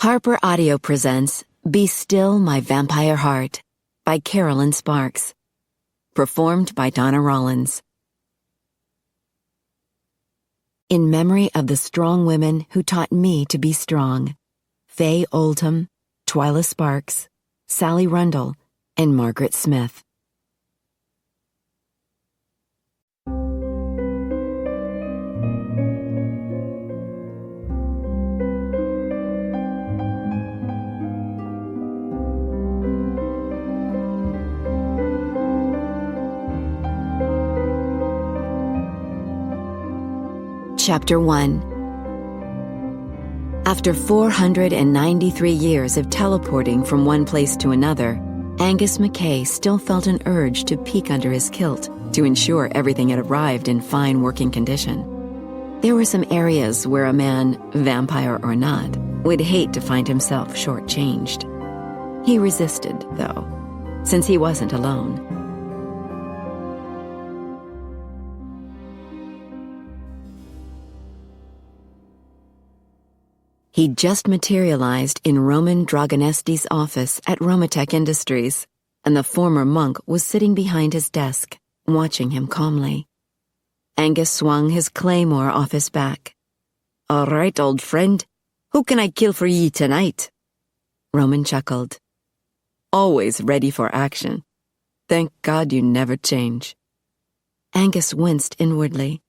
Harper Audio presents Be Still, My Vampire Heart by Carolyn Sparks. Performed by Donna Rollins. In memory of the strong women who taught me to be strong, Faye Oldham, Twyla Sparks, Sally Rundle, and Margaret Smith. Chapter 1. After 493 years of teleporting from one place to another, Angus McKay still felt an urge to peek under his kilt to ensure everything had arrived in fine working condition. There were some areas where a man, vampire or not, would hate to find himself shortchanged. He resisted, though, since he wasn't alone. He'd just materialized in Roman Dragonesti's office at Romatech Industries, and the former monk was sitting behind his desk, watching him calmly. Angus swung his claymore off his back. "All right, old friend. Who can I kill for ye tonight?" Roman chuckled. "Always ready for action. Thank God you never change." Angus winced inwardly.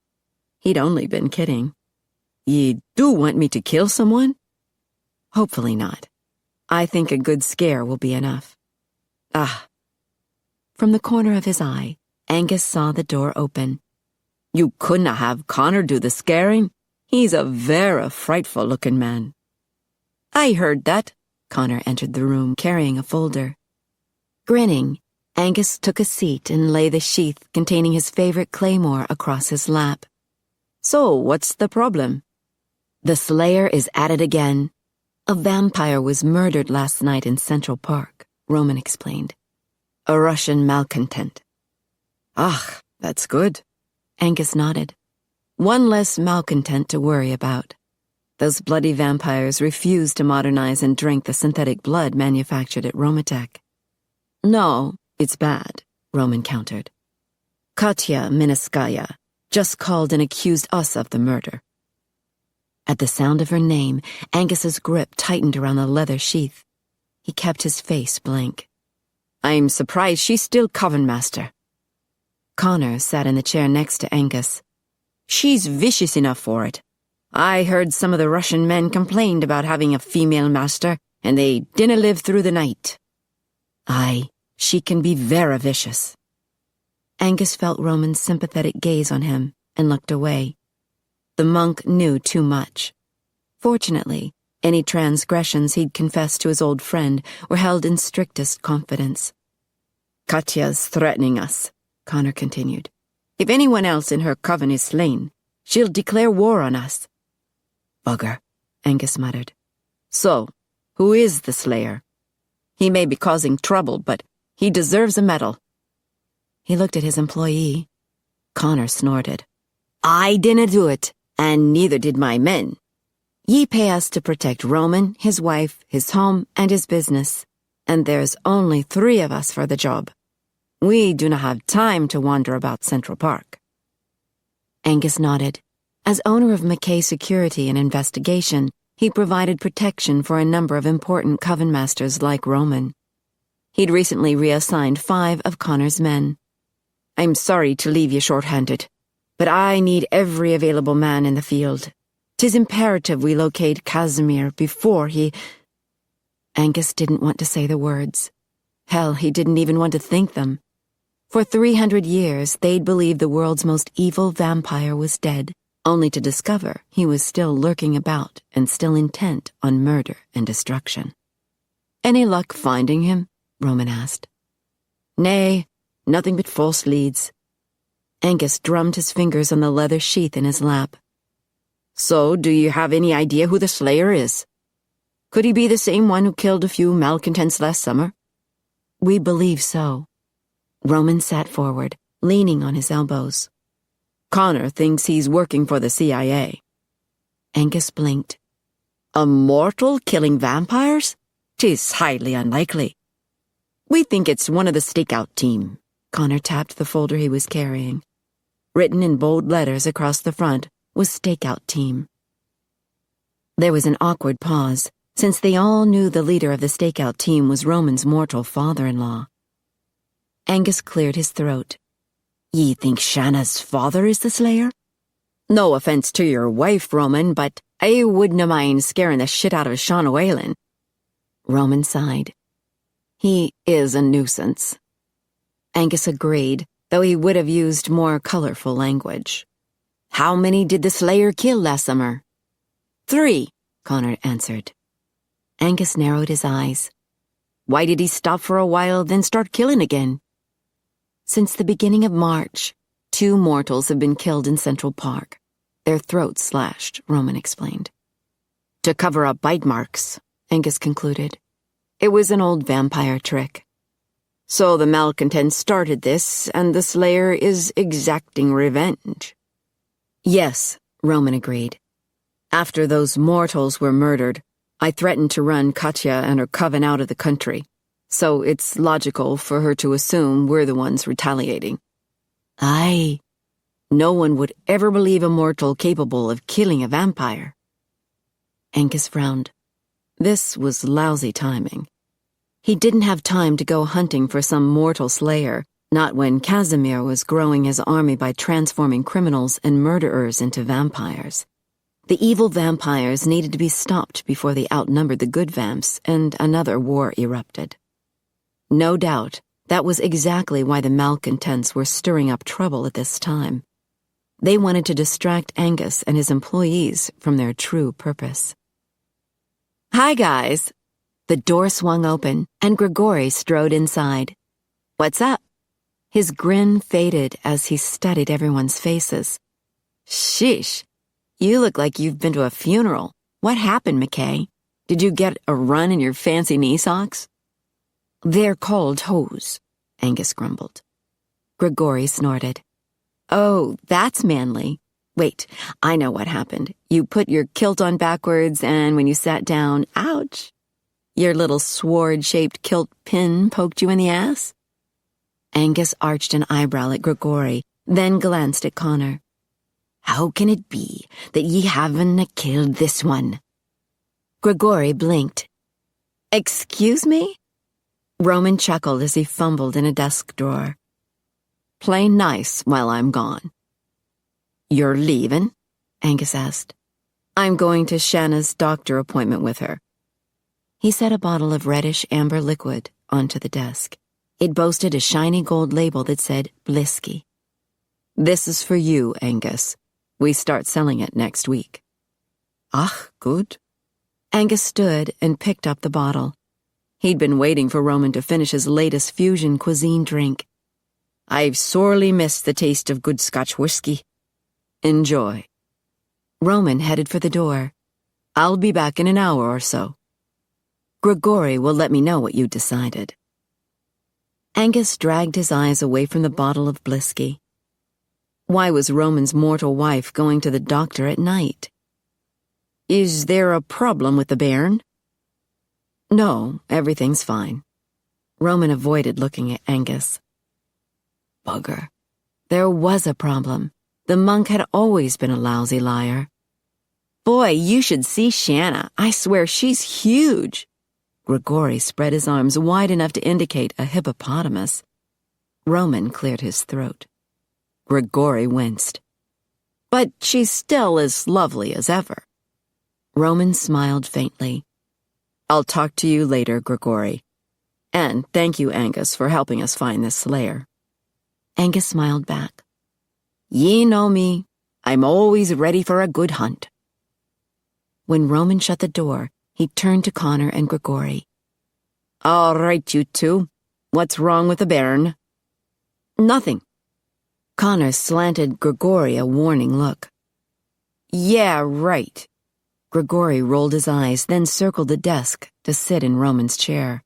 He'd only been kidding. "Ye do want me to kill someone?" "Hopefully not. I think a good scare will be enough." "Ah." From the corner of his eye, Angus saw the door open. "You couldna have Connor do the scaring? He's a vera frightful-looking man." "I heard that." Connor entered the room carrying a folder. Grinning, Angus took a seat and lay the sheath containing his favorite claymore across his lap. "So, what's the problem?" "The Slayer is at it again. A vampire was murdered last night in Central Park," Roman explained. "A Russian malcontent." "Ah, that's good." Angus nodded. "One less malcontent to worry about. Those bloody vampires refuse to modernize and drink the synthetic blood manufactured at Romatech." "No, it's bad," Roman countered. "Katya Minskaya just called and accused us of the murder." At the sound of her name, Angus's grip tightened around the leather sheath. He kept his face blank. "I'm surprised she's still Coven Master." Connor sat in the chair next to Angus. "She's vicious enough for it. I heard some of the Russian men complained about having a female master, and they didn't live through the night." "Aye, she can be vera vicious." Angus felt Roman's sympathetic gaze on him and looked away. The monk knew too much. Fortunately, any transgressions he'd confessed to his old friend were held in strictest confidence. "Katya's threatening us," Connor continued. "If anyone else in her coven is slain, she'll declare war on us." "Bugger," Angus muttered. "So, who is the Slayer? He may be causing trouble, but he deserves a medal." He looked at his employee. Connor snorted. "I didn't do it, and neither did my men. Ye pay us to protect Roman, his wife, his home, and his business, and there's only 3 of us for the job. We do not have time to wander about Central Park." Angus nodded. As owner of McKay Security and Investigation, he provided protection for a number of important coven masters like Roman. He'd recently reassigned 5 of Connor's men. "I'm sorry to leave you short-handed, but I need every available man in the field. 'Tis imperative we locate Casimir before he—" Angus didn't want to say the words. Hell, he didn't even want to think them. For 300 years, they'd believed the world's most evil vampire was dead, only to discover he was still lurking about and still intent on murder and destruction. "Any luck finding him?" Roman asked. "Nay, nothing but false leads." Angus drummed his fingers on the leather sheath in his lap. "So, do you have any idea who the Slayer is? Could he be the same one who killed a few malcontents last summer?" "We believe so." Roman sat forward, leaning on his elbows. "Connor thinks he's working for the CIA." Angus blinked. A mortal killing vampires? 'Tis highly unlikely. We think it's one of the stakeout team. Connor tapped the folder he was carrying. Written in bold letters across the front was stakeout team. There was an awkward pause, since they all knew the leader of the stakeout team was Roman's mortal father-in-law. Angus cleared his throat. Ye think Shanna's father is the slayer? No offense to your wife, Roman, but I wouldn't mind scaring the shit out of Shauna Whalen. Roman sighed. He is a nuisance. Angus agreed, though he would have used more colorful language. How many did the slayer kill last summer? 3, Connor answered. Angus narrowed his eyes. Why did he stop for a while, then start killing again? Since the beginning of March, 2 mortals have been killed in Central Park. Their throats slashed, Roman explained. To cover up bite marks, Angus concluded. It was an old vampire trick. So the malcontents started this, and the slayer is exacting revenge. Yes, Roman agreed. After those mortals were murdered, I threatened to run Katya and her coven out of the country, so it's logical for her to assume we're the ones retaliating. Aye. No one would ever believe a mortal capable of killing a vampire. Angus frowned. This was lousy timing. He didn't have time to go hunting for some mortal slayer, not when Casimir was growing his army by transforming criminals and murderers into vampires. The evil vampires needed to be stopped before they outnumbered the good vamps, and another war erupted. No doubt, that was exactly why the malcontents were stirring up trouble at this time. They wanted to distract Angus and his employees from their true purpose. Hi, guys. The door swung open, and Grigori strode inside. What's up? His grin faded as he studied everyone's faces. Sheesh, you look like you've been to a funeral. What happened, McKay? Did you get a run in your fancy knee socks? They're called hose, Angus grumbled. Grigori snorted. Oh, that's manly. Wait, I know what happened. You put your kilt on backwards, and when you sat down, ouch! Your little sword-shaped kilt pin poked you in the ass? Angus arched an eyebrow at Grigori, then glanced at Connor. How can it be that ye haven't killed this one? Grigori blinked. Excuse me? Roman chuckled as he fumbled in a desk drawer. Play nice while I'm gone. You're leaving? Angus asked. I'm going to Shanna's doctor appointment with her. He set a bottle of reddish-amber liquid onto the desk. It boasted a shiny gold label that said Blisky. This is for you, Angus. We start selling it next week. Ach, good. Angus stood and picked up the bottle. He'd been waiting for Roman to finish his latest fusion cuisine drink. I've sorely missed the taste of good Scotch whiskey. Enjoy. Roman headed for the door. I'll be back in an hour or so. Grigori will let me know what you decided. Angus dragged his eyes away from the bottle of Blisky. Why was Roman's mortal wife going to the doctor at night? Is there a problem with the bairn? No, everything's fine. Roman avoided looking at Angus. Bugger. There was a problem. The monk had always been a lousy liar. Boy, you should see Shanna. I swear she's huge. Grigori spread his arms wide enough to indicate a hippopotamus. Roman cleared his throat. Grigori winced. But she's still as lovely as ever. Roman smiled faintly. I'll talk to you later, Grigori. And thank you, Angus, for helping us find this slayer. Angus smiled back. Ye know me. I'm always ready for a good hunt. When Roman shut the door, he turned to Connor and Grigori. All right, you two. What's wrong with the bairn? Nothing. Connor slanted Grigori a warning look. Yeah, right. Grigori rolled his eyes, then circled the desk to sit in Roman's chair.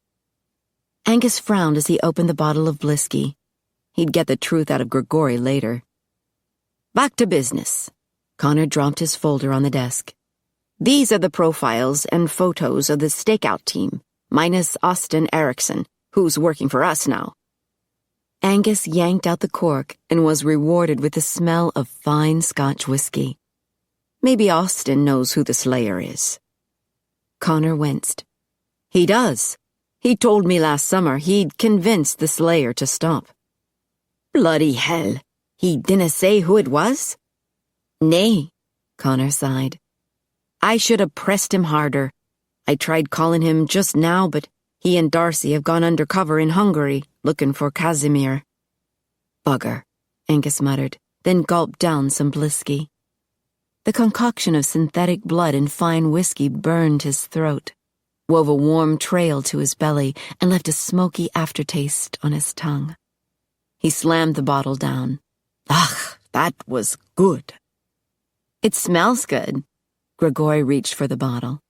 Angus frowned as he opened the bottle of Blisky. He'd get the truth out of Grigori later. Back to business. Connor dropped his folder on the desk. These are the profiles and photos of the stakeout team, minus Austin Erickson, who's working for us now." Angus yanked out the cork and was rewarded with the smell of fine Scotch whiskey. Maybe Austin knows who the Slayer is. Connor winced. "He does. He told me last summer he'd convinced the Slayer to stop." "Bloody hell. He didn't say who it was?" "Nay," Connor sighed. "I should have pressed him harder. I tried calling him just now, but he and Darcy have gone undercover in Hungary, looking for Casimir." "Bugger," Angus muttered, then gulped down some blisky. The concoction of synthetic blood and fine whiskey burned his throat, wove a warm trail to his belly, and left a smoky aftertaste on his tongue. He slammed the bottle down. "Ugh, that was good." "It smells good." Grigori reached for the bottle.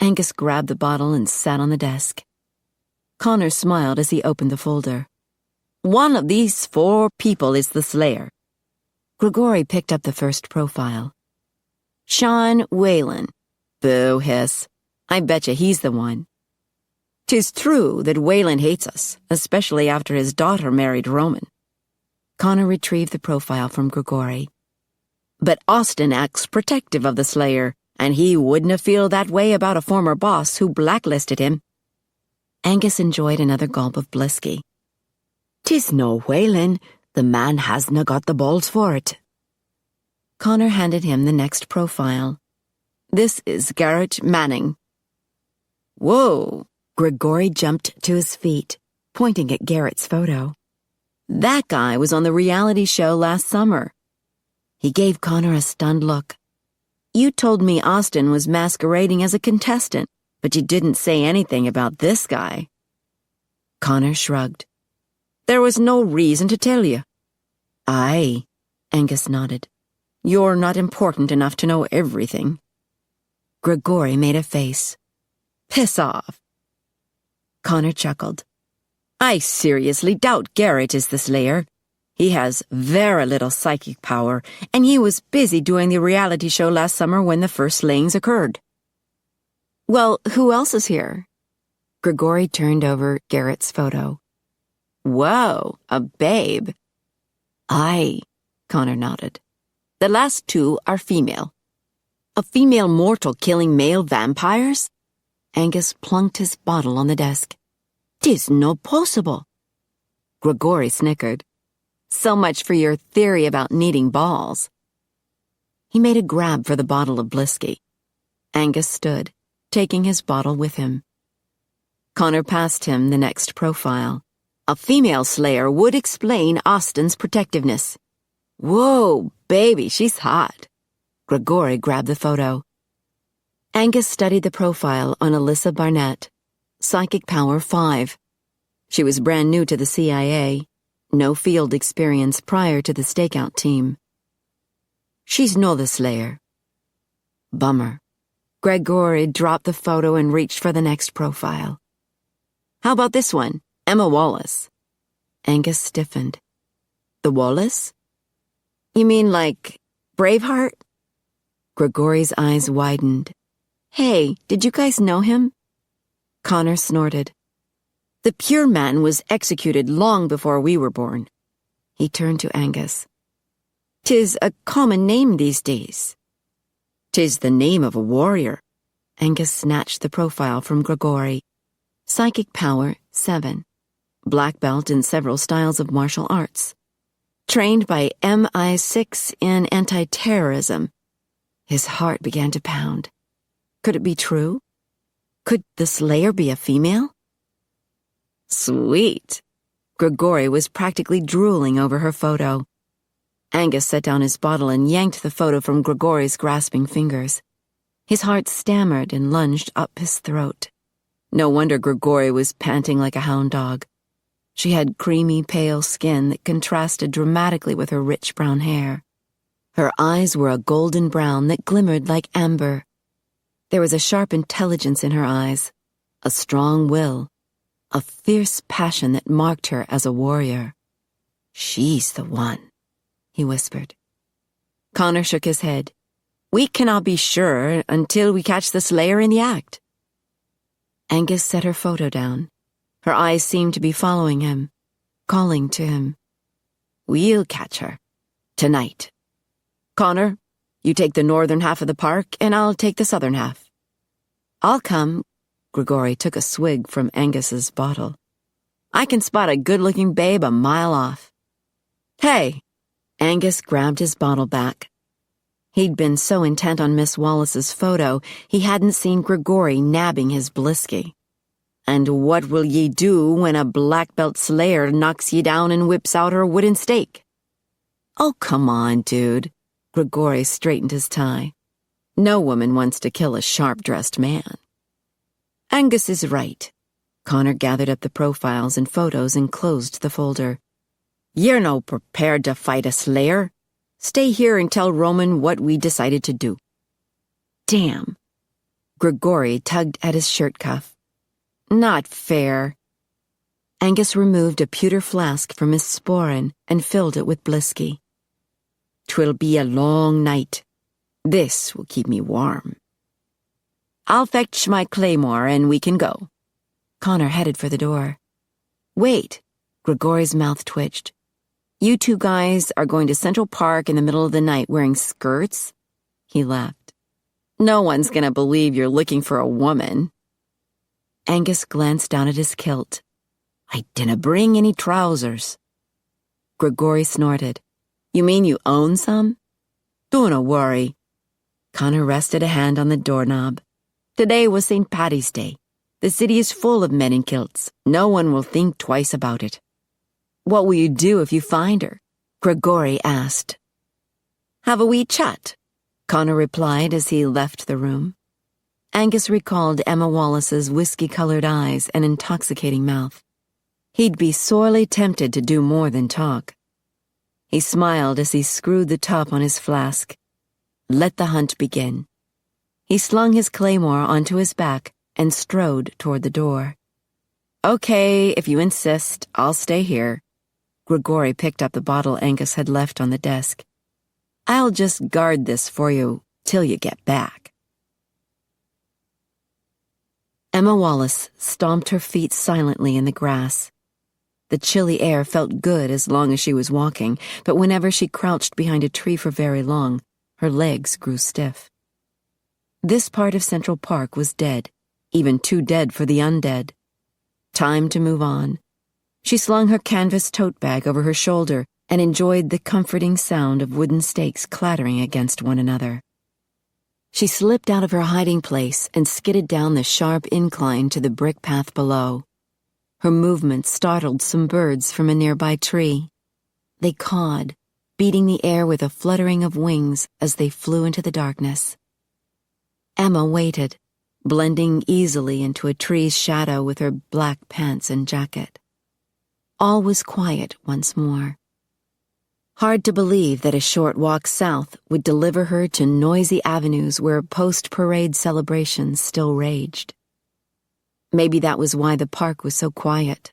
Angus grabbed the bottle and sat on the desk. Connor smiled as he opened the folder. "One of these 4 people is the Slayer." Grigori picked up the first profile. "Sean Whalen." "Boo, hiss. I betcha he's the one." "'Tis true that Whalen hates us, especially after his daughter married Roman." Connor retrieved the profile from Grigori. "But Austin acts protective of the Slayer, and he wouldn't have feel that way about a former boss who blacklisted him." Angus enjoyed another gulp of blisky. "'Tis no Whalen. The man hasna got the balls for it." Connor handed him the next profile. "This is Garrett Manning." "Whoa!" Grigori jumped to his feet, pointing at Garrett's photo. "That guy was on the reality show last summer." He gave Connor a stunned look. "You told me Austin was masquerading as a contestant, but you didn't say anything about this guy." Connor shrugged. "There was no reason to tell you." "Aye," Angus nodded. "You're not important enough to know everything." Grigori made a face. "Piss off." Connor chuckled. "I seriously doubt Garrett is the Slayer. He has very little psychic power, and he was busy doing the reality show last summer when the first slayings occurred." "Well, who else is here?" Grigori turned over Garrett's photo. "Whoa, a babe." "Aye," Connor nodded. "The last 2 are female." "A female mortal killing male vampires?" Angus plunked his bottle on the desk. "'Tis no possible." Grigori snickered. "So much for your theory about needing balls." He made a grab for the bottle of blisky. Angus stood, taking his bottle with him. Connor passed him the next profile. "A female Slayer would explain Austin's protectiveness." "Whoa, baby, she's hot." Grigori grabbed the photo. Angus studied the profile on Alyssa Barnett. Psychic power 5. She was brand new to the CIA. No field experience prior to the stakeout team. "She's no the Slayer." Bummer. Grigori dropped the photo and reached for the next profile. "How about this one? Emma Wallace." Angus stiffened. "The Wallace? You mean like Braveheart?" Grigori's eyes widened. "Hey, did you guys know him?" Connor snorted. "The Pure Man was executed long before we were born." He turned to Angus. "'Tis a common name these days." "'Tis the name of a warrior." Angus snatched the profile from Grigori. Psychic power 7. Black belt in several styles of martial arts. Trained by MI6 in anti-terrorism. His heart began to pound. Could it be true? Could the Slayer be a female? Sweet. Grigori was practically drooling over her photo. Angus set down his bottle and yanked the photo from Grigori's grasping fingers. His heart stammered and lunged up his throat. No wonder Grigori was panting like a hound dog. She had creamy, pale skin that contrasted dramatically with her rich brown hair. Her eyes were a golden brown that glimmered like amber. There was a sharp intelligence in her eyes, a strong will, a fierce passion that marked her as a warrior. "She's the one," he whispered. Connor shook his head. We cannot be sure until we catch the slayer in the act. Angus set her photo down. Her eyes seemed to be following him, calling to him. We'll catch her. Tonight. Connor, you take the northern half of the park, and I'll take the southern half. I'll come. Grigori took a swig from Angus's bottle. I can spot a good-looking babe a mile off. Hey! Angus grabbed his bottle back. He'd been so intent on Miss Wallace's photo, he hadn't seen Grigori nabbing his blisky. And what will ye do when a black belt slayer knocks ye down and whips out her wooden stake? Oh, come on, dude. Grigori straightened his tie. No woman wants to kill a sharp-dressed man. Angus is right. Connor gathered up the profiles and photos and closed the folder. You're no prepared to fight a slayer. Stay here and tell Roman what we decided to do. Damn. Grigori tugged at his shirt cuff. Not fair. Angus removed a pewter flask from his sporran and filled it with blisky. 'Twill be a long night. This will keep me warm. I'll fetch my claymore and we can go. Connor headed for the door. Wait. Grigori's mouth twitched. You two guys are going to Central Park in the middle of the night wearing skirts? He laughed. No one's gonna believe you're looking for a woman. Angus glanced down at his kilt. I didn't bring any trousers. Grigori snorted. You mean you own some? Don't worry. Connor rested a hand on the doorknob. Today was St. Paddy's Day. The city is full of men in kilts. No one will think twice about it. What will you do if you find her? Grigori asked. Have a wee chat, Connor replied as he left the room. Angus recalled Emma Wallace's whiskey-colored eyes and intoxicating mouth. He'd be sorely tempted to do more than talk. He smiled as he screwed the top on his flask. Let the hunt begin. He slung his claymore onto his back and strode toward the door. Okay, if you insist, I'll stay here. Grigori picked up the bottle Angus had left on the desk. I'll just guard this for you till you get back. Emma Wallace stomped her feet silently in the grass. The chilly air felt good as long as she was walking, but whenever she crouched behind a tree for very long, her legs grew stiff. This part of Central Park was dead, even too dead for the undead. Time to move on. She slung her canvas tote bag over her shoulder and enjoyed the comforting sound of wooden stakes clattering against one another. She slipped out of her hiding place and skidded down the sharp incline to the brick path below. Her movement startled some birds from a nearby tree. They cawed, beating the air with a fluttering of wings as they flew into the darkness. Emma waited, blending easily into a tree's shadow with her black pants and jacket. All was quiet once more. Hard to believe that a short walk south would deliver her to noisy avenues where post-parade celebrations still raged. Maybe that was why the park was so quiet.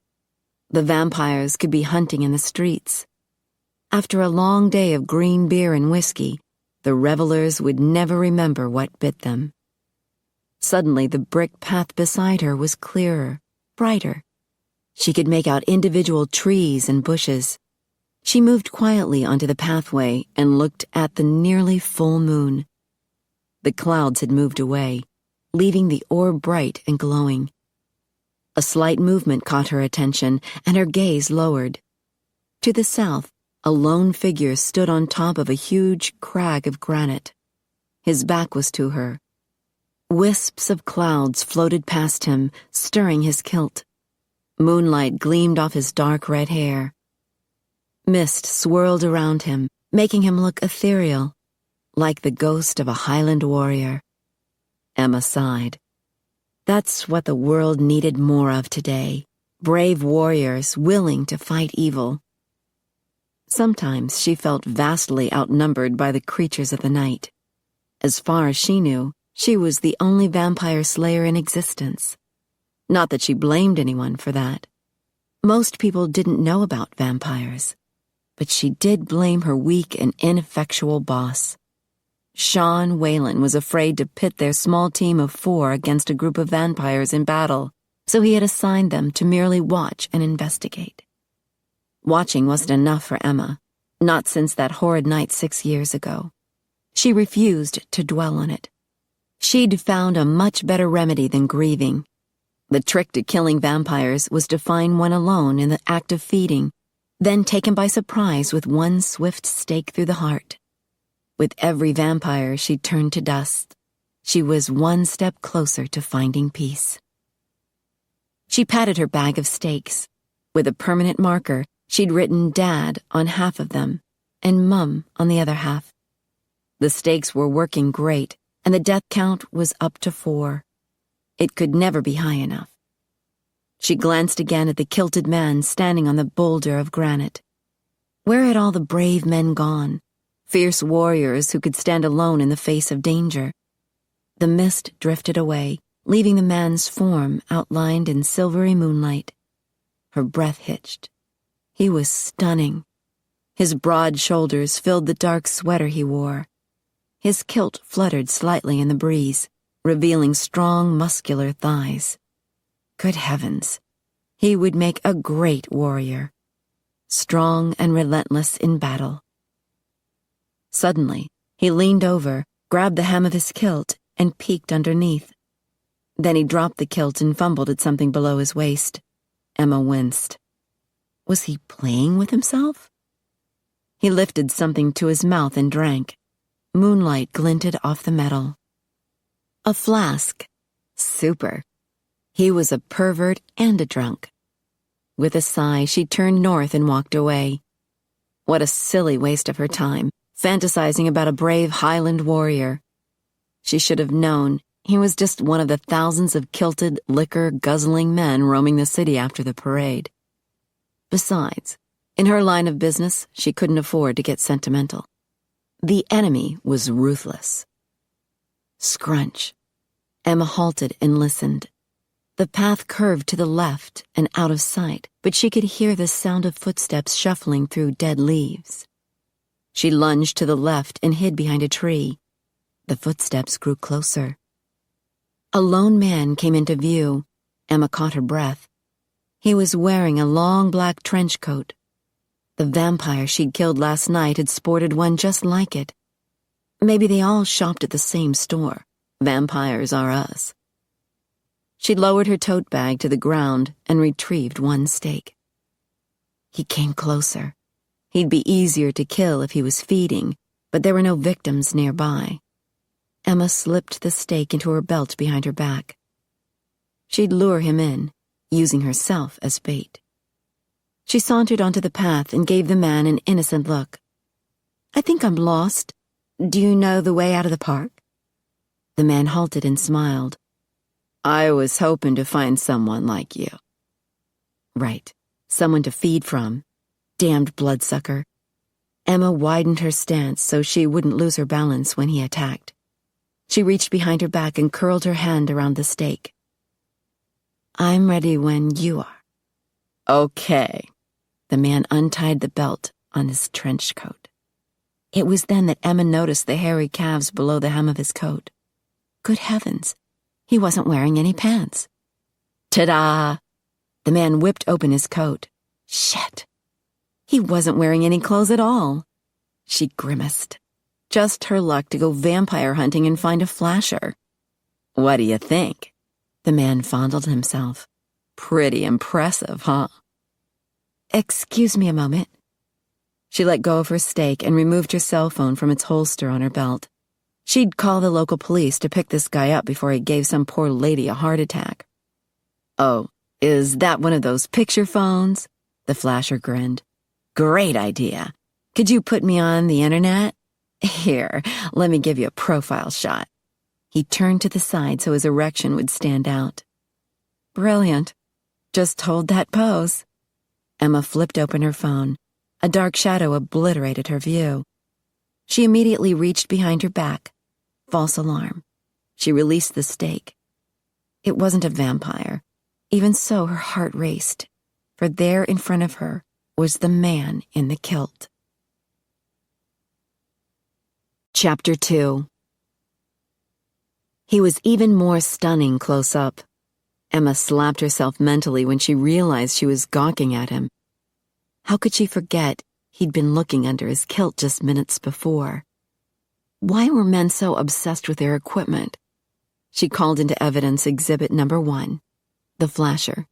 The vampires could be hunting in the streets. After a long day of green beer and whiskey, the revelers would never remember what bit them. Suddenly, the brick path beside her was clearer, brighter. She could make out individual trees and bushes. She moved quietly onto the pathway and looked at the nearly full moon. The clouds had moved away, leaving the orb bright and glowing. A slight movement caught her attention, and her gaze lowered. To the south, a lone figure stood on top of a huge crag of granite. His back was to her. Wisps of clouds floated past him, stirring his kilt. Moonlight gleamed off his dark red hair. Mist swirled around him, making him look ethereal, like the ghost of a Highland warrior. Emma sighed. That's what the world needed more of today, brave warriors willing to fight evil. Sometimes she felt vastly outnumbered by the creatures of the night. As far as she knew, she was the only vampire slayer in existence. Not that she blamed anyone for that. Most people didn't know about vampires, but she did blame her weak and ineffectual boss. Sean Whalen was afraid to pit their small team of 4 against a group of vampires in battle, so he had assigned them to merely watch and investigate. Watching wasn't enough for Emma, not since that horrid night 6 years ago. She refused to dwell on it. She'd found a much better remedy than grieving. The trick to killing vampires was to find one alone in the act of feeding, then take him by surprise with one swift stake through the heart. With every vampire she turned to dust, she was one step closer to finding peace. She patted her bag of stakes. With a permanent marker, she'd written Dad on half of them and Mum on the other half. The stakes were working great, and the death count was up to 4. It could never be high enough. She glanced again at the kilted man standing on the boulder of granite. Where had all the brave men gone? Fierce warriors who could stand alone in the face of danger. The mist drifted away, leaving the man's form outlined in silvery moonlight. Her breath hitched. He was stunning. His broad shoulders filled the dark sweater he wore. His kilt fluttered slightly in the breeze, revealing strong, muscular thighs. Good heavens, he would make a great warrior, strong and relentless in battle. Suddenly, he leaned over, grabbed the hem of his kilt, and peeked underneath. Then he dropped the kilt and fumbled at something below his waist. Emma winced. Was he playing with himself? He lifted something to his mouth and drank. Moonlight glinted off the metal. A flask. Super. He was a pervert and a drunk. With a sigh, she turned north and walked away. What a silly waste of her time, fantasizing about a brave Highland warrior. She should have known he was just one of the thousands of kilted, liquor-guzzling men roaming the city after the parade. Besides, in her line of business, she couldn't afford to get sentimental. The enemy was ruthless. Scrunch. Emma halted and listened. The path curved to the left and out of sight, but she could hear the sound of footsteps shuffling through dead leaves. She lunged to the left and hid behind a tree. The footsteps grew closer. A lone man came into view. Emma caught her breath. He was wearing a long black trench coat. The vampire she'd killed last night had sported one just like it. Maybe they all shopped at the same store. Vampires are us. She lowered her tote bag to the ground and retrieved one stake. He came closer. He'd be easier to kill if he was feeding, but there were no victims nearby. Emma slipped the stake into her belt behind her back. She'd lure him in, using herself as bait. She sauntered onto the path and gave the man an innocent look. I think I'm lost. Do you know the way out of the park? The man halted and smiled. I was hoping to find someone like you. Right, someone to feed from. Damned bloodsucker. Emma widened her stance so she wouldn't lose her balance when he attacked. She reached behind her back and curled her hand around the stake. I'm ready when you are. Okay. The man untied the belt on his trench coat. It was then that Emma noticed the hairy calves below the hem of his coat. Good heavens, he wasn't wearing any pants. Ta-da! The man whipped open his coat. Shit! He wasn't wearing any clothes at all. She grimaced. Just her luck to go vampire hunting and find a flasher. What do you think? The man fondled himself. Pretty impressive, huh? Excuse me a moment. She let go of her stake and removed her cell phone from its holster on her belt. She'd call the local police to pick this guy up before he gave some poor lady a heart attack. Oh, is that one of those picture phones? The flasher grinned. Great idea. Could you put me on the internet? Here, let me give you a profile shot. He turned to the side so his erection would stand out. Brilliant. Just hold that pose. Emma flipped open her phone. A dark shadow obliterated her view. She immediately reached behind her back. False alarm. She released the stake. It wasn't a vampire. Even so, her heart raced, for there in front of her was the man in the kilt. Chapter 2. He was even more stunning close up. Emma slapped herself mentally when she realized she was gawking at him. How could she forget he'd been looking under his kilt just minutes before? Why were men so obsessed with their equipment? She called into evidence exhibit number 1, the flasher.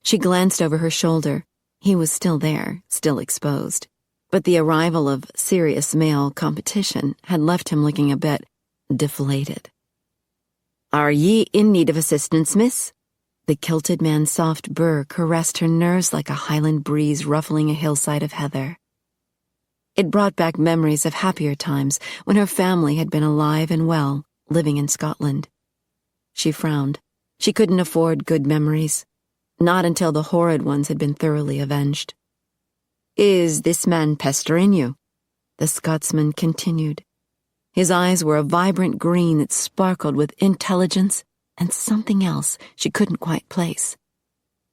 She glanced over her shoulder. He was still there, still exposed. But the arrival of serious male competition had left him looking a bit deflated. "Are ye in need of assistance, miss?" The kilted man's soft burr caressed her nerves like a highland breeze ruffling a hillside of heather. It brought back memories of happier times when her family had been alive and well, living in Scotland. She frowned. She couldn't afford good memories. Not until the horrid ones had been thoroughly avenged. "Is this man pestering you?" The Scotsman continued. His eyes were a vibrant green that sparkled with intelligence and something else she couldn't quite place.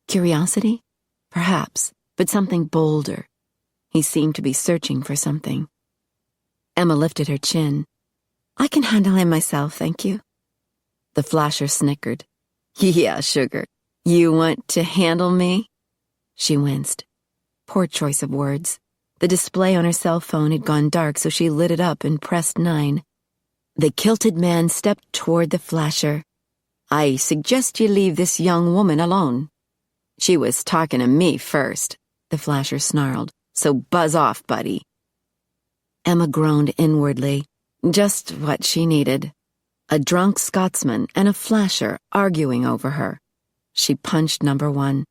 Curiosity? Perhaps, but something bolder. He seemed to be searching for something. Emma lifted her chin. "I can handle him myself, thank you." The flasher snickered. "Yeah, sugar. You want to handle me?" She winced. Poor choice of words. The display on her cell phone had gone dark, so she lit it up and pressed 9. The kilted man stepped toward the flasher. "I suggest you leave this young woman alone." "She was talking to me first," the flasher snarled, "so buzz off, buddy." Emma groaned inwardly. Just what she needed. A drunk Scotsman and a flasher arguing over her. She punched number 1.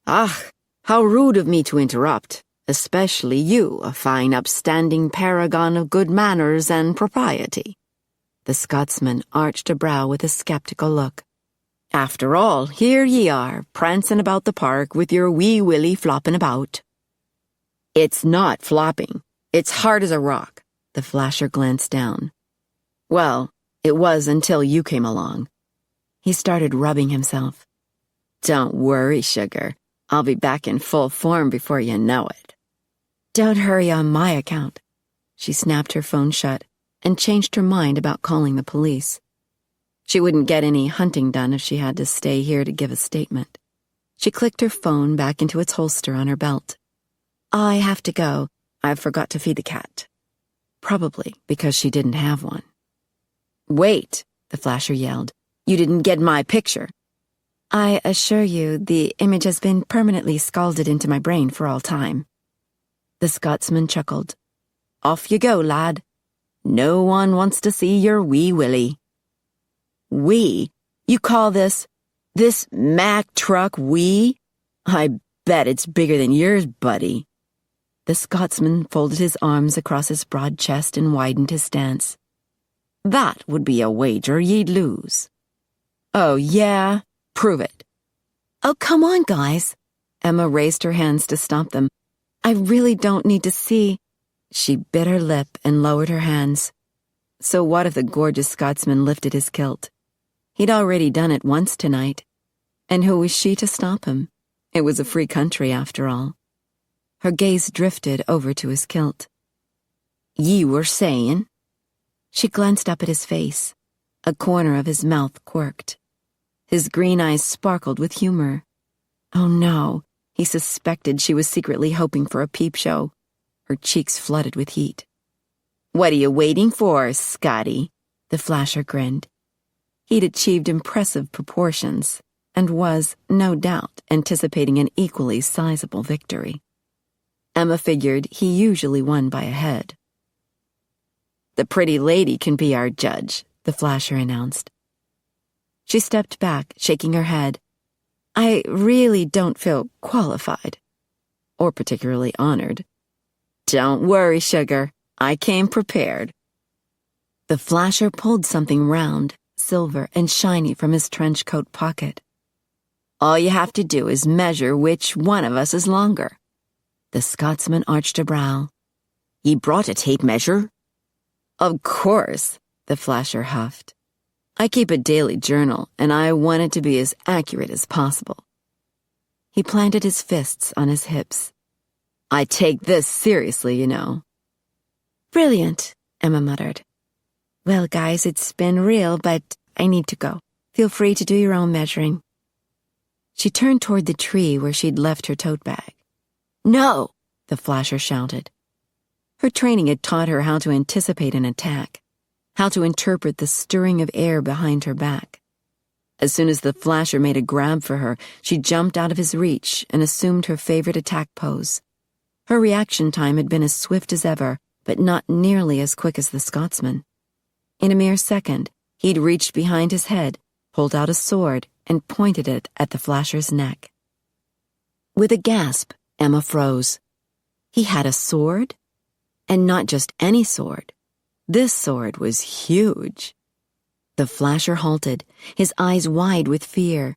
"Ah, how rude of me to interrupt, especially you, a fine upstanding paragon of good manners and propriety." The Scotsman arched a brow with a skeptical look. "After all, here ye are, prancing about the park with your wee willy flopping about." "It's not flopping. It's hard as a rock." The flasher glanced down. "Well, it was until you came along." He started rubbing himself. "Don't worry, sugar. I'll be back in full form before you know it." "Don't hurry on my account." She snapped her phone shut and changed her mind about calling the police. She wouldn't get any hunting done if she had to stay here to give a statement. She clicked her phone back into its holster on her belt. "I have to go. I forgot to feed the cat." Probably because she didn't have one. "Wait," the flasher yelled. "You didn't get my picture." "I assure you the image has been permanently scalded into my brain for all time." The Scotsman chuckled. "Off you go, lad. No one wants to see your wee willy." "Wee? You call this Mack truck wee? I bet it's bigger than yours, buddy." The Scotsman folded his arms across his broad chest and widened his stance. "That would be a wager ye'd lose." "Oh, yeah? Prove it." "Oh, come on, guys." Emma raised her hands to stop them. "I really don't need to see." She bit her lip and lowered her hands. So what if the gorgeous Scotsman lifted his kilt? He'd already done it once tonight. And who was she to stop him? It was a free country, after all. Her gaze drifted over to his kilt. "Ye were saying?" She glanced up at his face. A corner of his mouth quirked. His green eyes sparkled with humor. Oh no, he suspected she was secretly hoping for a peep show. Her cheeks flooded with heat. "What are you waiting for, Scotty?" The flasher grinned. He'd achieved impressive proportions and was, no doubt, anticipating an equally sizable victory. Emma figured he usually won by a head. "The pretty lady can be our judge," the flasher announced. She stepped back, shaking her head. "I really don't feel qualified. Or particularly honored." "Don't worry, sugar. I came prepared." The flasher pulled something round, silver, and shiny from his trench coat pocket. "All you have to do is measure which one of us is longer." The Scotsman arched a brow. "Ye brought a tape measure?" "Of course," the flasher huffed. "I keep a daily journal, and I want it to be as accurate as possible." He planted his fists on his hips. "I take this seriously, you know." "Brilliant," Emma muttered. Well, guys, it's been real, but I need to go. Feel free to do your own measuring. She turned toward the tree where she'd left her tote bag. No, the flasher shouted. Her training had taught her how to anticipate an attack, how to interpret the stirring of air behind her back. As soon as the flasher made a grab for her, she jumped out of his reach and assumed her favorite attack pose. Her reaction time had been as swift as ever, but not nearly as quick as the Scotsman. In a mere second, he'd reached behind his head, pulled out a sword, and pointed it at the flasher's neck. With a gasp, Emma froze. He had a sword? And not just any sword. This sword was huge. The flasher halted, his eyes wide with fear.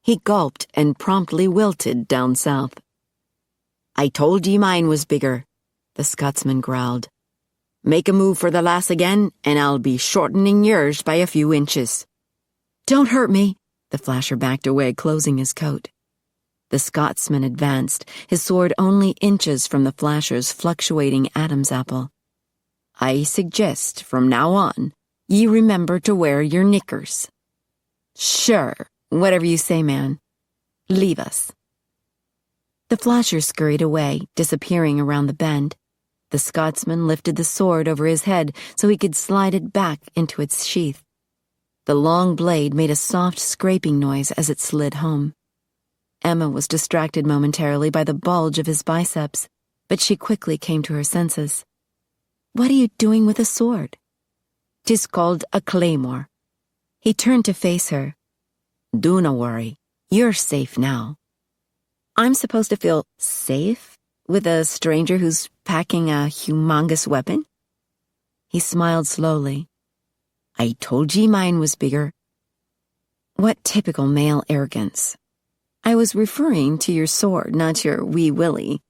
He gulped and promptly wilted down south. I told ye mine was bigger, the Scotsman growled. Make a move for the lass again, and I'll be shortening yours by a few inches. Don't hurt me, the flasher backed away, closing his coat. The Scotsman advanced, his sword only inches from the flasher's fluctuating Adam's apple. I suggest, from now on, ye remember to wear your knickers. Sure, whatever you say, man. Leave us. The flasher scurried away, disappearing around the bend. The Scotsman lifted the sword over his head so he could slide it back into its sheath. The long blade made a soft scraping noise as it slid home. Emma was distracted momentarily by the bulge of his biceps, but she quickly came to her senses. What are you doing with a sword? 'Tis called a claymore. He turned to face her. Do not worry. You're safe now. I'm supposed to feel safe with a stranger who's packing a humongous weapon? He smiled slowly. I told ye mine was bigger. What typical male arrogance. I was referring to your sword, not your wee willy.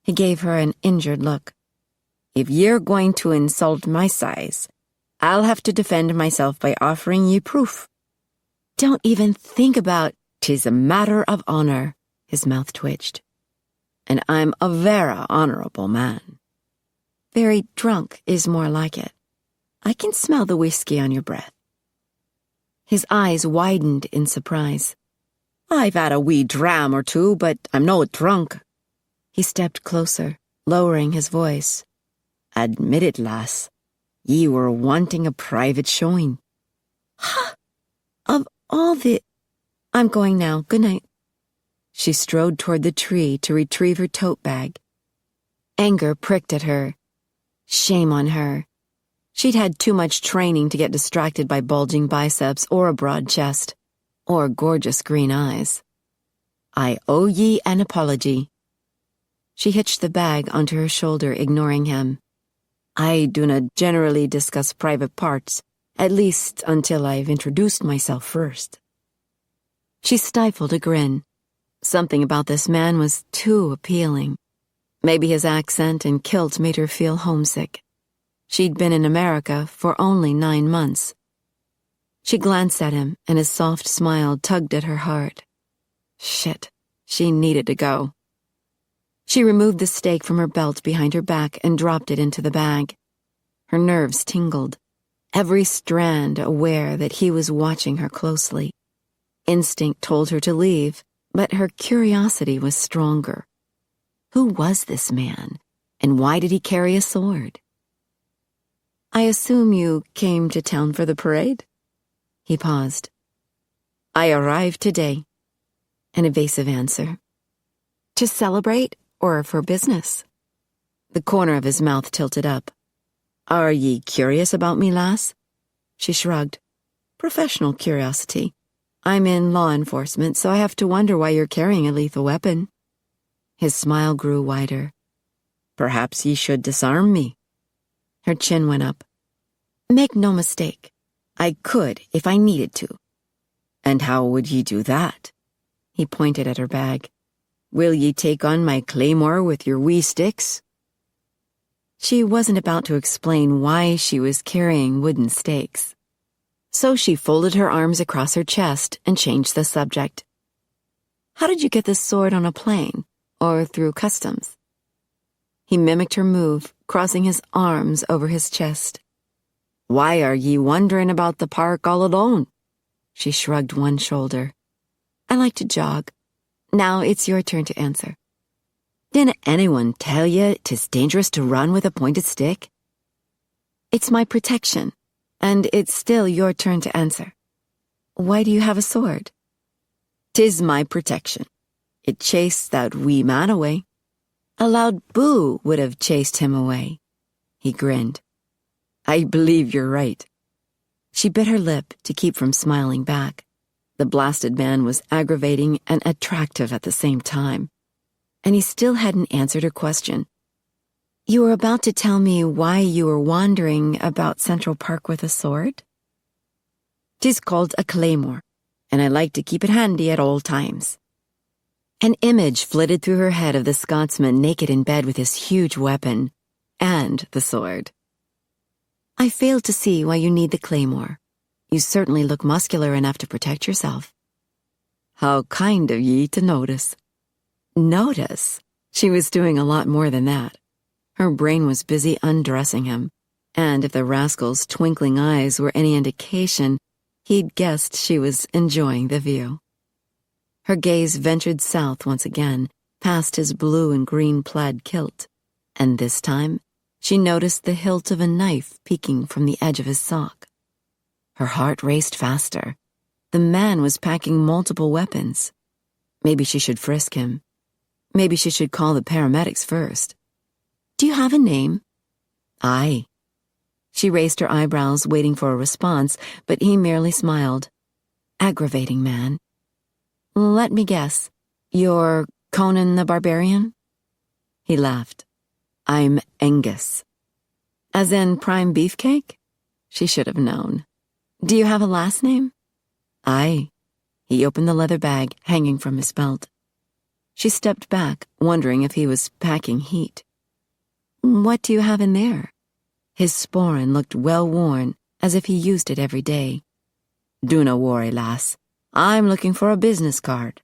He gave her an injured look. If you're going to insult my size, I'll have to defend myself by offering you proof. Don't even think about 'tis a matter of honor, his mouth twitched. And I'm a vera honorable man. Very drunk is more like it. I can smell the whiskey on your breath. His eyes widened in surprise. I've had a wee dram or two, but I'm no drunk. He stepped closer, lowering his voice. Admit it, lass. Ye were wanting a private showing. Ha! Of all the... I'm going now. Good night. She strode toward the tree to retrieve her tote bag. Anger pricked at her. Shame on her. She'd had too much training to get distracted by bulging biceps or a broad chest, or gorgeous green eyes. I owe ye an apology. She hitched the bag onto her shoulder, ignoring him. I do not generally discuss private parts, at least until I've introduced myself first. She stifled a grin. Something about this man was too appealing. Maybe his accent and kilt made her feel homesick. She'd been in America for only 9 months. She glanced at him, and his soft smile tugged at her heart. Shit, she needed to go. She removed the stake from her belt behind her back and dropped it into the bag. Her nerves tingled, every strand aware that he was watching her closely. Instinct told her to leave, but her curiosity was stronger. Who was this man, and why did he carry a sword? I assume you came to town for the parade? He paused. I arrived today. An evasive answer. To celebrate or for business? The corner of his mouth tilted up. Are ye curious about me, lass? She shrugged. Professional curiosity. I'm in law enforcement, so I have to wonder why you're carrying a lethal weapon. His smile grew wider. Perhaps ye should disarm me. Her chin went up. Make no mistake. I could if I needed to. And how would ye do that? He pointed at her bag. Will ye take on my claymore with your wee sticks? She wasn't about to explain why she was carrying wooden stakes. So she folded her arms across her chest and changed the subject. How did you get this sword on a plane, or through customs? He mimicked her move, crossing his arms over his chest. "Why are ye wandering about the park all alone?" She shrugged one shoulder. "I like to jog. Now it's your turn to answer." "Didn't anyone tell ye 'tis dangerous to run with a pointed stick?" "It's my protection, and it's still your turn to answer. Why do you have a sword?" "'Tis my protection. It chased that wee man away. A loud boo would have chased him away." He grinned. "I believe you're right." She bit her lip to keep from smiling back. The blasted man was aggravating and attractive at the same time. And he still hadn't answered her question. "You were about to tell me why you were wandering about Central Park with a sword?" "'Tis called a claymore, and I like to keep it handy at all times." An image flitted through her head of the Scotsman naked in bed with his huge weapon, and the sword. "I fail to see why you need the claymore. You certainly look muscular enough to protect yourself." "How kind of ye to notice." Notice? She was doing a lot more than that. Her brain was busy undressing him, and if the rascal's twinkling eyes were any indication, he'd guessed she was enjoying the view. Her gaze ventured south once again, past his blue and green plaid kilt, and this time she noticed the hilt of a knife peeking from the edge of his sock. Her heart raced faster. The man was packing multiple weapons. Maybe she should frisk him. Maybe she should call the paramedics first. "Do you have a name?" "Aye." She raised her eyebrows, waiting for a response, but he merely smiled. Aggravating man. "Let me guess. You're Conan the Barbarian?" He laughed. "I'm Angus." "As in prime beefcake?" She should have known. "Do you have a last name?" "Aye." He opened the leather bag hanging from his belt. She stepped back, wondering if he was packing heat. "What do you have in there?" His sporran looked well-worn, as if he used it every day. "Dinna worry, lass. I'm looking for a business card."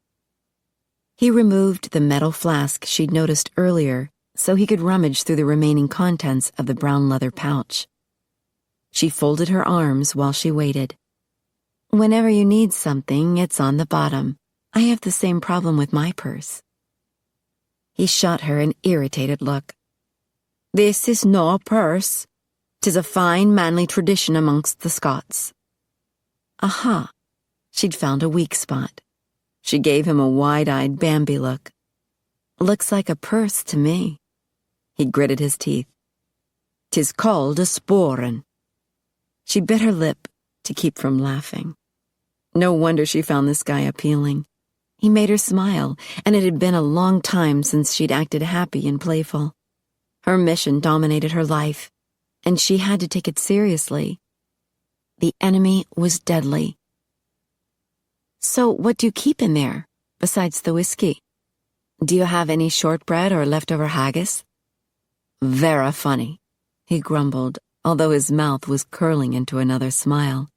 He removed the metal flask she'd noticed earlier so he could rummage through the remaining contents of the brown leather pouch. She folded her arms while she waited. "Whenever you need something, it's on the bottom. I have the same problem with my purse." He shot her an irritated look. "This is no a purse. 'Tis a fine, manly tradition amongst the Scots." Aha! She'd found a weak spot. She gave him a wide-eyed Bambi look. "Looks like a purse to me." He gritted his teeth. "'Tis called a sporran." She bit her lip to keep from laughing. No wonder she found this guy appealing. He made her smile, and it had been a long time since she'd acted happy and playful. Her mission dominated her life, and she had to take it seriously. The enemy was deadly. "So what do you keep in there, besides the whiskey? Do you have any shortbread or leftover haggis?" "Vera funny," he grumbled, although his mouth was curling into another smile.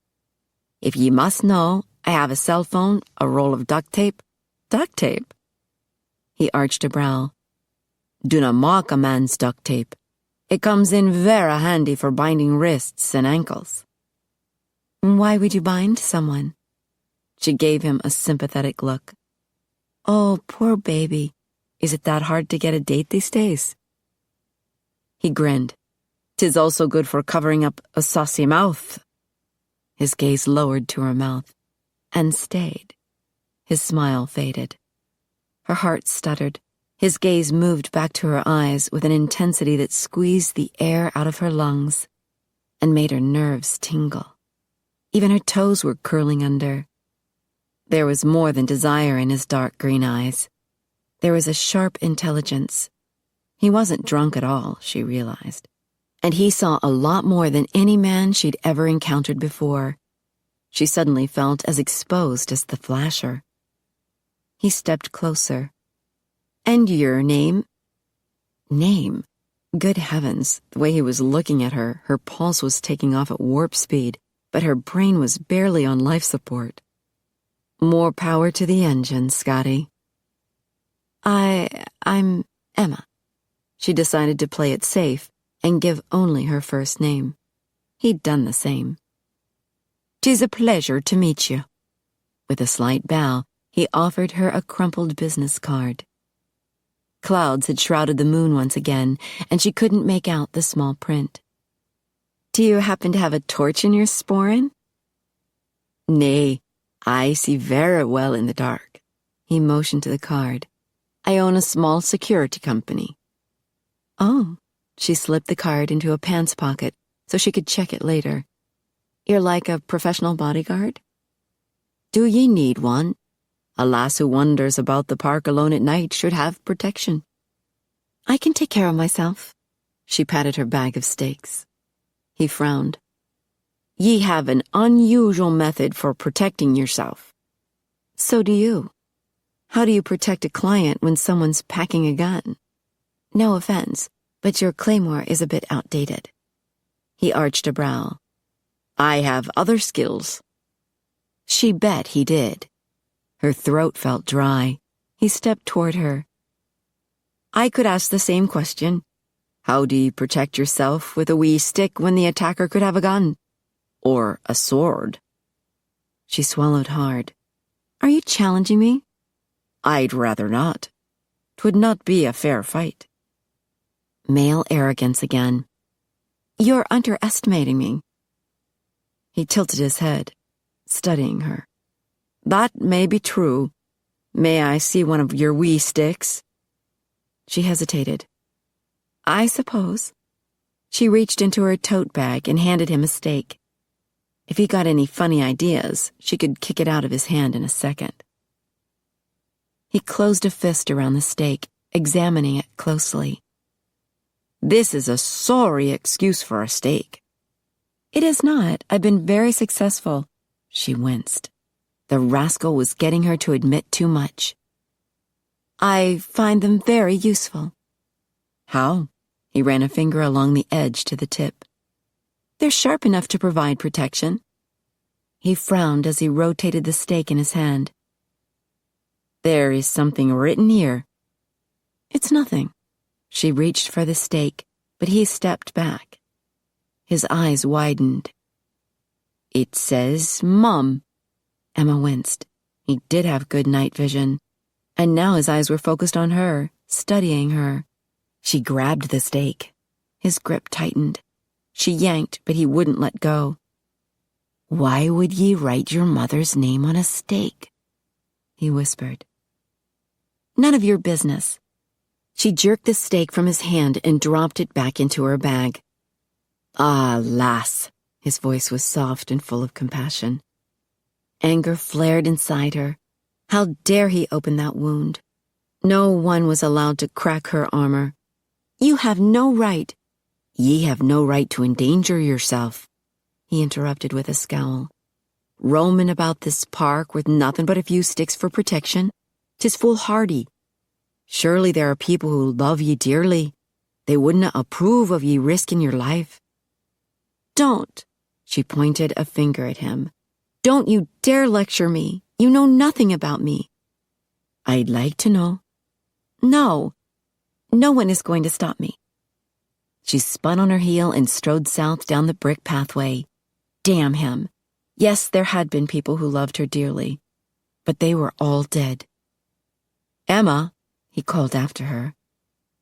"If ye must know, I have a cell phone, a roll of duct tape." "Duct tape?" He arched a brow. "Dinna mock a man's duct tape. It comes in vera handy for binding wrists and ankles." "Why would you bind someone?" She gave him a sympathetic look. "Oh, poor baby. Is it that hard to get a date these days?" He grinned. "'Tis also good for covering up a saucy mouth." His gaze lowered to her mouth, and stayed. His smile faded. Her heart stuttered. His gaze moved back to her eyes with an intensity that squeezed the air out of her lungs and made her nerves tingle. Even her toes were curling under. There was more than desire in his dark green eyes. There was a sharp intelligence. He wasn't drunk at all, she realized, and he saw a lot more than any man she'd ever encountered before. She suddenly felt as exposed as the flasher. He stepped closer. "And your name?" Name? Good heavens, the way he was looking at her, her pulse was taking off at warp speed, but her brain was barely on life support. "More power to the engine, Scotty." I'm Emma." She decided to play it safe and give only her first name. He'd done the same. "'Tis a pleasure to meet you." With a slight bow, he offered her a crumpled business card. Clouds had shrouded the moon once again, and she couldn't make out the small print. "Do you happen to have a torch in your sporin?" "Nay, I see very well in the dark." He motioned to the card. "I own a small security company." "Oh." She slipped the card into a pants pocket so she could check it later. "You're like a professional bodyguard?" "Do ye need one? A lass who wanders about the park alone at night should have protection." "I can take care of myself." She patted her bag of steaks. He frowned. "Ye have an unusual method for protecting yourself." "So do you. How do you protect a client when someone's packing a gun? No offense, but your claymore is a bit outdated." He arched a brow. "I have other skills." She bet he did. Her throat felt dry. He stepped toward her. "I could ask the same question. How do you protect yourself with a wee stick when the attacker could have a gun? Or a sword?" She swallowed hard. "Are you challenging me?" "I'd rather not. 'Twould not be a fair fight." Male arrogance again. "You're underestimating me." He tilted his head, studying her. "That may be true. May I see one of your wee sticks?" She hesitated. "I suppose." She reached into her tote bag and handed him a steak. If he got any funny ideas, she could kick it out of his hand in a second. He closed a fist around the steak, examining it closely. "This is a sorry excuse for a steak." "It is not. I've been very successful." She winced. The rascal was getting her to admit too much. "I find them very useful." "How?" He ran a finger along the edge to the tip. "They're sharp enough to provide protection." He frowned as he rotated the steak in his hand. "There is something written here." "It's nothing." She reached for the steak, but he stepped back. His eyes widened. "It says Mum." Emma winced. He did have good night vision, and now his eyes were focused on her, studying her. She grabbed the steak. His grip tightened. She yanked, but he wouldn't let go. "Why would ye write your mother's name on a steak?" he whispered. "None of your business." She jerked the steak from his hand and dropped it back into her bag. "Ah, lass." His voice was soft and full of compassion. Anger flared inside her. How dare he open that wound? No one was allowed to crack her armor. "You have no right." "Ye have no right to endanger yourself," he interrupted with a scowl. "Roaming about this park with nothing but a few sticks for protection? 'Tis foolhardy. Surely there are people who love ye dearly. They wouldn't approve of ye risking your life." "Don't." She pointed a finger at him. "Don't you dare lecture me. You know nothing about me." "I'd like to know." "No. No one is going to stop me." She spun on her heel and strode south down the brick pathway. Damn him. Yes, there had been people who loved her dearly, but they were all dead. "Emma," he called after her,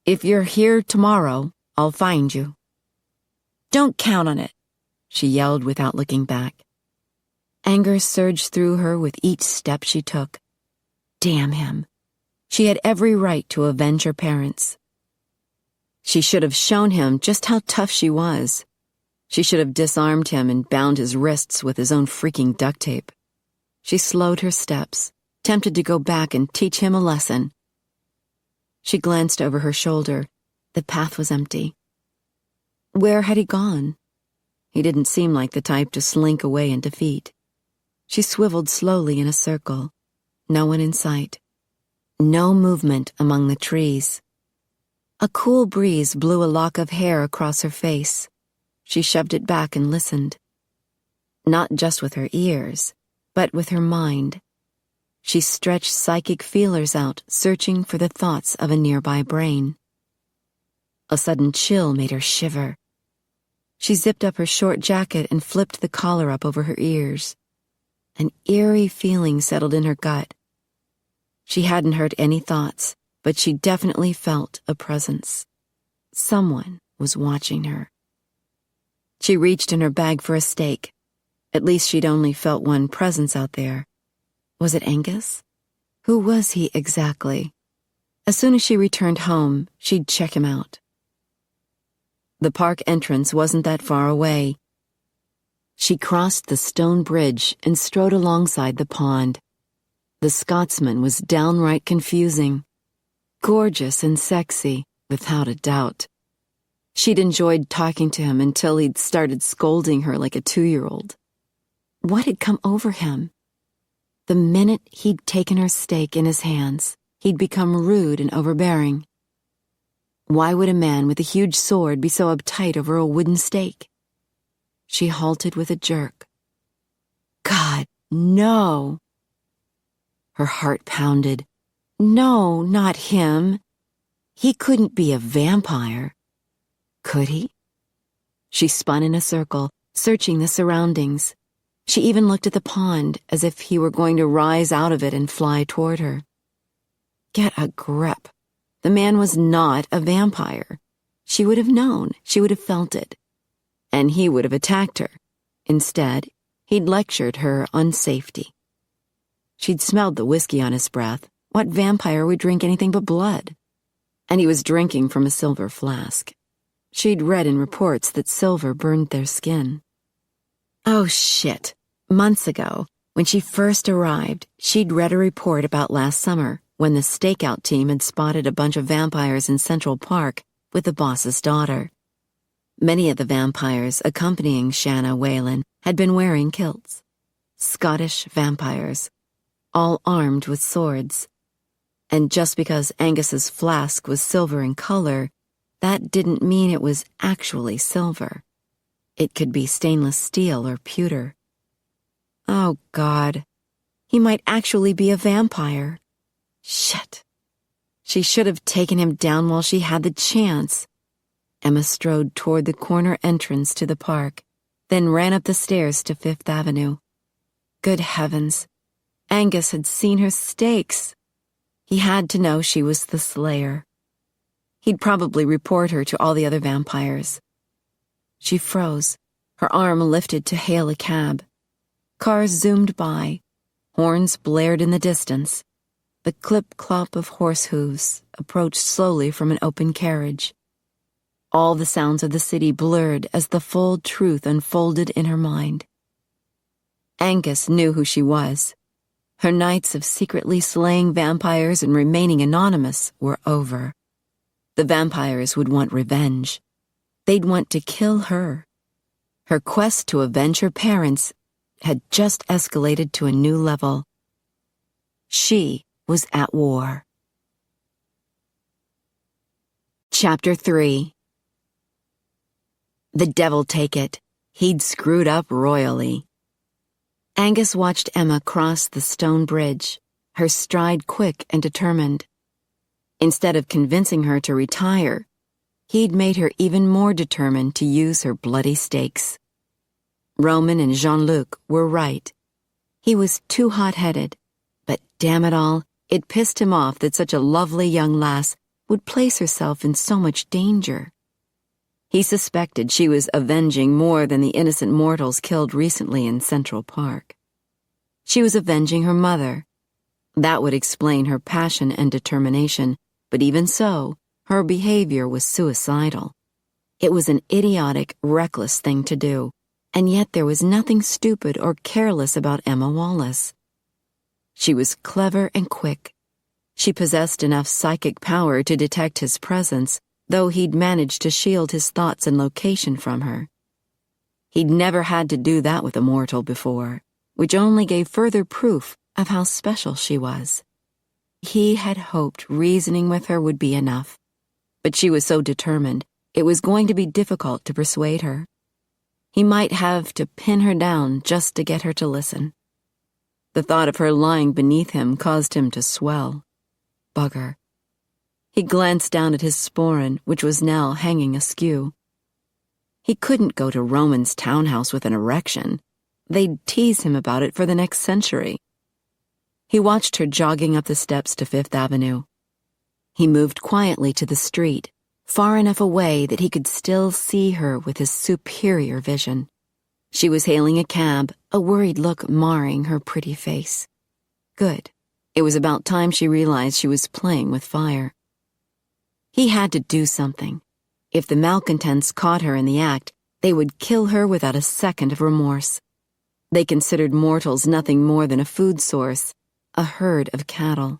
"if you're here tomorrow, I'll find you." "Don't count on it," she yelled without looking back. Anger surged through her with each step she took. Damn him. She had every right to avenge her parents. She should have shown him just how tough she was. She should have disarmed him and bound his wrists with his own freaking duct tape. She slowed her steps, tempted to go back and teach him a lesson. She glanced over her shoulder. The path was empty. Where had he gone? He didn't seem like the type to slink away in defeat. She swiveled slowly in a circle. No one in sight. No movement among the trees. A cool breeze blew a lock of hair across her face. She shoved it back and listened. Not just with her ears, but with her mind. She stretched psychic feelers out, searching for the thoughts of a nearby brain. A sudden chill made her shiver. She zipped up her short jacket and flipped the collar up over her ears. An eerie feeling settled in her gut. She hadn't heard any thoughts, but she definitely felt a presence. Someone was watching her. She reached in her bag for a steak. At least she'd only felt one presence out there. Was it Angus? Who was he exactly? As soon as she returned home, she'd check him out. The park entrance wasn't that far away. She crossed the stone bridge and strode alongside the pond. The Scotsman was downright confusing. Gorgeous and sexy, without a doubt. She'd enjoyed talking to him until he'd started scolding her like a 2-year-old. What had come over him? The minute he'd taken her steak in his hands, he'd become rude and overbearing. Why would a man with a huge sword be so uptight over a wooden steak? She halted with a jerk. God, no! Her heart pounded. No, not him. He couldn't be a vampire. Could he? She spun in a circle, searching the surroundings. She even looked at the pond as if he were going to rise out of it and fly toward her. Get a grip. The man was not a vampire. She would have known. She would have felt it. And he would have attacked her. Instead, he'd lectured her on safety. She'd smelled the whiskey on his breath. What vampire would drink anything but blood? And he was drinking from a silver flask. She'd read in reports that silver burned their skin. Oh, shit. Months ago, when she first arrived, she'd read a report about last summer when the stakeout team had spotted a bunch of vampires in Central Park with the boss's daughter. Many of the vampires accompanying Shanna Whalen had been wearing kilts. Scottish vampires, all armed with swords. And just because Angus's flask was silver in color, that didn't mean it was actually silver. It could be stainless steel or pewter. Oh, God. He might actually be a vampire. Shit. She should have taken him down while she had the chance. Emma strode toward the corner entrance to the park, then ran up the stairs to Fifth Avenue. Good heavens. Angus had seen her steaks. He had to know she was the slayer. He'd probably report her to all the other vampires. She froze, her arm lifted to hail a cab. Cars zoomed by. Horns blared in the distance. The clip-clop of horse hooves approached slowly from an open carriage. All the sounds of the city blurred as the full truth unfolded in her mind. Angus knew who she was. Her nights of secretly slaying vampires and remaining anonymous were over. The vampires would want revenge. They'd want to kill her. Her quest to avenge her parents had just escalated to a new level. She was at war. Chapter 3. The devil take it. He'd screwed up royally. Angus watched Emma cross the stone bridge, her stride quick and determined. Instead of convincing her to retire, he'd made her even more determined to use her bloody stakes. Roman and Jean-Luc were right. He was too hot-headed, but damn it all, it pissed him off that such a lovely young lass would place herself in so much danger. He suspected she was avenging more than the innocent mortals killed recently in Central Park. She was avenging her mother. That would explain her passion and determination, but even so, her behavior was suicidal. It was an idiotic, reckless thing to do, and yet there was nothing stupid or careless about Emma Wallace. She was clever and quick. She possessed enough psychic power to detect his presence, though he'd managed to shield his thoughts and location from her. He'd never had to do that with a mortal before, which only gave further proof of how special she was. He had hoped reasoning with her would be enough, but she was so determined it was going to be difficult to persuade her. He might have to pin her down just to get her to listen. The thought of her lying beneath him caused him to swell. Bugger. He glanced down at his sporran, which was now hanging askew. He couldn't go to Roman's townhouse with an erection. They'd tease him about it for the next century. He watched her jogging up the steps to Fifth Avenue. He moved quietly to the street, far enough away that he could still see her with his superior vision. She was hailing a cab, a worried look marring her pretty face. Good. It was about time she realized she was playing with fire. He had to do something. If the malcontents caught her in the act, they would kill her without a second of remorse. They considered mortals nothing more than a food source, a herd of cattle.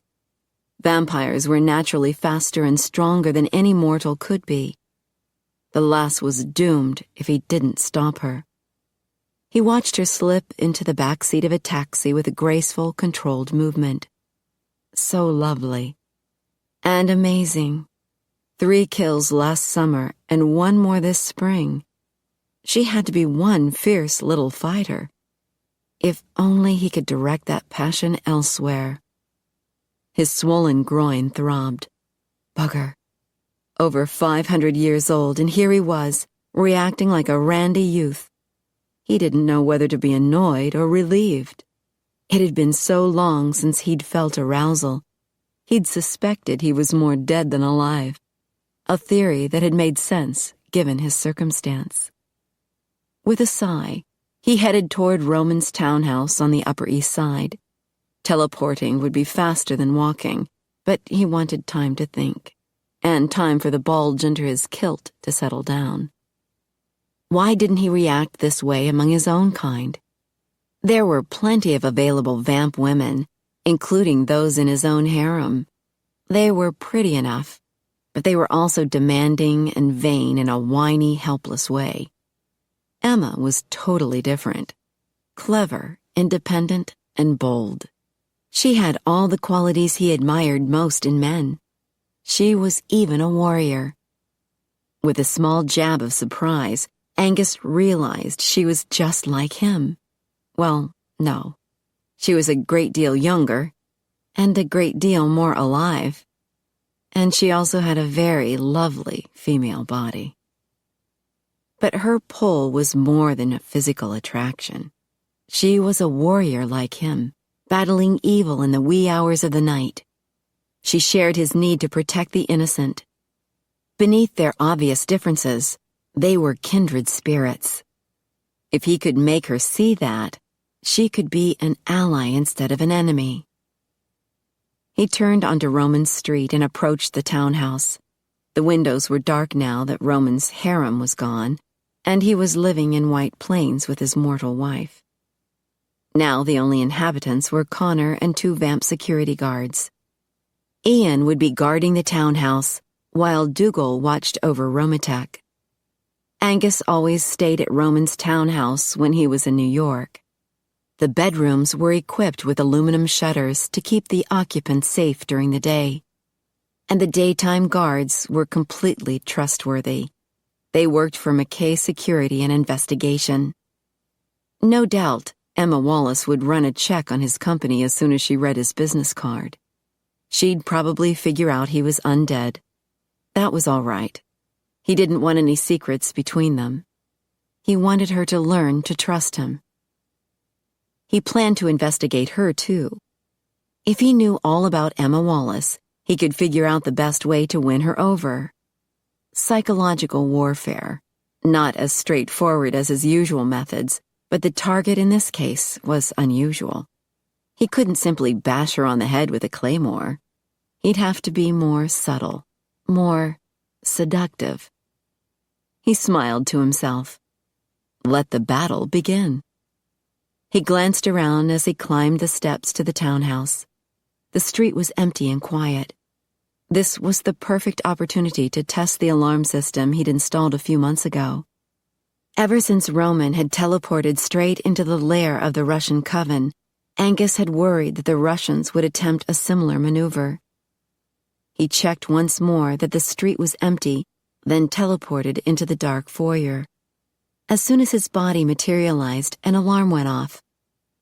Vampires were naturally faster and stronger than any mortal could be. The lass was doomed if he didn't stop her. He watched her slip into the back seat of a taxi with a graceful, controlled movement. So lovely. And amazing. 3 kills last summer and 1 more this spring. She had to be one fierce little fighter. If only he could direct that passion elsewhere. His swollen groin throbbed. Bugger. Over 500 years old, and here he was, reacting like a randy youth. He didn't know whether to be annoyed or relieved. It had been so long since he'd felt arousal. He'd suspected he was more dead than alive. A theory that had made sense, given his circumstance. With a sigh, he headed toward Roman's townhouse on the Upper East Side. Teleporting would be faster than walking, but he wanted time to think, and time for the bulge under his kilt to settle down. Why didn't he react this way among his own kind? There were plenty of available vamp women, including those in his own harem. They were pretty enough, but they were also demanding and vain in a whiny, helpless way. Emma was totally different. Clever, independent, and bold. She had all the qualities he admired most in men. She was even a warrior. With a small jab of surprise, Angus realized she was just like him. Well, no. She was a great deal younger, and a great deal more alive. And she also had a very lovely female body. But her pull was more than a physical attraction. She was a warrior like him, battling evil in the wee hours of the night. She shared his need to protect the innocent. Beneath their obvious differences, they were kindred spirits. If he could make her see that, she could be an ally instead of an enemy. He turned onto Roman Street and approached the townhouse. The windows were dark now that Roman's harem was gone, and he was living in White Plains with his mortal wife. Now the only inhabitants were Connor and 2 vamp security guards. Ian would be guarding the townhouse, while Dougal watched over Romatech. Angus always stayed at Roman's townhouse when he was in New York. The bedrooms were equipped with aluminum shutters to keep the occupants safe during the day. And the daytime guards were completely trustworthy. They worked for McKay Security and Investigation. No doubt, Emma Wallace would run a check on his company as soon as she read his business card. She'd probably figure out he was undead. That was all right. He didn't want any secrets between them. He wanted her to learn to trust him. He planned to investigate her, too. If he knew all about Emma Wallace, he could figure out the best way to win her over. Psychological warfare. Not as straightforward as his usual methods, but the target in this case was unusual. He couldn't simply bash her on the head with a claymore. He'd have to be more subtle, more seductive. He smiled to himself. Let the battle begin. He glanced around as he climbed the steps to the townhouse. The street was empty and quiet. This was the perfect opportunity to test the alarm system he'd installed a few months ago. Ever since Roman had teleported straight into the lair of the Russian coven, Angus had worried that the Russians would attempt a similar maneuver. He checked once more that the street was empty, then teleported into the dark foyer. As soon as his body materialized, an alarm went off.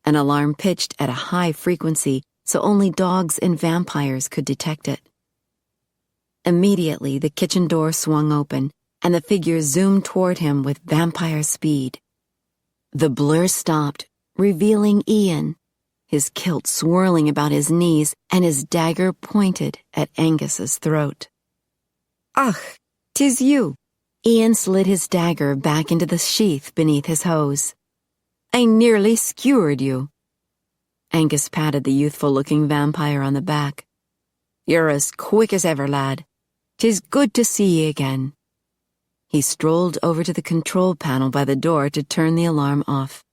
An alarm pitched at a high frequency so only dogs and vampires could detect it. Immediately, the kitchen door swung open, and the figure zoomed toward him with vampire speed. The blur stopped, revealing Ian, his kilt swirling about his knees and his dagger pointed at Angus's throat. "Ach, 'tis you." Ian slid his dagger back into the sheath beneath his hose. "I nearly skewered you." Angus patted the youthful-looking vampire on the back. "You're as quick as ever, lad. 'Tis good to see ye again." He strolled over to the control panel by the door to turn the alarm off.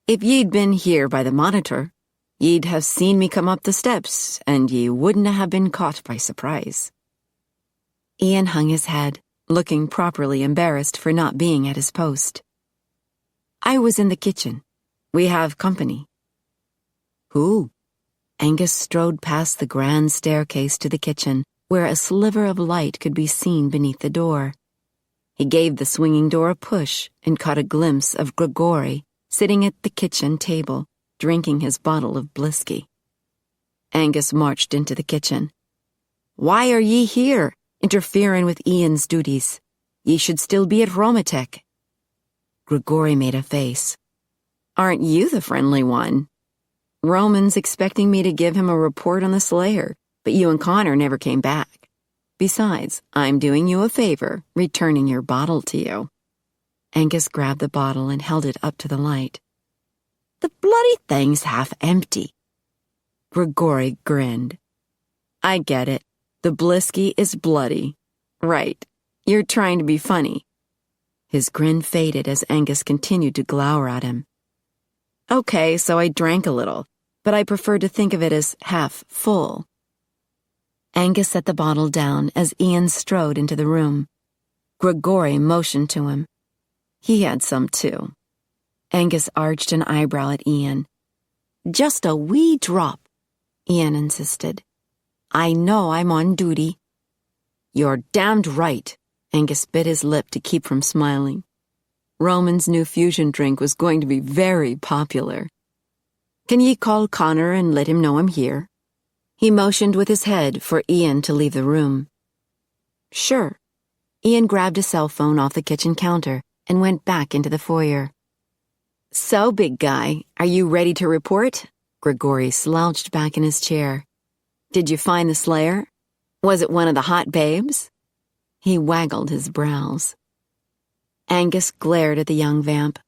"If ye'd been here by the monitor, ye'd have seen me come up the steps, and ye wouldn't have been caught by surprise." Ian hung his head, looking properly embarrassed for not being at his post. "I was in the kitchen. We have company." "Who?" Angus strode past the grand staircase to the kitchen, where a sliver of light could be seen beneath the door. He gave the swinging door a push and caught a glimpse of Grigori sitting at the kitchen table, drinking his bottle of Blisky. Angus marched into the kitchen. "Why are ye here, interfering with Ian's duties? Ye should still be at Romatech." Grigori made a face. "Aren't you the friendly one? Roman's expecting me to give him a report on the Slayer, but you and Connor never came back. Besides, I'm doing you a favor, returning your bottle to you." Angus grabbed the bottle and held it up to the light. "The bloody thing's half empty." Grigori grinned. "I get it. The Blisky is bloody. Right. You're trying to be funny." His grin faded as Angus continued to glower at him. "Okay, so I drank a little, but I prefer to think of it as half full." Angus set the bottle down as Ian strode into the room. Grigori motioned to him. He had some too. Angus arched an eyebrow at Ian. "Just a wee drop," Ian insisted. "I know I'm on duty." "You're damned right," Angus bit his lip to keep from smiling. Roman's new fusion drink was going to be very popular. "Can ye call Connor and let him know I'm here?" He motioned with his head for Ian to leave the room. "Sure." Ian grabbed a cell phone off the kitchen counter and went back into the foyer. "So, big guy, are you ready to report?" Grigori slouched back in his chair. "Did you find the Slayer? Was it one of the hot babes?" He waggled his brows. Angus glared at the young vamp.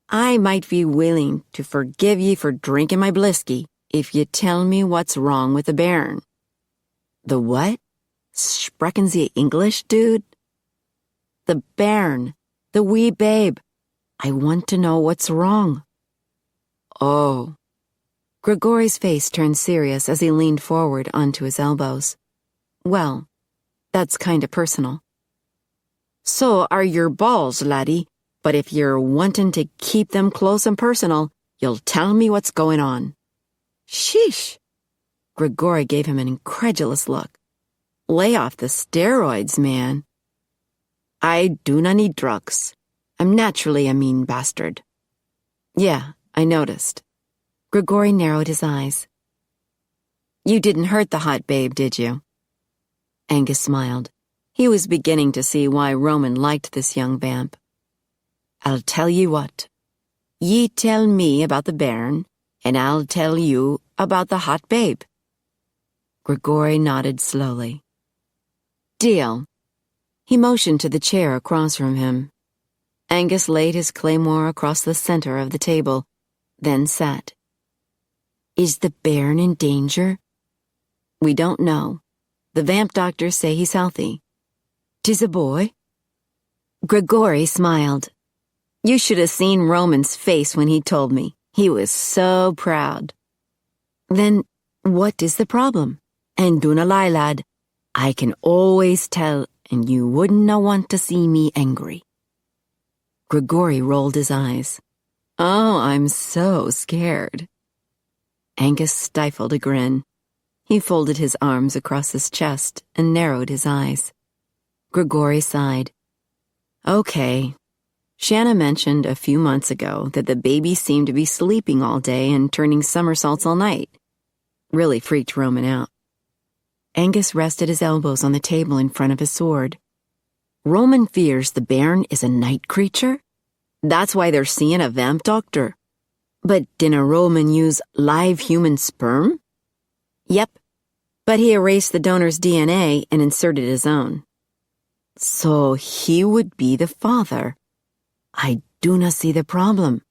"I might be willing to forgive ye for drinking my Blisky if you tell me what's wrong with the bairn." "The what? Sprechen Sie English, dude?" "The bairn, the wee babe. I want to know what's wrong." "Oh." Grigori's face turned serious as he leaned forward onto his elbows. "Well, that's kind of personal." "So are your balls, laddie, but if you're wanting to keep them close and personal, you'll tell me what's going on." "Sheesh." Grigori gave him an incredulous look. "Lay off the steroids, man." "I do not need drugs. I'm naturally a mean bastard." "Yeah, I noticed." Grigori narrowed his eyes. "You didn't hurt the hot babe, did you?" Angus smiled. He was beginning to see why Roman liked this young vamp. "I'll tell ye what. Ye tell me about the bairn, and I'll tell you about the hot babe." Grigori nodded slowly. "Deal." He motioned to the chair across from him. Angus laid his claymore across the center of the table, then sat. "Is the bairn in danger?" "We don't know. The vamp doctors say he's healthy." "'Tis a boy?" Grigori smiled. "You should have seen Roman's face when he told me. He was so proud." "Then what is the problem?" "And do not lie, lad. I can always tell, and you wouldn't want to see me angry." Grigori rolled his eyes. "Oh, I'm so scared." Angus stifled a grin. He folded his arms across his chest and narrowed his eyes. Grigori sighed. "Okay. Shanna mentioned a few months ago that the baby seemed to be sleeping all day and turning somersaults all night. Really freaked Roman out." Angus rested his elbows on the table in front of his sword. Roman fears the bairn is a night creature? That's why they're seeing a vamp doctor. But didn't Roman use live human sperm? Yep, but he erased the donor's DNA and inserted his own. So he would be the father. I do not see the problem.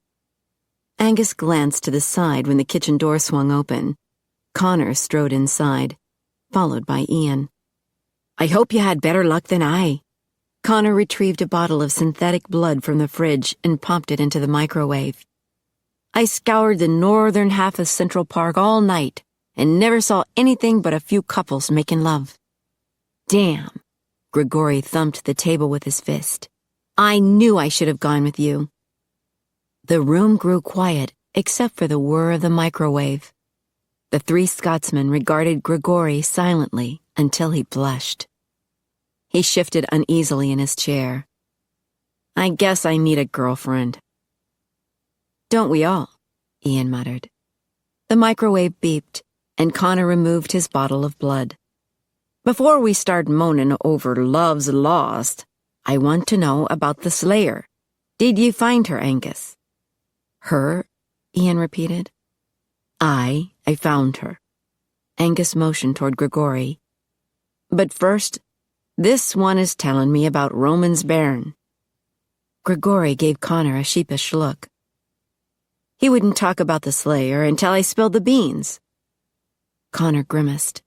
Angus glanced to the side when the kitchen door swung open. Connor strode inside, followed by Ian. I hope you had better luck than I. Connor retrieved a bottle of synthetic blood from the fridge and popped it into the microwave. I scoured the northern half of Central Park all night and never saw anything but a few couples making love. Damn, Grigori thumped the table with his fist. I knew I should have gone with you. The room grew quiet except for the whir of the microwave. The three Scotsmen regarded Grigori silently until he blushed. He shifted uneasily in his chair. I guess I need a girlfriend. Don't we all? Ian muttered. The microwave beeped, and Connor removed his bottle of blood. Before we start moaning over love's lost, I want to know about the Slayer. Did you find her, Angus? Her? Ian repeated. I found her. Angus motioned toward Grigori. But first, this one is telling me about Roman's bairn. Grigori gave Connor a sheepish look. He wouldn't talk about the Slayer until I spilled the beans. Connor grimaced,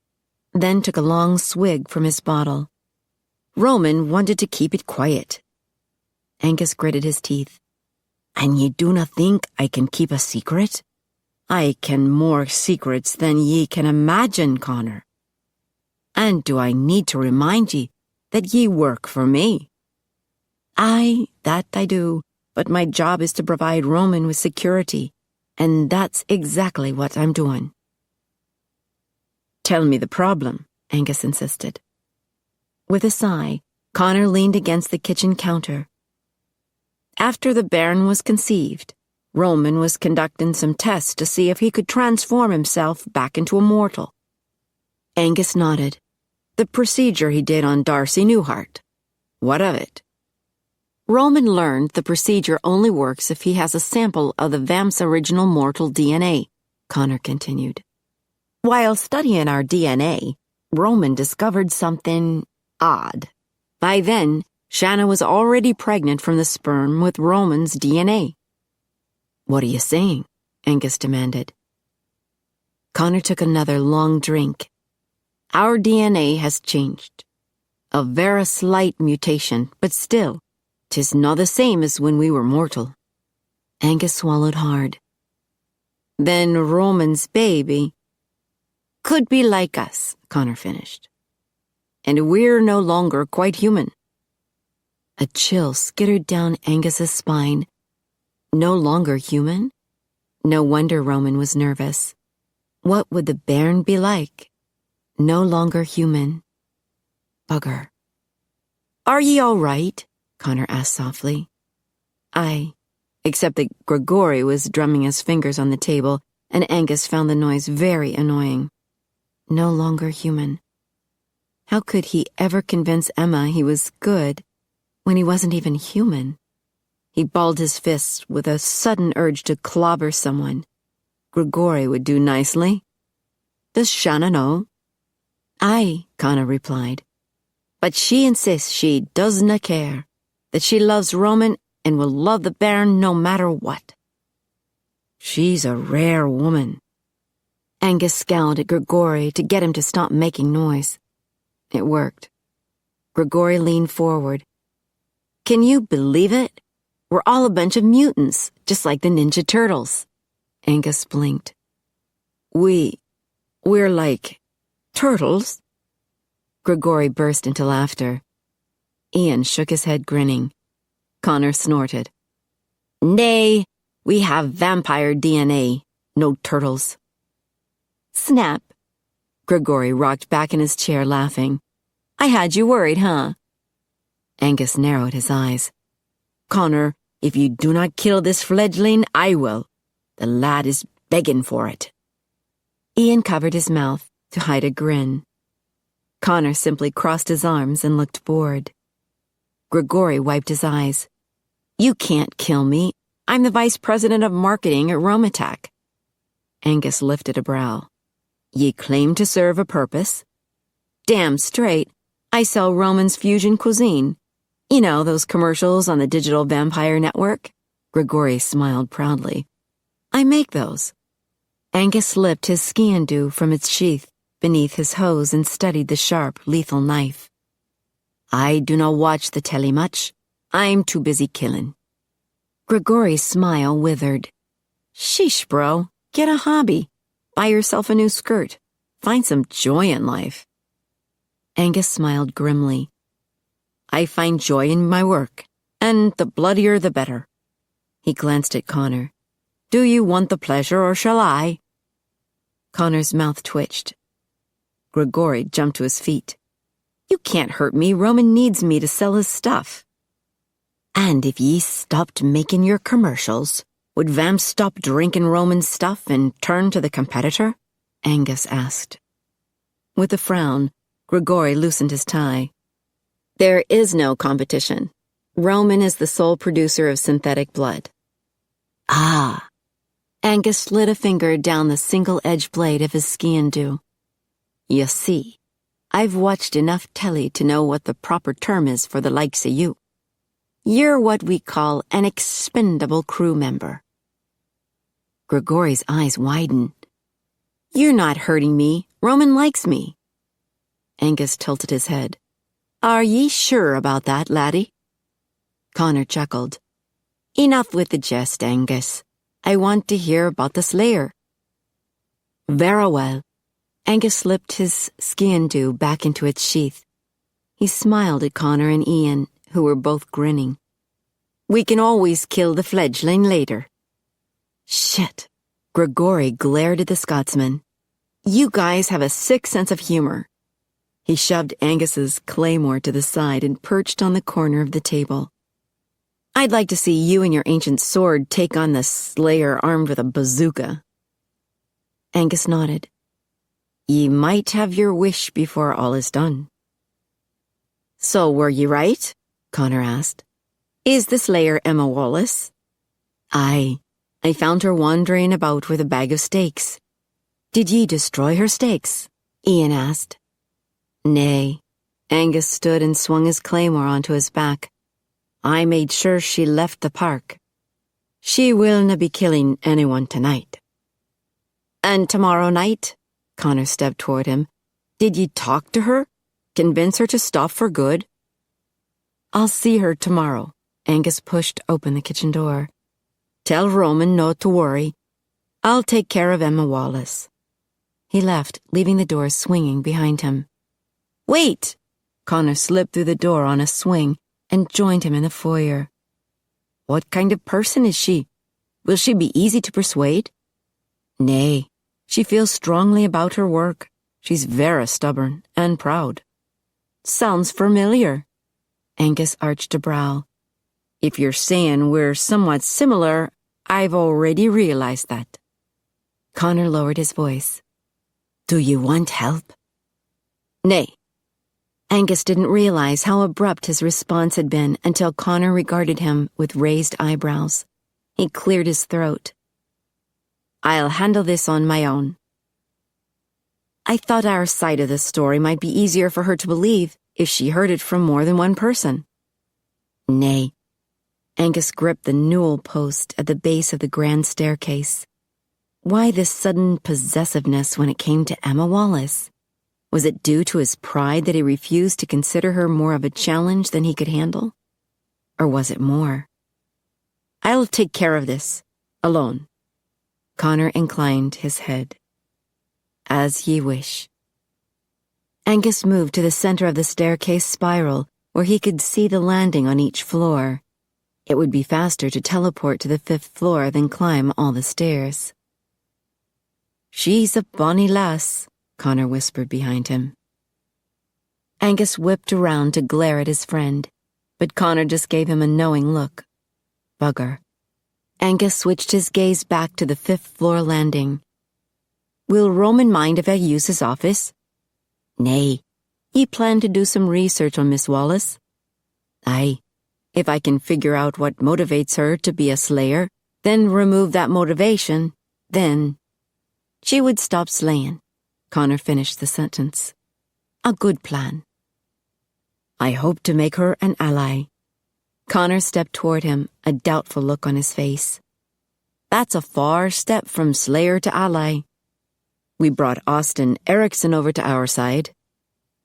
then took a long swig from his bottle. Roman wanted to keep it quiet. Angus gritted his teeth. And ye do not think I can keep a secret? I ken more secrets than ye can imagine, Connor. And do I need to remind ye that ye work for me? Aye, that I do, but my job is to provide Roman with security, and that's exactly what I'm doing. Tell me the problem, Angus insisted. With a sigh, Connor leaned against the kitchen counter. After the bairn was conceived, Roman was conducting some tests to see if he could transform himself back into a mortal. Angus nodded. The procedure he did on Darcy Newhart. What of it? Roman learned the procedure only works if he has a sample of the vamp's original mortal DNA, Connor continued. While studying our DNA, Roman discovered something odd. By then, Shanna was already pregnant from the sperm with Roman's DNA. What are you saying? Angus demanded. Connor took another long drink. Our DNA has changed. A very slight mutation, but still, 'tis not the same as when we were mortal. Angus swallowed hard. Then Roman's baby could be like us, Connor finished. And we're no longer quite human. A chill skittered down Angus's spine. No longer human? No wonder Roman was nervous. What would the bairn be like? No longer human. Bugger. Are ye all right? Connor asked softly. Aye, except that Grigori was drumming his fingers on the table, and Angus found the noise very annoying. No longer human. How could he ever convince Emma he was good when he wasn't even human? He balled his fists with a sudden urge to clobber someone. Grigori would do nicely. Does Shanna know? Aye, Connor replied. But she insists she doesna care, that she loves Roman and will love the bairn no matter what. She's a rare woman. Angus scowled at Grigori to get him to stop making noise. It worked. Grigori leaned forward. Can you believe it? We're all a bunch of mutants, just like the Ninja Turtles. Angus blinked. We're like turtles? Grigori burst into laughter. Ian shook his head, grinning. Connor snorted. Nay, we have vampire DNA, no turtles. Snap. Grigori rocked back in his chair, laughing. I had you worried, huh? Angus narrowed his eyes. Connor, if you do not kill this fledgling, I will. The lad is begging for it. Ian covered his mouth to hide a grin. Connor simply crossed his arms and looked bored. Grigori wiped his eyes. You can't kill me. I'm the vice president of marketing at Romatech. Angus lifted a brow. Ye claim to serve a purpose? Damn straight. I sell Roman's fusion cuisine. You know, those commercials on the digital vampire network? Grigori smiled proudly. I make those. Angus slipped his ski-and-do from its sheath beneath his hose and studied the sharp, lethal knife. I do not watch the telly much. I'm too busy killing. Grigori's smile withered. Sheesh, bro. Get a hobby. Buy yourself a new skirt. Find some joy in life. Angus smiled grimly. I find joy in my work, and the bloodier the better. He glanced at Connor. Do you want the pleasure, or shall I? Connor's mouth twitched. Grigori jumped to his feet. You can't hurt me. Roman needs me to sell his stuff. And if ye stopped making your commercials, would vamps stop drinking Roman's stuff and turn to the competitor? Angus asked. With a frown, Grigori loosened his tie. There is no competition. Roman is the sole producer of synthetic blood. Ah. Angus slid a finger down the single-edged blade of his ski-and-do. You see, I've watched enough telly to know what the proper term is for the likes of you. You're what we call an expendable crew member. Grigori's eyes widened. You're not hurting me. Roman likes me. Angus tilted his head. Are ye sure about that, laddie? Connor chuckled. Enough with the jest, Angus. I want to hear about the Slayer. Very well. Angus slipped his ski-and-do back into its sheath. He smiled at Connor and Ian, who were both grinning. We can always kill the fledgling later. Shit. Grigori glared at the Scotsman. You guys have a sick sense of humor. He shoved Angus's claymore to the side and perched on the corner of the table. I'd like to see you and your ancient sword take on the Slayer armed with a bazooka. Angus nodded. Ye might have your wish before all is done. So were ye right? Connor asked. Is the Slayer Emma Wallace? Aye. I found her wandering about with a bag of steaks. Did ye destroy her steaks? Ian asked. Nay. Angus stood and swung his claymore onto his back. I made sure she left the park. She willna be killing anyone tonight. And tomorrow night? Connor stepped toward him. Did ye talk to her? Convince her to stop for good? I'll see her tomorrow. Angus pushed open the kitchen door. Tell Roman not to worry. I'll take care of Emma Wallace. He left, leaving the door swinging behind him. Wait! Connor slipped through the door on a swing and joined him in the foyer. What kind of person is she? Will she be easy to persuade? Nay, she feels strongly about her work. She's very stubborn and proud. Sounds familiar. Angus arched a brow. If you're saying we're somewhat similar, I've already realized that. Connor lowered his voice. Do you want help? Nay. Angus didn't realize how abrupt his response had been until Connor regarded him with raised eyebrows. He cleared his throat. I'll handle this on my own. I thought our side of the story might be easier for her to believe if she heard it from more than one person. Nay. Angus gripped the newel post at the base of the grand staircase. Why this sudden possessiveness when it came to Emma Wallace? Was it due to his pride that he refused to consider her more of a challenge than he could handle? Or was it more? I'll take care of this, alone. Connor inclined his head. As ye wish. Angus moved to the center of the staircase spiral, where he could see the landing on each floor. It would be faster to teleport to the 5th floor than climb all the stairs. She's a bonny lass, Connor whispered behind him. Angus whipped around to glare at his friend, but Connor just gave him a knowing look. Bugger. Angus switched his gaze back to the 5th floor landing. Will Roman mind if I use his office? Nay. Ye plan to do some research on Miss Wallace? Aye. If I can figure out what motivates her to be a slayer, then remove that motivation, then she would stop slaying. Connor finished the sentence. A good plan. I hope to make her an ally. Connor stepped toward him, a doubtful look on his face. That's a far step from slayer to ally. We brought Austin Erickson over to our side,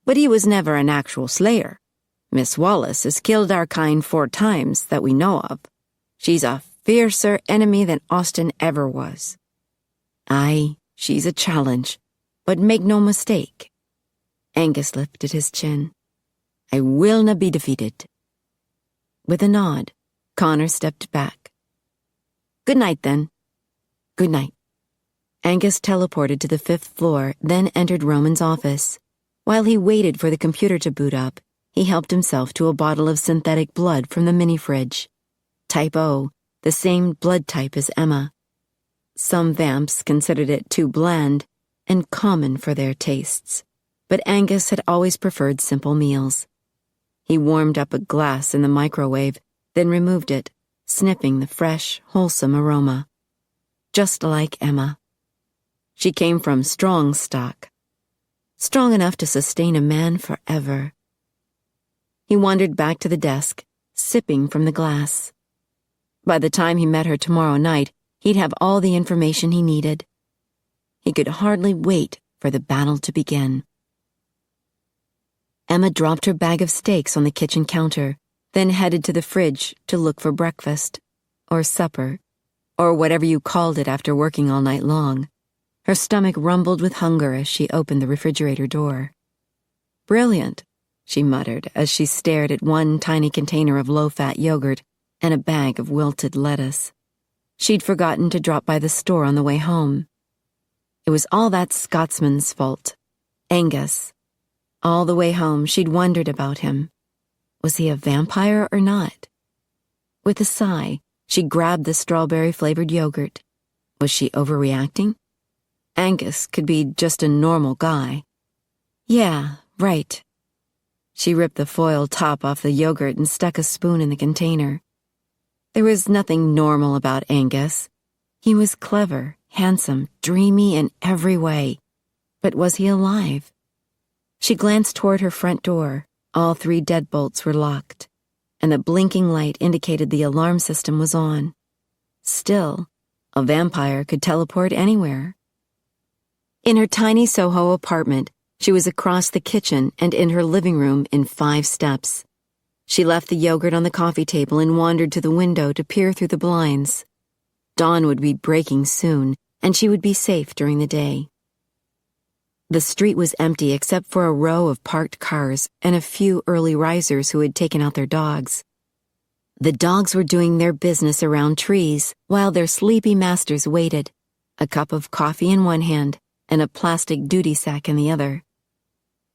but he was never an actual slayer. Miss Wallace has killed our kind 4 times that we know of. She's a fiercer enemy than Austin ever was. Aye, she's a challenge, but make no mistake. Angus lifted his chin. I will not be defeated. With a nod, Connor stepped back. Good night, then. Good night. Angus teleported to the 5th floor, then entered Roman's office. While he waited for the computer to boot up, he helped himself to a bottle of synthetic blood from the mini-fridge. Type O, the same blood type as Emma. Some vamps considered it too bland and common for their tastes, but Angus had always preferred simple meals. He warmed up a glass in the microwave, then removed it, sniffing the fresh, wholesome aroma. Just like Emma. She came from strong stock. Strong enough to sustain a man forever. He wandered back to the desk, sipping from the glass. By the time he met her tomorrow night, he'd have all the information he needed. He could hardly wait for the battle to begin. Emma dropped her bag of steaks on the kitchen counter, then headed to the fridge to look for breakfast, or supper, or whatever you called it after working all night long. Her stomach rumbled with hunger as she opened the refrigerator door. Brilliant, she muttered as she stared at one tiny container of low-fat yogurt and a bag of wilted lettuce. She'd forgotten to drop by the store on the way home. It was all that Scotsman's fault. Angus. All the way home, she'd wondered about him. Was he a vampire or not? With a sigh, she grabbed the strawberry-flavored yogurt. Was she overreacting? Angus could be just a normal guy. Yeah, right. She ripped the foil top off the yogurt and stuck a spoon in the container. There was nothing normal about Angus. He was clever, handsome, dreamy in every way. But was he alive? She glanced toward her front door. All 3 deadbolts were locked, and the blinking light indicated the alarm system was on. Still, a vampire could teleport anywhere. In her tiny Soho apartment, she was across the kitchen and in her living room in 5 steps. She left the yogurt on the coffee table and wandered to the window to peer through the blinds. Dawn would be breaking soon, and she would be safe during the day. The street was empty except for a row of parked cars and a few early risers who had taken out their dogs. The dogs were doing their business around trees while their sleepy masters waited, a cup of coffee in one hand and a plastic duty sack in the other.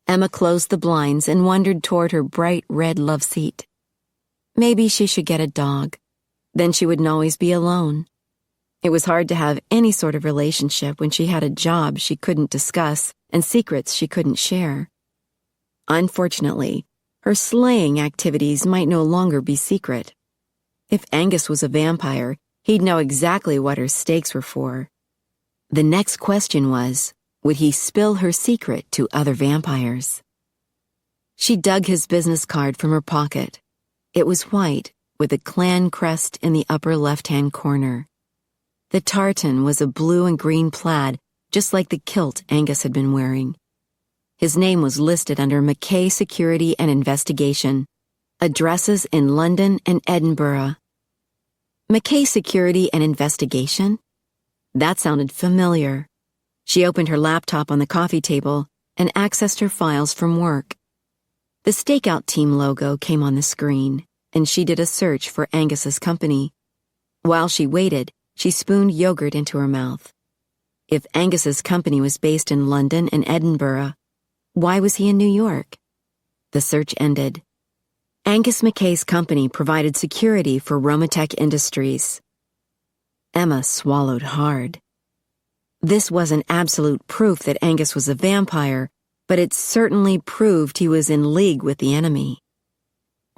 Emma closed the blinds and wandered toward her bright red love seat. Maybe she should get a dog. Then she wouldn't always be alone. It was hard to have any sort of relationship when she had a job she couldn't discuss and secrets she couldn't share. Unfortunately, her slaying activities might no longer be secret. If Angus was a vampire, he'd know exactly what her stakes were for. The next question was, would he spill her secret to other vampires? She dug his business card from her pocket. It was white, with a clan crest in the upper left-hand corner. The tartan was a blue and green plaid, just like the kilt Angus had been wearing. His name was listed under McKay Security and Investigation, addresses in London and Edinburgh. McKay Security and Investigation? That sounded familiar. She opened her laptop on the coffee table and accessed her files from work. The Stakeout Team logo came on the screen, and she did a search for Angus's company. While she waited, she spooned yogurt into her mouth. If Angus's company was based in London and Edinburgh, why was he in New York? The search ended. Angus McKay's company provided security for Romatech Industries. Emma swallowed hard. This wasn't absolute proof that Angus was a vampire, but it certainly proved he was in league with the enemy.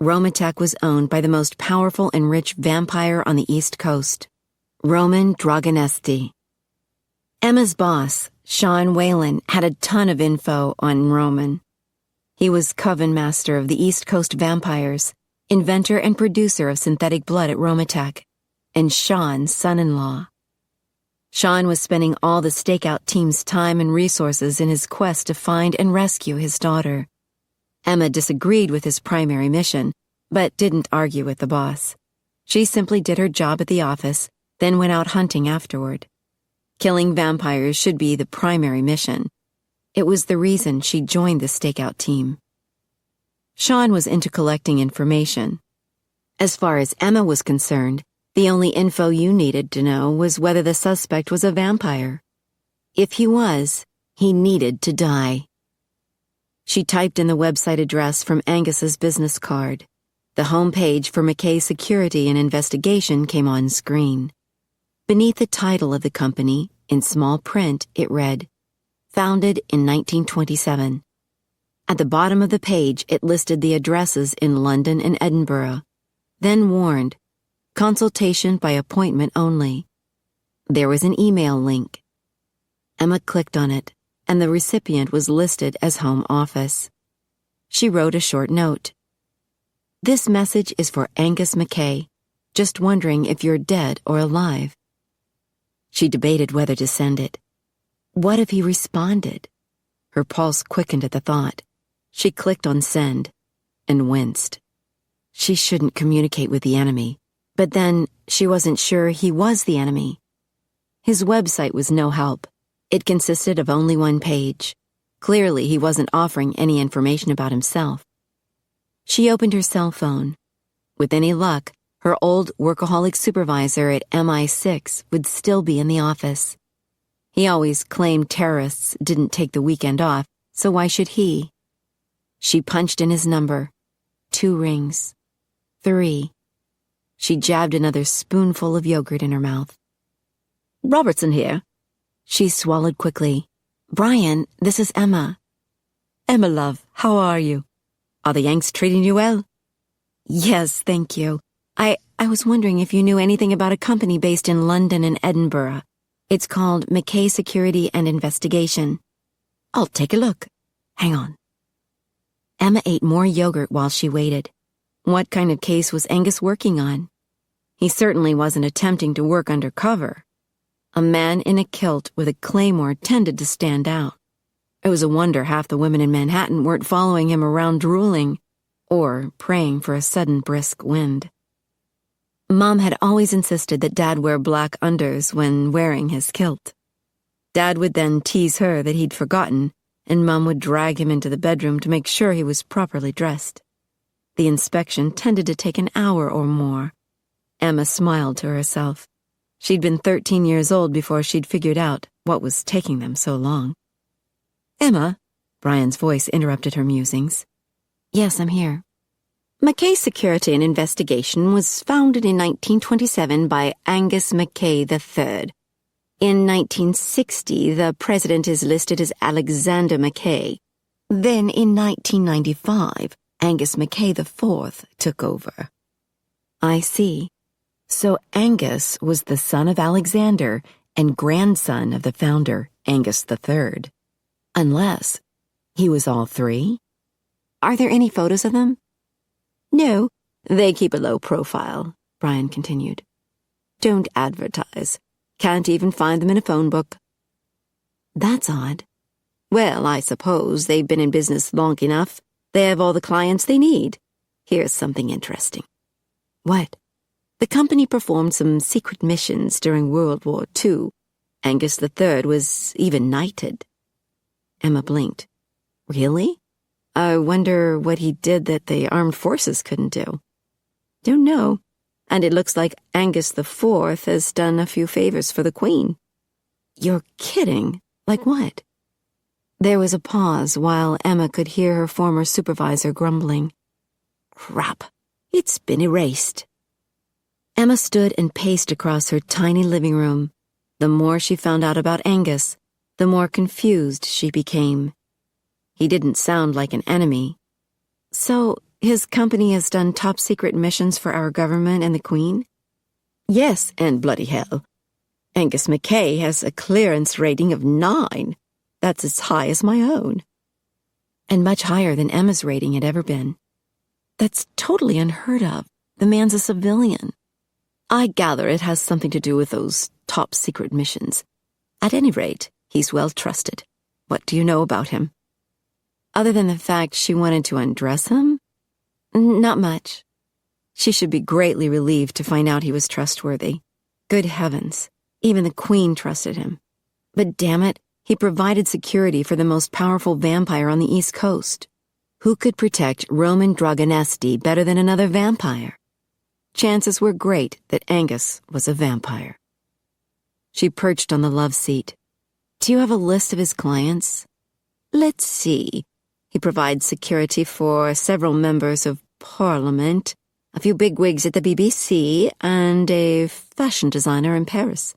Romatech was owned by the most powerful and rich vampire on the East Coast, Roman Dragonesti. Emma's boss, Sean Whalen, had a ton of info on Roman. He was Coven Master of the East Coast Vampires, inventor and producer of synthetic blood at Romatech, and Sean's son-in-law. Sean was spending all the stakeout team's time and resources in his quest to find and rescue his daughter. Emma disagreed with his primary mission, but didn't argue with the boss. She simply did her job at the office, then went out hunting afterward. Killing vampires should be the primary mission. It was the reason she joined the stakeout team. Sean was into collecting information. As far as Emma was concerned, the only info you needed to know was whether the suspect was a vampire. If he was, he needed to die. She typed in the website address from Angus's business card. The homepage for McKay Security and Investigation came on screen. Beneath the title of the company, in small print, it read, "Founded in 1927. At the bottom of the page, it listed the addresses in London and Edinburgh, then warned, "Consultation by appointment only." There was an email link. Emma clicked on it, and the recipient was listed as Home Office. She wrote a short note. "This message is for Angus McKay. Just wondering if you're dead or alive." She debated whether to send it. What if he responded? Her pulse quickened at the thought. She clicked on send, and winced. She shouldn't communicate with the enemy, but then she wasn't sure he was the enemy. His website was no help. It consisted of only one page. Clearly, he wasn't offering any information about himself. She opened her cell phone. With any luck, her old workaholic supervisor at MI6 would still be in the office. He always claimed terrorists didn't take the weekend off, so why should he? She punched in his number. 2 rings. 3. She jabbed another spoonful of yogurt in her mouth. "Robertson here." She swallowed quickly. "Brian, this is Emma." "Emma, love, how are you? Are the Yanks treating you well?" "Yes, thank you. I was wondering if you knew anything about a company based in London and Edinburgh. It's called McKay Security and Investigation." "I'll take a look. Hang on." Emma ate more yogurt while she waited. What kind of case was Angus working on? He certainly wasn't attempting to work undercover. A man in a kilt with a claymore tended to stand out. It was a wonder half the women in Manhattan weren't following him around drooling, or praying for a sudden brisk wind. Mom had always insisted that Dad wear black unders when wearing his kilt. Dad would then tease her that he'd forgotten, and Mom would drag him into the bedroom to make sure he was properly dressed. The inspection tended to take an hour or more. Emma smiled to herself. She'd been 13 years old before she'd figured out what was taking them so long. "Emma," Brian's voice interrupted her musings. "Yes, I'm here." "McKay Security and Investigation was founded in 1927 by Angus McKay III. In 1960, the president is listed as Alexander McKay. Then in 1995, Angus McKay IV took over." "I see. So Angus was the son of Alexander and grandson of the founder, Angus III. Unless he was all 3? Are there any photos of them?" "No, they keep a low profile," Brian continued. "Don't advertise. Can't even find them in a phone book." "That's odd." "Well, I suppose they've been in business long enough. They have all the clients they need. Here's something interesting." "What?" "The company performed some secret missions during World War II. Angus III was even knighted." Emma blinked. "Really? I wonder what he did that the armed forces couldn't do." "Don't know. And it looks like Angus IV has done a few favors for the Queen." "You're kidding. Like what?" There was a pause while Emma could hear her former supervisor grumbling. "Crap. It's been erased." Emma stood and paced across her tiny living room. The more she found out about Angus, the more confused she became. He didn't sound like an enemy. So, his company has done top-secret missions for our government and the Queen? Yes, and bloody hell. Angus McKay has a clearance rating of 9. That's as high as my own. And much higher than Emma's rating had ever been. That's totally unheard of. The man's a civilian. I gather it has something to do with those top-secret missions. At any rate, he's well trusted. What do you know about him? Other than the fact she wanted to undress him? Not much. She should be greatly relieved to find out he was trustworthy. Good heavens, even the Queen trusted him. But damn it, he provided security for the most powerful vampire on the East Coast. Who could protect Roman Dragonesti better than another vampire? Chances were great that Angus was a vampire. She perched on the love seat. Do you have a list of his clients? Let's see. He provides security for several members of Parliament, a few bigwigs at the BBC, and a fashion designer in Paris.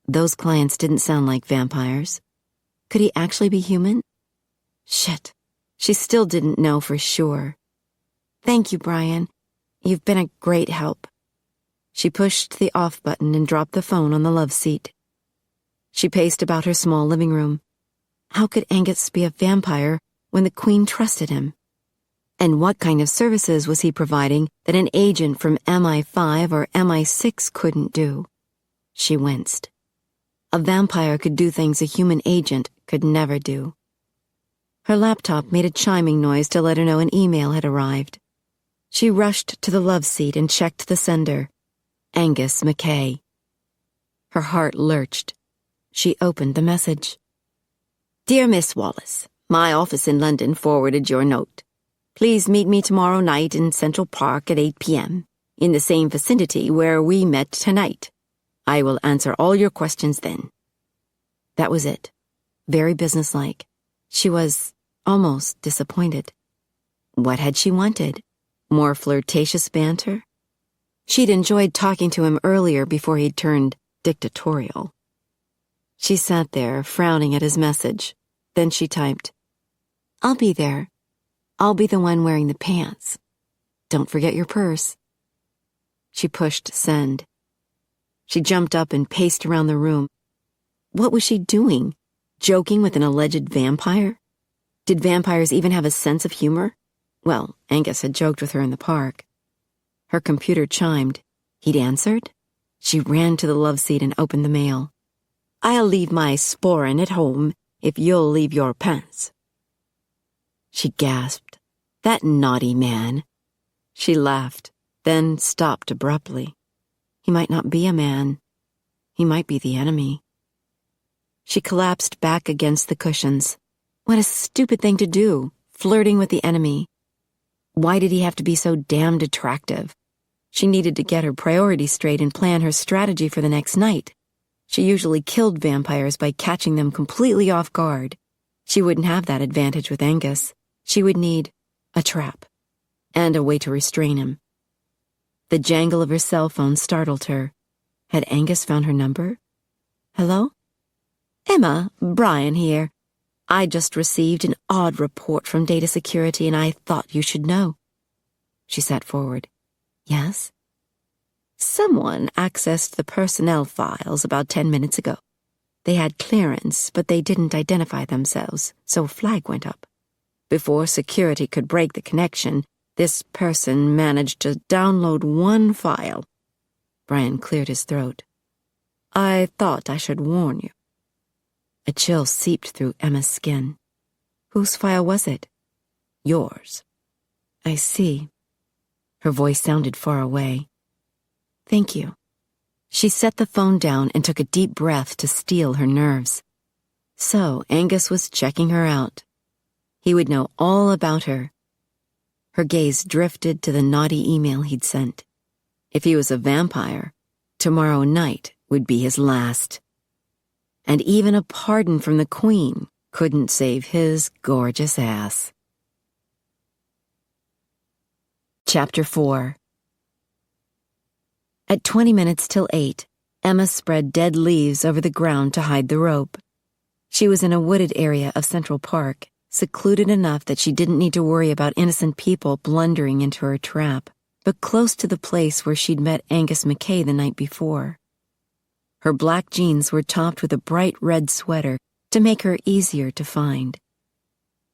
Those clients didn't sound like vampires. Could he actually be human? Shit. She still didn't know for sure. Thank you, Brian. You've been a great help. She pushed the off button and dropped the phone on the love seat. She paced about her small living room. How could Angus be a vampire when the Queen trusted him? And what kind of services was he providing that an agent from MI5 or MI6 couldn't do? She winced. A vampire could do things a human agent could never do. Her laptop made a chiming noise to let her know an email had arrived. She rushed to the love seat and checked the sender. Angus McKay. Her heart lurched. She opened the message. Dear Miss Wallace, my office in London forwarded your note. Please meet me tomorrow night in Central Park at 8 p.m., in the same vicinity where we met tonight. I will answer all your questions then. That was it. Very businesslike. She was almost disappointed. What had she wanted? More flirtatious banter? She'd enjoyed talking to him earlier before he'd turned dictatorial. She sat there, frowning at his message. Then she typed, I'll be there. I'll be the one wearing the pants. Don't forget your purse. She pushed send. She jumped up and paced around the room. What was she doing? Joking with an alleged vampire? Did vampires even have a sense of humor? Well, Angus had joked with her in the park. Her computer chimed. He'd answered. She ran to the love seat and opened the mail. I'll leave my sporin at home if you'll leave your pants. She gasped. That naughty man. She laughed, then stopped abruptly. He might not be a man. He might be the enemy. She collapsed back against the cushions. What a stupid thing to do, flirting with the enemy. Why did he have to be so damned attractive? She needed to get her priorities straight and plan her strategy for the next night. She usually killed vampires by catching them completely off guard. She wouldn't have that advantage with Angus. She would need a trap and a way to restrain him. The jangle of her cell phone startled her. Had Angus found her number? Hello? Emma, Brian here. I just received an odd report from data security and I thought you should know. She sat forward. Yes? Someone accessed the personnel files about 10 minutes ago. They had clearance, but they didn't identify themselves, so a flag went up. Before security could break the connection, this person managed to download one file. Brian cleared his throat. I thought I should warn you. A chill seeped through Emma's skin. Whose file was it? Yours. I see. Her voice sounded far away. Thank you. She set the phone down and took a deep breath to steel her nerves. So Angus was checking her out. He would know all about her. Her gaze drifted to the naughty email he'd sent. If he was a vampire, tomorrow night would be his last. And even a pardon from the Queen couldn't save his gorgeous ass. Chapter 4. At 20 minutes till 8, Emma spread dead leaves over the ground to hide the rope. She was in a wooded area of Central Park, secluded enough that she didn't need to worry about innocent people blundering into her trap, but close to the place where she'd met Angus McKay the night before. Her black jeans were topped with a bright red sweater to make her easier to find.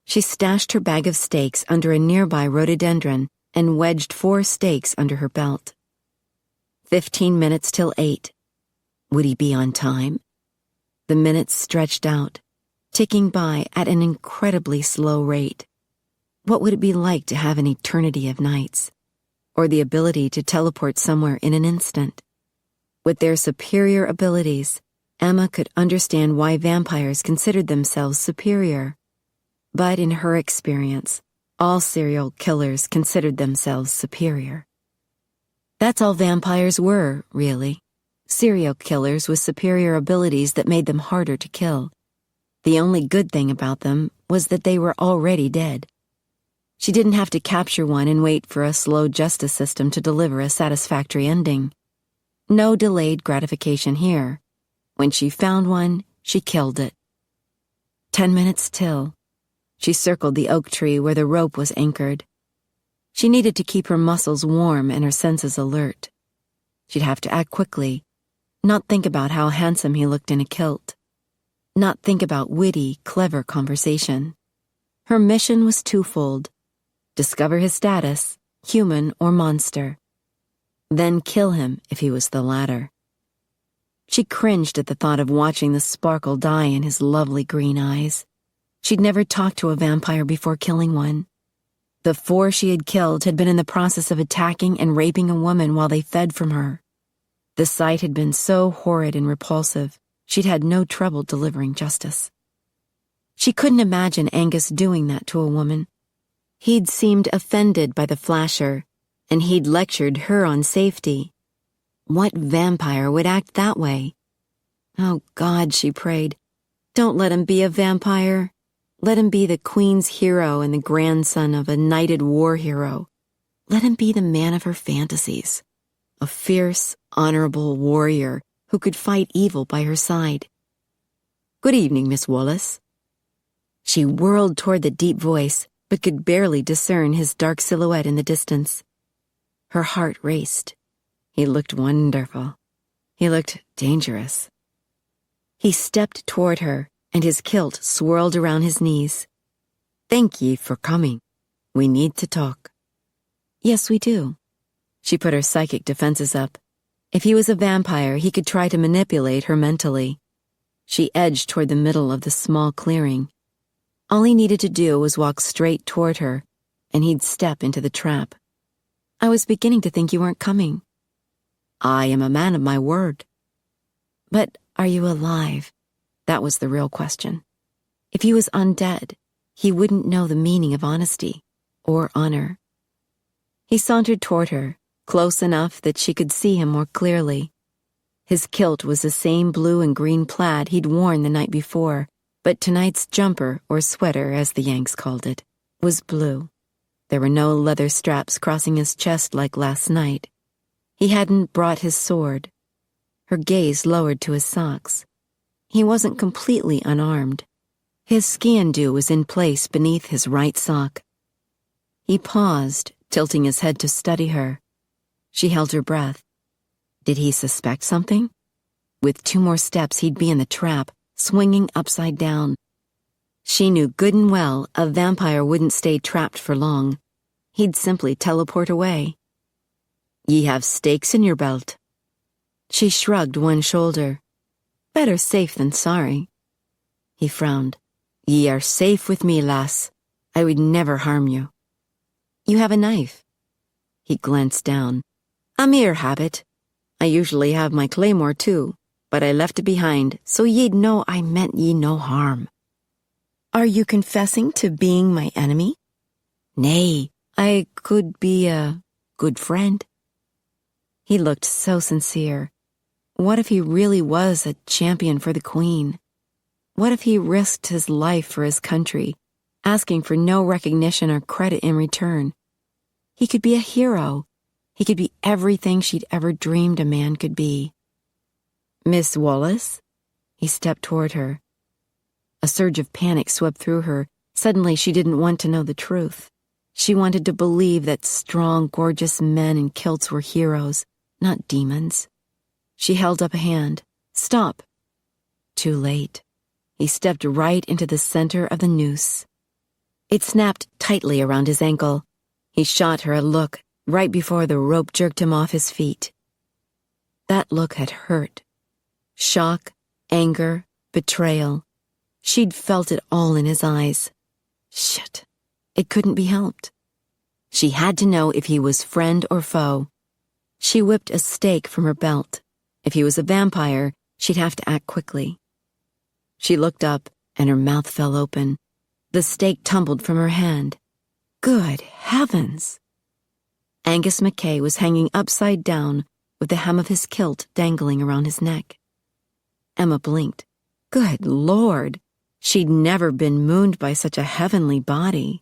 She stashed her bag of steaks under a nearby rhododendron and wedged 4 steaks under her belt. 15 minutes till 8. Would he be on time? The minutes stretched out, ticking by at an incredibly slow rate. What would it be like to have an eternity of nights, or the ability to teleport somewhere in an instant? With their superior abilities, Emma could understand why vampires considered themselves superior. But in her experience, all serial killers considered themselves superior. That's all vampires were, really. Serial killers with superior abilities that made them harder to kill. The only good thing about them was that they were already dead. She didn't have to capture one and wait for a slow justice system to deliver a satisfactory ending. No delayed gratification here. When she found one, she killed it. 10 minutes till. She circled the oak tree where the rope was anchored. She needed to keep her muscles warm and her senses alert. She'd have to act quickly, not think about how handsome he looked in a kilt, not think about witty, clever conversation. Her mission was twofold: discover his status, human or monster, then kill him if he was the latter. She cringed at the thought of watching the sparkle die in his lovely green eyes. She'd never talked to a vampire before killing one. The 4 she had killed had been in the process of attacking and raping a woman while they fed from her. The sight had been so horrid and repulsive, she'd had no trouble delivering justice. She couldn't imagine Angus doing that to a woman. He'd seemed offended by the flasher, and he'd lectured her on safety. What vampire would act that way? Oh God, she prayed, don't let him be a vampire. Let him be the Queen's hero and the grandson of a knighted war hero. Let him be the man of her fantasies, a fierce, honorable warrior who could fight evil by her side. Good evening, Miss Wallace. She whirled toward the deep voice, but could barely discern his dark silhouette in the distance. Her heart raced. He looked wonderful. He looked dangerous. He stepped toward her, and his kilt swirled around his knees. Thank ye for coming. We need to talk. Yes, we do. She put her psychic defenses up. If he was a vampire, he could try to manipulate her mentally. She edged toward the middle of the small clearing. All he needed to do was walk straight toward her, and he'd step into the trap. I was beginning to think you weren't coming. I am a man of my word. But are you alive? That was the real question. If he was undead, he wouldn't know the meaning of honesty or honor. He sauntered toward her, close enough that she could see him more clearly. His kilt was the same blue and green plaid he'd worn the night before, but tonight's jumper, or sweater as the Yanks called it, was blue. There were no leather straps crossing his chest like last night. He hadn't brought his sword. Her gaze lowered to his socks. He wasn't completely unarmed. His ski-and-do was in place beneath his right sock. He paused, tilting his head to study her. She held her breath. Did he suspect something? With 2 more steps, he'd be in the trap, swinging upside down. She knew good and well a vampire wouldn't stay trapped for long. He'd simply teleport away. Ye have stakes in your belt. She shrugged one shoulder. Better safe than sorry. He frowned. Ye are safe with me, lass. I would never harm you. You have a knife. He glanced down. A mere habit. I usually have my claymore too, but I left it behind, so ye'd know I meant ye no harm. Are you confessing to being my enemy? Nay, I could be a good friend. He looked so sincere. What if he really was a champion for the Queen? What if he risked his life for his country, asking for no recognition or credit in return? He could be a hero. He could be everything she'd ever dreamed a man could be. Miss Wallace? He stepped toward her. A surge of panic swept through her, Suddenly, she didn't want to know the truth. She wanted to believe that strong, gorgeous men in kilts were heroes, not demons. She held up a hand. Stop. Too late. He stepped right into the center of the noose. It snapped tightly around his ankle. He shot her a look right before the rope jerked him off his feet. That look had hurt. Shock, anger, betrayal. She'd felt it all in his eyes. Shit. It couldn't be helped. She had to know if he was friend or foe. She whipped a stake from her belt. If he was a vampire, she'd have to act quickly. She looked up, and her mouth fell open. The stake tumbled from her hand. Good heavens! Angus McKay was hanging upside down with the hem of his kilt dangling around his neck. Emma blinked. Good Lord! She'd never been mooned by such a heavenly body.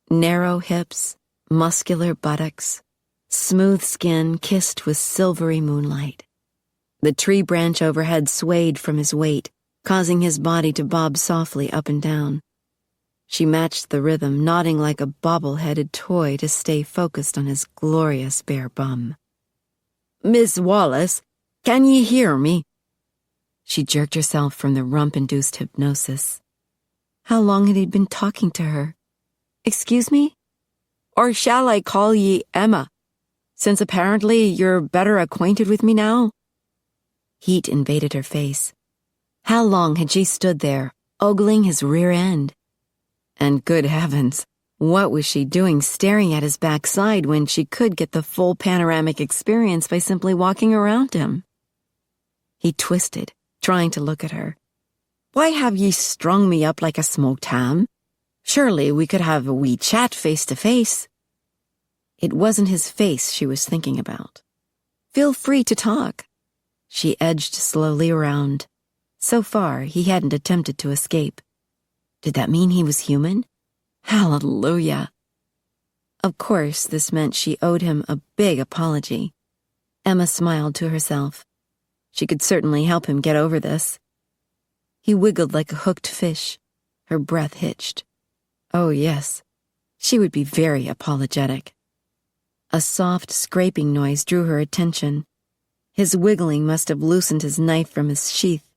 Narrow hips, muscular buttocks, smooth skin kissed with silvery moonlight. The tree branch overhead swayed from his weight, causing his body to bob softly up and down. She matched the rhythm, nodding like a bobble-headed toy to stay focused on his glorious bare bum. "Miss Wallace, can ye hear me?" She jerked herself from the rump-induced hypnosis. How long had he been talking to her? "Excuse me? Or shall I call ye Emma, since apparently you're better acquainted with me now?" Heat invaded her face. How long had she stood there, ogling his rear end? And good heavens, what was she doing staring at his backside when she could get the full panoramic experience by simply walking around him? He twisted, trying to look at her. "Why have ye strung me up like a smoked ham? Surely we could have a wee chat face to face." It wasn't his face she was thinking about. "Feel free to talk." She edged slowly around. So far, he hadn't attempted to escape. Did that mean he was human? Hallelujah! Of course, this meant she owed him a big apology. Emma smiled to herself. She could certainly help him get over this. He wiggled like a hooked fish. Her breath hitched. Oh, yes. She would be very apologetic. A soft scraping noise drew her attention. His wiggling must have loosened his knife from his sheath,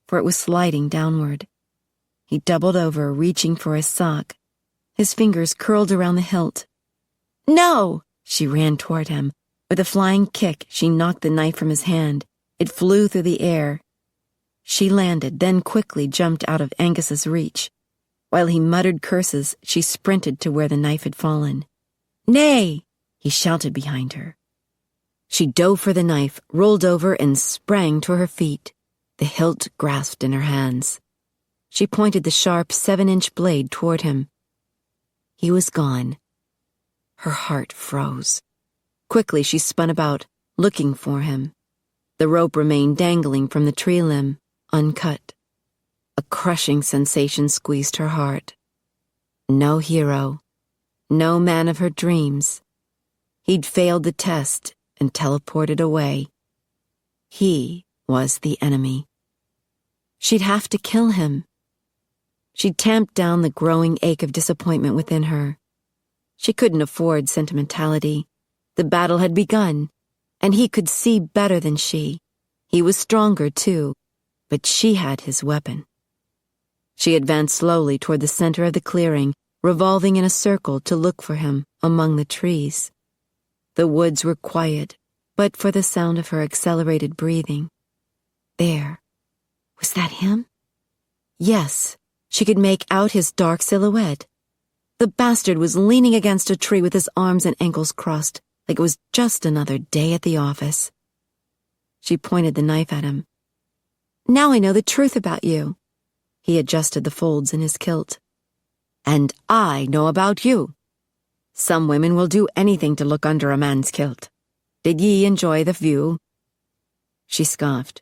for it was sliding downward. He doubled over, reaching for his sock. His fingers curled around the hilt. "No!" She ran toward him. With a flying kick, she knocked the knife from his hand. It flew through the air. She landed, then quickly jumped out of Angus's reach. While he muttered curses, she sprinted to where the knife had fallen. "Nay!" he shouted behind her. She dove for the knife, rolled over, and sprang to her feet. The hilt grasped in her hands. She pointed the sharp 7-inch blade toward him. He was gone. Her heart froze. Quickly she spun about, looking for him. The rope remained dangling from the tree limb, uncut. A crushing sensation squeezed her heart. No hero. No man of her dreams. He'd failed the test and teleported away. He was the enemy. She'd have to kill him. She tamped down the growing ache of disappointment within her. She couldn't afford sentimentality. The battle had begun, and he could see better than she. He was stronger, too, but she had his weapon. She advanced slowly toward the center of the clearing, revolving in a circle to look for him among the trees. The woods were quiet, but for the sound of her accelerated breathing. There. Was that him? Yes, she could make out his dark silhouette. The bastard was leaning against a tree with his arms and ankles crossed, like it was just another day at the office. She pointed the knife at him. "Now I know the truth about you." He adjusted the folds in his kilt. "And I know about you. Some women will do anything to look under a man's kilt. Did ye enjoy the view?" She scoffed.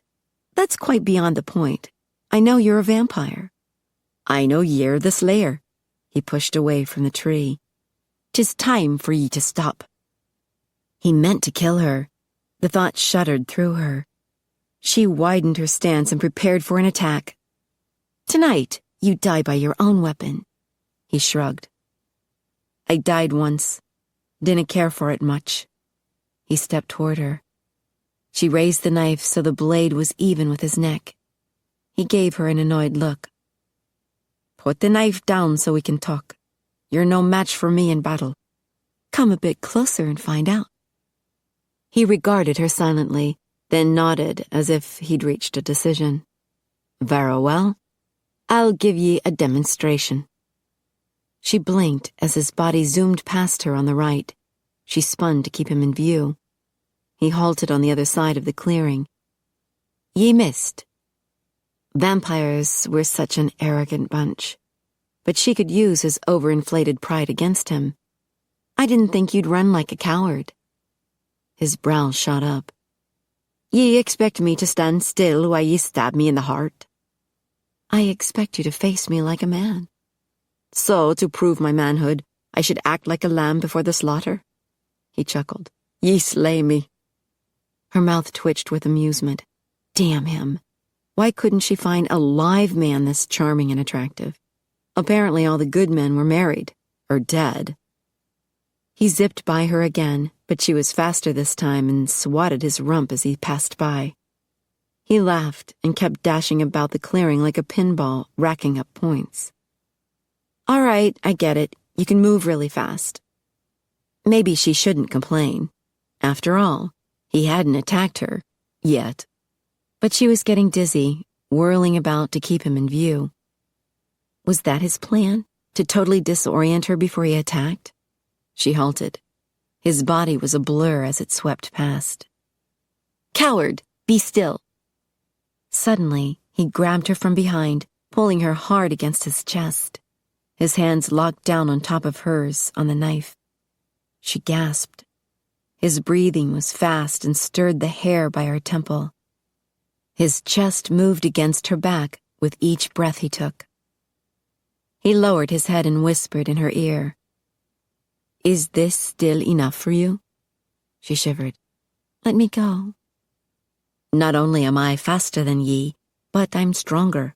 "That's quite beyond the point. I know you're a vampire." "I know ye're the slayer." He pushed away from the tree. "'Tis time for ye to stop." He meant to kill her. The thought shuddered through her. She widened her stance and prepared for an attack. "Tonight, you die by your own weapon." He shrugged. I died once. Didn't care for it much. He stepped toward her. She raised the knife so the blade was even with his neck. He gave her an annoyed look. Put the knife down so we can talk. You're no match for me in battle. Come a bit closer and find out. He regarded her silently, then nodded as if he'd reached a decision. Very well. I'll give ye a demonstration. She blinked as his body zoomed past her on the right. She spun to keep him in view. He halted on the other side of the clearing. Ye missed. Vampires were such an arrogant bunch, but she could use his overinflated pride against him. I didn't think you'd run like a coward. His brow shot up. Ye expect me to stand still while ye stab me in the heart? I expect you to face me like a man. So, to prove my manhood, I should act like a lamb before the slaughter? He chuckled. Ye slay me. Her mouth twitched with amusement. Damn him. Why couldn't she find a live man this charming and attractive? Apparently all the good men were married, or dead. He zipped by her again, but she was faster this time and swatted his rump as he passed by. He laughed and kept dashing about the clearing like a pinball, racking up points. All right, I get it. You can move really fast. Maybe she shouldn't complain. After all, he hadn't attacked her, yet. But she was getting dizzy, whirling about to keep him in view. Was that his plan? To totally disorient her before he attacked? She halted. His body was a blur as it swept past. Coward, be still. Suddenly, he grabbed her from behind, pulling her hard against his chest. His hands locked down on top of hers on the knife. She gasped. His breathing was fast and stirred the hair by her temple. His chest moved against her back with each breath he took. He lowered his head and whispered in her ear. Is this still enough for you? She shivered. Let me go. Not only am I faster than ye, but I'm stronger.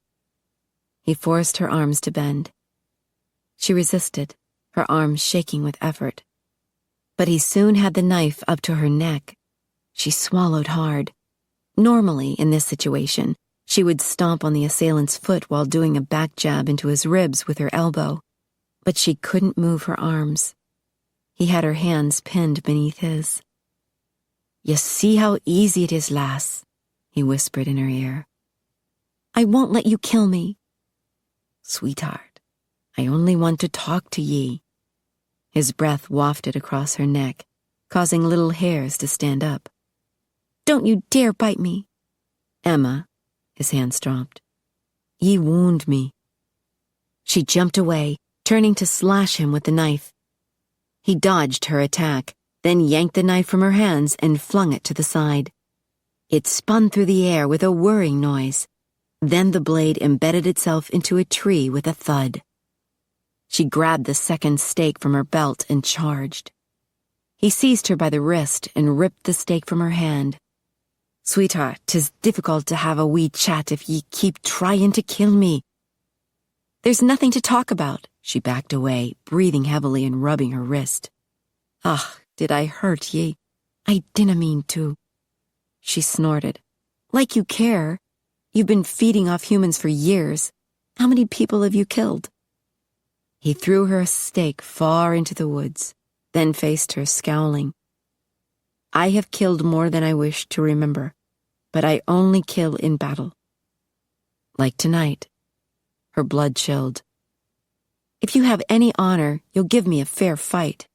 He forced her arms to bend. She resisted, her arms shaking with effort. But he soon had the knife up to her neck. She swallowed hard. Normally, in this situation, she would stomp on the assailant's foot while doing a back jab into his ribs with her elbow. But she couldn't move her arms. He had her hands pinned beneath his. You see how easy it is, lass, he whispered in her ear. I won't let you kill me. Sweetheart, I only want to talk to ye. His breath wafted across her neck, causing little hairs to stand up. Don't you dare bite me. Emma, his hands dropped. Ye wound me. She jumped away, turning to slash him with the knife. He dodged her attack, then yanked the knife from her hands and flung it to the side. It spun through the air with a whirring noise. Then the blade embedded itself into a tree with a thud. She grabbed the second stake from her belt and charged. He seized her by the wrist and ripped the stake from her hand. Sweetheart, 'tis difficult to have a wee chat if ye keep trying to kill me. There's nothing to talk about. She backed away, breathing heavily and rubbing her wrist. Did I hurt ye? I dinna mean to. She snorted. Like you care. You've been feeding off humans for years. How many people have you killed? He threw her a stake far into the woods, then faced her, scowling. I have killed more than I wish to remember, but I only kill in battle. Like tonight. Her blood chilled. If you have any honor, you'll give me a fair fight.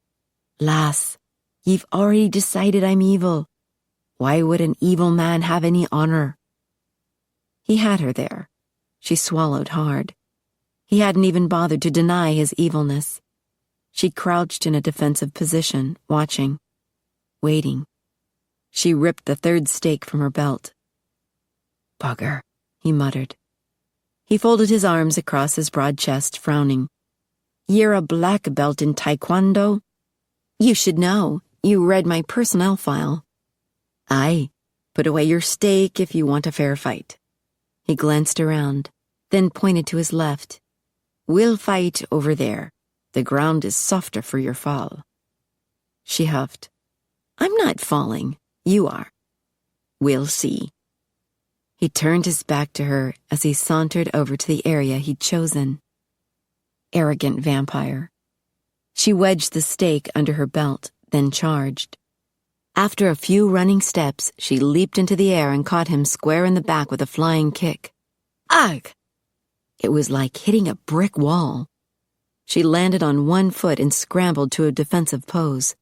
Lass, you've already decided I'm evil. Why would an evil man have any honor? He had her there. She swallowed hard. He hadn't even bothered to deny his evilness. She crouched in a defensive position, watching, waiting. She ripped the third stake from her belt. Bugger, he muttered. He folded his arms across his broad chest, frowning. You're a black belt in Taekwondo? You should know. You read my personnel file. Aye, put away your stake if you want a fair fight. He glanced around, then pointed to his left. We'll fight over there. The ground is softer for your fall. She huffed. I'm not falling. You are. We'll see. He turned his back to her as he sauntered over to the area he'd chosen. Arrogant vampire. She wedged the stake under her belt, then charged. After a few running steps, she leaped into the air and caught him square in the back with a flying kick. Ugh! It was like hitting a brick wall. She landed on one foot and scrambled to a defensive pose.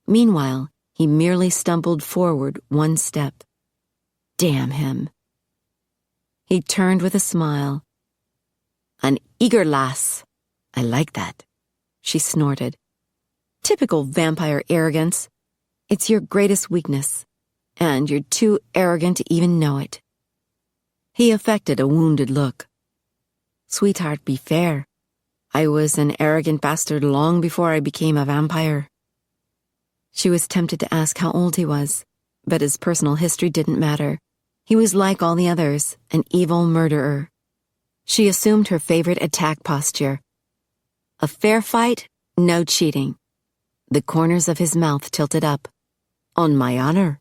Meanwhile, he merely stumbled forward one step. Damn him. He turned with a smile. An eager lass. I like that. She snorted. Typical vampire arrogance. It's your greatest weakness, and you're too arrogant to even know it. He affected a wounded look. Sweetheart, be fair. I was an arrogant bastard long before I became a vampire. She was tempted to ask how old he was, but his personal history didn't matter. He was like all the others, an evil murderer. She assumed her favorite attack posture. A fair fight, no cheating. The corners of his mouth tilted up. On my honor.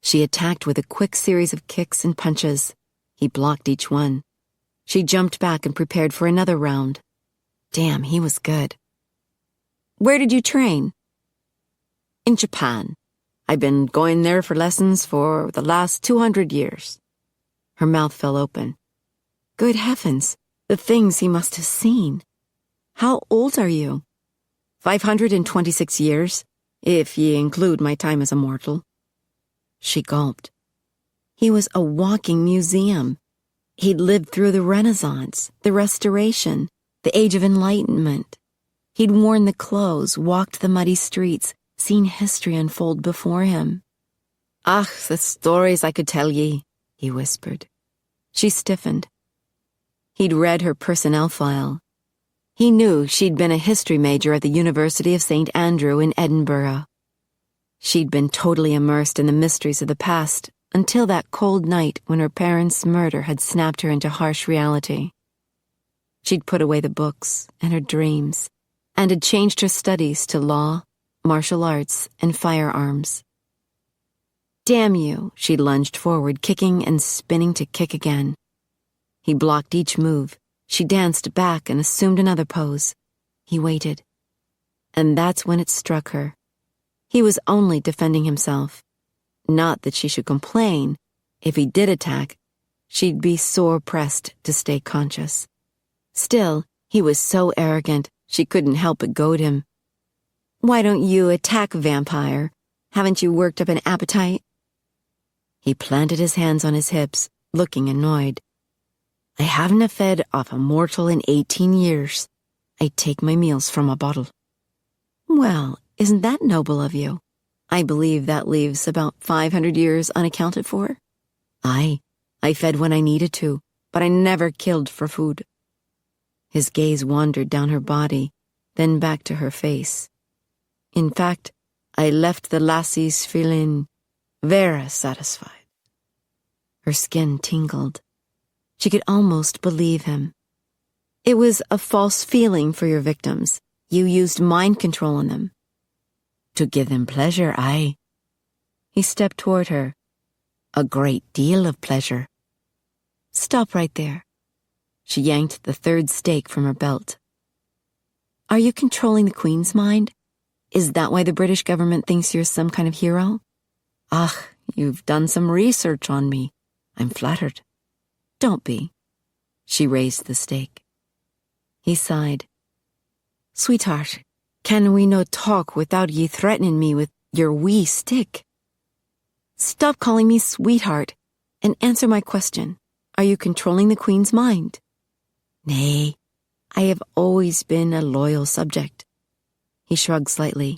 She attacked with a quick series of kicks and punches. He blocked each one. She jumped back and prepared for another round. Damn, he was good. Where did you train? In Japan. I've been going there for lessons for the last 200 years. Her mouth fell open. Good heavens, the things he must have seen. How old are you? 526 years, if ye include my time as a mortal. She gulped. He was a walking museum. He'd lived through the Renaissance, the Restoration, the Age of Enlightenment. He'd worn the clothes, walked the muddy streets, seen history unfold before him. Ah, the stories I could tell ye, he whispered. She stiffened. He'd read her personnel file. He knew she'd been a history major at the University of St. Andrew in Edinburgh. She'd been totally immersed in the mysteries of the past until that cold night when her parents' murder had snapped her into harsh reality. She'd put away the books and her dreams and had changed her studies to law, martial arts, and firearms. Damn you, she lunged forward, kicking and spinning to kick again. He blocked each move. She danced back and assumed another pose. He waited. And that's when it struck her. He was only defending himself. Not that she should complain. If he did attack, she'd be sore pressed to stay conscious. Still, he was so arrogant, she couldn't help but goad him. Why don't you attack, vampire? Haven't you worked up an appetite? He planted his hands on his hips, looking annoyed. I haven't fed off a mortal in 18 years. I take my meals from a bottle. Well, isn't that noble of you? I believe that leaves about 500 years unaccounted for. I fed when I needed to, but I never killed for food. His gaze wandered down her body, then back to her face. In fact, I left the lassies feeling very satisfied. Her skin tingled. She could almost believe him. It was a false feeling for your victims. You used mind control on them. To give them pleasure, aye. He stepped toward her. A great deal of pleasure. Stop right there. She yanked the third stake from her belt. Are you controlling the Queen's mind? Is that why the British government thinks you're some kind of hero? Ah, you've done some research on me. I'm flattered. Don't be. She raised the stake. He sighed. Sweetheart, can we no talk without ye threatening me with your wee stick? Stop calling me sweetheart and answer my question. Are you controlling the Queen's mind? Nay, I have always been a loyal subject. He shrugged slightly.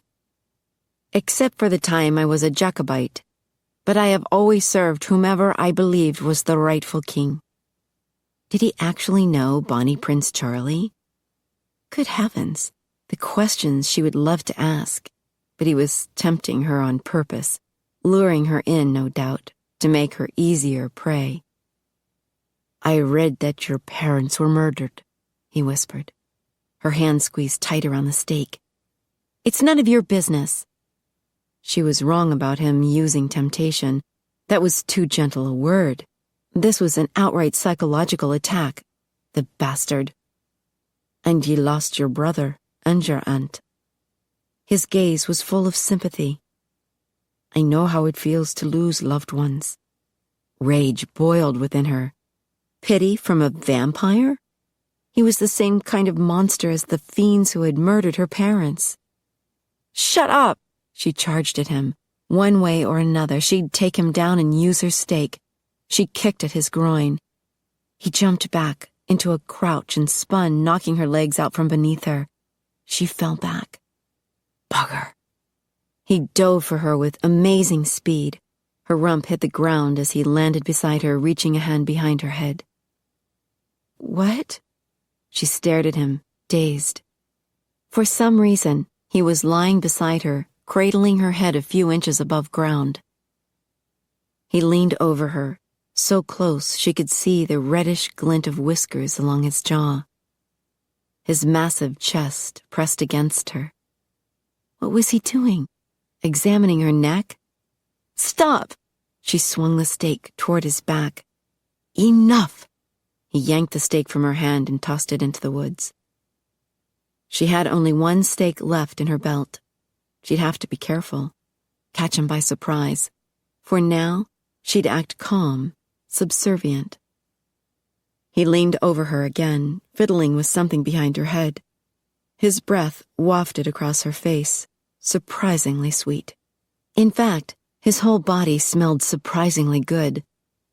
Except for the time I was a Jacobite, but I have always served whomever I believed was the rightful king. Did he actually know Bonnie Prince Charlie? Good heavens, the questions she would love to ask, but he was tempting her on purpose, luring her in, no doubt, to make her easier prey. I read that your parents were murdered. he whispered. Her hand squeezed tight around the stake. "It's none of your business." She was wrong about him using temptation. That was too gentle a word. This was an outright psychological attack. The bastard. "And ye lost your brother and your aunt." His gaze was full of sympathy. "I know how it feels to lose loved ones." Rage boiled within her. Pity from a vampire? He was the same kind of monster as the fiends who had murdered her parents. "Shut up!" She charged at him. One way or another, she'd take him down and use her stake. She kicked at his groin. He jumped back into a crouch and spun, knocking her legs out from beneath her. She fell back. Bugger. He dove for her with amazing speed. Her rump hit the ground as he landed beside her, reaching a hand behind her head. "What?" She stared at him, dazed. For some reason, he was lying beside her, cradling her head a few inches above ground. He leaned over her, so close she could see the reddish glint of whiskers along his jaw. His massive chest pressed against her. What was he doing? Examining her neck? "Stop!" She swung the stake toward his back. "Enough!" He yanked the stake from her hand and tossed it into the woods. She had only one stake left in her belt. She'd have to be careful, catch him by surprise. For now, she'd act calm, subservient. He leaned over her again, fiddling with something behind her head. His breath wafted across her face, surprisingly sweet. In fact, his whole body smelled surprisingly good,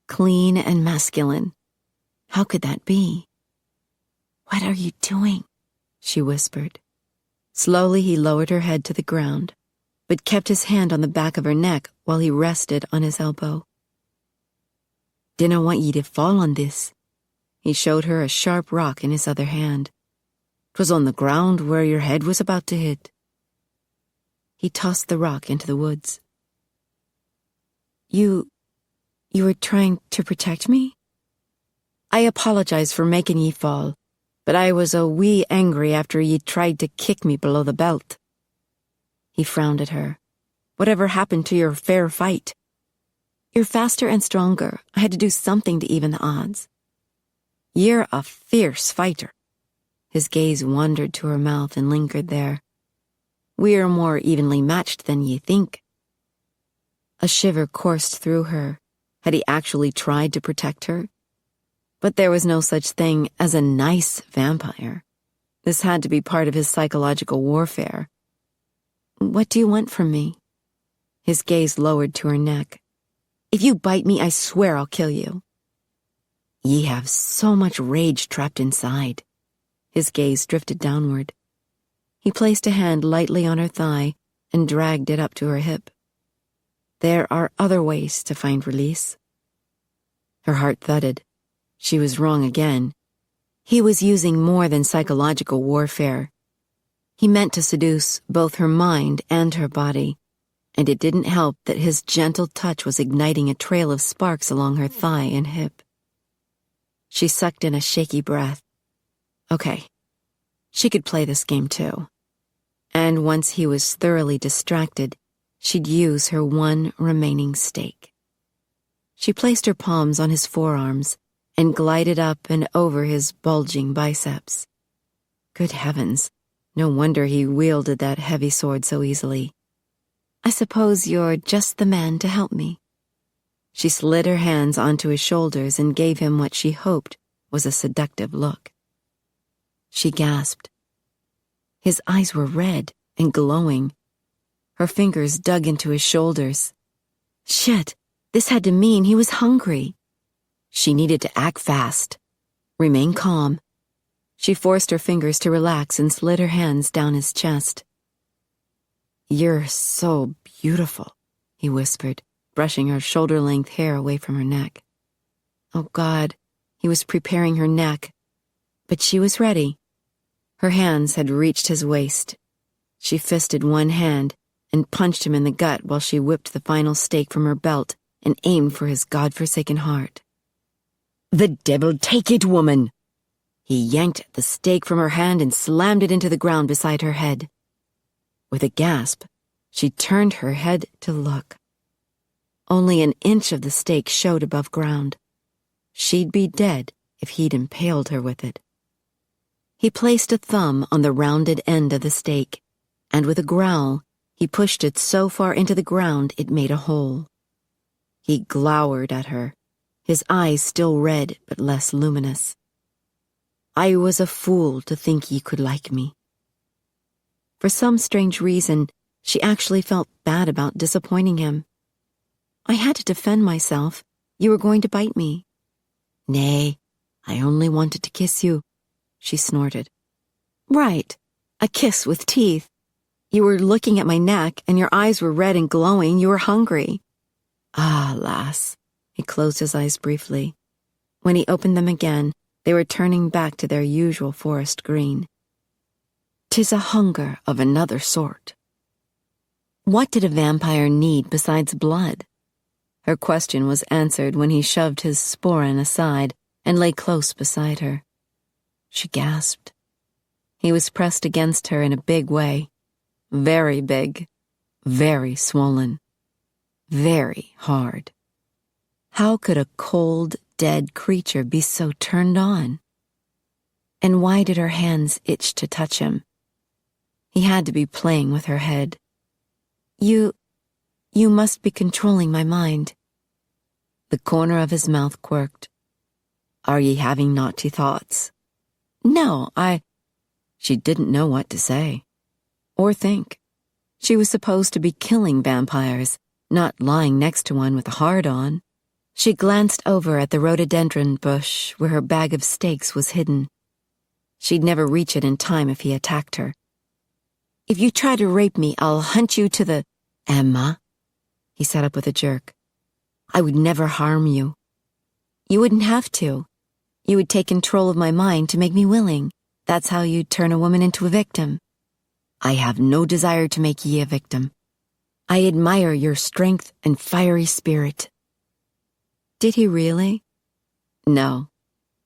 clean and masculine. How could that be? "What are you doing?" she whispered. Slowly he lowered her head to the ground, but kept his hand on the back of her neck while he rested on his elbow. "Dinna want ye to fall on this." He showed her a sharp rock in his other hand. "'Twas on the ground where your head was about to hit." He tossed the rock into the woods. You were trying to protect me?" "I apologize for making ye fall, but I was a wee angry after ye tried to kick me below the belt." He frowned at her. "Whatever happened to your fair fight?" "You're faster and stronger. I had to do something to even the odds." "You're a fierce fighter." His gaze wandered to her mouth and lingered there. "We're more evenly matched than ye think." A shiver coursed through her. Had he actually tried to protect her? But there was no such thing as a nice vampire. This had to be part of his psychological warfare. "What do you want from me?" His gaze lowered to her neck. "If you bite me, I swear I'll kill you." "Ye have so much rage trapped inside." His gaze drifted downward. He placed a hand lightly on her thigh and dragged it up to her hip. "There are other ways to find release." Her heart thudded. She was wrong again. He was using more than psychological warfare. He meant to seduce both her mind and her body, and it didn't help that his gentle touch was igniting a trail of sparks along her thigh and hip. She sucked in a shaky breath. Okay, she could play this game too. And once he was thoroughly distracted, she'd use her one remaining stake. She placed her palms on his forearms and glided up and over his bulging biceps. Good heavens, no wonder he wielded that heavy sword so easily. "I suppose you're just the man to help me." She slid her hands onto his shoulders and gave him what she hoped was a seductive look. She gasped. His eyes were red and glowing. Her fingers dug into his shoulders. Shit, this had to mean he was hungry. She needed to act fast, remain calm. She forced her fingers to relax and slid her hands down his chest. "You're so beautiful," he whispered, brushing her shoulder-length hair away from her neck. Oh God, he was preparing her neck. But she was ready. Her hands had reached his waist. She fisted one hand and punched him in the gut while she whipped the final stake from her belt and aimed for his godforsaken heart. "The devil take it, woman!" He yanked the stake from her hand and slammed it into the ground beside her head. With a gasp, she turned her head to look. Only an inch of the stake showed above ground. She'd be dead if he'd impaled her with it. He placed a thumb on the rounded end of the stake, and with a growl, he pushed it so far into the ground it made a hole. He glowered at her, his eyes still red but less luminous. I was a fool to think ye could like me. For some strange reason, she actually felt bad about disappointing him. I had to defend myself. You were going to bite me. Nay, I only wanted to kiss you, she snorted. Right, a kiss with teeth. You were looking at my neck, and your eyes were red and glowing. You were hungry. Ah, lass. He closed his eyes briefly. When he opened them again, they were turning back to their usual forest green. 'Tis a hunger of another sort. What did a vampire need besides blood? Her question was answered when he shoved his sporran aside and lay close beside her. She gasped. He was pressed against her in a big way. Very big, very swollen, very hard. How could a cold, dead creature be so turned on? And why did her hands itch to touch him? He had to be playing with her head. You must be controlling my mind. The corner of his mouth quirked. Are ye having naughty thoughts? No, She didn't know what to say. Or think. She was supposed to be killing vampires, not lying next to one with a hard-on. She glanced over at the rhododendron bush where her bag of stakes was hidden. She'd never reach it in time if he attacked her. If you try to rape me, I'll hunt you to the... Emma, he sat up with a jerk. I would never harm you. You wouldn't have to. You would take control of my mind to make me willing. That's how you'd turn a woman into a victim. I have no desire to make ye a victim. I admire your strength and fiery spirit. Did he really? No.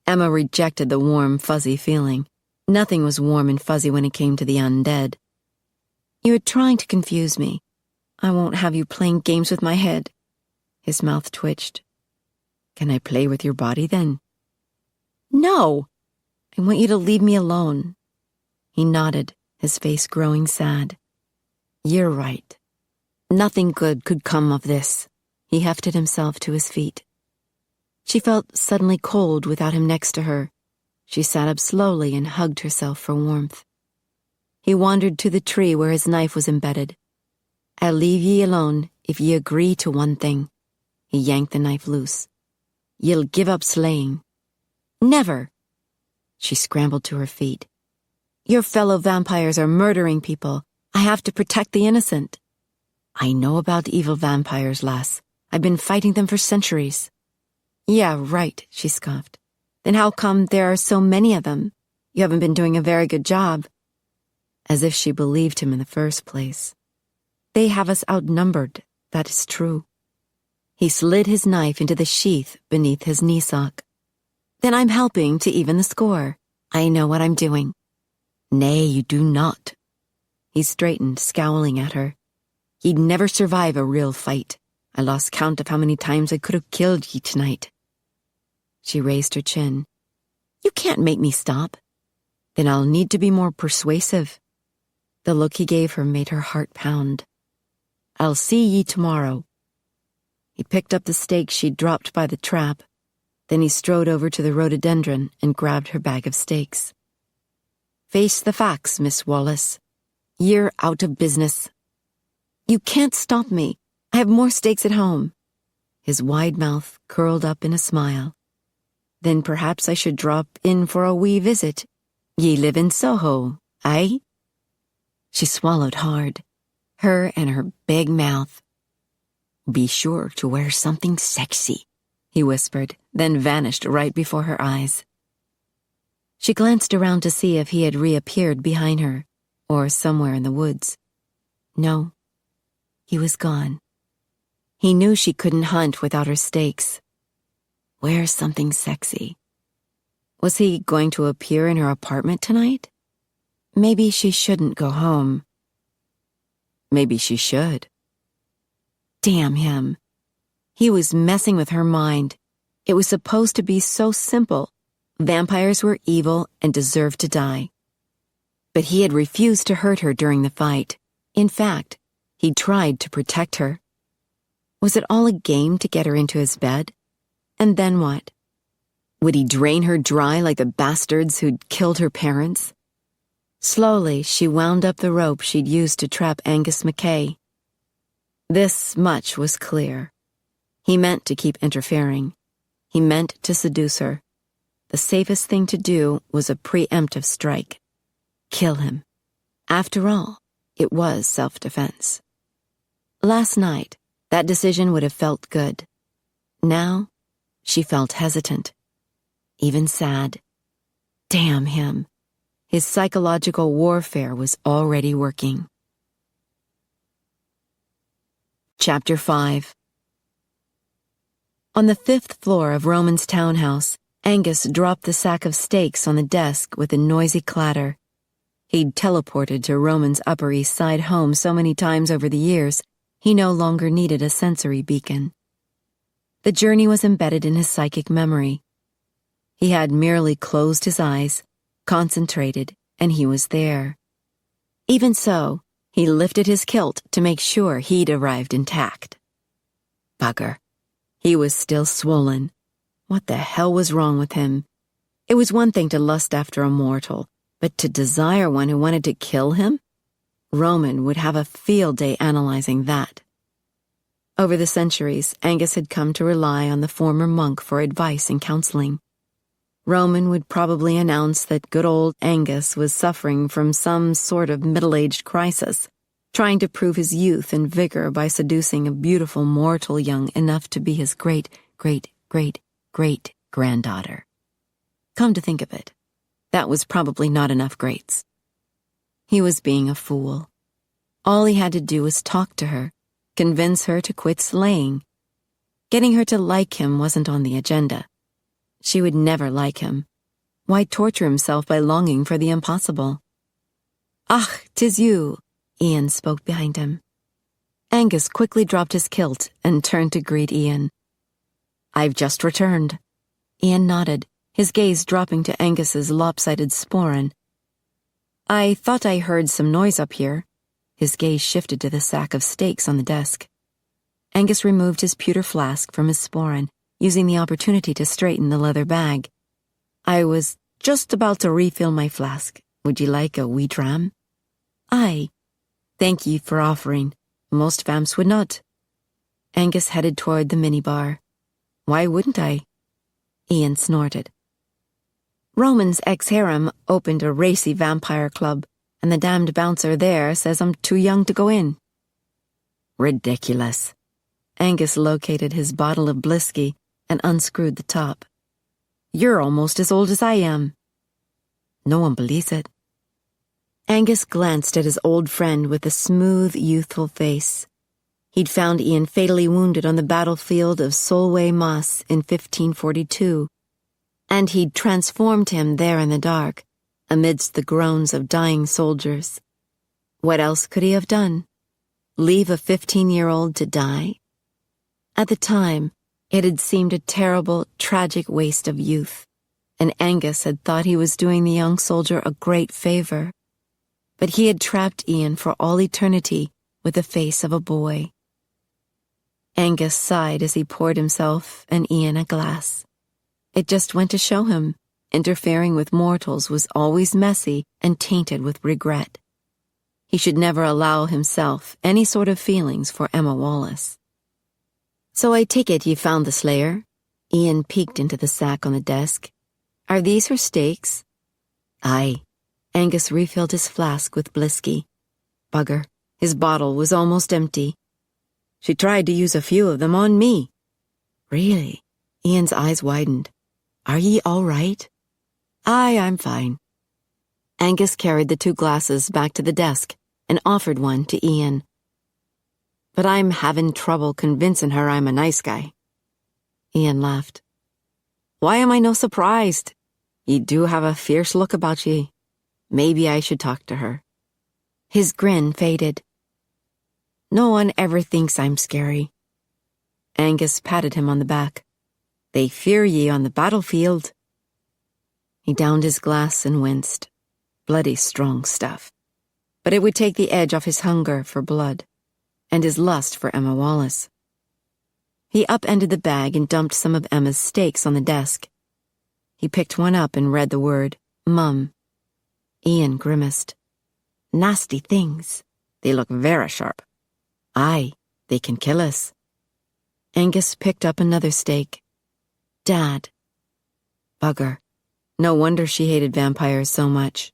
Emma rejected the warm, fuzzy feeling. Nothing was warm and fuzzy when it came to the undead. You are trying to confuse me. I won't have you playing games with my head. His mouth twitched. Can I play with your body then? No! I want you to leave me alone. He nodded, his face growing sad. You're right. Nothing good could come of this. He hefted himself to his feet. She felt suddenly cold without him next to her. She sat up slowly and hugged herself for warmth. He wandered to the tree where his knife was embedded. I'll leave ye alone if ye agree to one thing. He yanked the knife loose. Ye'll give up slaying. Never! She scrambled to her feet. Your fellow vampires are murdering people. I have to protect the innocent. I know about evil vampires, lass. I've been fighting them for centuries. Yeah, right, she scoffed. Then how come there are so many of them? You haven't been doing a very good job. As if she believed him in the first place. They have us outnumbered, that is true. He slid his knife into the sheath beneath his knee sock. Then I'm helping to even the score. I know what I'm doing. Nay, you do not. He straightened, scowling at her. You'd never survive a real fight. I lost count of how many times I could have killed ye tonight. She raised her chin. You can't make me stop. Then I'll need to be more persuasive. The look he gave her made her heart pound. I'll see ye tomorrow. He picked up the stake she'd dropped by the trap. Then he strode over to the rhododendron and grabbed her bag of stakes. Face the facts, Miss Wallace. You're out of business. You can't stop me. I have more stakes at home. His wide mouth curled up in a smile. Then perhaps I should drop in for a wee visit. Ye live in Soho, aye? She swallowed hard, her and her big mouth. Be sure to wear something sexy, he whispered, then vanished right before her eyes. She glanced around to see if he had reappeared behind her, or somewhere in the woods. No, he was gone. He knew she couldn't hunt without her stakes. Wear something sexy. Was he going to appear in her apartment tonight? Maybe she shouldn't go home. Maybe she should. Damn him. He was messing with her mind. It was supposed to be so simple. Vampires were evil and deserved to die. But he had refused to hurt her during the fight. In fact, he tried to protect her. Was it all a game to get her into his bed? And then what? Would he drain her dry like the bastards who'd killed her parents? Slowly, she wound up the rope she'd used to trap Angus McKay. This much was clear. He meant to keep interfering. He meant to seduce her. The safest thing to do was a preemptive strike. Kill him. After all, it was self-defense. Last night, that decision would have felt good. Now, she felt hesitant, even sad. Damn him. His psychological warfare was already working. Chapter 5. On the 5th floor of Roman's townhouse, Angus dropped the sack of steaks on the desk with a noisy clatter. He'd teleported to Roman's Upper East Side home so many times over the years, he no longer needed a sensory beacon. The journey was embedded in his psychic memory. He had merely closed his eyes, concentrated, and he was there. Even so, he lifted his kilt to make sure he'd arrived intact. Bugger. He was still swollen. What the hell was wrong with him? It was one thing to lust after a mortal, but to desire one who wanted to kill him? Roman would have a field day analyzing that. Over the centuries, Angus had come to rely on the former monk for advice and counseling. Roman would probably announce that good old Angus was suffering from some sort of middle-aged crisis, trying to prove his youth and vigor by seducing a beautiful mortal young enough to be his great-great-great-great-granddaughter. Come to think of it, that was probably not enough greats. He was being a fool. All he had to do was talk to her, convince her to quit slaying. Getting her to like him wasn't on the agenda. She would never like him. Why torture himself by longing for the impossible? "Ach, 'tis you," Ian spoke behind him. Angus quickly dropped his kilt and turned to greet Ian. "I've just returned." Ian nodded, his gaze dropping to Angus's lopsided sporran. "I thought I heard some noise up here." His gaze shifted to the sack of steaks on the desk. Angus removed his pewter flask from his sporran, using the opportunity to straighten the leather bag. "I was just about to refill my flask. Would you like a wee dram?" "Aye. Thank ye for offering. Most vamps would not." Angus headed toward the minibar. "Why wouldn't I?" Ian snorted. "Roman's ex-harem opened a racy vampire club, and the damned bouncer there says I'm too young to go in." "Ridiculous." Angus located his bottle of Blisky and unscrewed the top. "You're almost as old as I am." "No one believes it." Angus glanced at his old friend with a smooth, youthful face. He'd found Ian fatally wounded on the battlefield of Solway Moss in 1542, and he'd transformed him there in the dark, amidst the groans of dying soldiers. What else could he have done? Leave a 15-year-old to die? At the time, it had seemed a terrible, tragic waste of youth, and Angus had thought he was doing the young soldier a great favor. But he had trapped Ian for all eternity with the face of a boy. Angus sighed as he poured himself and Ian a glass. It just went to show him, interfering with mortals was always messy and tainted with regret. He should never allow himself any sort of feelings for Emma Wallace. "So I take it you found the Slayer?" Ian peeked into the sack on the desk. "Are these her steaks?" "Aye." Angus refilled his flask with Blisky. Bugger, his bottle was almost empty. "She tried to use a few of them on me." "Really?" Ian's eyes widened. "Are ye all right?" "Aye, I'm fine." Angus carried the 2 glasses back to the desk and offered one to Ian. "But I'm having trouble convincing her I'm a nice guy." Ian laughed. "Why am I no surprised? "Ye do have a fierce look about ye. Maybe I should talk to her." His grin faded. "No one ever thinks I'm scary." Angus patted him on the back. "They fear ye on the battlefield." He downed his glass and winced. Bloody strong stuff. But it would take the edge off his hunger for blood, and his lust for Emma Wallace. He upended the bag and dumped some of Emma's steaks on the desk. He picked one up and read the word, Mum. Ian grimaced. "Nasty things. They look vera sharp." "Aye, they can kill us." Angus picked up another steak. "Dad." Bugger. No wonder she hated vampires so much.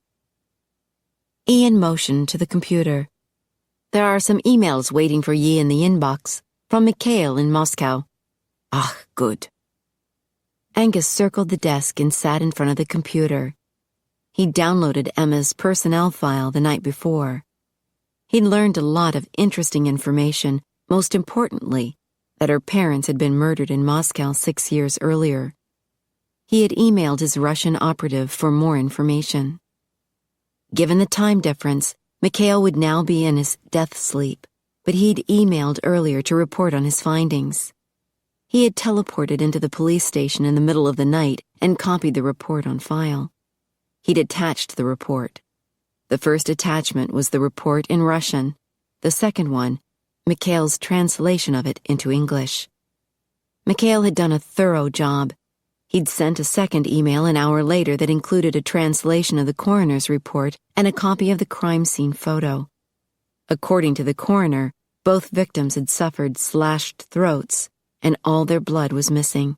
Ian motioned to the computer. "There are some emails waiting for ye in the inbox, from Mikhail in Moscow." "Ah, good." Angus circled the desk and sat in front of the computer. He'd downloaded Emma's personnel file the night before. He'd learned a lot of interesting information, most importantly, that her parents had been murdered in Moscow 6 years earlier. He had emailed his Russian operative for more information. Given the time difference, Mikhail would now be in his death sleep, but he'd emailed earlier to report on his findings. He had teleported into the police station in the middle of the night and copied the report on file. He'd attached the report. The first attachment was the report in Russian. The second one, Mikhail's translation of it into English. Mikhail had done a thorough job. He'd sent a second email an hour later that included a translation of the coroner's report and a copy of the crime scene photo. According to the coroner, both victims had suffered slashed throats, and all their blood was missing.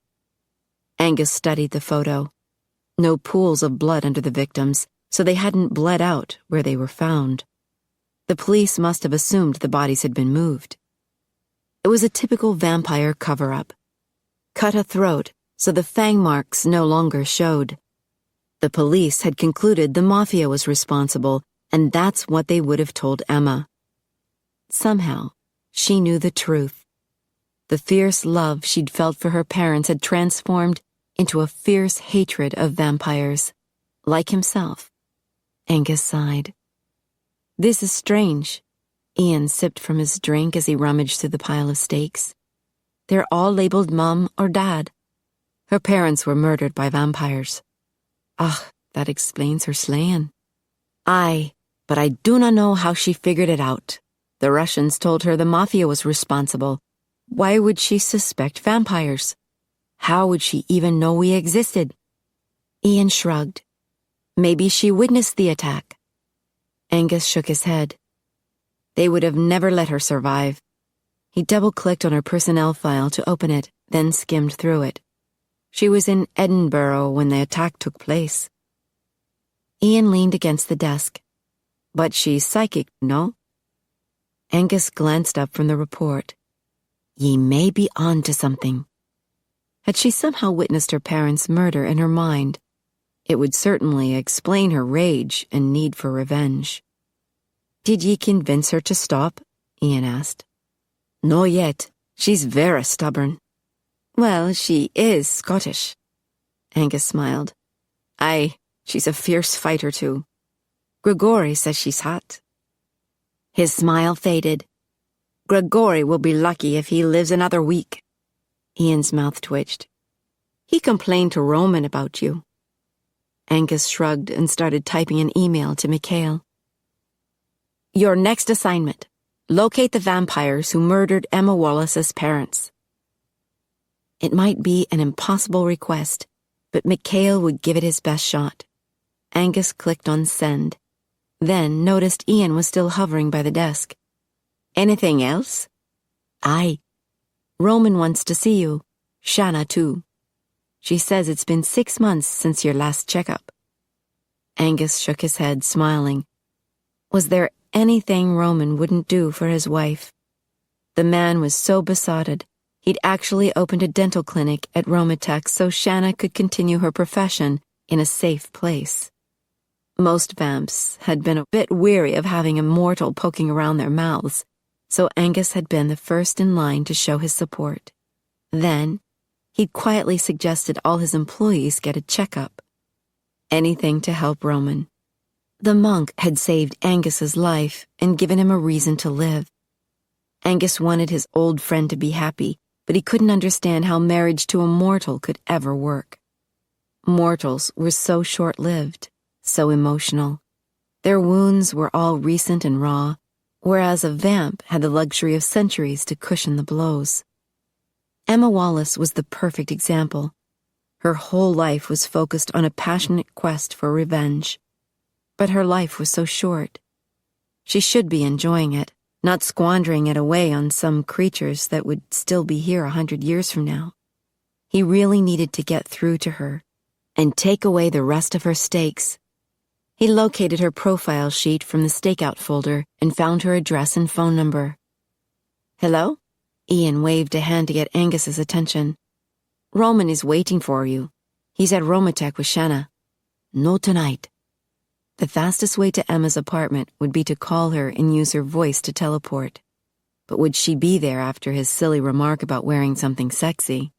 Angus studied the photo. No pools of blood under the victims, so they hadn't bled out where they were found. The police must have assumed the bodies had been moved. It was a typical vampire cover-up. Cut a throat so the fang marks no longer showed. The police had concluded the mafia was responsible, and that's what they would have told Emma. Somehow, she knew the truth. The fierce love she'd felt for her parents had transformed into a fierce hatred of vampires, like himself. Angus sighed. "This is strange." Ian sipped from his drink as he rummaged through the pile of steaks. "They're all labeled Mum or Dad. Her parents were murdered by vampires." "Ah, that explains her slaying." "Aye, but I do not know how she figured it out. The Russians told her the mafia was responsible. Why would she suspect vampires? How would she even know we existed?" Ian shrugged. "Maybe she witnessed the attack." Angus shook his head. They would have never let her survive. He double-clicked on her personnel file to open it, then skimmed through it. She was in Edinburgh when the attack took place. Ian leaned against the desk. "But she's psychic, no?" Angus glanced up from the report. "Ye may be on to something." Had she somehow witnessed her parents' murder in her mind? It would certainly explain her rage and need for revenge. "Did ye convince her to stop?" Ian asked. "No yet. She's very stubborn." "Well, she is Scottish." Angus smiled. "Aye, she's a fierce fighter too. Gregory says she's hot." His smile faded. "Gregory will be lucky if he lives another week." Ian's mouth twitched. "He complained to Roman about you." Angus shrugged and started typing an email to Mikhail. "Your next assignment. Locate the vampires who murdered Emma Wallace's parents." It might be an impossible request, but Mikhail would give it his best shot. Angus clicked on send, then noticed Ian was still hovering by the desk. "Anything else?" "Aye. Roman wants to see you. Shanna, too. She says it's been 6 months since your last checkup." Angus shook his head, smiling. Was there anything Roman wouldn't do for his wife? The man was so besotted, he'd actually opened a dental clinic at Romatech so Shanna could continue her profession in a safe place. Most vamps had been a bit weary of having a mortal poking around their mouths, so Angus had been the first in line to show his support. Then, he'd quietly suggested all his employees get a checkup. Anything to help Roman. The monk had saved Angus's life and given him a reason to live. Angus wanted his old friend to be happy, but he couldn't understand how marriage to a mortal could ever work. Mortals were so short-lived, so emotional. Their wounds were all recent and raw, whereas a vamp had the luxury of centuries to cushion the blows. Emma Wallace was the perfect example. Her whole life was focused on a passionate quest for revenge. But her life was so short. She should be enjoying it, not squandering it away on some creatures that would still be here 100 years from now. He really needed to get through to her and take away the rest of her stakes. He located her profile sheet from the stakeout folder and found her address and phone number. "Hello?" Ian waved a hand to get Angus's attention. "Roman is waiting for you. He's at Romatech with Shanna." "No tonight." The fastest way to Emma's apartment would be to call her and use her voice to teleport. But would she be there after his silly remark about wearing something sexy?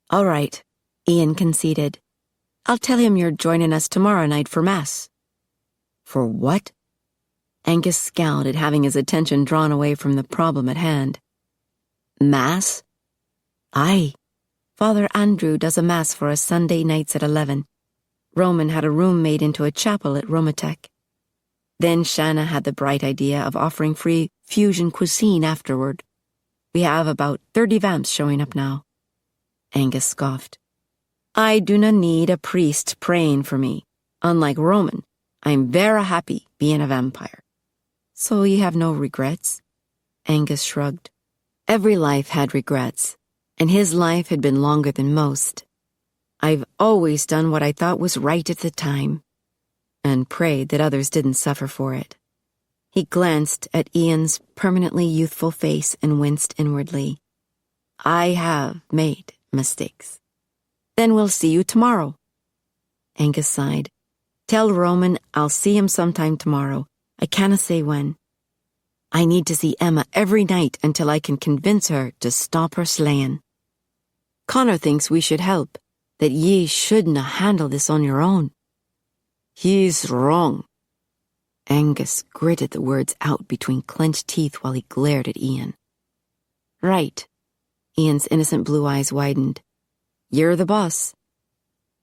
"All right," Ian conceded. "I'll tell him you're joining us tomorrow night for Mass." "For what?" Angus scowled at having his attention drawn away from the problem at hand. "Mass?" "Aye. Father Andrew does a Mass for us Sunday nights at 11. Roman had a room made into a chapel at Romatech. Then Shanna had the bright idea of offering free fusion cuisine afterward. We have about 30 vamps showing up now." Angus scoffed. "I do not need a priest praying for me. Unlike Roman, I'm very happy being a vampire." "So you have no regrets?" Angus shrugged. Every life had regrets, and his life had been longer than most. "I've always done what I thought was right at the time," and prayed that others didn't suffer for it. He glanced at Ian's permanently youthful face and winced inwardly. "I have made mistakes." "Then we'll see you tomorrow." Angus sighed. "Tell Roman I'll see him sometime tomorrow. I canna say when. I need to see Emma every night until I can convince her to stop her slaying. Connor thinks we should help, that ye shouldna handle this on your own." "He's wrong." Angus gritted the words out between clenched teeth while he glared at Ian. "Right." Ian's innocent blue eyes widened. "You're the boss."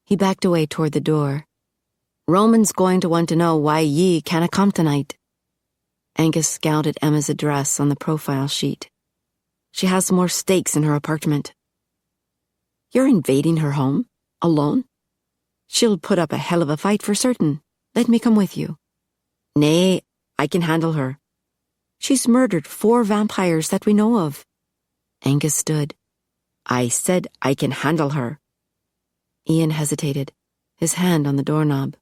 He backed away toward the door. "Roman's going to want to know why ye canna come tonight." Angus scowled at Emma's address on the profile sheet. "She has more stakes in her apartment." "You're invading her home? Alone? She'll put up a hell of a fight for certain. Let me come with you." "Nay, I can handle her." "She's murdered 4 vampires that we know of." Angus stood. "I said I can handle her." Ian hesitated, his hand on the doorknob.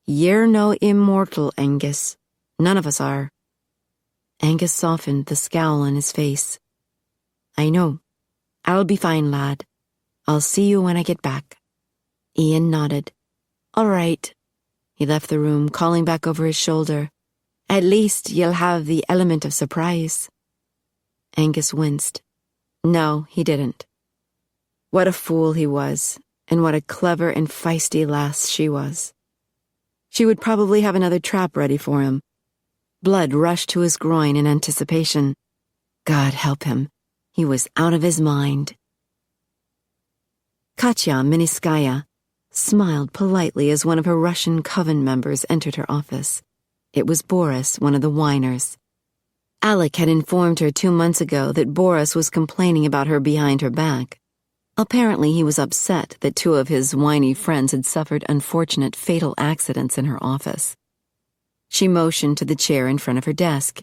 "You're no immortal, Angus. None of us are." Angus softened the scowl on his face. "I know. I'll be fine, lad. I'll see you when I get back." Ian nodded. "All right." He left the room, calling back over his shoulder. "At least you'll have the element of surprise." Angus winced. No, he didn't. What a fool he was, and what a clever and feisty lass she was. She would probably have another trap ready for him. Blood rushed to his groin in anticipation. God help him. He was out of his mind. Katya Miniskaya smiled politely as one of her Russian coven members entered her office. It was Boris, one of the whiners. Alec had informed her 2 months ago that Boris was complaining about her behind her back. Apparently he was upset that 2 of his whiny friends had suffered unfortunate fatal accidents in her office. She motioned to the chair in front of her desk.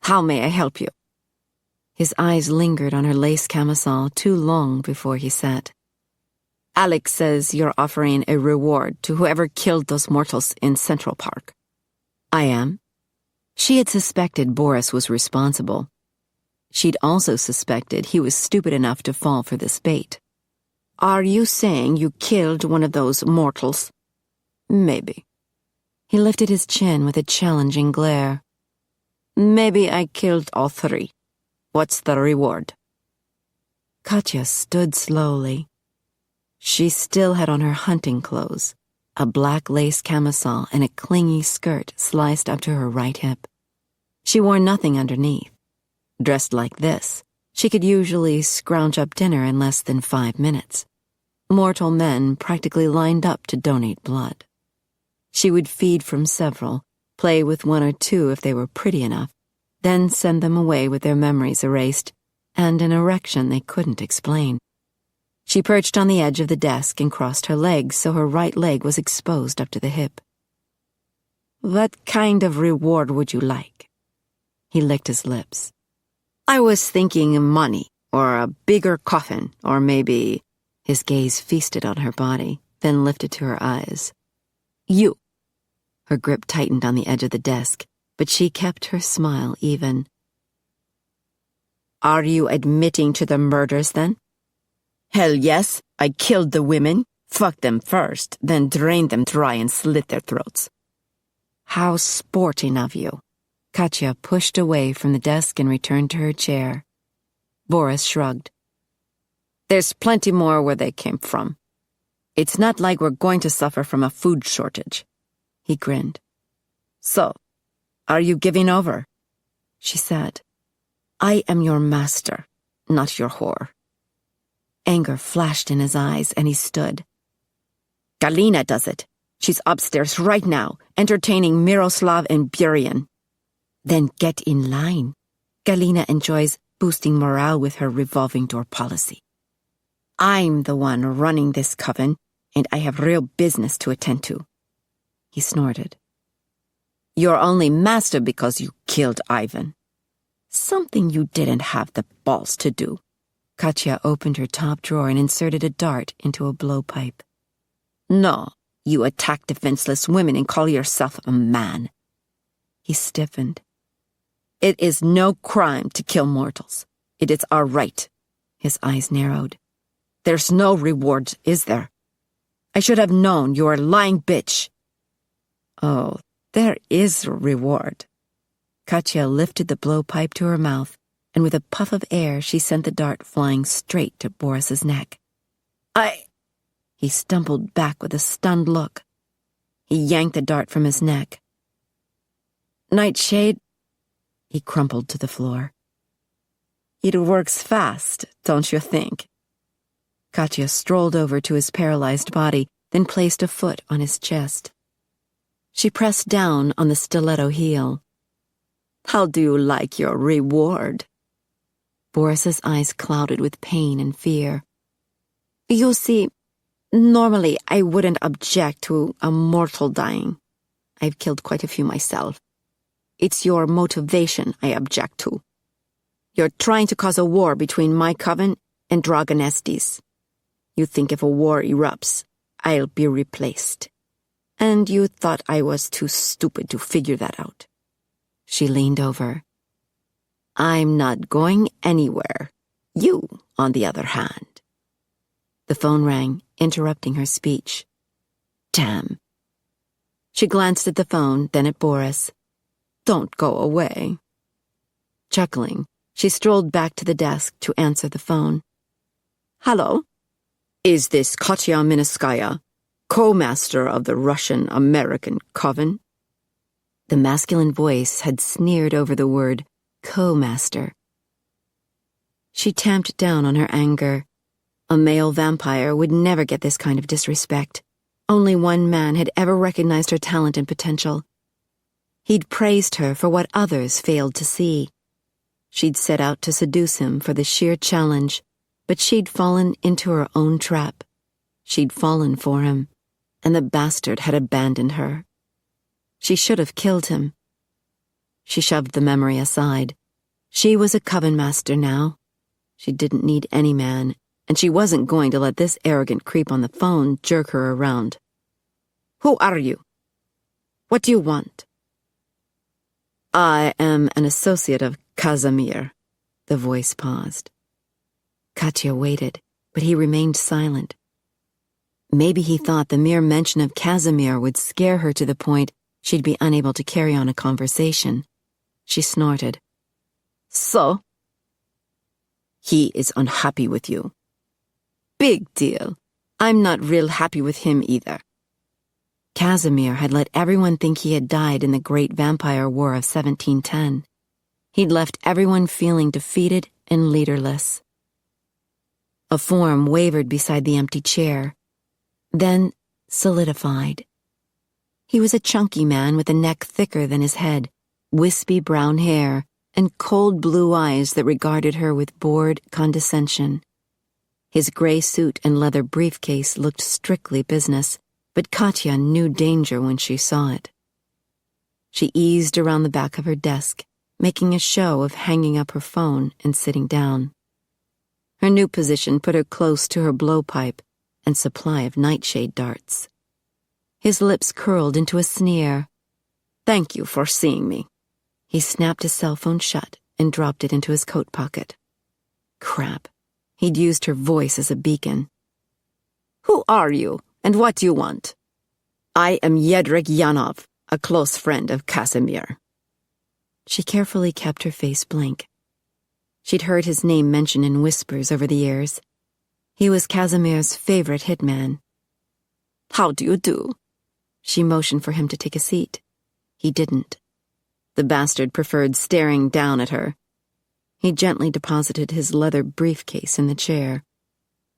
"How may I help you?" His eyes lingered on her lace camisole too long before he sat. "Alex says you're offering a reward to whoever killed those mortals in Central Park." "I am." She had suspected Boris was responsible. She'd also suspected he was stupid enough to fall for this bait. "Are you saying you killed one of those mortals?" "Maybe." He lifted his chin with a challenging glare. "Maybe I killed all 3. What's the reward?" Katya stood slowly. She still had on her hunting clothes, a black lace camisole and a clingy skirt sliced up to her right hip. She wore nothing underneath. Dressed like this, she could usually scrounge up dinner in less than 5 minutes. Mortal men practically lined up to donate blood. She would feed from several, play with one or two if they were pretty enough, then send them away with their memories erased and an erection they couldn't explain. She perched on the edge of the desk and crossed her legs so her right leg was exposed up to the hip. "What kind of reward would you like?" He licked his lips. "I was thinking money, or a bigger coffin, or maybe—" His gaze feasted on her body, then lifted to her eyes. "You." Her grip tightened on the edge of the desk, but she kept her smile even. "Are you admitting to the murders, then?" "Hell yes, I killed the women, fucked them first, then drained them dry and slit their throats." "How sporting of you." Katya pushed away from the desk and returned to her chair. Boris shrugged. "There's plenty more where they came from. It's not like we're going to suffer from a food shortage." He grinned. "So, are you giving over?" She said, "I am your master, not your whore." Anger flashed in his eyes, and he stood. "Galina does it. She's upstairs right now, entertaining Miroslav and Buryan." "Then get in line. Galina enjoys boosting morale with her revolving door policy. I'm the one running this coven, and I have real business to attend to." He snorted. "You're only master because you killed Ivan. Something you didn't have the balls to do." Katya opened her top drawer and inserted a dart into a blowpipe. "No, you attack defenseless women and call yourself a man." He stiffened. "It is no crime to kill mortals. It is our right." His eyes narrowed. "There's no reward, is there? I should have known you're a lying bitch." "Oh, there is a reward." Katya lifted the blowpipe to her mouth, and with a puff of air she sent the dart flying straight to Boris's neck. He stumbled back with a stunned look. He yanked the dart from his neck. "Nightshade." He crumpled to the floor. "It works fast, don't you think?" Katya strolled over to his paralyzed body, then placed a foot on his chest. She pressed down on the stiletto heel. "How do you like your reward?" Boris's eyes clouded with pain and fear. "You see, normally I wouldn't object to a mortal dying. I've killed quite a few myself. It's your motivation I object to. You're trying to cause a war between my coven and Dragonestes. You think if a war erupts, I'll be replaced. And you thought I was too stupid to figure that out." She leaned over. "I'm not going anywhere. You, on the other hand." The phone rang, interrupting her speech. Damn. She glanced at the phone, then at Boris. "Don't go away." Chuckling, she strolled back to the desk to answer the phone. "Hello? Is this Katya Minskaya, co-master of the Russian-American coven?" The masculine voice had sneered over the word co-master. She tamped down on her anger. A male vampire would never get this kind of disrespect. Only one man had ever recognized her talent and potential. He'd praised her for what others failed to see. She'd set out to seduce him for the sheer challenge, but she'd fallen into her own trap. She'd fallen for him, and the bastard had abandoned her. She should have killed him. She shoved the memory aside. She was a coven master now. She didn't need any man, and she wasn't going to let this arrogant creep on the phone jerk her around. "Who are you? What do you want?" "I am an associate of Casimir." The voice paused. Katya waited, but he remained silent. Maybe he thought the mere mention of Casimir would scare her to the point she'd be unable to carry on a conversation. She snorted. "So? He is unhappy with you." "Big deal. I'm not real happy with him either." Casimir had let everyone think he had died in the Great Vampire War of 1710. He'd left everyone feeling defeated and leaderless. A form wavered beside the empty chair, then solidified. He was a chunky man with a neck thicker than his head, wispy brown hair, and cold blue eyes that regarded her with bored condescension. His gray suit and leather briefcase looked strictly business, but Katya knew danger when she saw it. She eased around the back of her desk, making a show of hanging up her phone and sitting down. Her new position put her close to her blowpipe and supply of nightshade darts. His lips curled into a sneer. "Thank you for seeing me." He snapped his cell phone shut and dropped it into his coat pocket. Crap. He'd used her voice as a beacon. "Who are you, and what do you want?" "I am Yedrik Yanov, a close friend of Casimir." She carefully kept her face blank. She'd heard his name mentioned in whispers over the years. He was Casimir's favorite hitman. "How do you do?" She motioned for him to take a seat. He didn't. The bastard preferred staring down at her. He gently deposited his leather briefcase in the chair.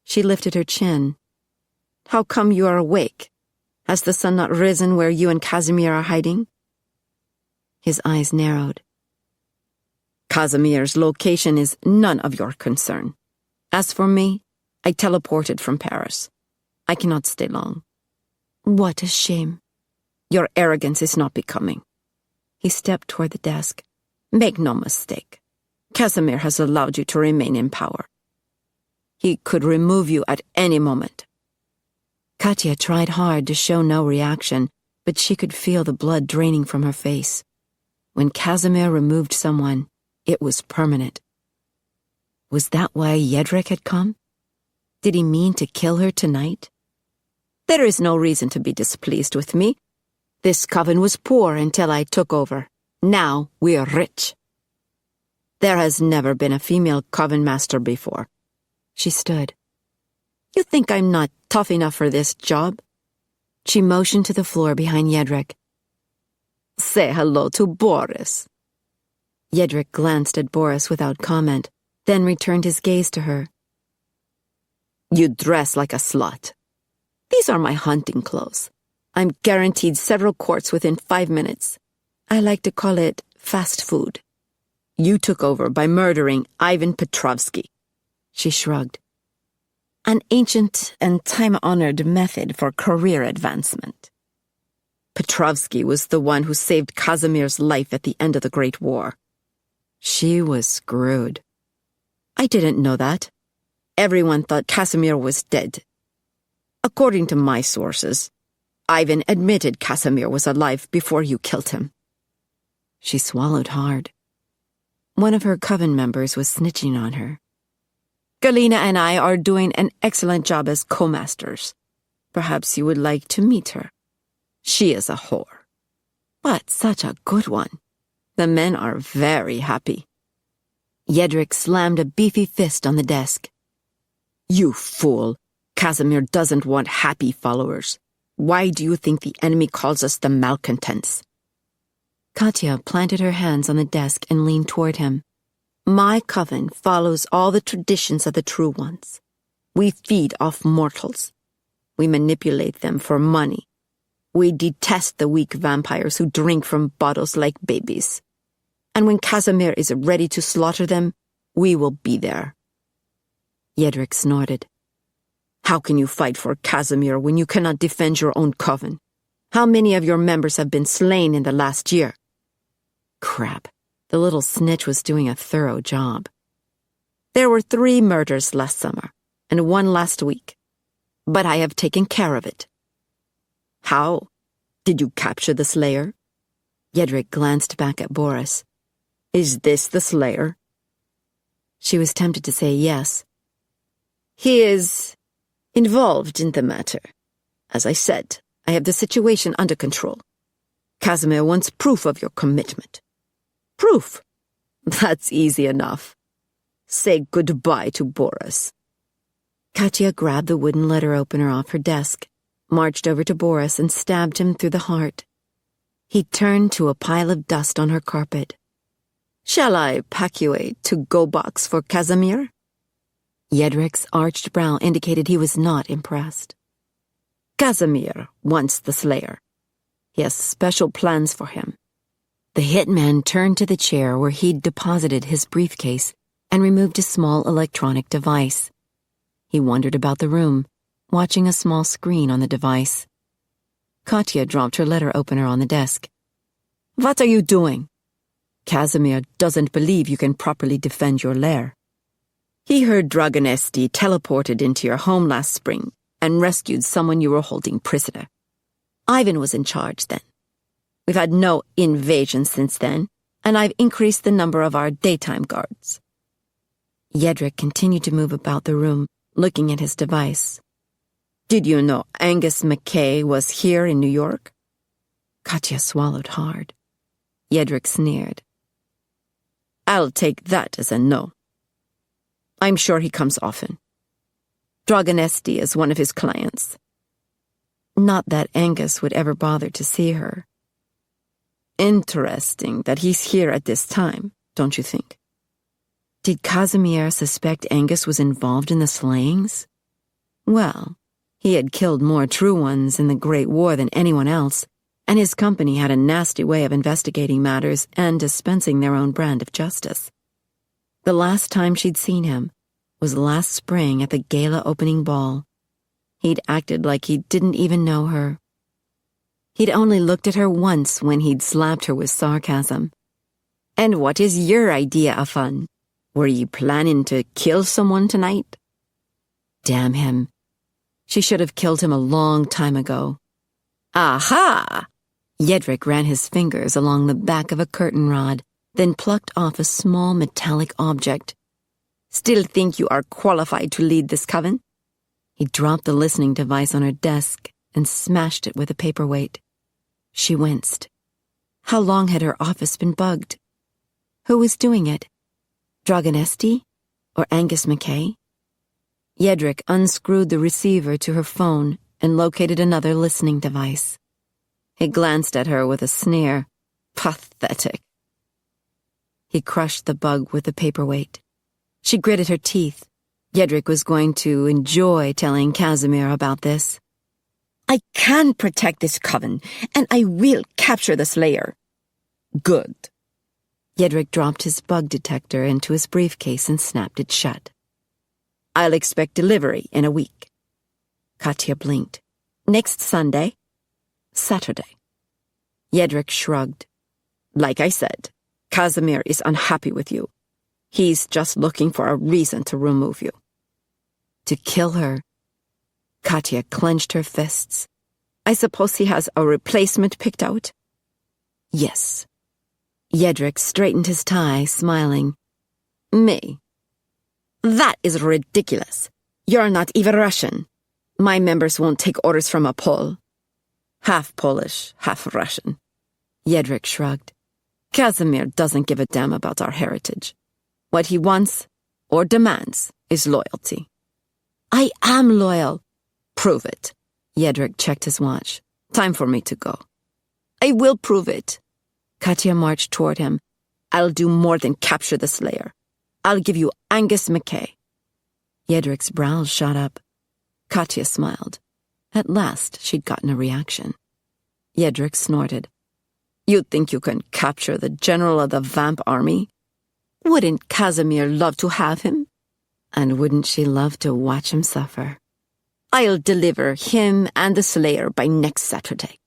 She lifted her chin. "How come you are awake? Has the sun not risen where you and Casimir are hiding?" His eyes narrowed. "Casimir's location is none of your concern. As for me, I teleported from Paris. I cannot stay long." "What a shame." "Your arrogance is not becoming." He stepped toward the desk. "Make no mistake. Casimir has allowed you to remain in power. He could remove you at any moment." Katya tried hard to show no reaction, but she could feel the blood draining from her face. When Casimir removed someone, it was permanent. Was that why Yedrik had come? Did he mean to kill her tonight? "There is no reason to be displeased with me. This coven was poor until I took over. Now we are rich. There has never been a female coven master before." She stood. "You think I'm not tough enough for this job?" She motioned to the floor behind Yedrik. "Say hello to Boris." Yedrik glanced at Boris without comment, then returned his gaze to her. "You dress like a slut." "These are my hunting clothes. I'm guaranteed several quarts within 5 minutes. I like to call it fast food." "You took over by murdering Ivan Petrovsky." She shrugged. "An ancient and time-honored method for career advancement." "Petrovsky was the one who saved Casimir's life at the end of the Great War." She was screwed. "I didn't know that. Everyone thought Casimir was dead. According to my sources, Ivan admitted Casimir was alive before you killed him." She swallowed hard. One of her coven members was snitching on her. "Galina and I are doing an excellent job as co-masters. Perhaps you would like to meet her. She is a whore. But such a good one. The men are very happy." Yedrik slammed a beefy fist on the desk. "You fool! Casimir doesn't want happy followers. Why do you think the enemy calls us the malcontents?" Katya planted her hands on the desk and leaned toward him. "My coven follows all the traditions of the true ones. We feed off mortals. We manipulate them for money. We detest the weak vampires who drink from bottles like babies. And when Casimir is ready to slaughter them, we will be there." Yedrik snorted. "How can you fight for Casimir when you cannot defend your own coven? How many of your members have been slain in the last year?" Crap. The little snitch was doing a thorough job. "There were 3 murders last summer, and 1 last week. But I have taken care of it." "How? Did you capture the slayer?" Yedrik glanced back at Boris. "Is this the slayer?" She was tempted to say yes. "He is involved in the matter. As I said, I have the situation under control. Casimir wants proof of your commitment." "Proof? That's easy enough. Say goodbye to Boris." Katya grabbed the wooden letter opener off her desk. marched over to Boris and stabbed him through the heart. He turned to a pile of dust on her carpet. "Shall I pack you a to-go box for Casimir?" Jedrik's arched brow indicated he was not impressed. "Casimir wants the Slayer. He has special plans for him." The hitman turned to the chair where he'd deposited his briefcase and removed a small electronic device. He wandered about the room, watching a small screen on the device. Katya dropped her letter opener on the desk. "What are you doing? Casimir doesn't believe you can properly defend your lair. He heard Dragonesti teleported into your home last spring and rescued someone you were holding prisoner. Ivan was in charge then. We've had no invasion since then, and I've increased the number of our daytime guards." Jedrik continued to move about the room, looking at his device. "Did you know Angus McKay was here in New York?" Katya swallowed hard. Jedrik sneered. "I'll take that as a no. I'm sure he comes often. Dragonesti is one of his clients. Not that Angus would ever bother to see her. Interesting that he's here at this time, don't you think?" Did Casimir suspect Angus was involved in the slayings? Well, he had killed more true ones in the Great War than anyone else, and his company had a nasty way of investigating matters and dispensing their own brand of justice. The last time she'd seen him was last spring at the gala opening ball. He'd acted like he didn't even know her. He'd only looked at her once when he'd slapped her with sarcasm. "And what is your idea of fun? Were you planning to kill someone tonight?" Damn him. She should have killed him a long time ago. "Aha!" Jedrik ran his fingers along the back of a curtain rod, then plucked off a small metallic object. "Still think you are qualified to lead this coven?" He dropped the listening device on her desk and smashed it with a paperweight. She winced. How long had her office been bugged? Who was doing it? Dragonesti or Angus McKay? Jedrik unscrewed the receiver to her phone and located another listening device. He glanced at her with a sneer. Pathetic. He crushed the bug with the paperweight. She gritted her teeth. Jedrik was going to enjoy telling Casimir about this. "I can protect this coven, and I will capture the Slayer." "Good." Jedrik dropped his bug detector into his briefcase and snapped it shut. "I'll expect delivery in a week." Katya blinked. "Next Sunday?" "Saturday." Jedrik shrugged. "Like I said, Casimir is unhappy with you. He's just looking for a reason to remove you." To kill her. Katya clenched her fists. "I suppose he has a replacement picked out?" "Yes." Jedrik straightened his tie, smiling. "Me? That is ridiculous. You're not even Russian. My members won't take orders from a Pole." "Half Polish, half Russian." Jedrik shrugged. "Casimir doesn't give a damn about our heritage. What he wants, or demands, is loyalty." "I am loyal." "Prove it." Jedrik checked his watch. "Time for me to go." "I will prove it." Katya marched toward him. "I'll do more than capture the Slayer. I'll give you Angus McKay." Jedrik's brows shot up. Katya smiled. At last she'd gotten a reaction. Jedrik snorted. "You think you can capture the general of the vamp army? Wouldn't Casimir love to have him? And wouldn't she love to watch him suffer? I'll deliver him and the Slayer by next Saturday,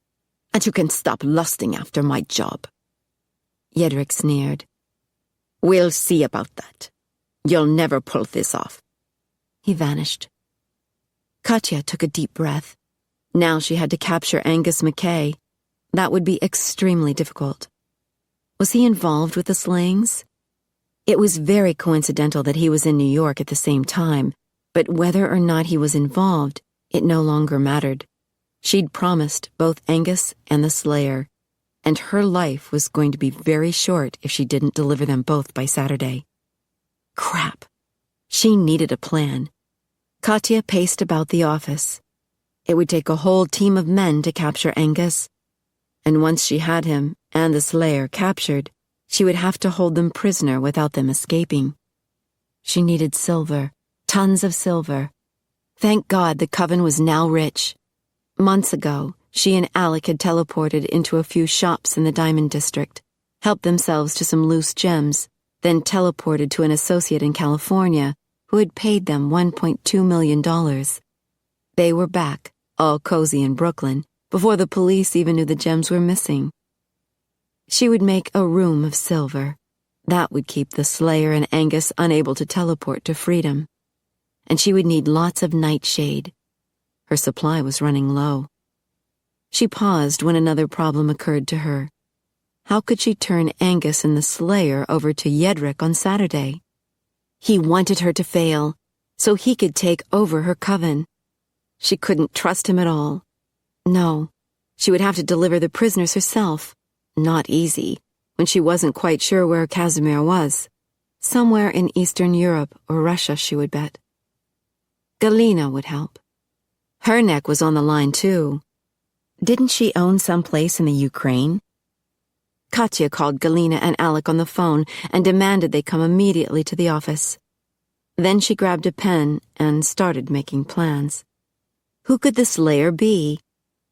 and you can stop lusting after my job." Jedrik sneered. "We'll see about that. You'll never pull this off." He vanished. Katya took a deep breath. Now she had to capture Angus McKay. That would be extremely difficult. Was he involved with the slayings? It was very coincidental that he was in New York at the same time, but whether or not he was involved, it no longer mattered. She'd promised both Angus and the Slayer, and her life was going to be very short if she didn't deliver them both by Saturday. Crap. She needed a plan. Katya paced about the office. It would take a whole team of men to capture Angus. And once she had him and the Slayer captured, she would have to hold them prisoner without them escaping. She needed silver, tons of silver. Thank God the Coven was now rich. Months ago, she and Alec had teleported into a few shops in the Diamond District, helped themselves to some loose gems, then teleported to an associate in California who had paid them $1.2 million. They were back, all cozy in Brooklyn, before the police even knew the gems were missing. She would make a room of silver. That would keep the Slayer and Angus unable to teleport to freedom. And she would need lots of nightshade. Her supply was running low. She paused when another problem occurred to her. How could she turn Angus and the Slayer over to Jedrick on Saturday? He wanted her to fail, so he could take over her coven. She couldn't trust him at all. No, she would have to deliver the prisoners herself. Not easy, when she wasn't quite sure where Casimir was. Somewhere in Eastern Europe or Russia, she would bet. Galina would help. Her neck was on the line, too. Didn't she own some place in the Ukraine? Katya called Galina and Alec on the phone and demanded they come immediately to the office. Then she grabbed a pen and started making plans. Who could the Slayer be?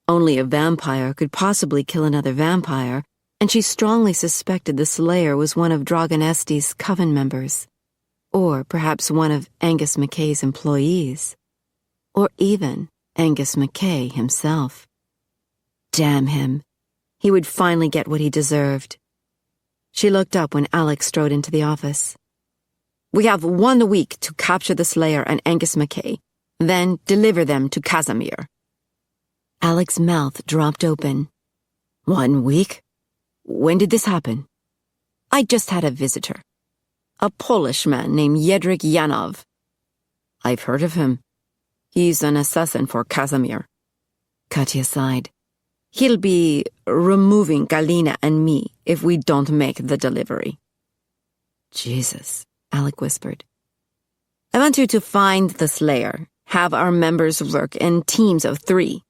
Only a vampire could possibly kill another vampire, and she strongly suspected the Slayer was one of Dragonesti's coven members. Or perhaps one of Angus McKay's employees. Or even Angus McKay himself. Damn him. He would finally get what he deserved. She looked up when Alex strode into the office. We have 1 week to capture the Slayer and Angus McKay, then deliver them to Casimir. Alex's mouth dropped open. 1 week? When did this happen? I just had a visitor. A Polish man named Jedrick Janov. I've heard of him. He's an assassin for Casimir. Katya sighed. He'll be removing Galina and me if we don't make the delivery. Jesus, Alec whispered. I want you to find the Slayer, have our members work in teams of 3.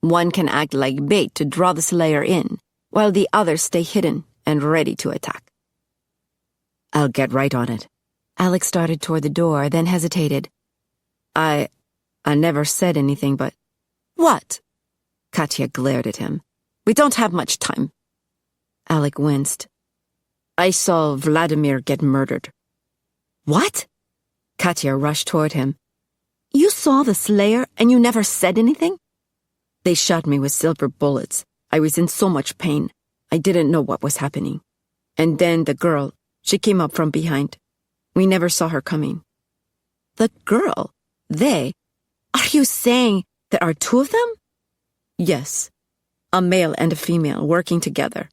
One can act like bait to draw the Slayer in, while the others stay hidden and ready to attack. I'll get right on it. Alex started toward the door, then hesitated. I never said anything, but... What? Katya glared at him. We don't have much time. Alec winced. I saw Vladimir get murdered. What? Katya rushed toward him. You saw the Slayer and you never said anything? They shot me with silver bullets. I was in so much pain. I didn't know what was happening. And then the girl, she came up from behind. We never saw her coming. The girl? They? Are you saying there are 2 of them? Yes. A male and a female working together.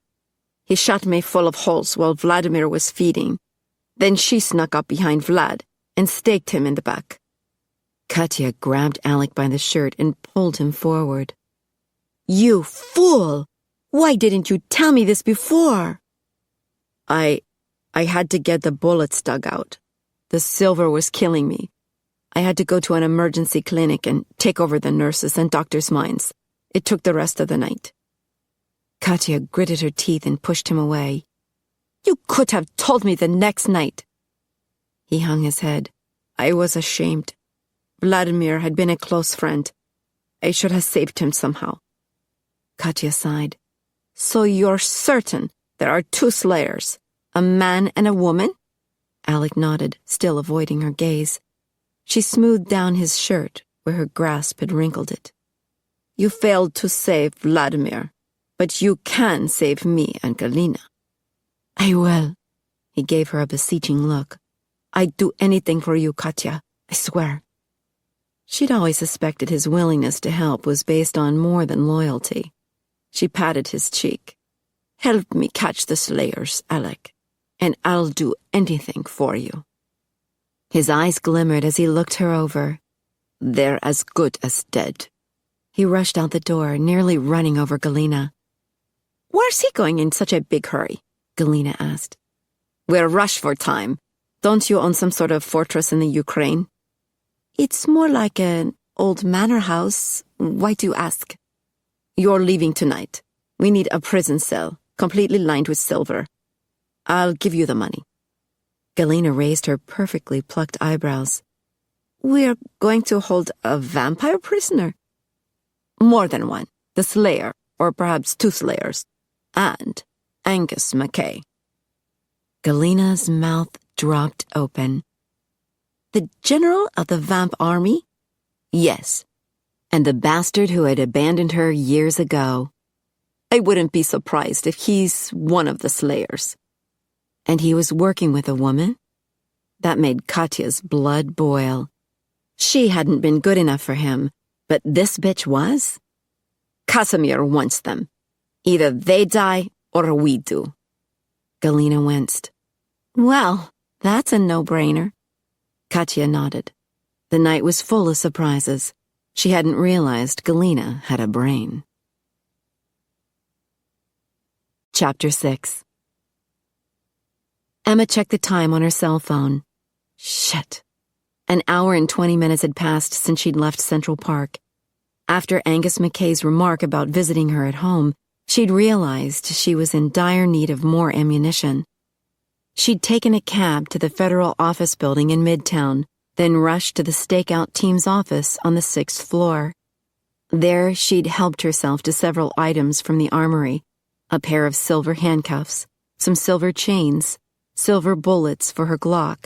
He shot me full of holes while Vladimir was feeding. Then she snuck up behind Vlad and staked him in the back. Katya grabbed Alec by the shirt and pulled him forward. You fool! Why didn't you tell me this before? I had to get the bullets dug out. The silver was killing me. I had to go to an emergency clinic and take over the nurses' and doctors' minds. It took the rest of the night. Katya gritted her teeth and pushed him away. You could have told me the next night. He hung his head. I was ashamed. Vladimir had been a close friend. I should have saved him somehow. Katya sighed. So you're certain there are 2 Slayers, a man and a woman? Alec nodded, still avoiding her gaze. She smoothed down his shirt where her grasp had wrinkled it. You failed to save Vladimir, but you can save me and Galina. I will. He gave her a beseeching look. I'd do anything for you, Katya. I swear. She'd always suspected his willingness to help was based on more than loyalty. She patted his cheek. Help me catch the Slayers, Alec, and I'll do anything for you. His eyes glimmered as he looked her over. They're as good as dead. He rushed out the door, nearly running over Galina. Where's he going in such a big hurry? Galina asked. We're rushed for time. Don't you own some sort of fortress in the Ukraine? It's more like an old manor house, Why do you ask? You're leaving tonight. We need a prison cell, completely lined with silver. I'll give you the money. Galena raised her perfectly plucked eyebrows. We're going to hold a vampire prisoner? More than one. The Slayer, or perhaps two Slayers. And Angus McKay. Galena's mouth dropped open. The general of the vamp army? Yes. And the bastard who had abandoned her years ago. I wouldn't be surprised if he's one of the Slayers. And he was working with a woman? That made Katya's blood boil. She hadn't been good enough for him, but this bitch was? Casimir wants them. Either they die or we do. Galena winced. Well, that's a no-brainer. Katya nodded. The night was full of surprises. She hadn't realized Galena had a brain. Chapter 6. Emma checked the time on her cell phone. Shit. An hour and 20 minutes had passed since she'd left Central Park. After Angus McKay's remark about visiting her at home, she'd realized she was in dire need of more ammunition. She'd taken a cab to the federal office building in Midtown, then rushed to the stakeout team's office on the 6th floor. There, she'd helped herself to several items from the armory, a pair of silver handcuffs, some silver chains, silver bullets for her Glock,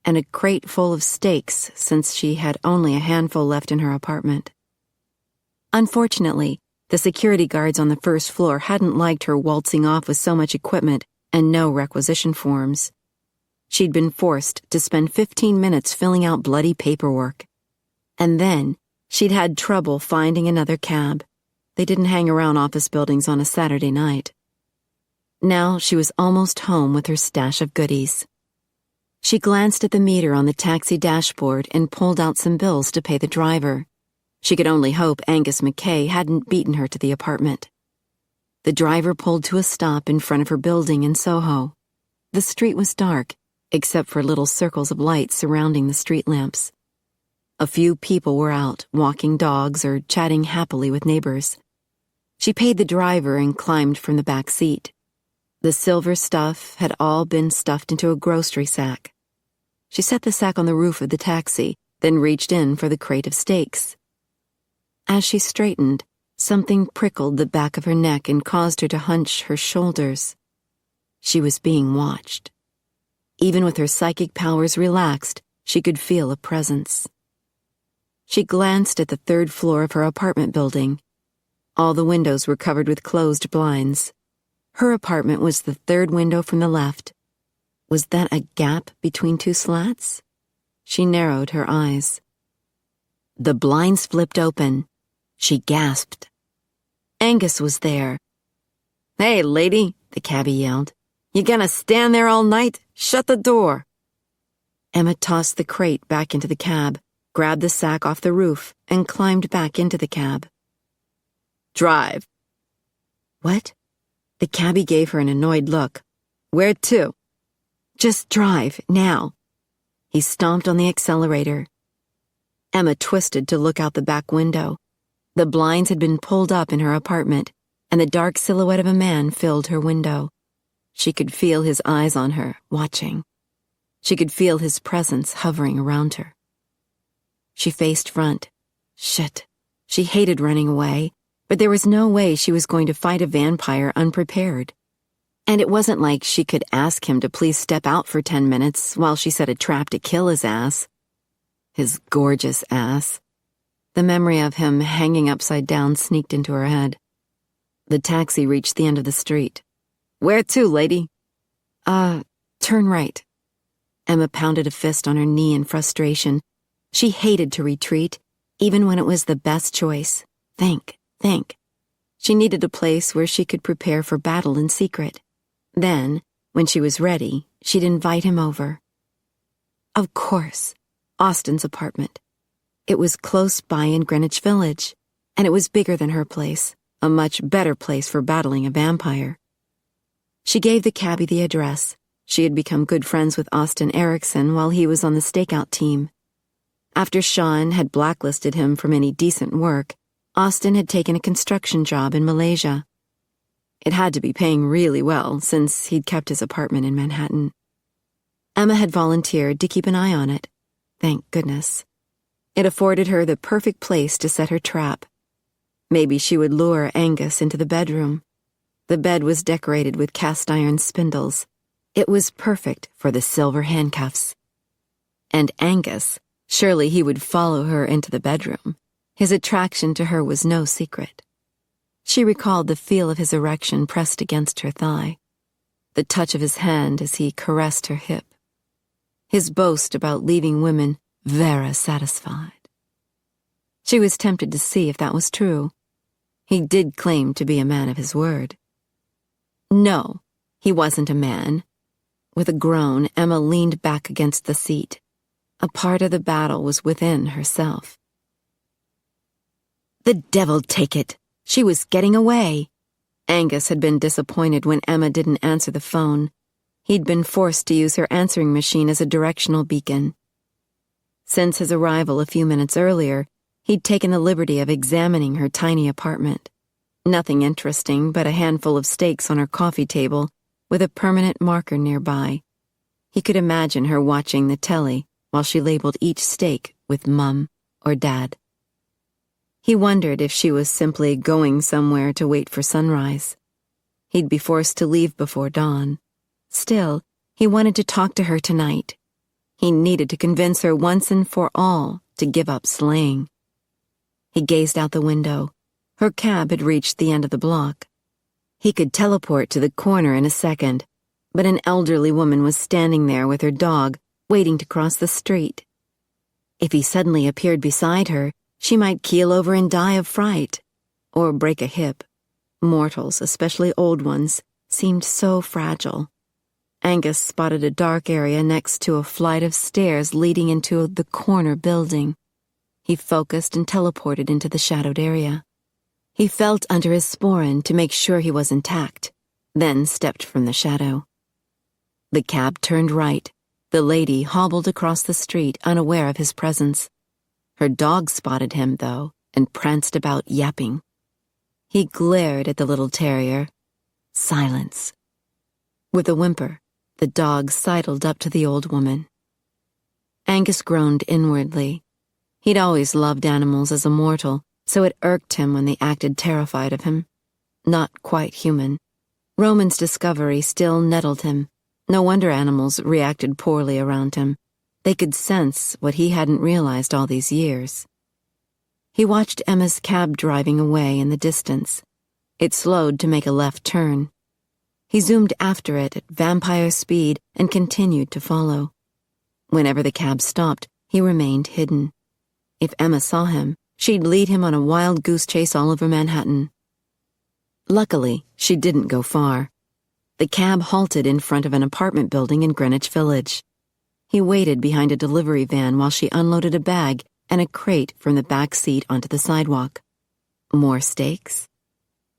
and a crate full of steaks since she had only a handful left in her apartment. Unfortunately, the security guards on the first floor hadn't liked her waltzing off with so much equipment and no requisition forms. She'd been forced to spend 15 minutes filling out bloody paperwork. And then, she'd had trouble finding another cab. They didn't hang around office buildings on a Saturday night. Now she was almost home with her stash of goodies. She glanced at the meter on the taxi dashboard and pulled out some bills to pay the driver. She could only hope Angus McKay hadn't beaten her to the apartment. The driver pulled to a stop in front of her building in Soho. The street was dark, except for little circles of light surrounding the street lamps. A few people were out, walking dogs or chatting happily with neighbors. She paid the driver and climbed from the back seat. The silver stuff had all been stuffed into a grocery sack. She set the sack on the roof of the taxi, then reached in for the crate of steaks. As she straightened, something prickled the back of her neck and caused her to hunch her shoulders. She was being watched. Even with her psychic powers relaxed, she could feel a presence. She glanced at the 3rd floor of her apartment building. All the windows were covered with closed blinds. Her apartment was the 3rd window from the left. Was that a gap between 2 slats? She narrowed her eyes. The blinds flipped open. She gasped. Angus was there. Hey, lady, the cabbie yelled. You gonna stand there all night? Shut the door. Emma tossed the crate back into the cab, grabbed the sack off the roof, and climbed back into the cab. Drive. What? The cabbie gave her an annoyed look. Where to? Just drive, now. He stomped on the accelerator. Emma twisted to look out the back window. The blinds had been pulled up in her apartment, and the dark silhouette of a man filled her window. She could feel his eyes on her, watching. She could feel his presence hovering around her. She faced front. Shit. She hated running away, but there was no way she was going to fight a vampire unprepared. And it wasn't like she could ask him to please step out for 10 minutes while she set a trap to kill his ass. His gorgeous ass. The memory of him hanging upside down sneaked into her head. The taxi reached the end of the street. Where to, lady? Turn right. Emma pounded a fist on her knee in frustration. She hated to retreat, even when it was the best choice. Think. She needed a place where she could prepare for battle in secret. Then, when she was ready, she'd invite him over. Of course, Austin's apartment. It was close by in Greenwich Village, and it was bigger than her place, a much better place for battling a vampire. She gave the cabbie the address. She had become good friends with Austin Erickson while he was on the stakeout team. After Sean had blacklisted him from any decent work, Austin had taken a construction job in Malaysia. It had to be paying really well since he'd kept his apartment in Manhattan. Emma had volunteered to keep an eye on it. Thank goodness. It afforded her the perfect place to set her trap. Maybe she would lure Angus into the bedroom. The bed was decorated with cast-iron spindles. It was perfect for the silver handcuffs. And Angus, surely he would follow her into the bedroom. His attraction to her was no secret. She recalled the feel of his erection pressed against her thigh, the touch of his hand as he caressed her hip, his boast about leaving women vera satisfied. She was tempted to see if that was true. He did claim to be a man of his word. No, he wasn't a man. With a groan, Emma leaned back against the seat. A part of the battle was within herself. The devil take it! She was getting away. Angus had been disappointed when Emma didn't answer the phone. He'd been forced to use her answering machine as a directional beacon. Since his arrival a few minutes earlier, he'd taken the liberty of examining her tiny apartment. Nothing interesting but a handful of steaks on her coffee table, with a permanent marker nearby. He could imagine her watching the telly while she labeled each steak with Mum or Dad. He wondered if she was simply going somewhere to wait for sunrise. He'd be forced to leave before dawn. Still, he wanted to talk to her tonight. He needed to convince her once and for all to give up slaying. He gazed out the window. Her cab had reached the end of the block. He could teleport to the corner in a second, but an elderly woman was standing there with her dog, waiting to cross the street. If he suddenly appeared beside her, she might keel over and die of fright, or break a hip. Mortals, especially old ones, seemed so fragile. Angus spotted a dark area next to a flight of stairs leading into the corner building. He focused and teleported into the shadowed area. He felt under his sporran to make sure he was intact, then stepped from the shadow. The cab turned right. The lady hobbled across the street, unaware of his presence. Her dog spotted him, though, and pranced about yapping. He glared at the little terrier. Silence. With a whimper, the dog sidled up to the old woman. Angus groaned inwardly. He'd always loved animals as a mortal, so it irked him when they acted terrified of him. Not quite human. Roman's discovery still nettled him. No wonder animals reacted poorly around him. They could sense what he hadn't realized all these years. He watched Emma's cab driving away in the distance. It slowed to make a left turn. He zoomed after it at vampire speed and continued to follow. Whenever the cab stopped, he remained hidden. If Emma saw him, she'd lead him on a wild goose chase all over Manhattan. Luckily, she didn't go far. The cab halted in front of an apartment building in Greenwich Village. He waited behind a delivery van while she unloaded a bag and a crate from the back seat onto the sidewalk. More steaks?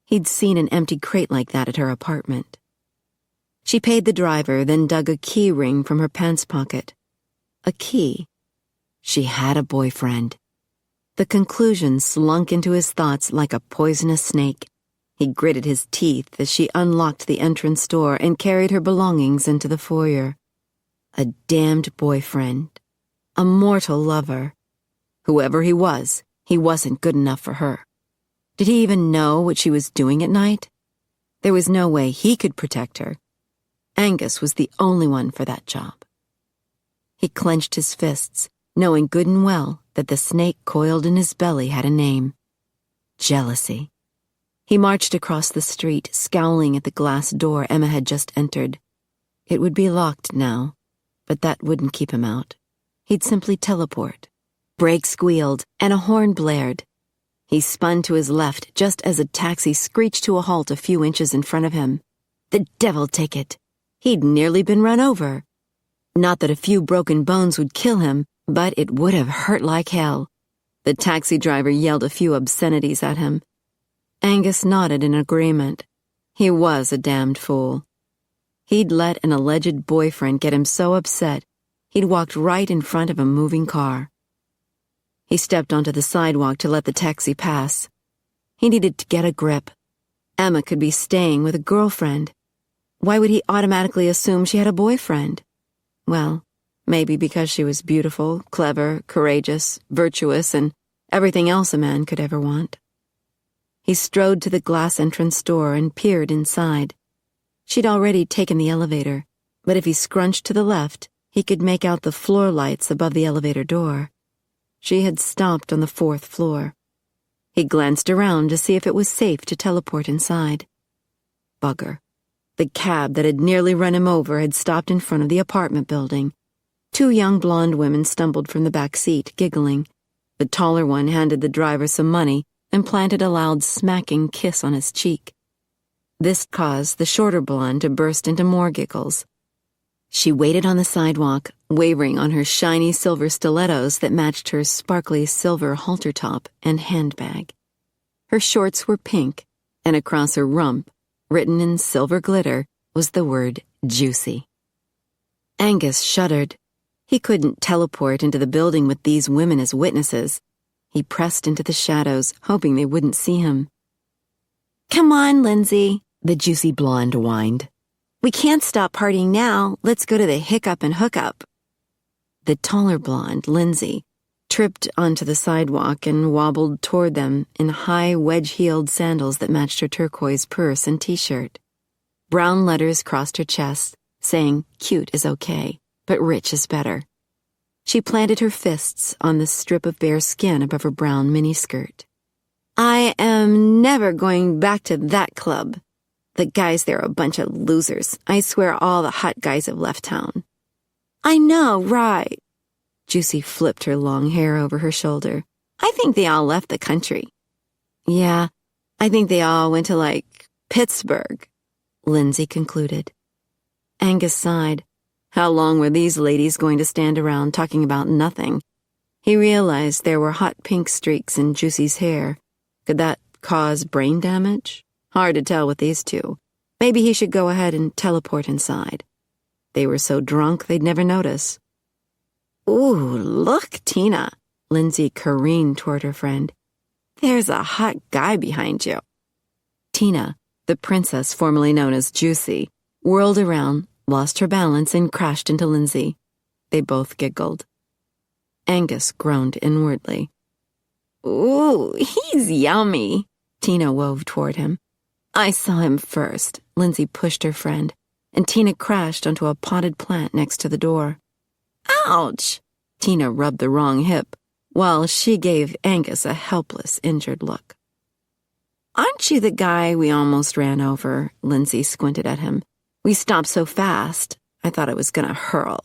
He'd seen an empty crate like that at her apartment. She paid the driver, then dug a key ring from her pants pocket. A key. She had a boyfriend. The conclusion slunk into his thoughts like a poisonous snake. He gritted his teeth as she unlocked the entrance door and carried her belongings into the foyer. A damned boyfriend. A mortal lover. Whoever he was, he wasn't good enough for her. Did he even know what she was doing at night? There was no way he could protect her. Angus was the only one for that job. He clenched his fists, knowing good and well that the snake coiled in his belly had a name. Jealousy. He marched across the street, scowling at the glass door Emma had just entered. It would be locked now, but that wouldn't keep him out. He'd simply teleport. Brakes squealed, and a horn blared. He spun to his left just as a taxi screeched to a halt a few inches in front of him. The devil take it! He'd nearly been run over. Not that a few broken bones would kill him, but it would have hurt like hell. The taxi driver yelled a few obscenities at him. Angus nodded in agreement. He was a damned fool. He'd let an alleged boyfriend get him so upset, he'd walked right in front of a moving car. He stepped onto the sidewalk to let the taxi pass. He needed to get a grip. Emma could be staying with a girlfriend. Why would he automatically assume she had a boyfriend? Well, maybe because she was beautiful, clever, courageous, virtuous, and everything else a man could ever want. He strode to the glass entrance door and peered inside. She'd already taken the elevator, but if he scrunched to the left, he could make out the floor lights above the elevator door. She had stopped on the 4th floor. He glanced around to see if it was safe to teleport inside. Bugger. The cab that had nearly run him over had stopped in front of the apartment building. 2 young blonde women stumbled from the back seat, giggling. The taller one handed the driver some money and planted a loud smacking kiss on his cheek. This caused the shorter blonde to burst into more giggles. She waited on the sidewalk, wavering on her shiny silver stilettos that matched her sparkly silver halter top and handbag. Her shorts were pink, and across her rump, written in silver glitter, was the word juicy. Angus shuddered. He couldn't teleport into the building with these women as witnesses. He pressed into the shadows, hoping they wouldn't see him. "Come on, Lindsay," the juicy blonde whined. "We can't stop partying now. Let's go to the hiccup and hookup." The taller blonde, Lindsay, tripped onto the sidewalk and wobbled toward them in high wedge-heeled sandals that matched her turquoise purse and t-shirt. Brown letters crossed her chest, saying, "Cute is okay, but rich is better." She planted her fists on the strip of bare skin above her brown miniskirt. "I am never going back to that club. The guys there are a bunch of losers. I swear all the hot guys have left town." "I know, right?" Juicy flipped her long hair over her shoulder. "I think they all left the country." "Yeah, I think they all went to, Pittsburgh," Lindsay concluded. Angus sighed. How long were these ladies going to stand around talking about nothing? He realized there were hot pink streaks in Juicy's hair. Could that cause brain damage? Hard to tell with these two. Maybe he should go ahead and teleport inside. They were so drunk they'd never notice. "Ooh, look, Tina," Lindsay careened toward her friend. "There's a hot guy behind you." Tina, the princess formerly known as Juicy, whirled around, lost her balance, and crashed into Lindsay. They both giggled. Angus groaned inwardly. "Ooh, he's yummy," Tina wove toward him. "I saw him first," Lindsay pushed her friend, and Tina crashed onto a potted plant next to the door. "Ouch!" Tina rubbed the wrong hip, while she gave Angus a helpless, injured look. "Aren't you the guy we almost ran over?" Lindsay squinted at him. "We stopped so fast, I thought I was gonna hurl."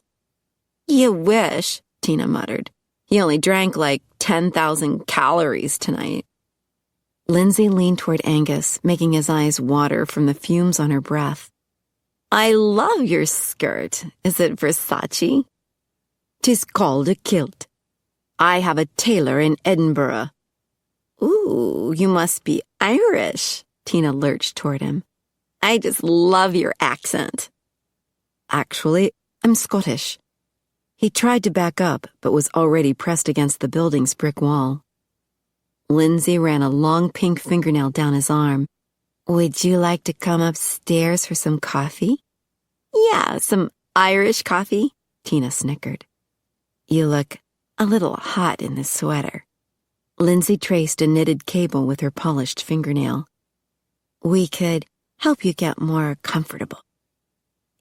"You wish," Tina muttered. "He only drank 10,000 calories tonight." Lindsay leaned toward Angus, making his eyes water from the fumes on her breath. "I love your skirt. Is it Versace?" "'Tis called a kilt. I have a tailor in Edinburgh." "Ooh, you must be Irish." Tina lurched toward him. "I just love your accent." "Actually, I'm Scottish." He tried to back up, but was already pressed against the building's brick wall. Lindsay ran a long pink fingernail down his arm. "Would you like to come upstairs for some coffee?" "Yeah, some Irish coffee," Tina snickered. "You look a little hot in this sweater." Lindsay traced a knitted cable with her polished fingernail. "We could help you get more comfortable."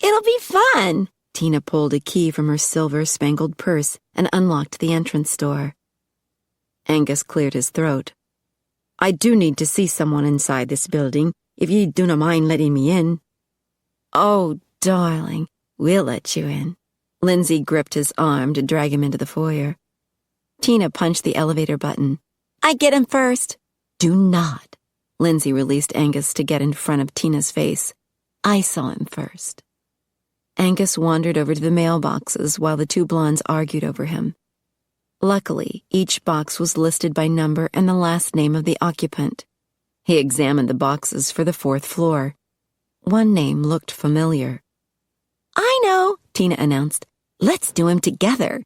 "It'll be fun." Tina pulled a key from her silver-spangled purse and unlocked the entrance door. Angus cleared his throat. "I do need to see someone inside this building, if ye do not mind letting me in." "Oh, darling, we'll let you in." Lindsay gripped his arm to drag him into the foyer. Tina punched the elevator button. "I get him first." "Do not." Lindsay released Angus to get in front of Tina's face. "I saw him first." Angus wandered over to the mailboxes while the 2 blondes argued over him. Luckily, each box was listed by number and the last name of the occupant. He examined the boxes for the 4th floor. One name looked familiar. "I know," Tina announced. "Let's do him together."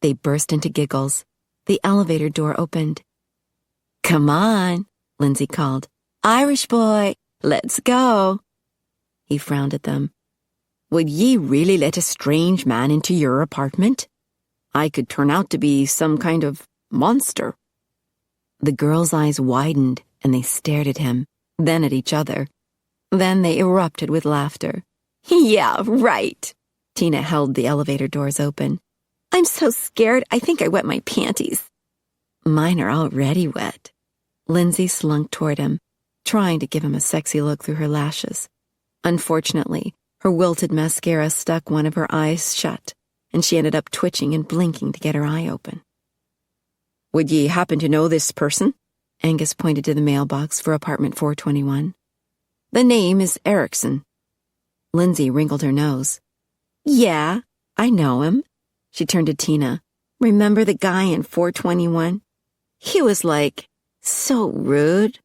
They burst into giggles. The elevator door opened. "Come on." Lindsay called. "Irish boy, let's go." He frowned at them. "Would ye really let a strange man into your apartment? I could turn out to be some kind of monster." The girls' eyes widened and they stared at him, then at each other. Then they erupted with laughter. "Yeah, right." Tina held the elevator doors open. "I'm so scared, I think I wet my panties." "Mine are already wet." Lindsay slunk toward him, trying to give him a sexy look through her lashes. Unfortunately, her wilted mascara stuck one of her eyes shut, and she ended up twitching and blinking to get her eye open. "Would ye happen to know this person?" Angus pointed to the mailbox for apartment 421. "The name is Erickson." Lindsay wrinkled her nose. "Yeah, I know him." She turned to Tina. "Remember the guy in 421? He was so rude."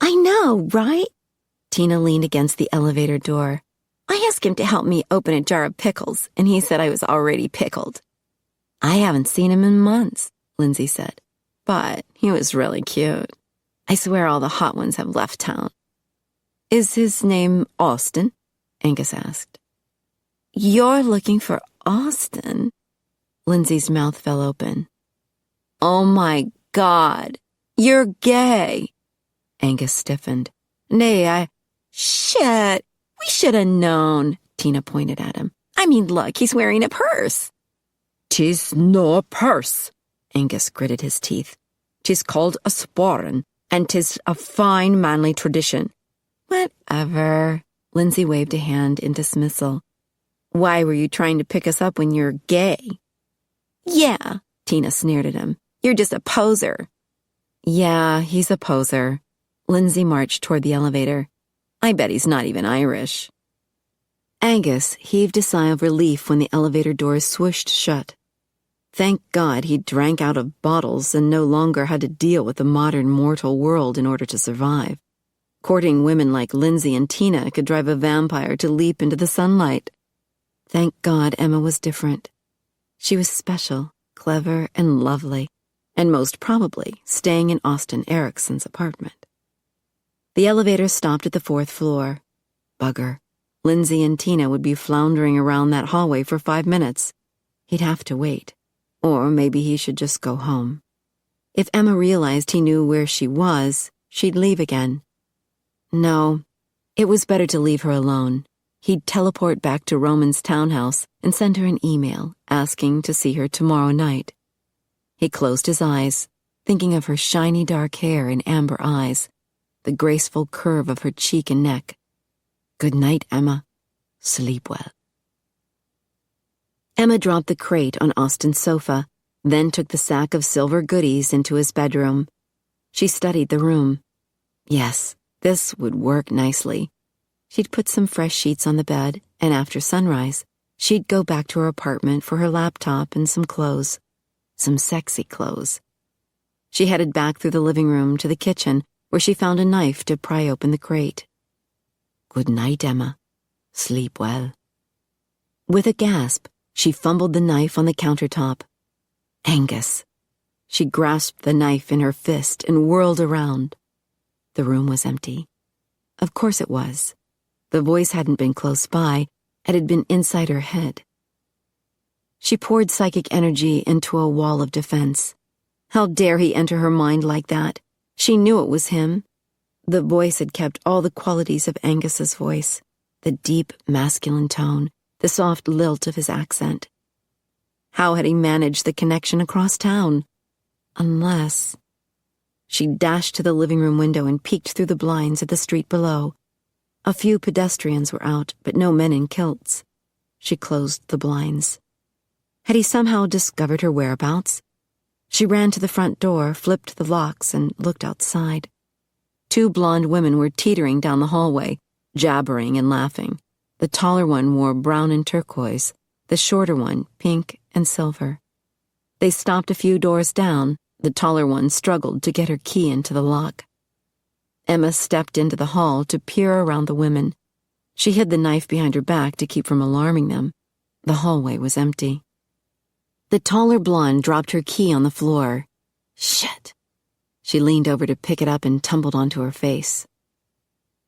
"I know, right?" Tina leaned against the elevator door. "I asked him to help me open a jar of pickles, and he said I was already pickled." "I haven't seen him in months," Lindsay said. "But he was really cute. I swear all the hot ones have left town." "Is his name Austin?" Angus asked. "You're looking for Austin?" Lindsay's mouth fell open. "Oh my God, you're gay." Angus stiffened. "Nay, Shit, we should have known." Tina pointed at him. "I mean, look, he's wearing a purse." "'Tis no a purse," Angus gritted his teeth. "'Tis called a sporran, and 'tis a fine manly tradition." "Whatever." Lindsay waved a hand in dismissal. "Why were you trying to pick us up when you're gay?" "Yeah," Tina sneered at him. "You're just a poser." "Yeah, he's a poser." Lindsay marched toward the elevator. "I bet he's not even Irish." Angus heaved a sigh of relief when the elevator doors swooshed shut. Thank God he drank out of bottles and no longer had to deal with the modern mortal world in order to survive. Courting women like Lindsay and Tina could drive a vampire to leap into the sunlight. Thank God Emma was different. She was special, clever, and lovely, and most probably staying in Austin Erickson's apartment. The elevator stopped at the 4th floor. Bugger. Lindsay and Tina would be floundering around that hallway for 5 minutes. He'd have to wait. Or maybe he should just go home. If Emma realized he knew where she was, she'd leave again. No, it was better to leave her alone. He'd teleport back to Roman's townhouse and send her an email asking to see her tomorrow night. He closed his eyes, thinking of her shiny dark hair and amber eyes, the graceful curve of her cheek and neck. Good night, Emma. Sleep well. Emma dropped the crate on Austin's sofa, then took the sack of silver goodies into his bedroom. She studied the room. Yes, this would work nicely. She'd put some fresh sheets on the bed, and after sunrise, she'd go back to her apartment for her laptop and some clothes. Some sexy clothes. She headed back through the living room to the kitchen, where she found a knife to pry open the crate. Good night, Emma. Sleep well. With a gasp, she fumbled the knife on the countertop. Angus. She grasped the knife in her fist and whirled around. The room was empty. Of course it was. The voice hadn't been close by, it had been inside her head. She poured psychic energy into a wall of defense. How dare he enter her mind like that? She knew it was him. The voice had kept all the qualities of Angus's voice, the deep, masculine tone, the soft lilt of his accent. How had he managed the connection across town? Unless... She dashed to the living room window and peeked through the blinds at the street below. A few pedestrians were out, but no men in kilts. She closed the blinds. Had he somehow discovered her whereabouts? She ran to the front door, flipped the locks, and looked outside. 2 blonde women were teetering down the hallway, jabbering and laughing. The taller one wore brown and turquoise, the shorter one pink and silver. They stopped a few doors down. The taller one struggled to get her key into the lock. Emma stepped into the hall to peer around the women. She hid the knife behind her back to keep from alarming them. The hallway was empty. The taller blonde dropped her key on the floor. Shit. She leaned over to pick it up and tumbled onto her face.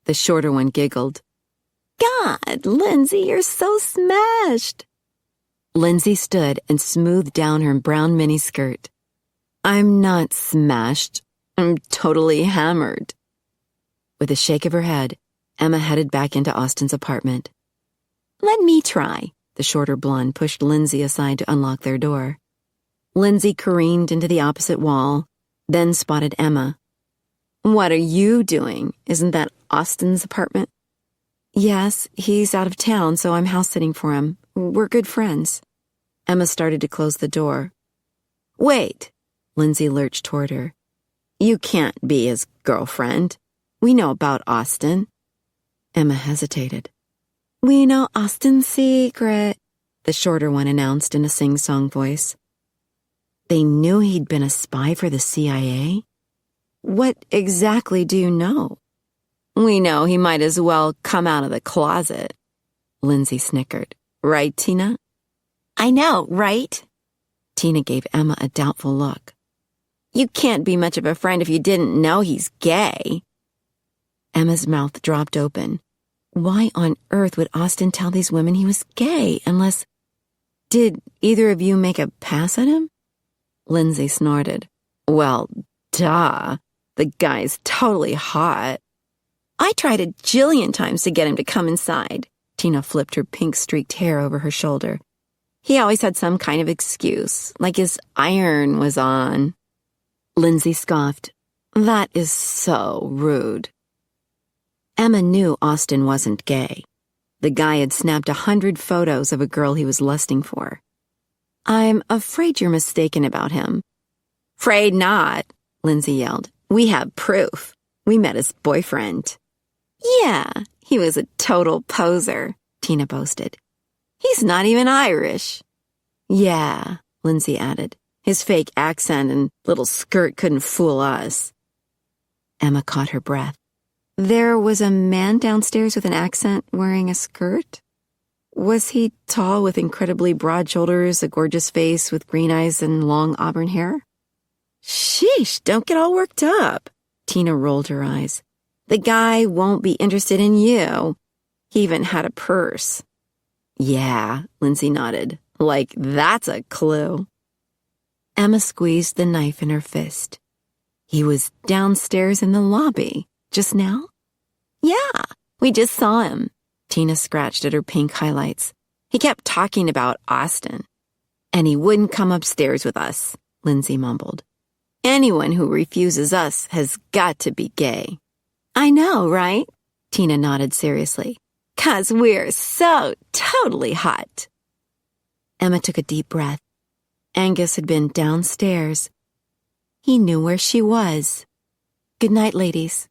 The shorter one giggled. God, Lindsay, you're so smashed. Lindsay stood and smoothed down her brown miniskirt. I'm not smashed. I'm totally hammered. With a shake of her head, Emma headed back into Austin's apartment. Let me try. The shorter blonde pushed Lindsay aside to unlock their door. Lindsay careened into the opposite wall, then spotted Emma. What are you doing? Isn't that Austin's apartment? Yes, he's out of town, so I'm house-sitting for him. We're good friends. Emma started to close the door. Wait, Lindsay lurched toward her. You can't be his girlfriend. We know about Austin. Emma hesitated. We know Austin's secret, the shorter one announced in a sing-song voice. They knew he'd been a spy for the CIA? What exactly do you know? We know he might as well come out of the closet. Lindsay snickered. Right, Tina? I know, right? Tina gave Emma a doubtful look. You can't be much of a friend if you didn't know he's gay. Emma's mouth dropped open. Why on earth would Austin tell these women he was gay unless... Did either of you make a pass at him? Lindsay snorted. Well, duh. The guy's totally hot. I tried a jillion times to get him to come inside. Tina flipped her pink-streaked hair over her shoulder. He always had some kind of excuse, like his iron was on. Lindsay scoffed. That is so rude. Emma knew Austin wasn't gay. The guy had snapped 100 photos of a girl he was lusting for. I'm afraid you're mistaken about him. Afraid not, Lindsay yelled. We have proof. We met his boyfriend. Yeah, he was a total poser, Tina boasted. He's not even Irish. Yeah, Lindsay added. His fake accent and little skirt couldn't fool us. Emma caught her breath. There was a man downstairs with an accent wearing a skirt? Was he tall with incredibly broad shoulders, a gorgeous face with green eyes and long auburn hair? Sheesh, don't get all worked up. Tina rolled her eyes. The guy won't be interested in you. He even had a purse. Yeah, Lindsay nodded. Like, that's a clue. Emma squeezed the knife in her fist. He was downstairs in the lobby. Just now? Yeah, we just saw him. Tina scratched at her pink highlights. He kept talking about Austin. And he wouldn't come upstairs with us, Lindsay mumbled. Anyone who refuses us has got to be gay. I know, right? Tina nodded seriously. 'Cause we're so totally hot. Emma took a deep breath. Angus had been downstairs. He knew where she was. Good night, ladies.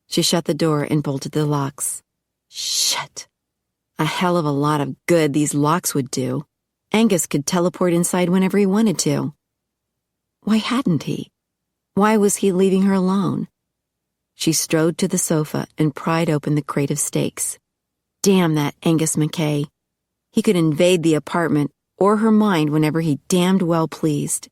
She shut the door and bolted the locks. Shit. A hell of a lot of good these locks would do. Angus could teleport inside whenever he wanted to. Why hadn't he? Why was he leaving her alone? She strode to the sofa and pried open the crate of steaks. Damn that Angus McKay. He could invade the apartment or her mind whenever he damned well pleased.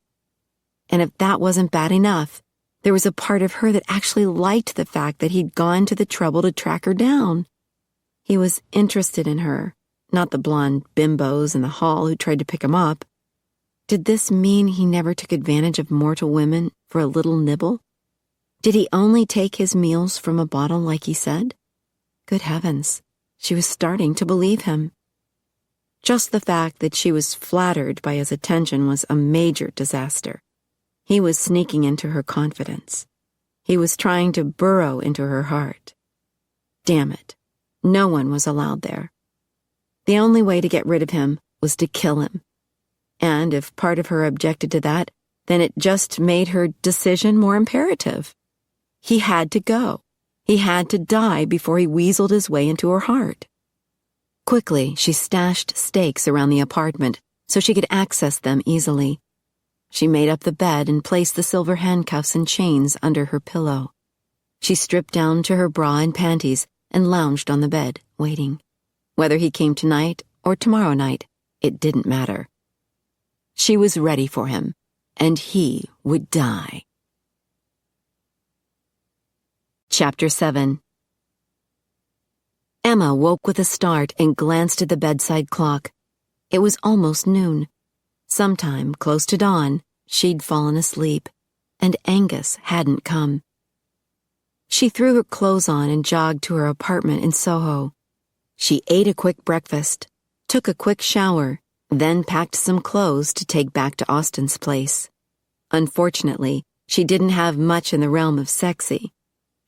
And if that wasn't bad enough, there was a part of her that actually liked the fact that he'd gone to the trouble to track her down. He was interested in her, not the blonde bimbos in the hall who tried to pick him up. Did this mean he never took advantage of mortal women for a little nibble? Did he only take his meals from a bottle like he said? Good heavens, she was starting to believe him. Just the fact that she was flattered by his attention was a major disaster. He was sneaking into her confidence. He was trying to burrow into her heart. Damn it, no one was allowed there. The only way to get rid of him was to kill him. And if part of her objected to that, then it just made her decision more imperative. He had to go. He had to die before he weaseled his way into her heart. Quickly, she stashed stakes around the apartment so she could access them easily. She made up the bed and placed the silver handcuffs and chains under her pillow. She stripped down to her bra and panties and lounged on the bed, waiting. Whether he came tonight or tomorrow night, it didn't matter. She was ready for him, and he would die. Chapter 7. Emma woke with a start and glanced at the bedside clock. It was almost noon. Sometime close to dawn, she'd fallen asleep, and Angus hadn't come. She threw her clothes on and jogged to her apartment in Soho. She ate a quick breakfast, took a quick shower, then packed some clothes to take back to Austen's place. Unfortunately, she didn't have much in the realm of sexy.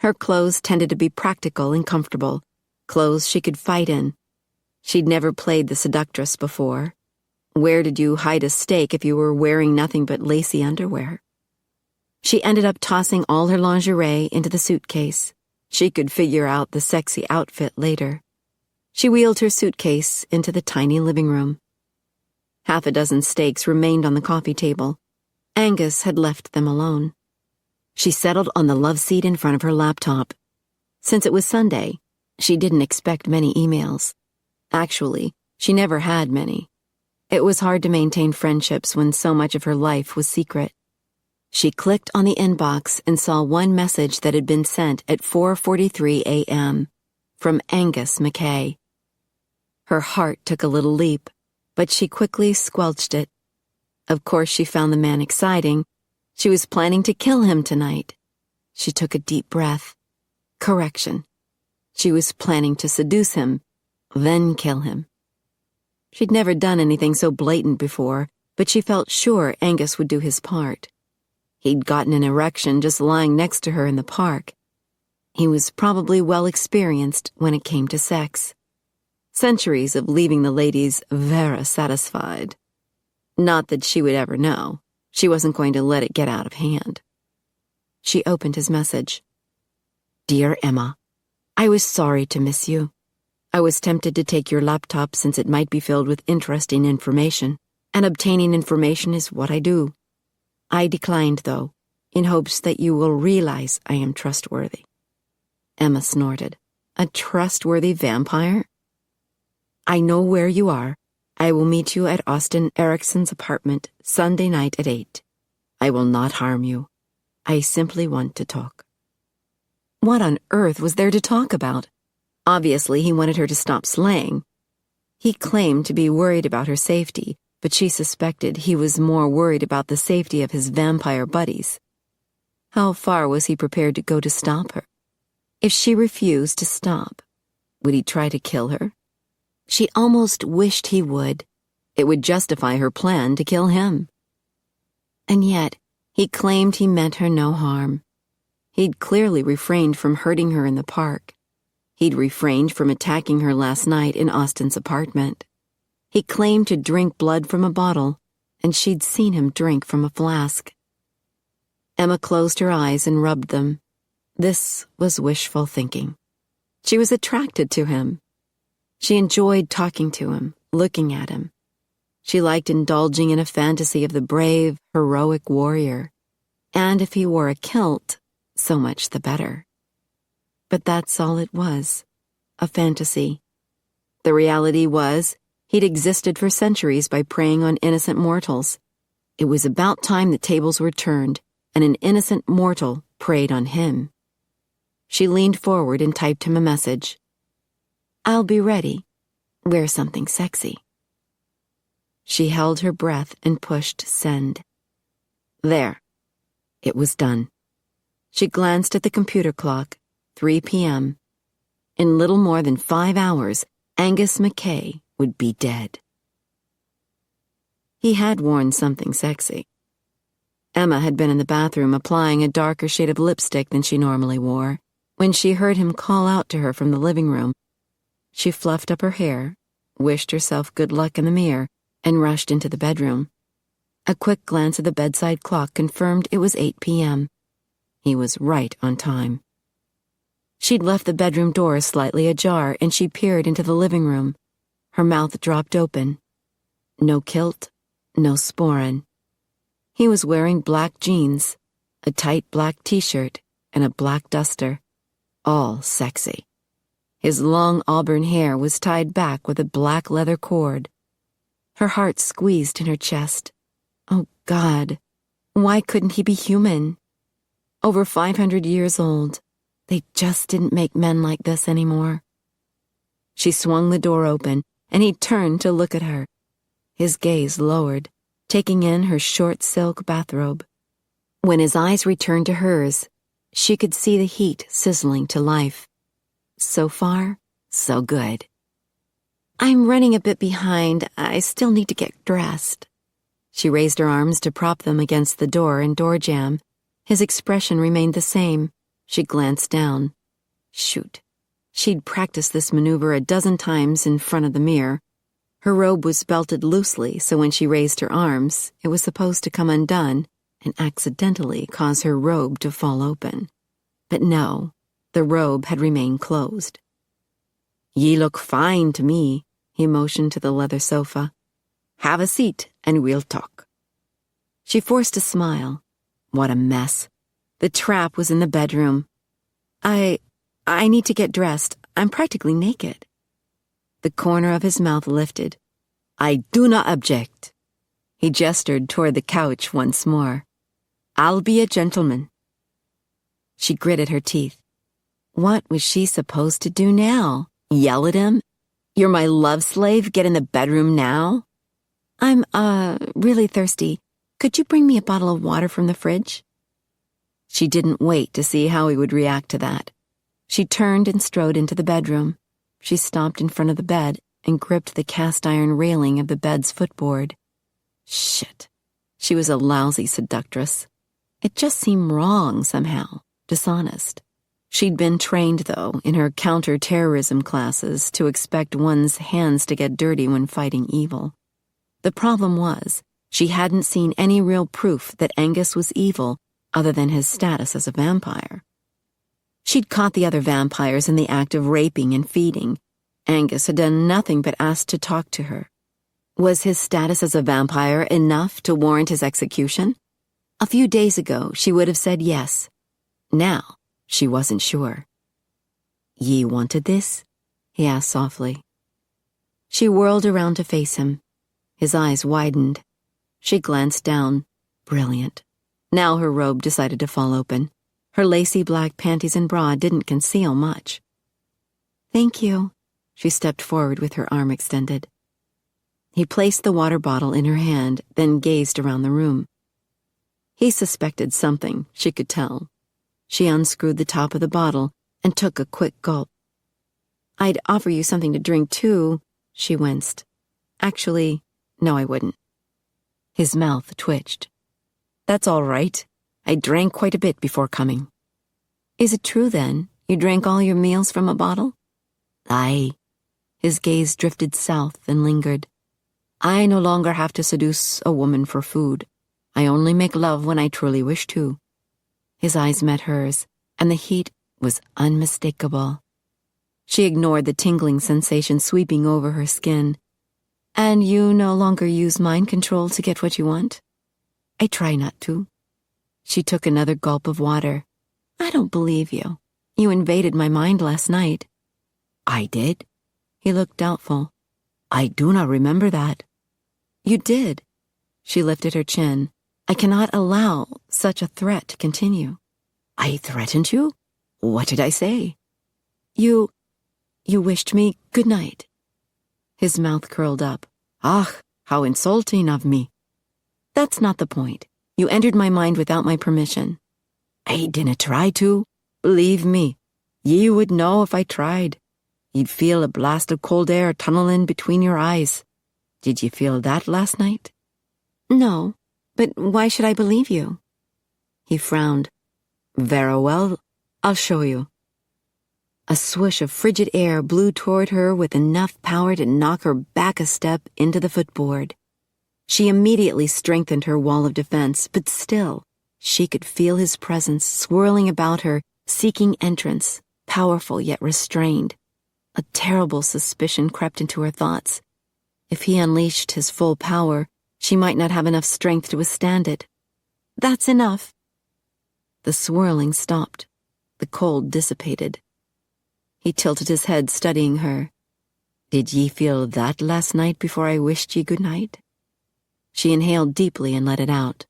Her clothes tended to be practical and comfortable, clothes she could fight in. She'd never played the seductress before. Where did you hide a stake if you were wearing nothing but lacy underwear? She ended up tossing all her lingerie into the suitcase. She could figure out the sexy outfit later. She wheeled her suitcase into the tiny living room. Half a dozen steaks remained on the coffee table. Angus had left them alone. She settled on the love seat in front of her laptop. Since it was Sunday, she didn't expect many emails. Actually, she never had many. It was hard to maintain friendships when so much of her life was secret. She clicked on the inbox and saw one message that had been sent at 4:43 a.m. from Angus McKay. Her heart took a little leap, but she quickly squelched it. Of course she found the man exciting. She was planning to kill him tonight. She took a deep breath. Correction. She was planning to seduce him, then kill him. She'd never done anything so blatant before, but she felt sure Angus would do his part. He'd gotten an erection just lying next to her in the park. He was probably well experienced when it came to sex. Centuries of leaving the ladies vera satisfied. Not that she would ever know. She wasn't going to let it get out of hand. She opened his message. Dear Emma, I was sorry to miss you. I was tempted to take your laptop since it might be filled with interesting information, and obtaining information is what I do. I declined, though, in hopes that you will realize I am trustworthy. Emma snorted. A trustworthy vampire? I know where you are. I will meet you at Austen Erickson's apartment Sunday night at 8. I will not harm you. I simply want to talk. What on earth was there to talk about? Obviously, he wanted her to stop slaying. He claimed to be worried about her safety, but she suspected he was more worried about the safety of his vampire buddies. How far was he prepared to go to stop her? If she refused to stop, would he try to kill her? She almost wished he would. It would justify her plan to kill him. And yet, he claimed he meant her no harm. He'd clearly refrained from hurting her in the park. He'd refrained from attacking her last night in Austen's apartment. He claimed to drink blood from a bottle, and she'd seen him drink from a flask. Emma closed her eyes and rubbed them. This was wishful thinking. She was attracted to him. She enjoyed talking to him, looking at him. She liked indulging in a fantasy of the brave, heroic warrior. And if he wore a kilt, so much the better. But that's all it was, a fantasy. The reality was, he'd existed for centuries by preying on innocent mortals. It was about time the tables were turned, and an innocent mortal preyed on him. She leaned forward and typed him a message. I'll be ready. Wear something sexy. She held her breath and pushed send. There. It was done. She glanced at the computer clock, 3 p.m. In little more than 5 hours, Angus McKay would be dead. He had worn something sexy. Emma had been in the bathroom applying a darker shade of lipstick than she normally wore. When she heard him call out to her from the living room, she fluffed up her hair, wished herself good luck in the mirror, and rushed into the bedroom. A quick glance at the bedside clock confirmed it was 8 p.m. He was right on time. She'd left the bedroom door slightly ajar, and she peered into the living room. Her mouth dropped open. No kilt, no sporran. He was wearing black jeans, a tight black t-shirt, and a black duster. All sexy. His long auburn hair was tied back with a black leather cord. Her heart squeezed in her chest. Oh, God, why couldn't he be human? Over 500 years old, They just didn't make men like this anymore. She swung the door open, and he turned to look at her. His gaze lowered, taking in her short silk bathrobe. When his eyes returned to hers, she could see the heat sizzling to life. So far, so good. I'm running a bit behind. I still need to get dressed. She raised her arms to prop them against the door and door jamb. His expression remained the same. She glanced down. Shoot. She'd practiced this maneuver a dozen times in front of the mirror. Her robe was belted loosely, so when she raised her arms, it was supposed to come undone and accidentally cause her robe to fall open. But no, the robe had remained closed. Ye look fine to me, he motioned to the leather sofa. Have a seat and we'll talk. She forced a smile. What a mess. The trap was in the bedroom. I need to get dressed. I'm practically naked. The corner of his mouth lifted. I do not object. He gestured toward the couch once more. I'll be a gentleman. She gritted her teeth. What was she supposed to do now? Yell at him? You're my love slave, get in the bedroom now? I'm, really thirsty. Could you bring me a bottle of water from the fridge? She didn't wait to see how he would react to that. She turned and strode into the bedroom. She stopped in front of the bed and gripped the cast-iron railing of the bed's footboard. Shit. She was a lousy seductress. It just seemed wrong somehow, dishonest. She'd been trained, though, in her counter-terrorism classes to expect one's hands to get dirty when fighting evil. The problem was, she hadn't seen any real proof that Angus was evil other than his status as a vampire. She'd caught the other vampires in the act of raping and feeding. Angus had done nothing but ask to talk to her. Was his status as a vampire enough to warrant his execution? A few days ago, she would have said yes. Now, she wasn't sure. Ye wanted this? He asked softly. She whirled around to face him. His eyes widened. She glanced down. Brilliant. Now her robe decided to fall open. Her lacy black panties and bra didn't conceal much. Thank you. She stepped forward with her arm extended. He placed the water bottle in her hand, then gazed around the room. He suspected something, she could tell. She unscrewed the top of the bottle and took a quick gulp. I'd offer you something to drink, too, she winced. Actually, no, I wouldn't. His mouth twitched. That's all right. I drank quite a bit before coming. Is it true, then? You drank all your meals from a bottle? Aye. His gaze drifted south and lingered. I no longer have to seduce a woman for food. I only make love when I truly wish to. His eyes met hers, and the heat was unmistakable. She ignored the tingling sensation sweeping over her skin. And you no longer use mind control to get what you want? I try not to. She took another gulp of water. I don't believe you. You invaded my mind last night. I did? He looked doubtful. I do not remember that. You did. She lifted her chin. I cannot allow such a threat to continue. I threatened you? What did I say? You wished me good night. His mouth curled up. Ah, how insulting of me. That's not the point. You entered my mind without my permission. I didn't try to. Believe me, ye would know if I tried. You'd feel a blast of cold air tunneling between your eyes. Did you feel that last night? No, but why should I believe you? He frowned. Very well, I'll show you. A swoosh of frigid air blew toward her with enough power to knock her back a step into the footboard. She immediately strengthened her wall of defense, but still, she could feel his presence swirling about her, seeking entrance, powerful yet restrained. A terrible suspicion crept into her thoughts. If he unleashed his full power, she might not have enough strength to withstand it. That's enough. The swirling stopped. The cold dissipated. He tilted his head, studying her. Did ye feel that last night before I wished ye good night? She inhaled deeply and let it out.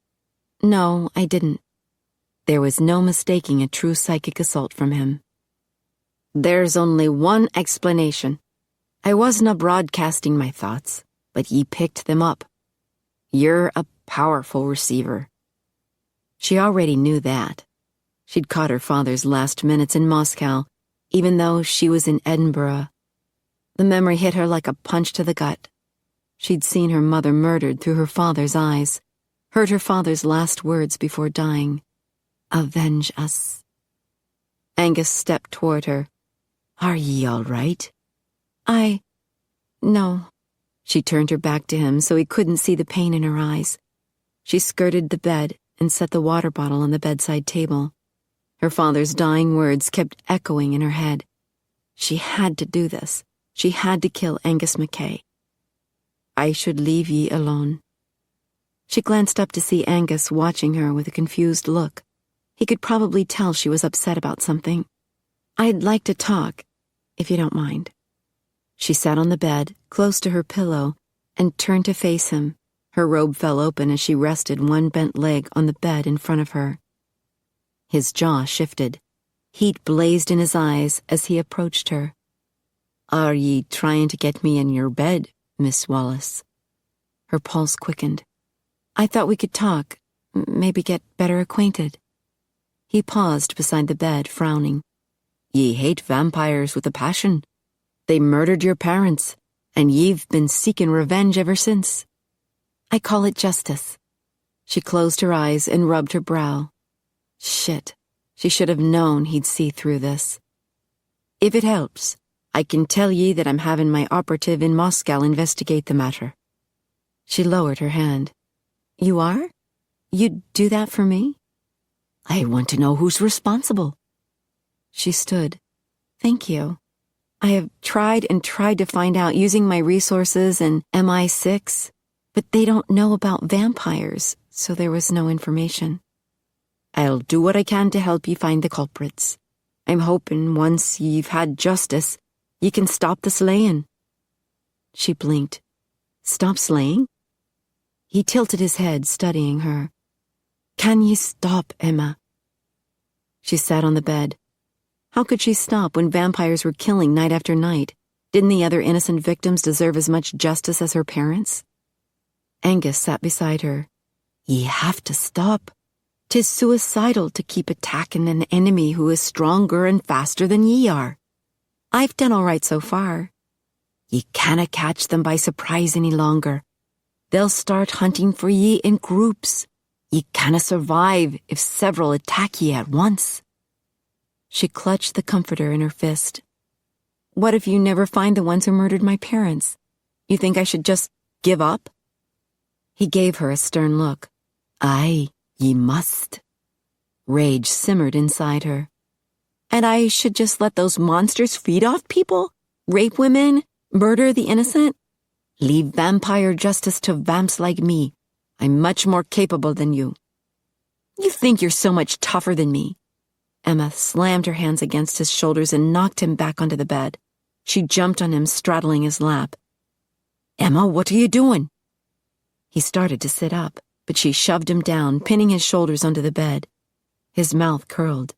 No, I didn't. There was no mistaking a true psychic assault from him. There's only one explanation. I wasna broadcasting my thoughts, but ye picked them up. You're a powerful receiver. She already knew that. She'd caught her father's last minutes in Moscow, even though she was in Edinburgh. The memory hit her like a punch to the gut. She'd seen her mother murdered through her father's eyes, heard her father's last words before dying. Avenge us. Angus stepped toward her. Are ye all right? No. She turned her back to him so he couldn't see the pain in her eyes. She skirted the bed and set the water bottle on the bedside table. Her father's dying words kept echoing in her head. She had to do this. She had to kill Angus Mackay. I should leave ye alone. She glanced up to see Angus watching her with a confused look. He could probably tell she was upset about something. I'd like to talk, if you don't mind. She sat on the bed, close to her pillow, and turned to face him. Her robe fell open as she rested one bent leg on the bed in front of her. His jaw shifted. Heat blazed in his eyes as he approached her. Are ye trying to get me in your bed, Miss Wallace? Her pulse quickened. I thought we could talk, maybe get better acquainted. He paused beside the bed, frowning. Ye hate vampires with a passion. They murdered your parents, and ye've been seeking revenge ever since. I call it justice. She closed her eyes and rubbed her brow. Shit, she should have known he'd see through this. If it helps, I can tell ye that I'm having my operative in Moscow investigate the matter. She lowered her hand. You are? You'd do that for me? I want to know who's responsible. She stood. Thank you. I have tried and tried to find out using my resources and MI6, but they don't know about vampires, so there was no information. I'll do what I can to help you find the culprits. I'm hoping once you've had justice, you can stop the slaying. She blinked. Stop slaying? He tilted his head, studying her. Can you stop, Emma? She sat on the bed. How could she stop when vampires were killing night after night? Didn't the other innocent victims deserve as much justice as her parents? Angus sat beside her. Ye have to stop. 'Tis suicidal to keep attacking an enemy who is stronger and faster than ye are. I've done all right so far. Ye canna catch them by surprise any longer. They'll start hunting for ye in groups. Ye canna survive if several attack ye at once. She clutched the comforter in her fist. What if you never find the ones who murdered my parents? You think I should just give up? He gave her a stern look. Aye, ye must. Rage simmered inside her. And I should just let those monsters feed off people? Rape women? Murder the innocent? Leave vampire justice to vamps like me. I'm much more capable than you. You think you're so much tougher than me. Emma slammed her hands against his shoulders and knocked him back onto the bed. She jumped on him, straddling his lap. Emma, what are you doing? He started to sit up, but she shoved him down, pinning his shoulders onto the bed. His mouth curled.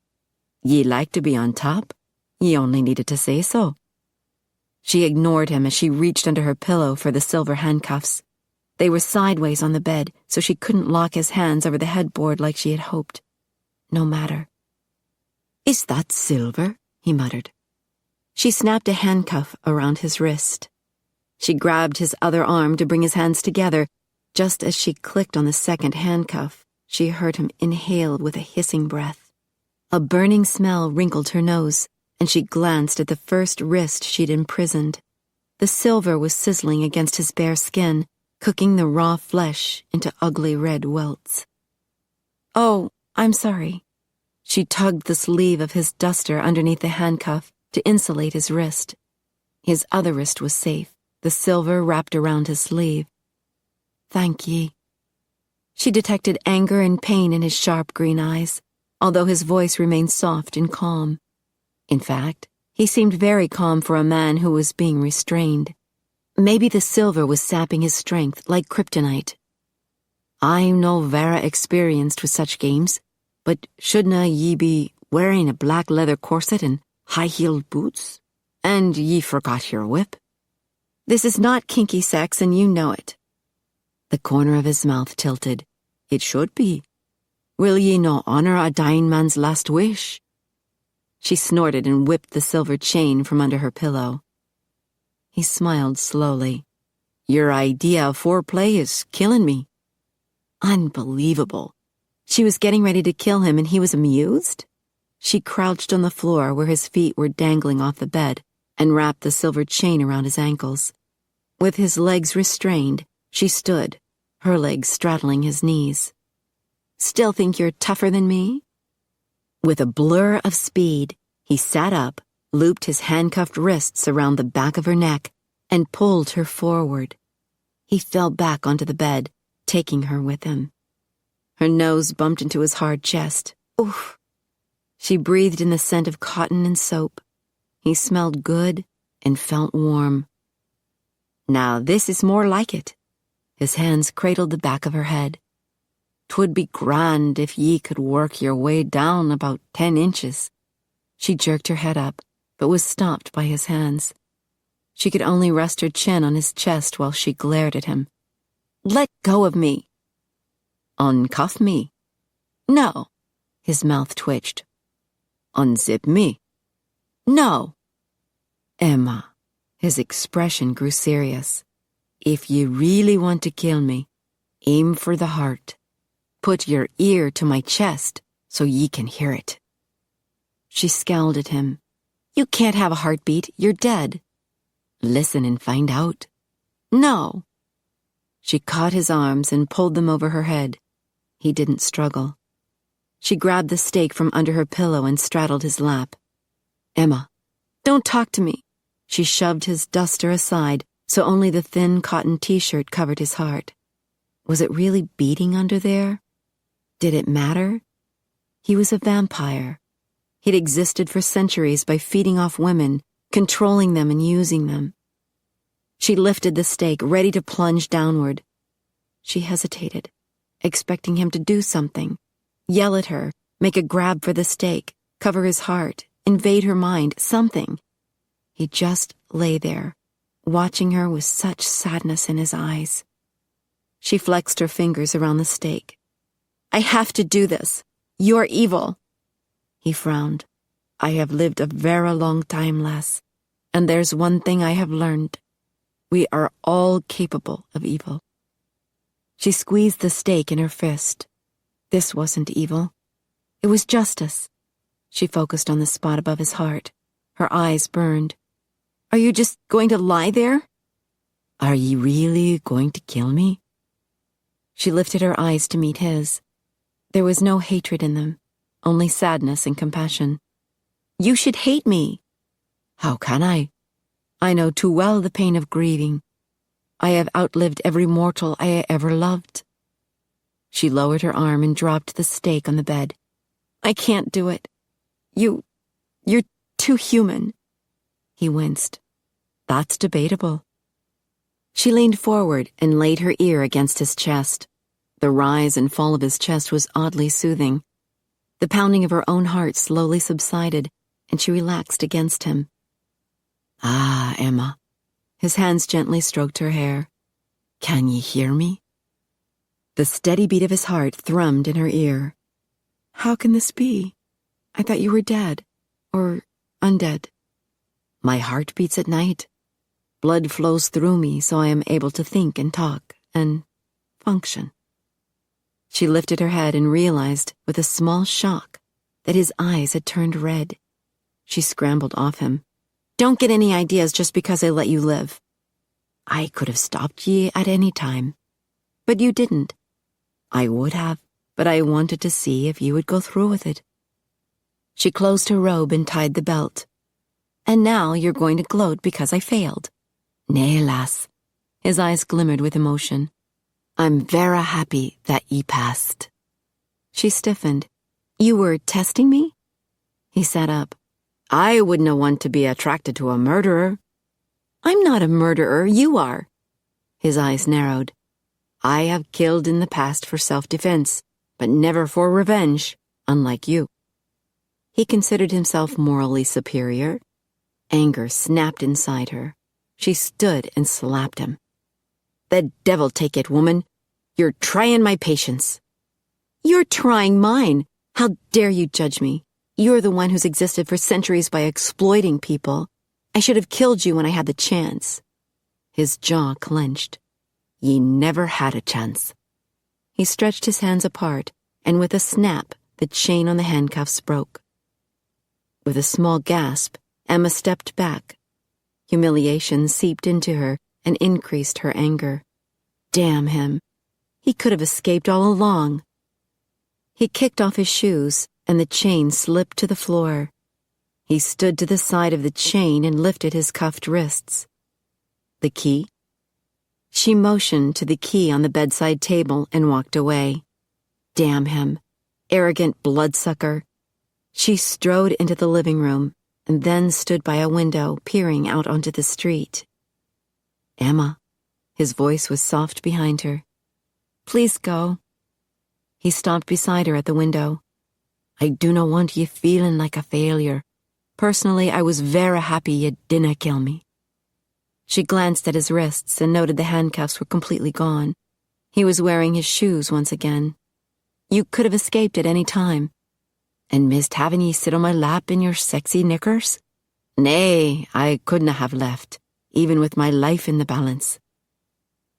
Ye like to be on top? Ye only needed to say so. She ignored him as she reached under her pillow for the silver handcuffs. They were sideways on the bed, so she couldn't lock his hands over the headboard like she had hoped. No matter. Is that silver? He muttered. She snapped a handcuff around his wrist. She grabbed his other arm to bring his hands together. Just as she clicked on the second handcuff, she heard him inhale with a hissing breath. A burning smell wrinkled her nose, and she glanced at the first wrist she'd imprisoned. The silver was sizzling against his bare skin, cooking the raw flesh into ugly red welts. Oh, I'm sorry. She tugged the sleeve of his duster underneath the handcuff to insulate his wrist. His other wrist was safe, the silver wrapped around his sleeve. Thank ye. She detected anger and pain in his sharp green eyes, although his voice remained soft and calm. In fact, he seemed very calm for a man who was being restrained. Maybe the silver was sapping his strength like kryptonite. I'm no vera experienced with such games, but shouldna ye be wearing a black leather corset and high-heeled boots, and ye forgot your whip. This is not kinky sex, and you know it. The corner of his mouth tilted. It should be. Will ye no honor a dying man's last wish? She snorted and whipped the silver chain from under her pillow. He smiled slowly. Your idea of foreplay is killing me. Unbelievable. She was getting ready to kill him and he was amused? She crouched on the floor where his feet were dangling off the bed and wrapped the silver chain around his ankles. With his legs restrained, she stood, her legs straddling his knees. Still think you're tougher than me? With a blur of speed, he sat up, looped his handcuffed wrists around the back of her neck, and pulled her forward. He fell back onto the bed, taking her with him. Her nose bumped into his hard chest. Oof! She breathed in the scent of cotton and soap. He smelled good and felt warm. Now this is more like it. His hands cradled the back of her head. 'Twould be grand if ye could work your way down about 10 inches. She jerked her head up, but was stopped by his hands. She could only rest her chin on his chest while she glared at him. Let go of me. Uncuff me. No. His mouth twitched. Unzip me. No. Emma. His expression grew serious. If you really want to kill me, aim for the heart. Put your ear to my chest so ye can hear it. She scowled at him. You can't have a heartbeat, you're dead. Listen and find out. No. She caught his arms and pulled them over her head. He didn't struggle. She grabbed the stake from under her pillow and straddled his lap. Emma, don't talk to me. She shoved his duster aside so only the thin cotton t-shirt covered his heart. Was it really beating under there? Did it matter? He was a vampire. He'd existed for centuries by feeding off women, controlling them and using them. She lifted the stake, ready to plunge downward. She hesitated, expecting him to do something. Yell at her, make a grab for the stake, cover his heart, invade her mind, something. He just lay there, watching her with such sadness in his eyes. She flexed her fingers around the stake. I have to do this. You're evil. He frowned. I have lived a very long time, lass, and there's one thing I have learned. We are all capable of evil. She squeezed the stake in her fist. This wasn't evil. It was justice. She focused on the spot above his heart. Her eyes burned. Are you just going to lie there? Are ye really going to kill me? She lifted her eyes to meet his. There was no hatred in them, only sadness and compassion. You should hate me. How can I? I know too well the pain of grieving. I have outlived every mortal I ever loved. She lowered her arm and dropped the stake on the bed. I can't do it. You're too human. He winced. That's debatable. She leaned forward and laid her ear against his chest. The rise and fall of his chest was oddly soothing. The pounding of her own heart slowly subsided, and she relaxed against him. Ah, Emma. His hands gently stroked her hair. Can ye hear me? The steady beat of his heart thrummed in her ear. How can this be? I thought you were dead, or undead. My heart beats at night. Blood flows through me so I am able to think and talk and function. She lifted her head and realized, with a small shock, that his eyes had turned red. She scrambled off him. Don't get any ideas just because I let you live. I could have stopped ye at any time. But you didn't. I would have, but I wanted to see if you would go through with it. She closed her robe and tied the belt. And now you're going to gloat because I failed. Nay, lass. His eyes glimmered with emotion. I'm vera happy that ye passed. She stiffened. You were testing me? He sat up. I wouldn't want to be attracted to a murderer. I'm not a murderer, you are. His eyes narrowed. I have killed in the past for self-defense, but never for revenge, unlike you. He considered himself morally superior. Anger snapped inside her. She stood and slapped him. "The devil take it, woman. You're trying my patience." "You're trying mine. How dare you judge me? You're the one who's existed for centuries by exploiting people. I should have killed you when I had the chance." His jaw clenched. "Ye never had a chance." He stretched his hands apart, and with a snap, the chain on the handcuffs broke. With a small gasp, Emma stepped back. Humiliation seeped into her and increased her anger. Damn him. He could have escaped all along. He kicked off his shoes, and the chain slipped to the floor. He stood to the side of the chain and lifted his cuffed wrists. "The key?" She motioned to the key on the bedside table and walked away. Damn him. Arrogant bloodsucker. She strode into the living room and then stood by a window peering out onto the street. "Emma." His voice was soft behind her. "Please go." He stopped beside her at the window. "I do not want ye feeling like a failure. Personally, I was very happy ye didna kill me." She glanced at his wrists and noted the handcuffs were completely gone. He was wearing his shoes once again. "You could have escaped at any time." "And missed having ye sit on my lap in your sexy knickers?" "Nay, I couldna have left, even with my life in the balance."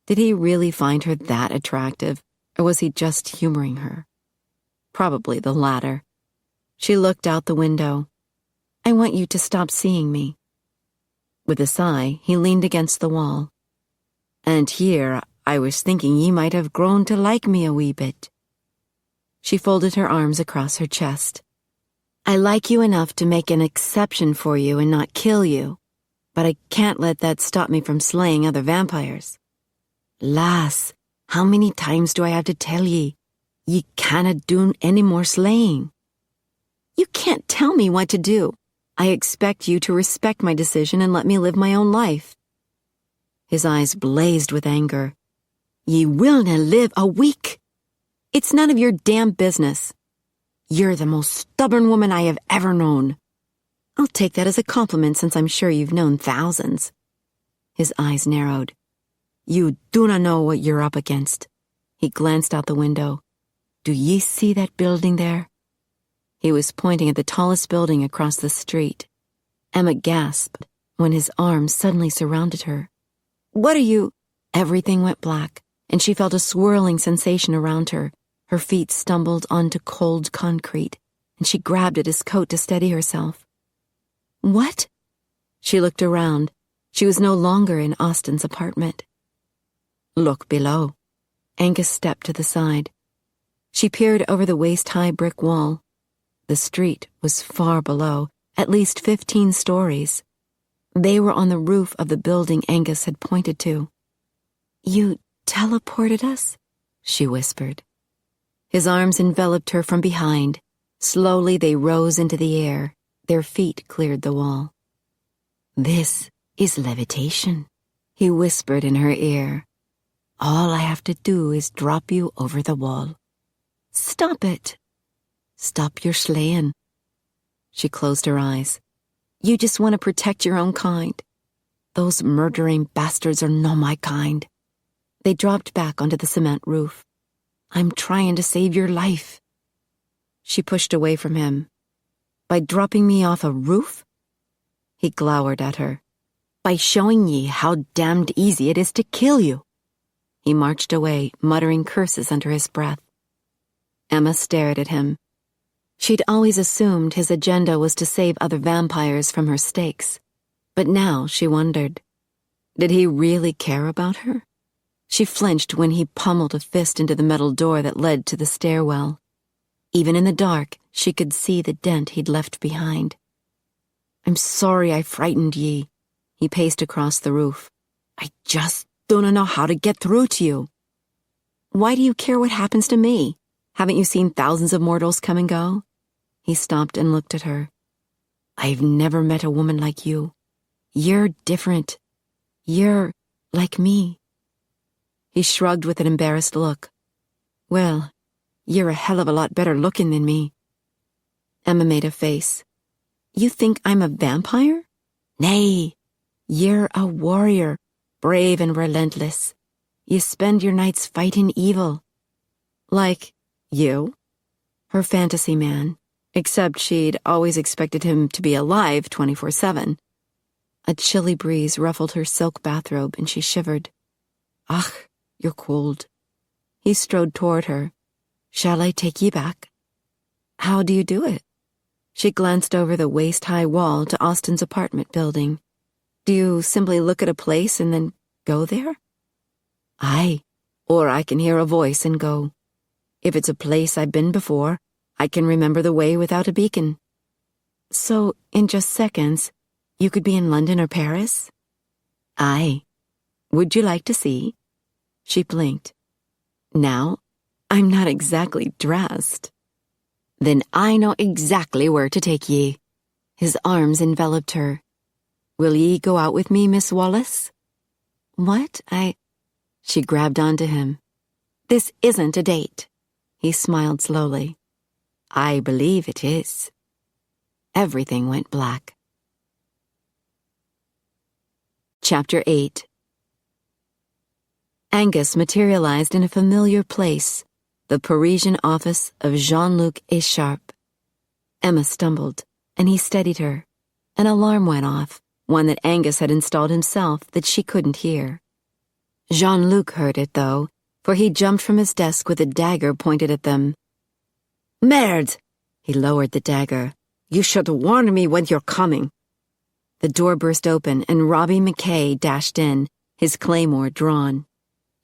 Did he really find her that attractive, or was he just humoring her? Probably the latter. She looked out the window. "I want you to stop seeing me." With a sigh, he leaned against the wall. "And here, I was thinking ye might have grown to like me a wee bit." She folded her arms across her chest. "I like you enough to make an exception for you and not kill you, but I can't let that stop me from slaying other vampires." "Lass, how many times do I have to tell ye? Ye canna do any more slaying." "You can't tell me what to do. I expect you to respect my decision and let me live my own life." His eyes blazed with anger. "Ye willna live a week. It's none of your damn business. You're the most stubborn woman I have ever known." "I'll take that as a compliment since I'm sure you've known thousands." His eyes narrowed. "You do not know what you're up against." He glanced out the window. "Do ye see that building there?" He was pointing at the tallest building across the street. Emma gasped when his arms suddenly surrounded her. "What are you—" Everything went black, and she felt a swirling sensation around her. Her feet stumbled onto cold concrete, and she grabbed at his coat to steady herself. "What?" She looked around. She was no longer in Austin's apartment. "Look below." Angus stepped to the side. She peered over the waist-high brick wall. The street was far below, at least 15 stories. They were on the roof of the building Angus had pointed to. "You teleported us?" she whispered. His arms enveloped her from behind. Slowly they rose into the air. Their feet cleared the wall. "This is levitation," he whispered in her ear. "All I have to do is drop you over the wall." "Stop it." "Stop your slaying." She closed her eyes. "You just want to protect your own kind. Those murdering bastards are no my kind." They dropped back onto the cement roof. "I'm trying to save your life." She pushed away from him. "By dropping me off a roof?" He glowered at her. "By showing ye how damned easy it is to kill you." He marched away, muttering curses under his breath. Emma stared at him. She'd always assumed his agenda was to save other vampires from her stakes, but now she wondered. Did he really care about her? She flinched when he pummeled a fist into the metal door that led to the stairwell. Even in the dark, she could see the dent he'd left behind. "I'm sorry I frightened ye." He paced across the roof. "I just don't know how to get through to you." "Why do you care what happens to me? Haven't you seen thousands of mortals come and go?" He stopped and looked at her. "I've never met a woman like you. You're different. You're like me." He shrugged with an embarrassed look. "Well, you're a hell of a lot better looking than me." Emma made a face. You think I'm a vampire? Nay, you're a warrior, brave and relentless. You spend your nights fighting evil. Like you? Her fantasy man, except she'd always expected him to be alive 24/7. A chilly breeze ruffled her silk bathrobe and she shivered. Ach, you're cold. He strode toward her. Shall I take ye back? How do you do it? She glanced over the waist-high wall to Austin's apartment building. Do you simply look at a place and then go there? Aye, or I can hear a voice and go. If it's a place I've been before, I can remember the way without a beacon. So, in just seconds, you could be in London or Paris? Aye. Would you like to see? She blinked. Now, I'm not exactly dressed. Then I know exactly where to take ye. His arms enveloped her. Will ye go out with me, Miss Wallace? What? She grabbed onto him. This isn't a date. He smiled slowly. I believe it is. Everything went black. Chapter 8. Angus materialized in a familiar place, the Parisian office of Jean-Luc Echarpe. Emma stumbled, and he steadied her. An alarm went off, one that Angus had installed himself that she couldn't hear. Jean-Luc heard it, though, for he jumped from his desk with a dagger pointed at them. Merde! He lowered the dagger. You should warn me when you're coming. The door burst open, and Robbie McKay dashed in, his claymore drawn.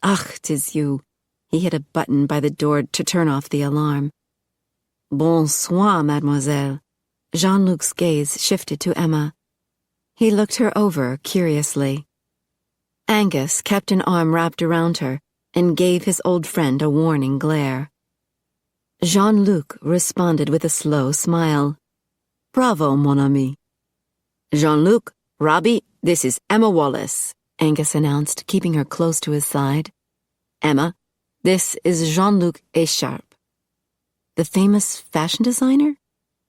Ach, 'tis you. He hit a button by the door to turn off the alarm. Bonsoir, mademoiselle. Jean-Luc's gaze shifted to Emma. He looked her over curiously. Angus kept an arm wrapped around her and gave his old friend a warning glare. Jean-Luc responded with a slow smile. Bravo, mon ami. Jean-Luc, Robbie, this is Emma Wallace, Angus announced, keeping her close to his side. Emma, this is Jean-Luc Echarpe. The famous fashion designer?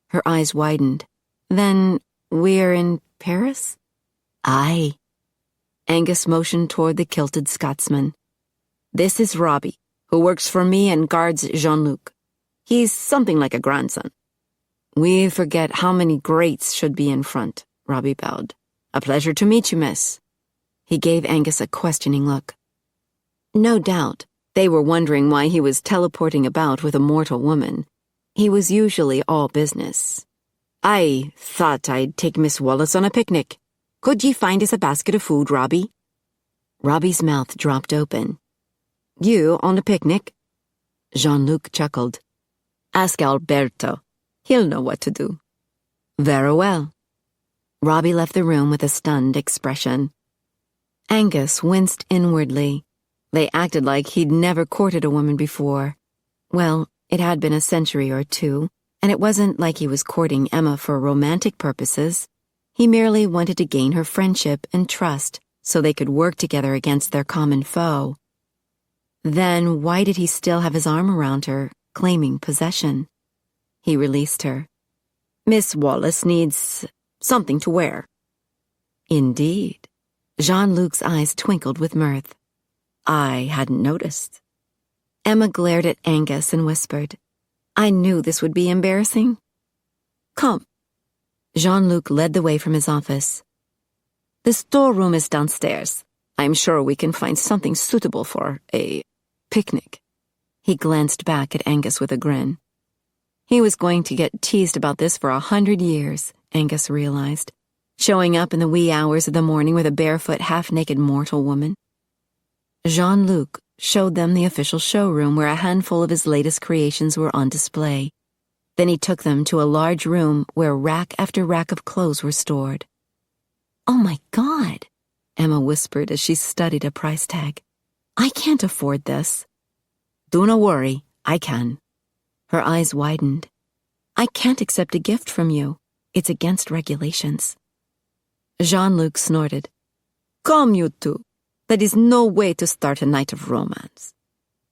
Her eyes widened. Then we're in Paris? Aye. Angus motioned toward the kilted Scotsman. This is Robbie, who works for me and guards Jean-Luc. He's something like a grandson. We forget how many greats should be in front, Robbie bowed. A pleasure to meet you, miss. He gave Angus a questioning look. No doubt, they were wondering why he was teleporting about with a mortal woman. He was usually all business. I thought I'd take Miss Wallace on a picnic. Could ye find us a basket of food, Robbie? Robbie's mouth dropped open. You on a picnic? Jean-Luc chuckled. Ask Alberto. He'll know what to do. Very well. Robbie left the room with a stunned expression. Angus winced inwardly. They acted like he'd never courted a woman before. Well, it had been a century or two, and it wasn't like he was courting Emma for romantic purposes. He merely wanted to gain her friendship and trust so they could work together against their common foe. Then why did he still have his arm around her, claiming possession? He released her. Miss Wallace needs something to wear. Indeed. Jean-Luc's eyes twinkled with mirth. I hadn't noticed. Emma glared at Angus and whispered, I knew this would be embarrassing. Come. Jean-Luc led the way from his office. The storeroom is downstairs. I'm sure we can find something suitable for a picnic. He glanced back at Angus with a grin. He was going to get teased about this for 100 years, Angus realized, showing up in the wee hours of the morning with a barefoot, half-naked mortal woman. Jean-Luc showed them the official showroom where a handful of his latest creations were on display. Then he took them to a large room where rack after rack of clothes were stored. Oh my God, Emma whispered as she studied a price tag. I can't afford this. Do not worry, I can. Her eyes widened. I can't accept a gift from you. It's against regulations. Jean-Luc snorted. Come, you two. That is no way to start a night of romance.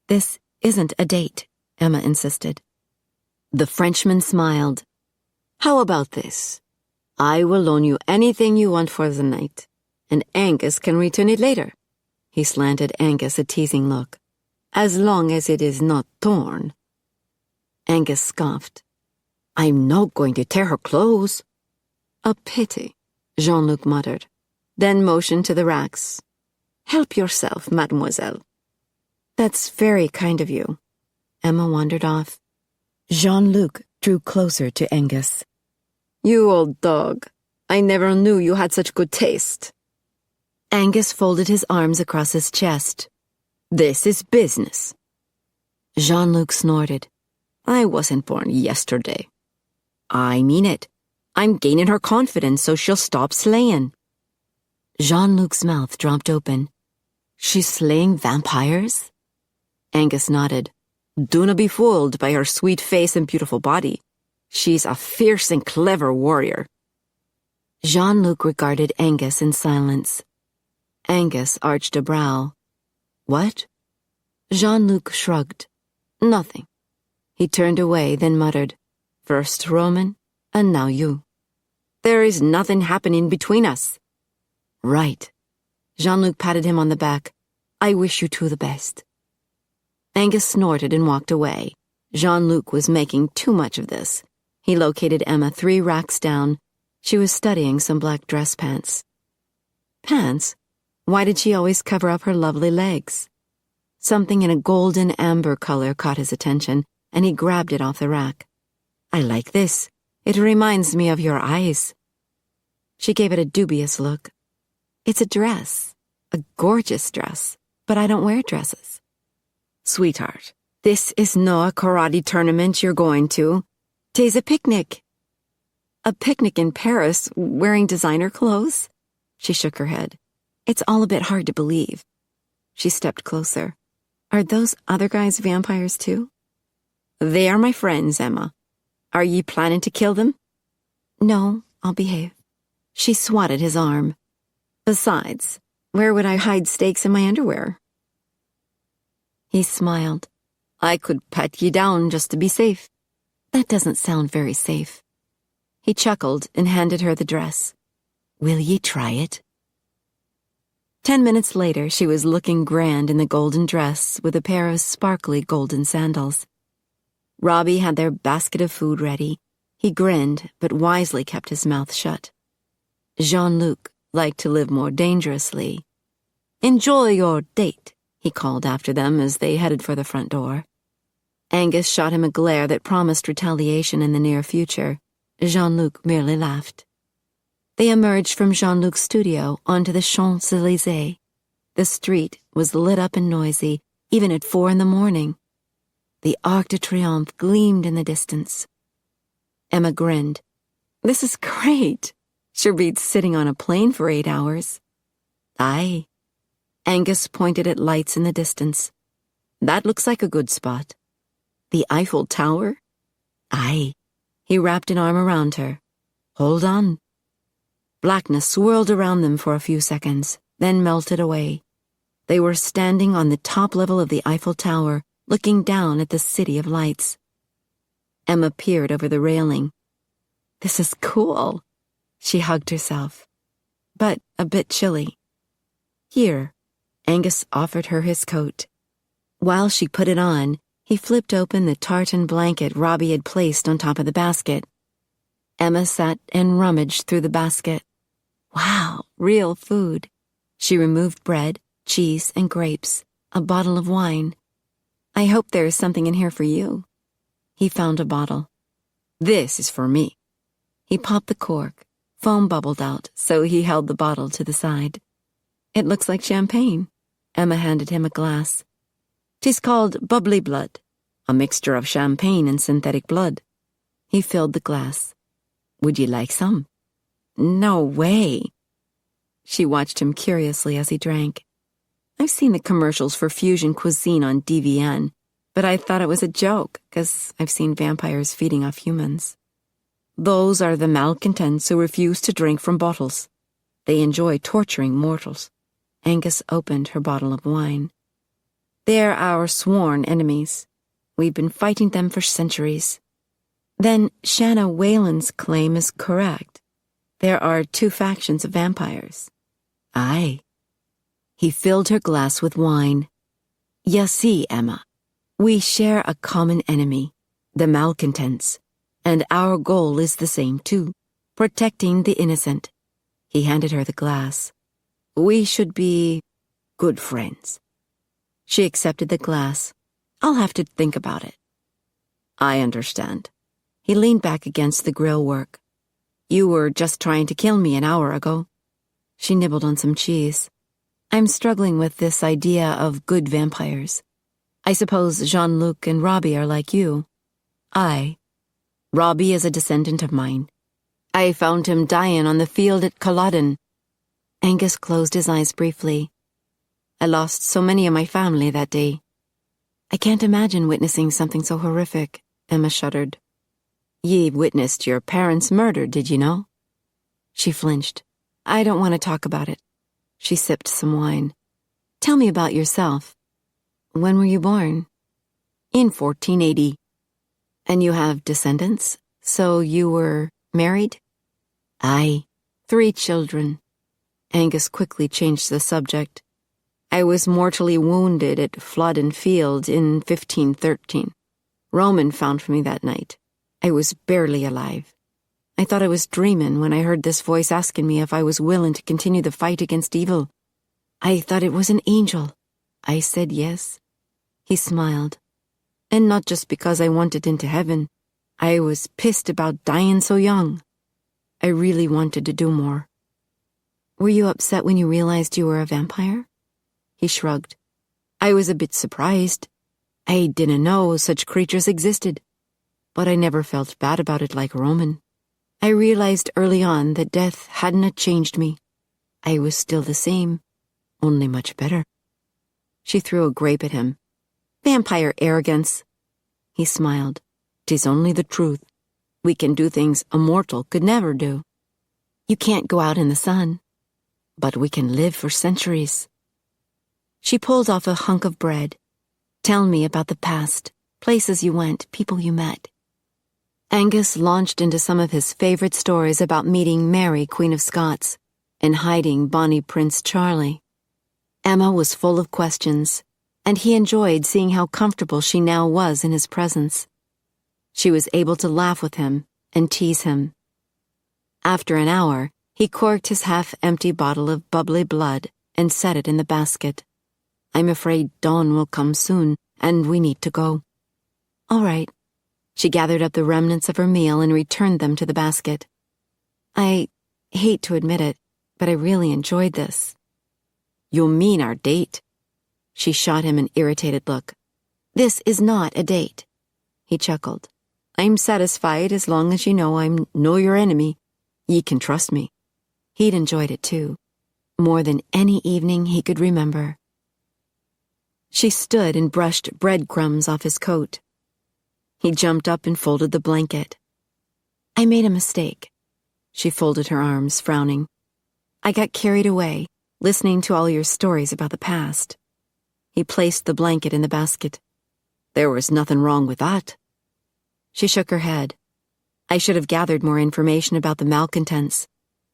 This isn't a date, Emma insisted. The Frenchman smiled. How about this? I will loan you anything you want for the night, and Angus can return it later. He slanted Angus a teasing look. As long as it is not torn. Angus scoffed. I'm not going to tear her clothes. A pity, Jean-Luc muttered, then motioned to the racks. Help yourself, mademoiselle. That's very kind of you. Emma wandered off. Jean-Luc drew closer to Angus. You old dog. I never knew you had such good taste. Angus folded his arms across his chest. This is business. Jean-Luc snorted. I wasn't born yesterday. I mean it. I'm gaining her confidence so she'll stop slaying. Jean-Luc's mouth dropped open. She's slaying vampires? Angus nodded. Do not be fooled by her sweet face and beautiful body. She's a fierce and clever warrior. Jean-Luc regarded Angus in silence. Angus arched a brow. What? Jean-Luc shrugged. Nothing. He turned away, then muttered, First Roman, and now you. There is nothing happening between us. Right. Jean-Luc patted him on the back. I wish you two the best. Angus snorted and walked away. Jean-Luc was making too much of this. He located Emma 3 racks down. She was studying some black dress pants. Pants? Why did she always cover up her lovely legs? Something in a golden amber color caught his attention, and he grabbed it off the rack. I like this. It reminds me of your eyes. She gave it a dubious look. It's a dress. A gorgeous dress. But I don't wear dresses. Sweetheart, this is no a karate tournament you're going to. 'Tis a picnic. A picnic in Paris, wearing designer clothes? She shook her head. It's all a bit hard to believe. She stepped closer. Are those other guys vampires too? They are my friends, Emma. Are ye planning to kill them? No, I'll behave. She swatted his arm. Besides, where would I hide stakes in my underwear? He smiled. I could pat ye down just to be safe. That doesn't sound very safe. He chuckled and handed her the dress. Will ye try it? 10 minutes later, she was looking grand in the golden dress with a pair of sparkly golden sandals. Robbie had their basket of food ready. He grinned, but wisely kept his mouth shut. Jean-Luc liked to live more dangerously. Enjoy your date, he called after them as they headed for the front door. Angus shot him a glare that promised retaliation in the near future. Jean-Luc merely laughed. They emerged from Jean-Luc's studio onto the Champs-Élysées. The street was lit up and noisy, even at 4 a.m. The Arc de Triomphe gleamed in the distance. Emma grinned. This is great. Sure beats sitting on a plane for 8 hours. Aye. Angus pointed at lights in the distance. That looks like a good spot. The Eiffel Tower? Aye. He wrapped an arm around her. Hold on. Blackness swirled around them for a few seconds, then melted away. They were standing on the top level of the Eiffel Tower, looking down at the city of lights. Emma peered over the railing. This is cool. She hugged herself. But a bit chilly. Here, Angus offered her his coat. While she put it on, he flipped open the tartan blanket Robbie had placed on top of the basket. Emma sat and rummaged through the basket. Wow, real food. She removed bread, cheese, and grapes, a bottle of wine. I hope there is something in here for you. He found a bottle. This is for me. He popped the cork. Foam bubbled out, so he held the bottle to the side. It looks like champagne. Emma handed him a glass. 'Tis called bubbly blood, a mixture of champagne and synthetic blood. He filled the glass. Would you like some? No way. She watched him curiously as he drank. I've seen the commercials for fusion cuisine on DVN, but I thought it was a joke, 'cause I've seen vampires feeding off humans. Those are the malcontents who refuse to drink from bottles. They enjoy torturing mortals. Angus opened her bottle of wine. They're our sworn enemies. We've been fighting them for centuries. Then Shanna Whalen's claim is correct. There are two factions of vampires. Aye. He filled her glass with wine. You see, Emma, we share a common enemy, the malcontents, and our goal is the same too, protecting the innocent. He handed her the glass. We should be good friends. She accepted the glass. I'll have to think about it. I understand. He leaned back against the grill work. You were just trying to kill me an hour ago. She nibbled on some cheese. I'm struggling with this idea of good vampires. I suppose Jean-Luc and Robbie are like you. Aye. Robbie is a descendant of mine. I found him dying on the field at Culloden. Angus closed his eyes briefly. I lost so many of my family that day. I can't imagine witnessing something so horrific, Emma shuddered. Ye witnessed your parents murdered, did you know? She flinched. I don't want to talk about it. She sipped some wine. Tell me about yourself. When were you born? In 1480. And you have descendants? So you were married? Aye, 3 children. Angus quickly changed the subject. I was mortally wounded at Flodden Field in 1513. Roman found me that night. I was barely alive. I thought I was dreaming when I heard this voice asking me if I was willing to continue the fight against evil. I thought it was an angel. I said yes. He smiled. And not just because I wanted into heaven. I was pissed about dying so young. I really wanted to do more. Were you upset when you realized you were a vampire? He shrugged. I was a bit surprised. I didn't know such creatures existed. But I never felt bad about it like Roman. I realized early on that death hadn't changed me. I was still the same, only much better. She threw a grape at him. Vampire arrogance. He smiled. 'Tis only the truth. We can do things a mortal could never do. You can't go out in the sun, but we can live for centuries. She pulled off a hunk of bread. Tell me about the past, places you went, people you met. Angus launched into some of his favorite stories about meeting Mary, Queen of Scots, and hiding Bonnie Prince Charlie. Emma was full of questions, and he enjoyed seeing how comfortable she now was in his presence. She was able to laugh with him and tease him. After an hour, he corked his half-empty bottle of bubbly blood and set it in the basket. I'm afraid dawn will come soon, and we need to go. All right. She gathered up the remnants of her meal and returned them to the basket. I hate to admit it, but I really enjoyed this. You mean our date? She shot him an irritated look. This is not a date. He chuckled. I'm satisfied as long as you know I'm no your enemy. Ye can trust me. He'd enjoyed it too, more than any evening he could remember. She stood and brushed breadcrumbs off his coat. He jumped up and folded the blanket. I made a mistake. She folded her arms, frowning. I got carried away, listening to all your stories about the past. He placed the blanket in the basket. There was nothing wrong with that. She shook her head. I should have gathered more information about the malcontents.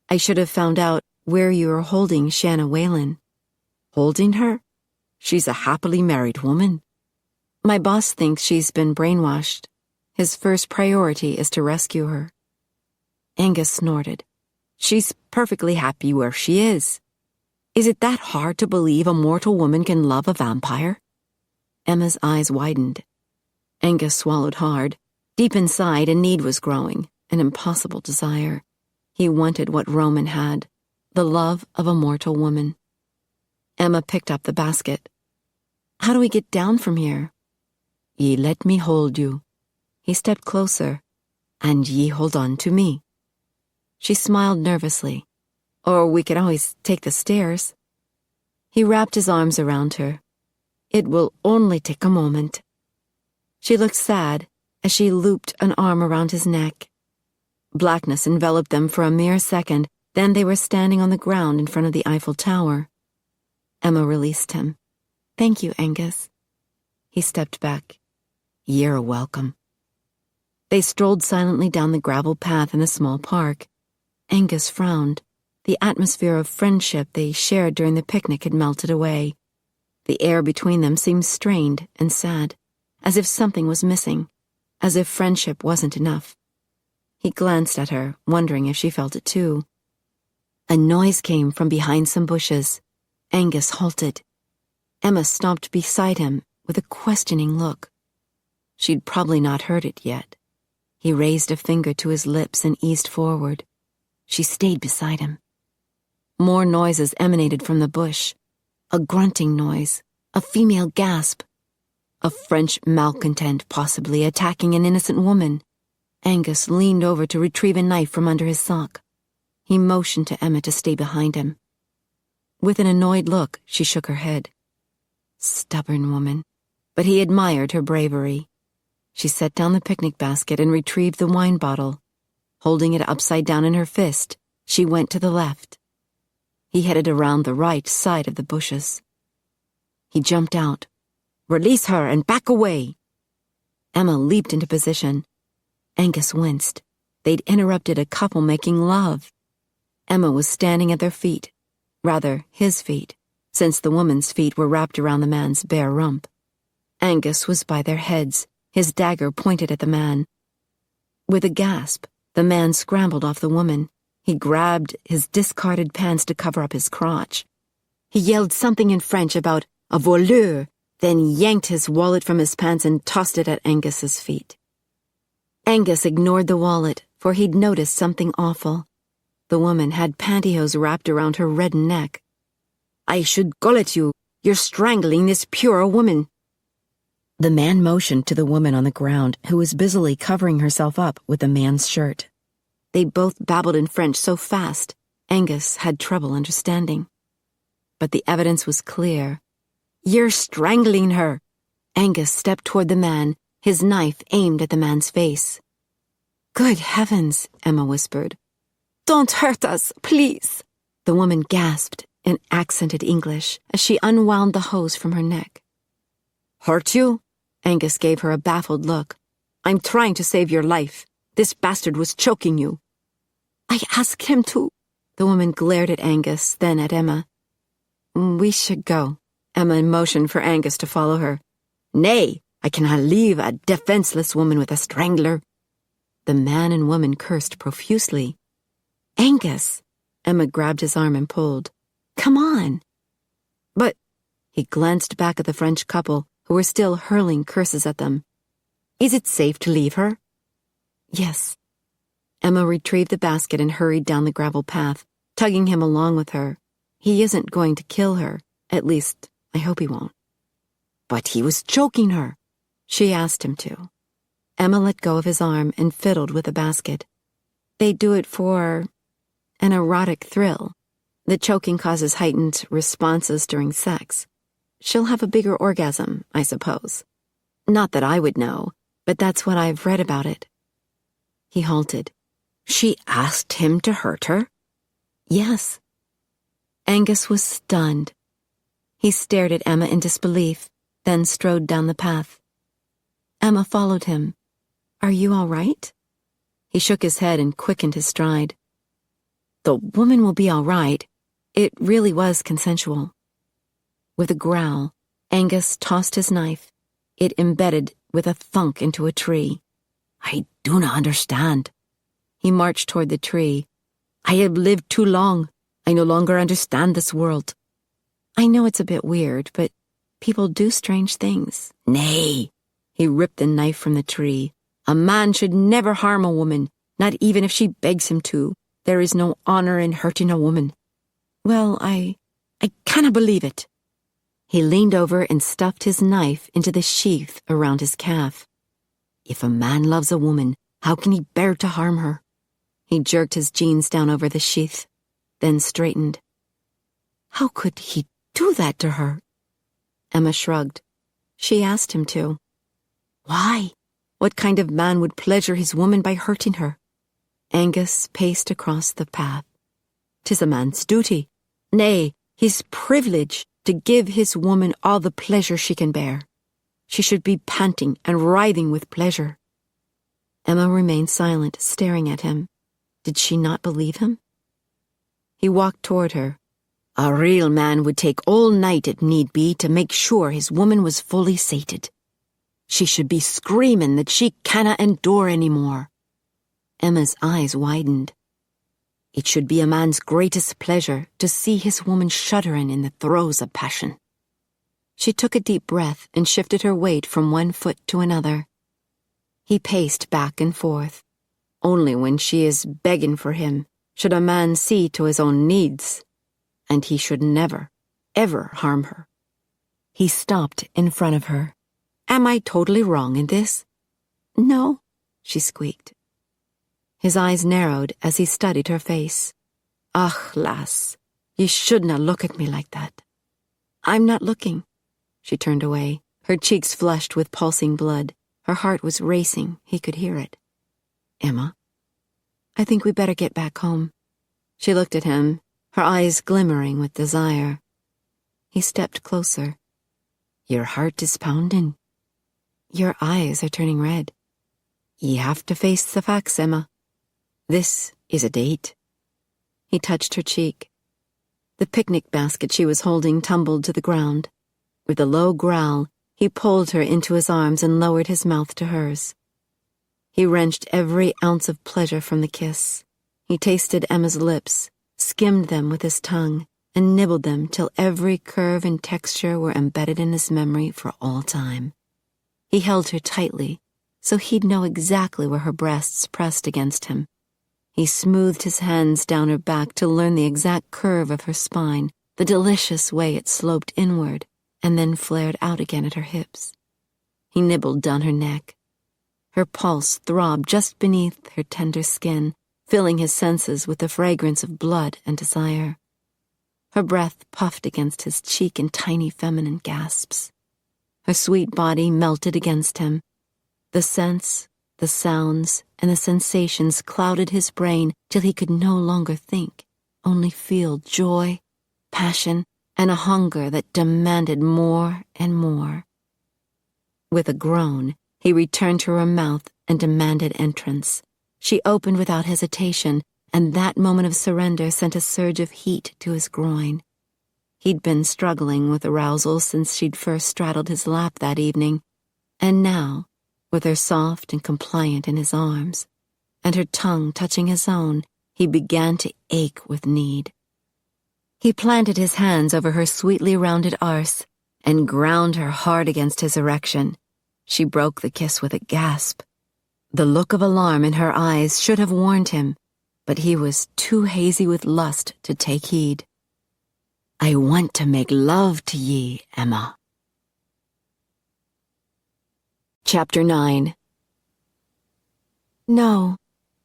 I should have found out where you were holding Shanna Whalen. Holding her? She's a happily married woman. My boss thinks she's been brainwashed. His first priority is to rescue her. Angus snorted. She's perfectly happy where she is. Is it that hard to believe a mortal woman can love a vampire? Emma's eyes widened. Angus swallowed hard. Deep inside, a need was growing, an impossible desire. He wanted what Roman had, the love of a mortal woman. Emma picked up the basket. How do we get down from here? Ye let me hold you. He stepped closer. And ye hold on to me. She smiled nervously. Or we could always take the stairs. He wrapped his arms around her. It will only take a moment. She looked sad as she looped an arm around his neck. Blackness enveloped them for a mere second, then they were standing on the ground in front of the Eiffel Tower. Emma released him. Thank you, Angus. He stepped back. You're welcome. They strolled silently down the gravel path in the small park. Angus frowned. The atmosphere of friendship they shared during the picnic had melted away. The air between them seemed strained and sad, as if something was missing, as if friendship wasn't enough. He glanced at her, wondering if she felt it too. A noise came from behind some bushes. Angus halted. Emma stopped beside him with a questioning look. She'd probably not heard it yet. He raised a finger to his lips and eased forward. She stayed beside him. More noises emanated from the bush. A grunting noise, a female gasp. A French malcontent possibly attacking an innocent woman. Angus leaned over to retrieve a knife from under his sock. He motioned to Emma to stay behind him. With an annoyed look, she shook her head. Stubborn woman. But he admired her bravery. She set down the picnic basket and retrieved the wine bottle. Holding it upside down in her fist, she went to the left. He headed around the right side of the bushes. He jumped out. Release her and back away! Emma leaped into position. Angus winced. They'd interrupted a couple making love. Emma was standing at their feet. Rather, his feet, since the woman's feet were wrapped around the man's bare rump. Angus was by their heads, his dagger pointed at the man. With a gasp, the man scrambled off the woman. He grabbed his discarded pants to cover up his crotch. He yelled something in French about a voleur, then yanked his wallet from his pants and tossed it at Angus's feet. Angus ignored the wallet, for he'd noticed something awful. The woman had pantyhose wrapped around her reddened neck. I should gullet you. You're strangling this pure woman. The man motioned to the woman on the ground, who was busily covering herself up with the man's shirt. They both babbled in French so fast, Angus had trouble understanding. But the evidence was clear. You're strangling her. Angus stepped toward the man, his knife aimed at the man's face. Good heavens, Emma whispered. Don't hurt us, please. The woman gasped in accented English as she unwound the hose from her neck. Hurt you? Angus gave her a baffled look. I'm trying to save your life. This bastard was choking you. I asked him to. The woman glared at Angus, then at Emma. We should go. Emma motioned for Angus to follow her. Nay, I cannot leave a defenseless woman with a strangler. The man and woman cursed profusely. Angus! Emma grabbed his arm and pulled. Come on! But... He glanced back at the French couple, who were still hurling curses at them. Is it safe to leave her? Yes. Emma retrieved the basket and hurried down the gravel path, tugging him along with her. He isn't going to kill her. At least, I hope he won't. But he was choking her. She asked him to. Emma let go of his arm and fiddled with the basket. They do it for an erotic thrill. The choking causes heightened responses during sex. She'll have a bigger orgasm, I suppose. Not that I would know, but that's what I've read about it. He halted. She asked him to hurt her? Yes. Angus was stunned. He stared at Emma in disbelief, then strode down the path. Emma followed him. Are you all right? He shook his head and quickened his stride. The woman will be all right. It really was consensual. With a growl, Angus tossed his knife. It embedded with a thunk into a tree. I do not understand. He marched toward the tree. I have lived too long. I no longer understand this world. I know it's a bit weird, but people do strange things. Nay. He ripped the knife from the tree. A man should never harm a woman, not even if she begs him to. There is no honor in hurting a woman. Well, I cannot believe it. He leaned over and stuffed his knife into the sheath around his calf. If a man loves a woman, how can he bear to harm her? He jerked his jeans down over the sheath, then straightened. How could he do that to her? Emma shrugged. She asked him to. Why? What kind of man would pleasure his woman by hurting her? Angus paced across the path. 'Tis a man's duty, nay, his privilege, to give his woman all the pleasure she can bear. She should be panting and writhing with pleasure. Emma remained silent, staring at him. Did she not believe him? He walked toward her. A real man would take all night if need be to make sure his woman was fully sated. She should be screaming that she cannot endure any more. Emma's eyes widened. It should be a man's greatest pleasure to see his woman shuddering in the throes of passion. She took a deep breath and shifted her weight from one foot to another. He paced back and forth. Only when she is begging for him should a man see to his own needs, and he should never, ever harm her. He stopped in front of her. Am I totally wrong in this? No, she squeaked. His eyes narrowed as he studied her face. Ach, lass, you shouldna look at me like that. I'm not looking. She turned away, her cheeks flushed with pulsing blood. Her heart was racing, he could hear it. Emma, I think we better get back home. She looked at him, her eyes glimmering with desire. He stepped closer. Your heart is pounding. Your eyes are turning red. Ye have to face the facts, Emma. This is a date. He touched her cheek. The picnic basket she was holding tumbled to the ground. With a low growl, he pulled her into his arms and lowered his mouth to hers. He wrenched every ounce of pleasure from the kiss. He tasted Emma's lips, skimmed them with his tongue, and nibbled them till every curve and texture were embedded in his memory for all time. He held her tightly, so he'd know exactly where her breasts pressed against him. He smoothed his hands down her back to learn the exact curve of her spine, the delicious way it sloped inward, and then flared out again at her hips. He nibbled down her neck. Her pulse throbbed just beneath her tender skin, filling his senses with the fragrance of blood and desire. Her breath puffed against his cheek in tiny feminine gasps. Her sweet body melted against him. The scents, the sounds, and the sensations clouded his brain till he could no longer think, only feel joy, passion, and a hunger that demanded more and more. With a groan, he returned to her mouth and demanded entrance. She opened without hesitation, and that moment of surrender sent a surge of heat to his groin. He'd been struggling with arousal since she'd first straddled his lap that evening, and now, with her soft and compliant in his arms, and her tongue touching his own, he began to ache with need. He planted his hands over her sweetly rounded arse and ground her hard against his erection. She broke the kiss with a gasp. The look of alarm in her eyes should have warned him, but he was too hazy with lust to take heed. I want to make love to ye, Emma. Chapter 9. No,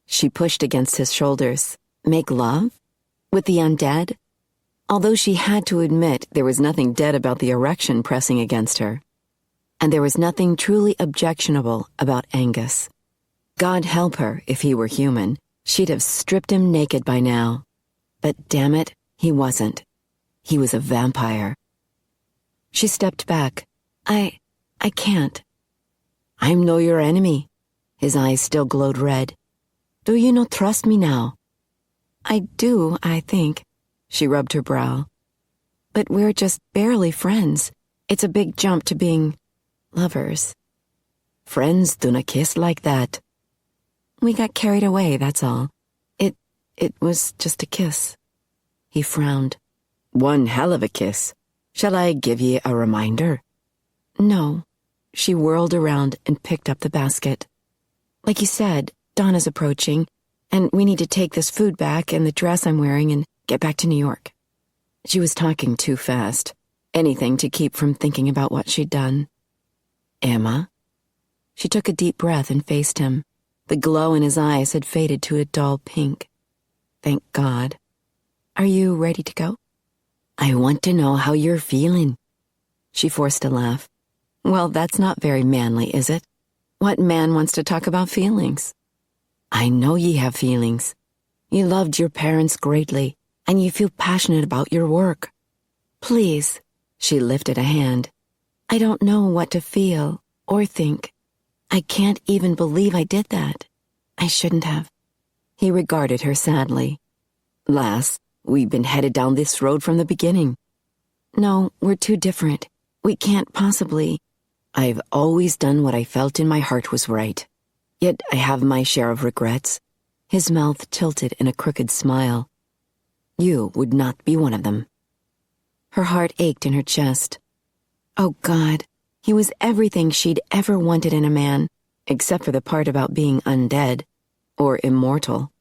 she pushed against his shoulders. Make love? With the undead? Although she had to admit there was nothing dead about the erection pressing against her. And there was nothing truly objectionable about Angus. God help her if he were human. She'd have stripped him naked by now. But damn it, he wasn't. He was a vampire. She stepped back. I can't. I'm no your enemy. His eyes still glowed red. Do you not trust me now? I do, I think. She rubbed her brow. But we're just barely friends. It's a big jump to being lovers. Friends do not kiss like that. We got carried away, that's all. It was just a kiss. He frowned. One hell of a kiss. Shall I give ye a reminder? No. She whirled around and picked up the basket. Like you said, Donna's approaching, and we need to take this food back and the dress I'm wearing and get back to New York. She was talking too fast. Anything to keep from thinking about what she'd done. Emma? She took a deep breath and faced him. The glow in his eyes had faded to a dull pink. Thank God. Are you ready to go? I want to know how you're feeling. She forced a laugh. Well, that's not very manly, is it? What man wants to talk about feelings? I know ye have feelings. You loved your parents greatly, and you feel passionate about your work. Please, she lifted a hand. I don't know what to feel or think. I can't even believe I did that. I shouldn't have. He regarded her sadly. Lass, we've been headed down this road from the beginning. No, we're too different. We can't possibly. I've always done what I felt in my heart was right. Yet I have my share of regrets. His mouth tilted in a crooked smile. You would not be one of them. Her heart ached in her chest. Oh God, he was everything she'd ever wanted in a man, except for the part about being undead, or immortal.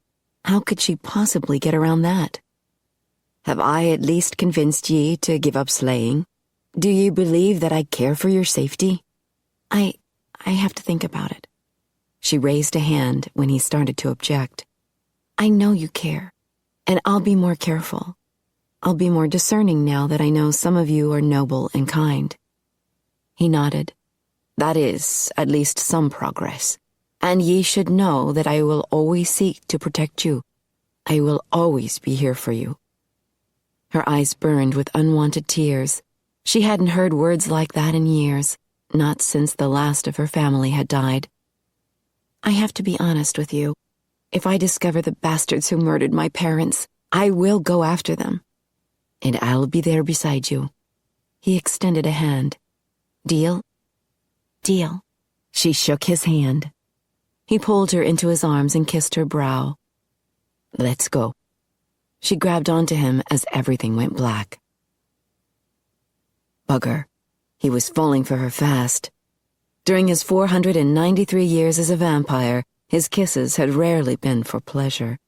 How could she possibly get around that? Have I at least convinced ye to give up slaying? Do you believe that I care for your safety? I have to think about it. She raised a hand when he started to object. I know you care, and I'll be more careful. I'll be more discerning now that I know some of you are noble and kind. He nodded. That is, at least some progress. And ye should know that I will always seek to protect you. I will always be here for you. Her eyes burned with unwanted tears. She hadn't heard words like that in years, not since the last of her family had died. I have to be honest with you. If I discover the bastards who murdered my parents, I will go after them. And I'll be there beside you. He extended a hand. Deal? Deal. She shook his hand. He pulled her into his arms and kissed her brow. Let's go. She grabbed onto him as everything went black. Bugger. He was falling for her fast. During his 493 years as a vampire, his kisses had rarely been for pleasure.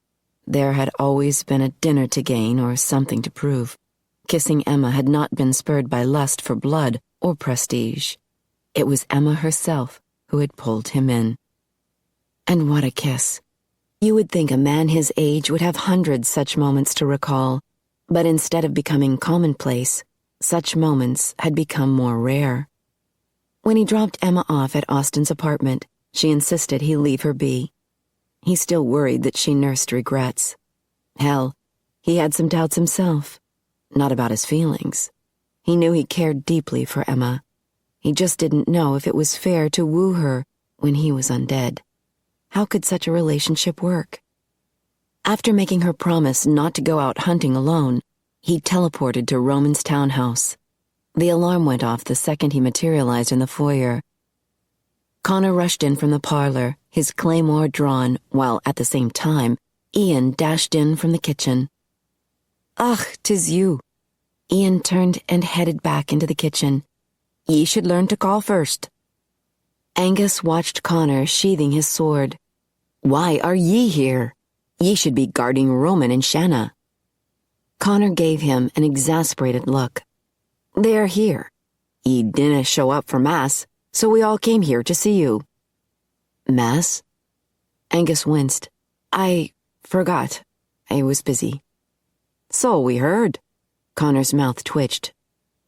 There had always been a dinner to gain or something to prove. Kissing Emma had not been spurred by lust for blood or prestige. It was Emma herself who had pulled him in. And what a kiss. You would think a man his age would have hundreds such moments to recall, but instead of becoming commonplace, such moments had become more rare. When he dropped Emma off at Austin's apartment, she insisted he leave her be. He still worried that she nursed regrets. Hell, he had some doubts himself. Not about his feelings. He knew he cared deeply for Emma. He just didn't know if it was fair to woo her when he was undead. How could such a relationship work? After making her promise not to go out hunting alone, he teleported to Roman's townhouse. The alarm went off the second he materialized in the foyer. Connor rushed in from the parlor, his claymore drawn, while at the same time, Ian dashed in from the kitchen. Ugh, 'tis you. Ian turned and headed back into the kitchen. Ye should learn to call first. Angus watched Connor sheathing his sword. Why are ye here? Ye should be guarding Roman and Shanna. Connor gave him an exasperated look. They are here. Ye didn't show up for Mass, so we all came here to see you. Mass? Angus winced. I forgot. I was busy. So we heard. Connor's mouth twitched.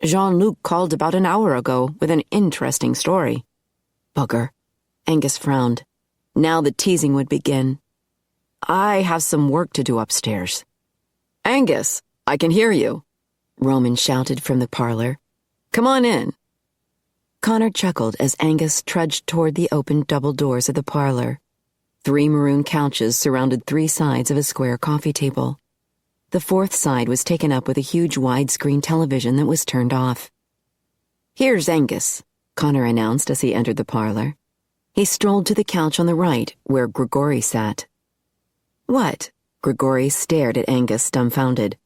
Jean-Luc called about an hour ago with an interesting story. Bugger. Angus frowned. Now the teasing would begin. I have some work to do upstairs. Angus, I can hear you, Roman shouted from the parlor. Come on in. Connor chuckled as Angus trudged toward the open double doors of the parlor. 3 maroon couches surrounded 3 sides of a square coffee table. The 4th side was taken up with a huge widescreen television that was turned off. Here's Angus, Connor announced as he entered the parlor. He strolled to the couch on the right, where Grigori sat. What? Grigori stared at Angus, dumbfounded.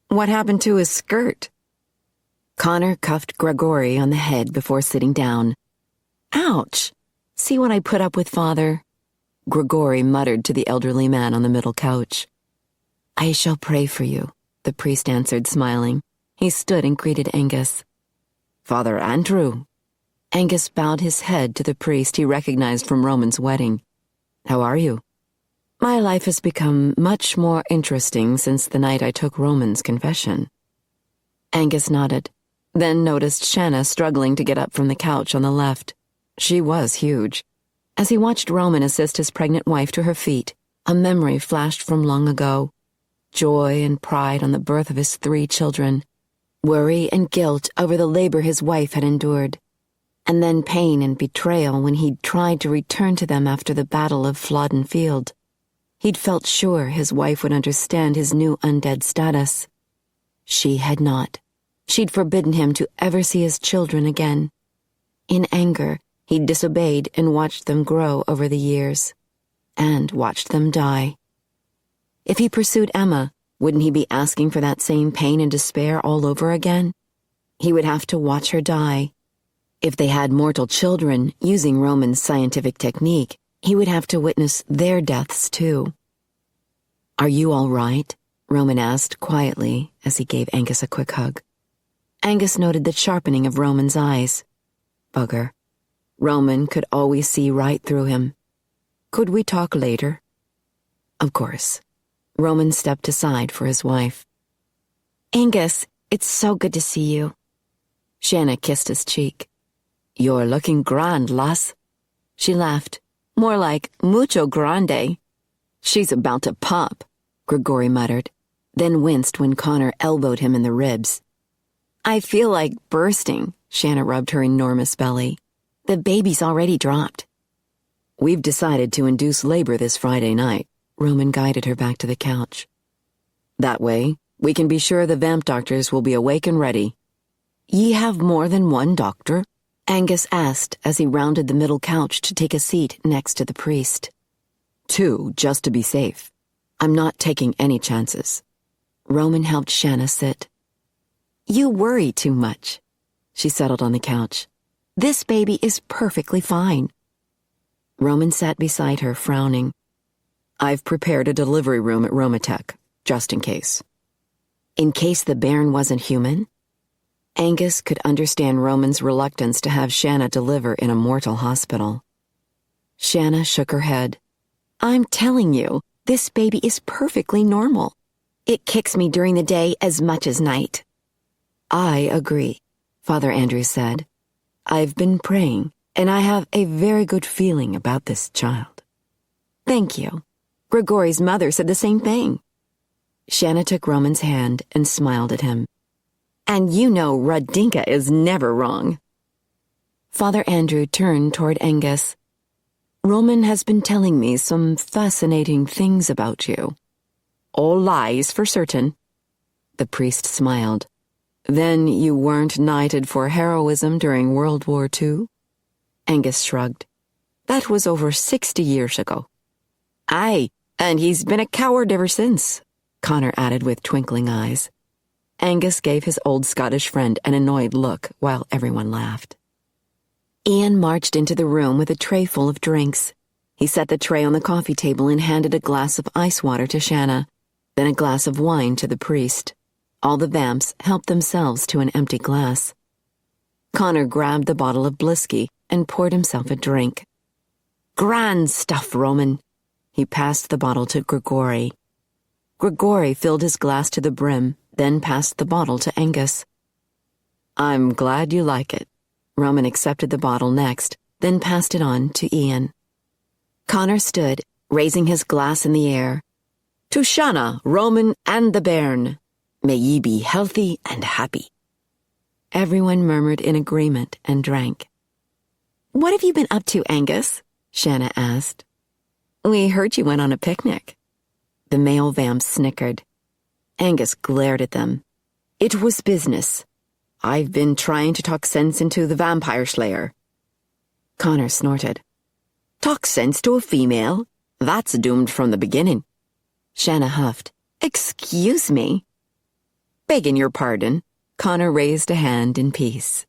What happened to his skirt? Connor cuffed Grigori on the head before sitting down. Ouch! See what I put up with, Father? Grigori muttered to the elderly man on the middle couch. I shall pray for you, the priest answered, smiling. He stood and greeted Angus. Father Andrew. Angus bowed his head to the priest he recognized from Roman's wedding. How are you? My life has become much more interesting since the night I took Roman's confession. Angus nodded, then noticed Shanna struggling to get up from the couch on the left. She was huge. As he watched Roman assist his pregnant wife to her feet, a memory flashed from long ago. Joy and pride on the birth of his 3 children. Worry and guilt over the labor his wife had endured. and then pain and betrayal when he'd tried to return to them after the Battle of Flodden Field. He'd felt sure his wife would understand his new undead status. She had not. She'd forbidden him to ever see his children again. In anger, he'd disobeyed and watched them grow over the years. And watched them die. If he pursued Emma, wouldn't he be asking for that same pain and despair all over again? He would have to watch her die. If they had mortal children, using Roman's scientific technique, he would have to witness their deaths too. "Are you all right?" Roman asked quietly as he gave Angus a quick hug. Angus noted the sharpening of Roman's eyes. Bugger. Roman could always see right through him. "Could we talk later?" Of course. Roman stepped aside for his wife. "Angus, it's so good to see you." Shanna kissed his cheek. "You're looking grand, lass." She laughed, more like mucho grande. "She's about to pop," Grigori muttered, then winced when Connor elbowed him in the ribs. "I feel like bursting," Shanna rubbed her enormous belly. "The baby's already dropped." "We've decided to induce labor this Friday night," Roman guided her back to the couch. "That way, we can be sure the vamp doctors will be awake and ready." "Ye have more than one doctor?" Angus asked as he rounded the middle couch to take a seat next to the priest. "Two, just to be safe. I'm not taking any chances." Roman helped Shanna sit. "You worry too much." She settled on the couch. "This baby is perfectly fine." Roman sat beside her, frowning. "I've prepared a delivery room at Romatech, just in case." In case the bairn wasn't human? Angus could understand Roman's reluctance to have Shanna deliver in a mortal hospital. Shanna shook her head. "I'm telling you, this baby is perfectly normal. It kicks me during the day as much as night." "I agree," Father Andrew said. "I've been praying, and I have a very good feeling about this child." "Thank you. Grigori's mother said the same thing." Shanna took Roman's hand and smiled at him. "And you know Radinka is never wrong." Father Andrew turned toward Angus. "Roman has been telling me some fascinating things about you." "All lies for certain." The priest smiled. "Then you weren't knighted for heroism during World War II?" Angus shrugged. "That was over 60 years ago." "Aye, and he's been a coward ever since," Connor added with twinkling eyes. Angus gave his old Scottish friend an annoyed look while everyone laughed. Ian marched into the room with a tray full of drinks. He set the tray on the coffee table and handed a glass of ice water to Shanna, then a glass of wine to the priest. All the vamps helped themselves to an empty glass. Connor grabbed the bottle of Blisky and poured himself a drink. "Grand stuff, Roman." He passed the bottle to Grigori. Grigori filled his glass to the brim, then passed the bottle to Angus. "I'm glad you like it." Roman accepted the bottle next, then passed it on to Ian. Connor stood, raising his glass in the air. "To Shanna, Roman, and the bairn. May ye be healthy and happy." Everyone murmured in agreement and drank. "What have you been up to, Angus?" Shanna asked. "We heard you went on a picnic." The male vamps snickered. Angus glared at them. "It was business. I've been trying to talk sense into the vampire slayer." Connor snorted. "Talk sense to a female? That's doomed from the beginning." Shanna huffed. "Excuse me." "Begging your pardon." Connor raised a hand in peace.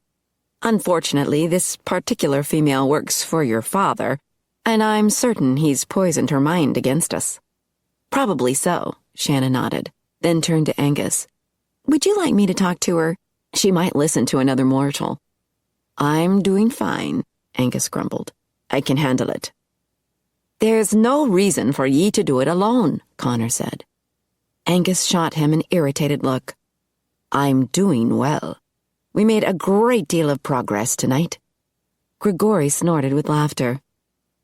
"Unfortunately, this particular female works for your father, and I'm certain he's poisoned her mind against us." "Probably so," Shanna nodded, then turned to Angus. "Would you like me to talk to her? She might listen to another mortal." "I'm doing fine," Angus grumbled. "I can handle it." "There's no reason for ye to do it alone," Connor said. Angus shot him an irritated look. "I'm doing well. We made a great deal of progress tonight." Grigori snorted with laughter.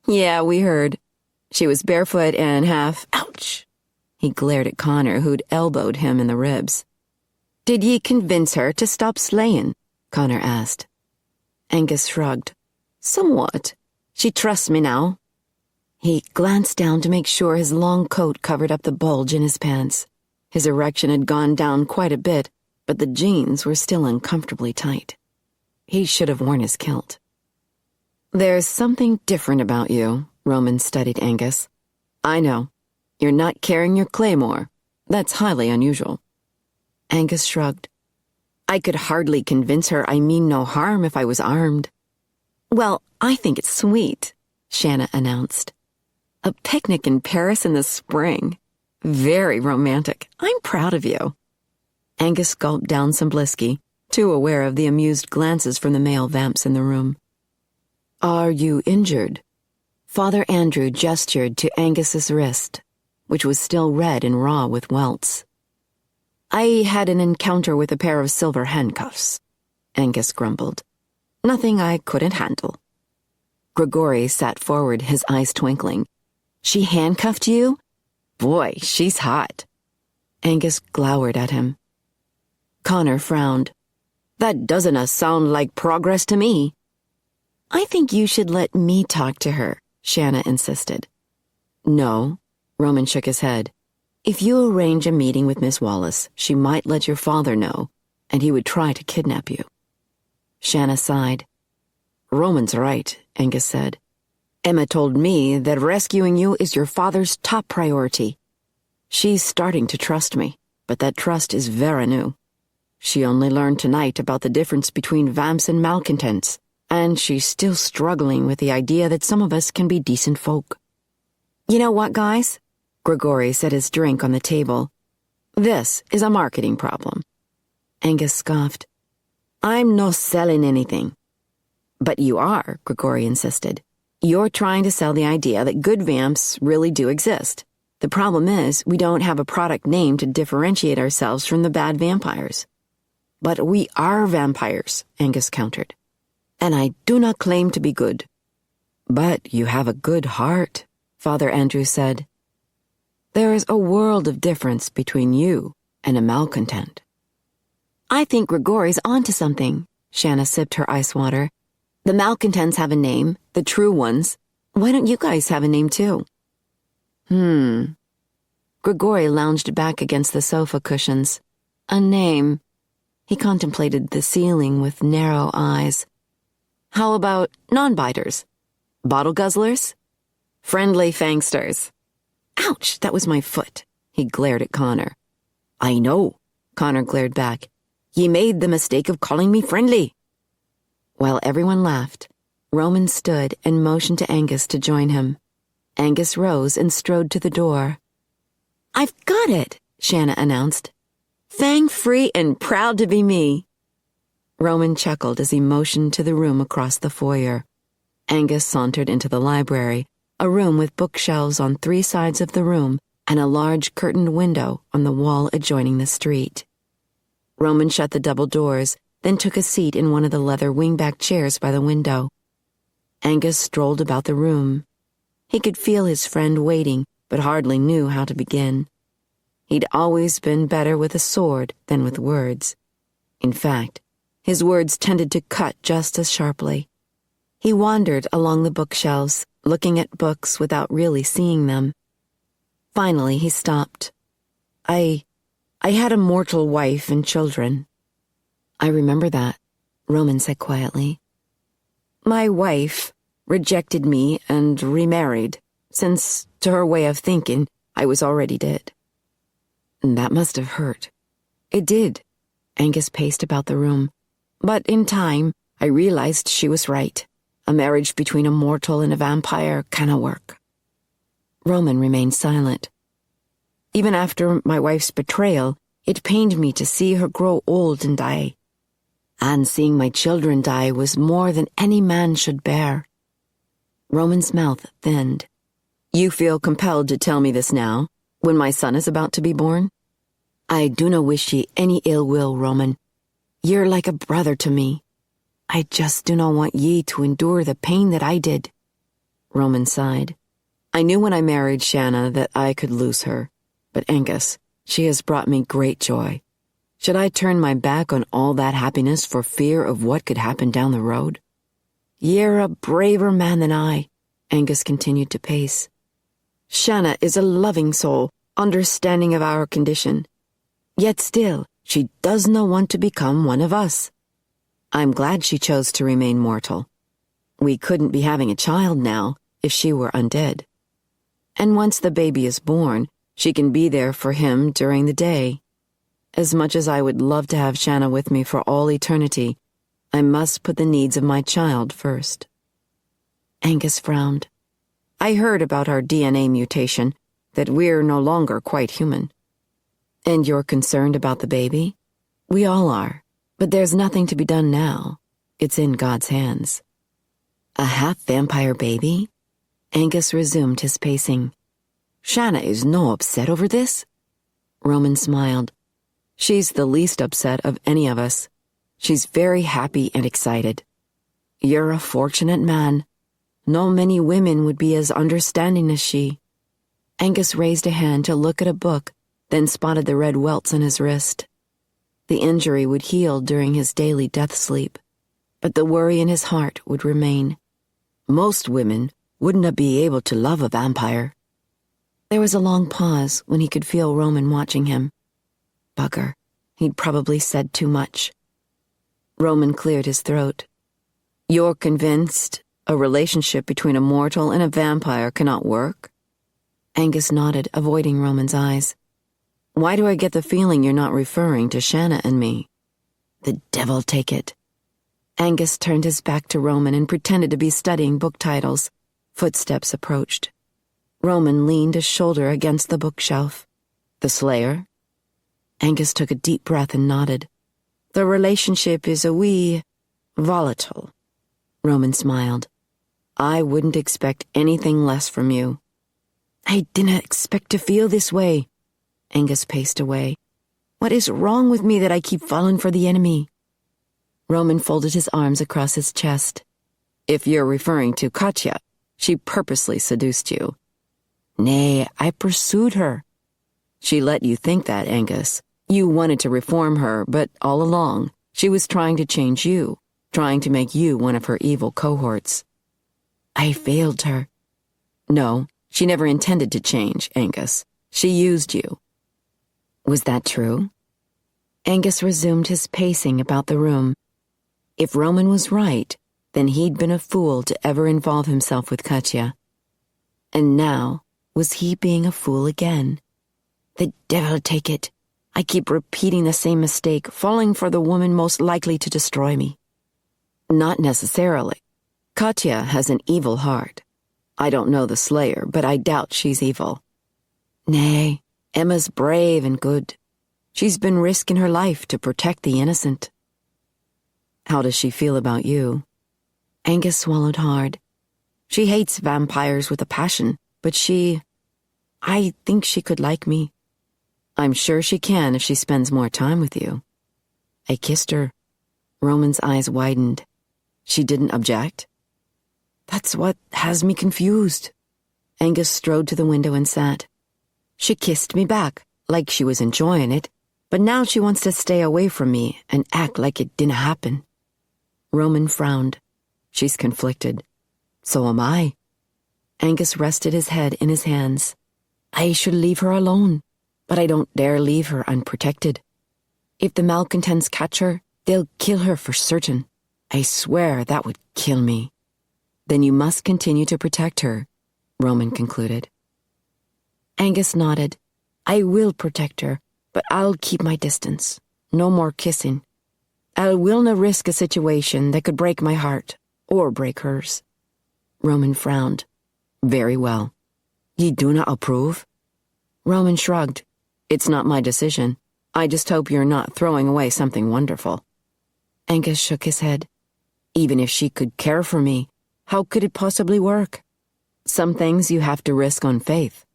"Yeah, we heard. She was barefoot and half— Ouch!" He glared at Connor, who'd elbowed him in the ribs. "Did ye convince her to stop slaying?" Connor asked. Angus shrugged. Somewhat. She trusts me now. He glanced down to make sure his long coat covered up the bulge in his pants. His erection had gone down quite a bit, but the jeans were still uncomfortably tight. He should have worn his kilt. There's something different about you, Roman studied Angus. I know. You're not carrying your claymore. That's highly unusual. Angus shrugged. I could hardly convince her I mean no harm if I was armed. Well, I think it's sweet, Shanna announced. A picnic in Paris in the spring. Very romantic. I'm proud of you. Angus gulped down some blisky, too aware of the amused glances from the male vamps in the room. Are you injured? Father Andrew gestured to Angus's wrist, which was still red and raw with welts. I had an encounter with a pair of silver handcuffs, Angus grumbled. Nothing I couldn't handle. Grigori sat forward, his eyes twinkling. She handcuffed you? Boy, she's hot. Angus glowered at him. Connor frowned. That doesn't sound like progress to me. I think you should let me talk to her, Shanna insisted. No, Roman shook his head. If you arrange a meeting with Miss Wallace, she might let your father know, and he would try to kidnap you. Shanna sighed. Roman's right, Angus said. Emma told me that rescuing you is your father's top priority. She's starting to trust me, but that trust is very new. She only learned tonight about the difference between vamps and malcontents, and she's still struggling with the idea that some of us can be decent folk. You know what, guys? Grigori set his drink on the table. This is a marketing problem. Angus scoffed. I'm not selling anything. But you are, Grigori insisted. You're trying to sell the idea that good vamps really do exist. The problem is, we don't have a product name to differentiate ourselves from the bad vampires. But we are vampires, Angus countered. And I do not claim to be good. But you have a good heart, Father Andrew said. There is a world of difference between you and a malcontent. I think Grigori's onto something, Shanna sipped her ice water. The malcontents have a name, the true ones. Why don't you guys have a name too? Grigori lounged back against the sofa cushions. A name. He contemplated the ceiling with narrow eyes. How about non-biters? Bottle guzzlers? Friendly fangsters. Ouch, that was my foot. He glared at Connor. I know, Connor glared back. Ye made the mistake of calling me friendly. While everyone laughed, Roman stood and motioned to Angus to join him. Angus rose and strode to the door. I've got it, Shanna announced. Fang-free and proud to be me. Roman chuckled as he motioned to the room across the foyer. Angus sauntered into the library, a room with bookshelves on 3 sides of the room and a large curtained window on the wall adjoining the street. Roman shut the double doors, then took a seat in one of the leather wingback chairs by the window. Angus strolled about the room. He could feel his friend waiting, but hardly knew how to begin. He'd always been better with a sword than with words. In fact, his words tended to cut just as sharply. He wandered along the bookshelves, looking at books without really seeing them. Finally, he stopped. I had a mortal wife and children. I remember that, Roman said quietly. My wife rejected me and remarried, since, to her way of thinking, I was already dead. That must have hurt. It did. Angus paced about the room. But in time, I realized she was right. A marriage between a mortal and a vampire cannot work. Roman remained silent. Even after my wife's betrayal, it pained me to see her grow old and die. And seeing my children die was more than any man should bear. Roman's mouth thinned. You feel compelled to tell me this now, when my son is about to be born? I do not wish ye any ill will, Roman. You're like a brother to me. I just do not want ye to endure the pain that I did. Roman sighed. I knew when I married Shanna that I could lose her. But Angus, she has brought me great joy. Should I turn my back on all that happiness for fear of what could happen down the road? You're a braver man than I, Angus continued to pace. Shanna is a loving soul, understanding of our condition. Yet still, she does not want to become one of us. I'm glad she chose to remain mortal. We couldn't be having a child now if she were undead. And once the baby is born, she can be there for him during the day. As much as I would love to have Shanna with me for all eternity, I must put the needs of my child first. Angus frowned. I heard about our DNA mutation, that we're no longer quite human. And you're concerned about the baby? We all are, but there's nothing to be done now. It's in God's hands. A half-vampire baby? Angus resumed his pacing. Shanna is no upset over this? Roman smiled. She's the least upset of any of us. She's very happy and excited. You're a fortunate man. No many women would be as understanding as she. Angus raised a hand to look at a book, then spotted the red welts on his wrist. The injury would heal during his daily death sleep, but the worry in his heart would remain. Most women wouldn't be able to love a vampire. There was a long pause when he could feel Roman watching him. Bugger, he'd probably said too much. Roman cleared his throat. You're convinced a relationship between a mortal and a vampire cannot work? Angus nodded, avoiding Roman's eyes. Why do I get the feeling you're not referring to Shanna and me? The devil take it. Angus turned his back to Roman and pretended to be studying book titles. Footsteps approached. Roman leaned a shoulder against the bookshelf. The Slayer? Angus took a deep breath and nodded. The relationship is a wee volatile. Roman smiled. I wouldn't expect anything less from you. I didn't expect to feel this way. Angus paced away. What is wrong with me that I keep falling for the enemy? Roman folded his arms across his chest. If you're referring to Katya, she purposely seduced you. Nay, I pursued her. She let you think that, Angus. You wanted to reform her, but all along, she was trying to change you, trying to make you one of her evil cohorts. I failed her. No, she never intended to change, Angus. She used you. Was that true? Angus resumed his pacing about the room. If Roman was right, then he'd been a fool to ever involve himself with Katya. And now, was he being a fool again? The devil take it. I keep repeating the same mistake, falling for the woman most likely to destroy me. Not necessarily. Katya has an evil heart. I don't know the Slayer, but I doubt she's evil. Nay, Emma's brave and good. She's been risking her life to protect the innocent. How does she feel about you? Angus swallowed hard. She hates vampires with a passion, but I think she could like me. I'm sure she can if she spends more time with you. I kissed her. Roman's eyes widened. She didn't object? That's what has me confused. Angus strode to the window and sat. She kissed me back, like she was enjoying it, but now she wants to stay away from me and act like it didn't happen. Roman frowned. She's conflicted. So am I. Angus rested his head in his hands. I should leave her alone, but I don't dare leave her unprotected. If the malcontents catch her, they'll kill her for certain. I swear that would kill me. Then you must continue to protect her, Roman concluded. Angus nodded. I will protect her, but I'll keep my distance. No more kissing. I will not risk a situation that could break my heart, or break hers. Roman frowned. Very well. Ye do not approve? Roman shrugged. It's not my decision. I just hope you're not throwing away something wonderful. Angus shook his head. Even if she could care for me, how could it possibly work? Some things you have to risk on faith.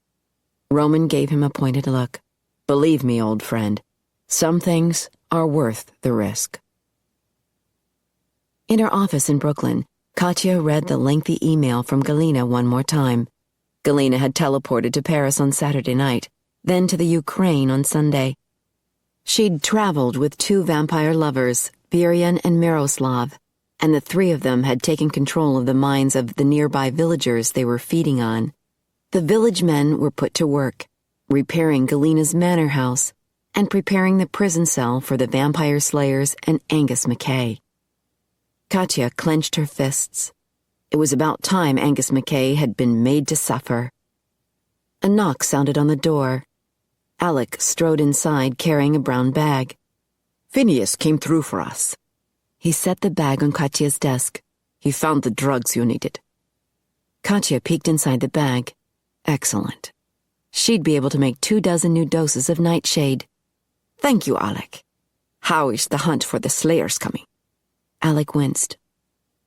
Roman gave him a pointed look. Believe me, old friend, some things are worth the risk. In her office in Brooklyn, Katya read the lengthy email from Galina one more time. Galina had teleported to Paris on Saturday night, then to the Ukraine on Sunday. She'd traveled with two vampire lovers, Birian and Miroslav. and the three of them had taken control of the minds of the nearby villagers they were feeding on. The village men were put to work, repairing Galena's manor house and preparing the prison cell for the vampire slayers and Angus McKay. Katya clenched her fists. It was about time Angus McKay had been made to suffer. A knock sounded on the door. Alec strode inside carrying a brown bag. "Phineas came through for us." He set the bag on Katya's desk. "He found the drugs you needed." Katya peeked inside the bag. Excellent. She'd be able to make 24 new doses of nightshade. "Thank you, Alec. How is the hunt for the slayers coming?" Alec winced.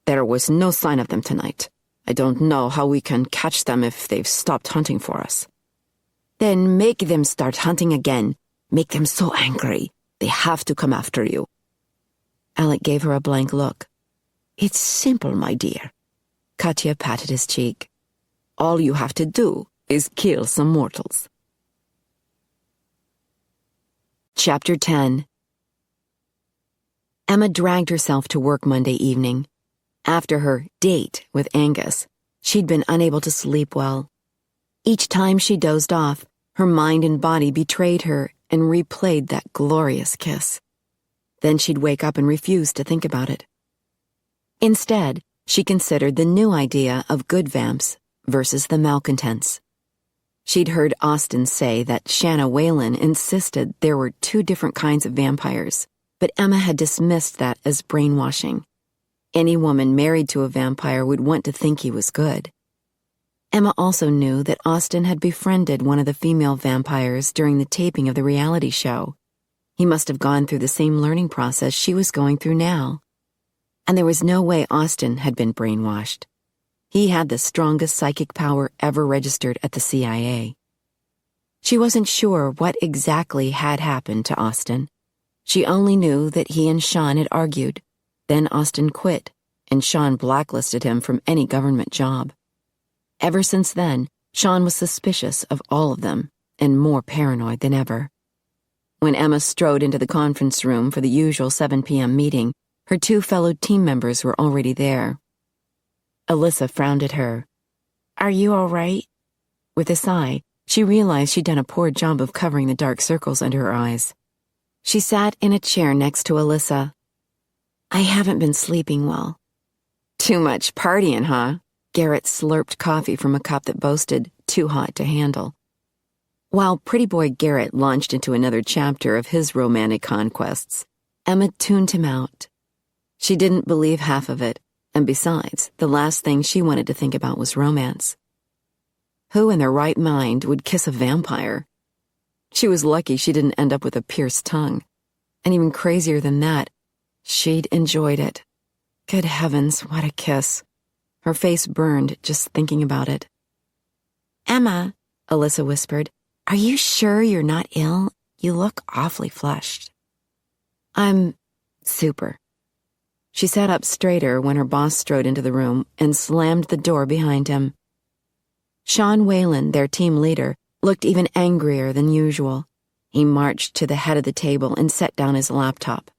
"There was no sign of them tonight. I don't know how we can catch them if they've stopped hunting for us." "Then make them start hunting again. Make them so angry. They have to come after you." Alec gave her a blank look. "It's simple, my dear." Katya patted his cheek. "All you have to do is kill some mortals." Chapter 10. Emma dragged herself to work Monday evening. After her date with Angus, she'd been unable to sleep well. Each time she dozed off, her mind and body betrayed her and replayed that glorious kiss. Then she'd wake up and refuse to think about it. Instead, she considered the new idea of good vamps versus the malcontents. She'd heard Austin say that Shanna Whalen insisted there were 2 different kinds of vampires, but Emma had dismissed that as brainwashing. Any woman married to a vampire would want to think he was good. Emma also knew that Austin had befriended one of the female vampires during the taping of the reality show. He must have gone through the same learning process she was going through now. And there was no way Austin had been brainwashed. He had the strongest psychic power ever registered at the CIA. She wasn't sure what exactly had happened to Austin. She only knew that he and Sean had argued. Then Austin quit, and Sean blacklisted him from any government job. Ever since then, Sean was suspicious of all of them, and more paranoid than ever. When Emma strode into the conference room for the usual 7 p.m. meeting, her 2 fellow team members were already there. Alyssa frowned at her. "Are you all right?" With a sigh, she realized she'd done a poor job of covering the dark circles under her eyes. She sat in a chair next to Alyssa. "I haven't been sleeping well." "Too much partying, huh?" Garrett slurped coffee from a cup that boasted, "too hot to handle." While pretty boy Garrett launched into another chapter of his romantic conquests, Emma tuned him out. She didn't believe half of it, and besides, the last thing she wanted to think about was romance. Who in their right mind would kiss a vampire? She was lucky she didn't end up with a pierced tongue. And even crazier than that, she'd enjoyed it. Good heavens, what a kiss. Her face burned just thinking about it. "Emma," Alyssa whispered, "are you sure you're not ill? You look awfully flushed." "I'm super." She sat up straighter when her boss strode into the room and slammed the door behind him. Sean Whalen, their team leader, looked even angrier than usual. He marched to the head of the table and set down his laptop.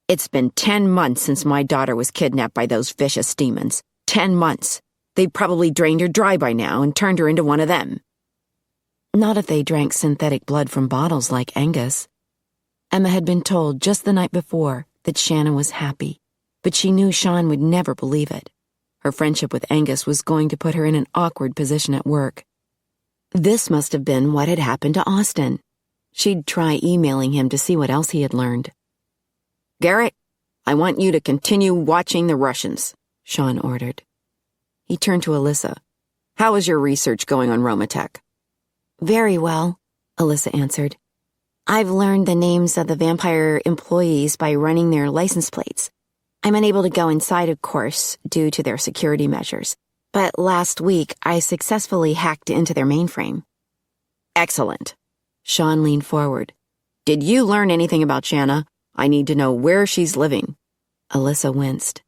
"It's been 10 months since my daughter was kidnapped by those vicious demons. 10 months. They probably drained her dry by now and turned her into one of them." Not if they drank synthetic blood from bottles like Angus. Emma had been told just the night before that Shanna was happy, but she knew Sean would never believe it. Her friendship with Angus was going to put her in an awkward position at work. This must have been what had happened to Austin. She'd try emailing him to see what else he had learned. "Garrett, I want you to continue watching the Russians," Sean ordered. He turned to Alyssa. "How is your research going on Romatech?" "Very well," Alyssa answered. "I've learned the names of the vampire employees by running their license plates. I'm unable to go inside, of course, due to their security measures. But last week, I successfully hacked into their mainframe." "Excellent." Sean leaned forward. "Did you learn anything about Shanna? I need to know where she's living." Alyssa winced.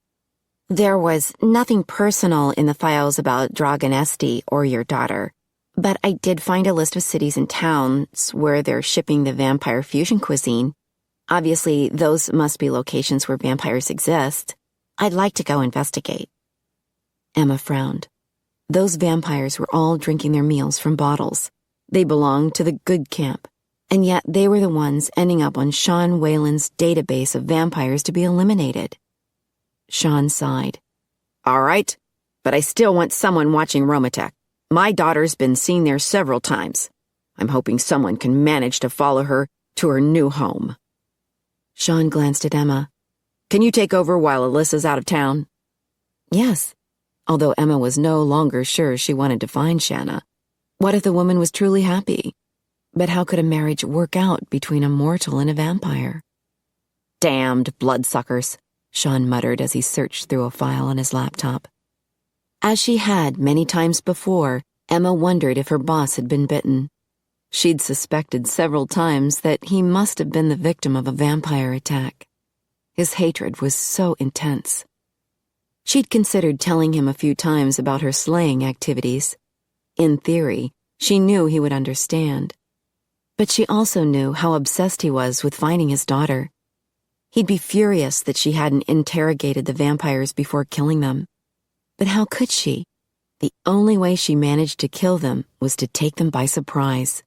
"There was nothing personal in the files about Dragonesti or your daughter, but I did find a list of cities and towns where they're shipping the vampire fusion cuisine. Obviously, those must be locations where vampires exist. I'd like to go investigate. Emma frowned. Those vampires were all drinking their meals from bottles. They belonged to the good camp, and yet they were the ones ending up on Sean Whalen's database of vampires to be eliminated. Sean sighed. All right, but I still want someone watching Romatech. My daughter's been seen there several times. I'm hoping someone can manage to follow her to her new home. Sean glanced at Emma. Can you take over while Alyssa's out of town? Yes, although Emma was no longer sure she wanted to find Shanna. What if the woman was truly happy? But how could a marriage work out between a mortal and a vampire? Damned bloodsuckers, Sean muttered as he searched through a file on his laptop. As she had many times before, Emma wondered if her boss had been bitten. She'd suspected several times that he must have been the victim of a vampire attack. His hatred was so intense. She'd considered telling him a few times about her slaying activities. In theory, she knew he would understand. But she also knew how obsessed he was with finding his daughter. He'd be furious that she hadn't interrogated the vampires before killing them. But how could she? The only way she managed to kill them was to take them by surprise.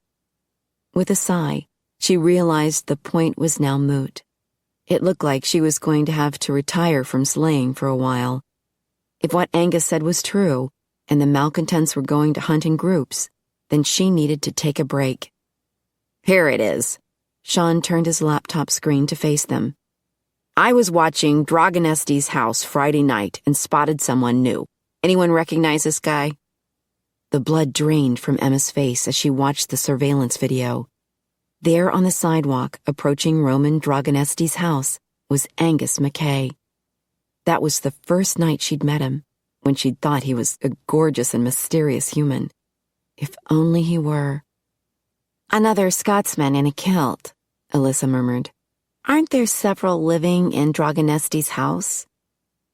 With a sigh, she realized the point was now moot. It looked like she was going to have to retire from slaying for a while. If what Angus said was true, and the malcontents were going to hunt in groups, then she needed to take a break. Here it is. Sean turned his laptop screen to face them. I was watching Dragonesti's house Friday night and spotted someone new. Anyone recognize this guy? The blood drained from Emma's face as she watched the surveillance video. There on the sidewalk, approaching Roman Dragonesti's house, was Angus McKay. That was the first night she'd met him, when she'd thought he was a gorgeous and mysterious human. If only he were. Another Scotsman in a kilt, Alyssa murmured. Aren't there several living in Dragonesti's house?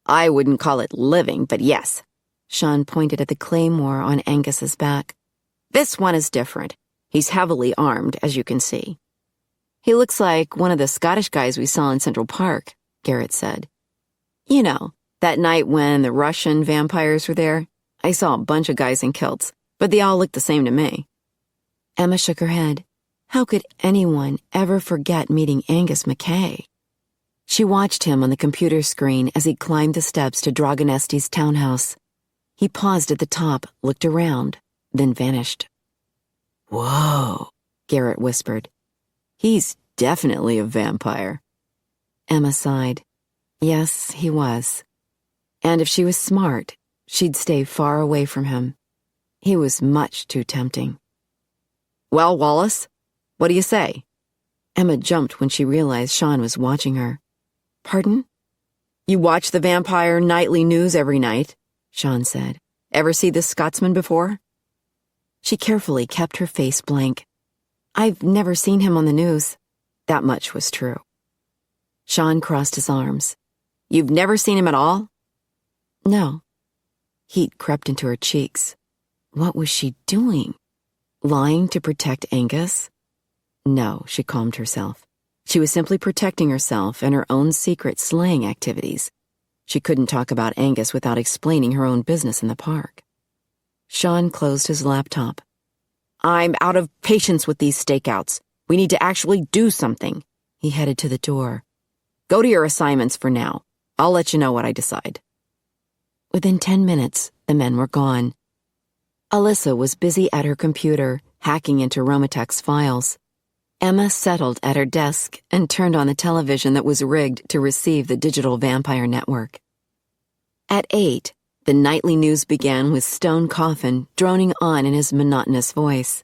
I wouldn't call it living, but yes. Sean pointed at the claymore on Angus's back. This one is different. He's heavily armed, as you can see. He looks like one of the Scottish guys we saw in Central Park, Garrett said. You know, that night when the Russian vampires were there, I saw a bunch of guys in kilts, but they all looked the same to me. Emma shook her head. How could anyone ever forget meeting Angus McKay? She watched him on the computer screen as he climbed the steps to Dragonesti's townhouse. He paused at the top, looked around, then vanished. Whoa, Garrett whispered. He's definitely a vampire. Emma sighed. Yes, he was. And if she was smart, she'd stay far away from him. He was much too tempting. Well, Wallace, what do you say? Emma jumped when she realized Sean was watching her. Pardon? You watch the vampire nightly news every night, Sean said. Ever see this Scotsman before? She carefully kept her face blank. I've never seen him on the news. That much was true. Sean crossed his arms. You've never seen him at all? No. Heat crept into her cheeks. What was she doing? Lying to protect Angus? No, she calmed herself. She was simply protecting herself and her own secret slaying activities. She couldn't talk about Angus without explaining her own business in the park. Sean closed his laptop. I'm out of patience with these stakeouts. We need to actually do something. He headed to the door. Go to your assignments for now. I'll let you know what I decide. Within 10 minutes, the men were gone. Alyssa was busy at her computer, hacking into Romatech's files. Emma settled at her desk and turned on the television that was rigged to receive the digital vampire network. At 8, the nightly news began with Stone Coffin droning on in his monotonous voice.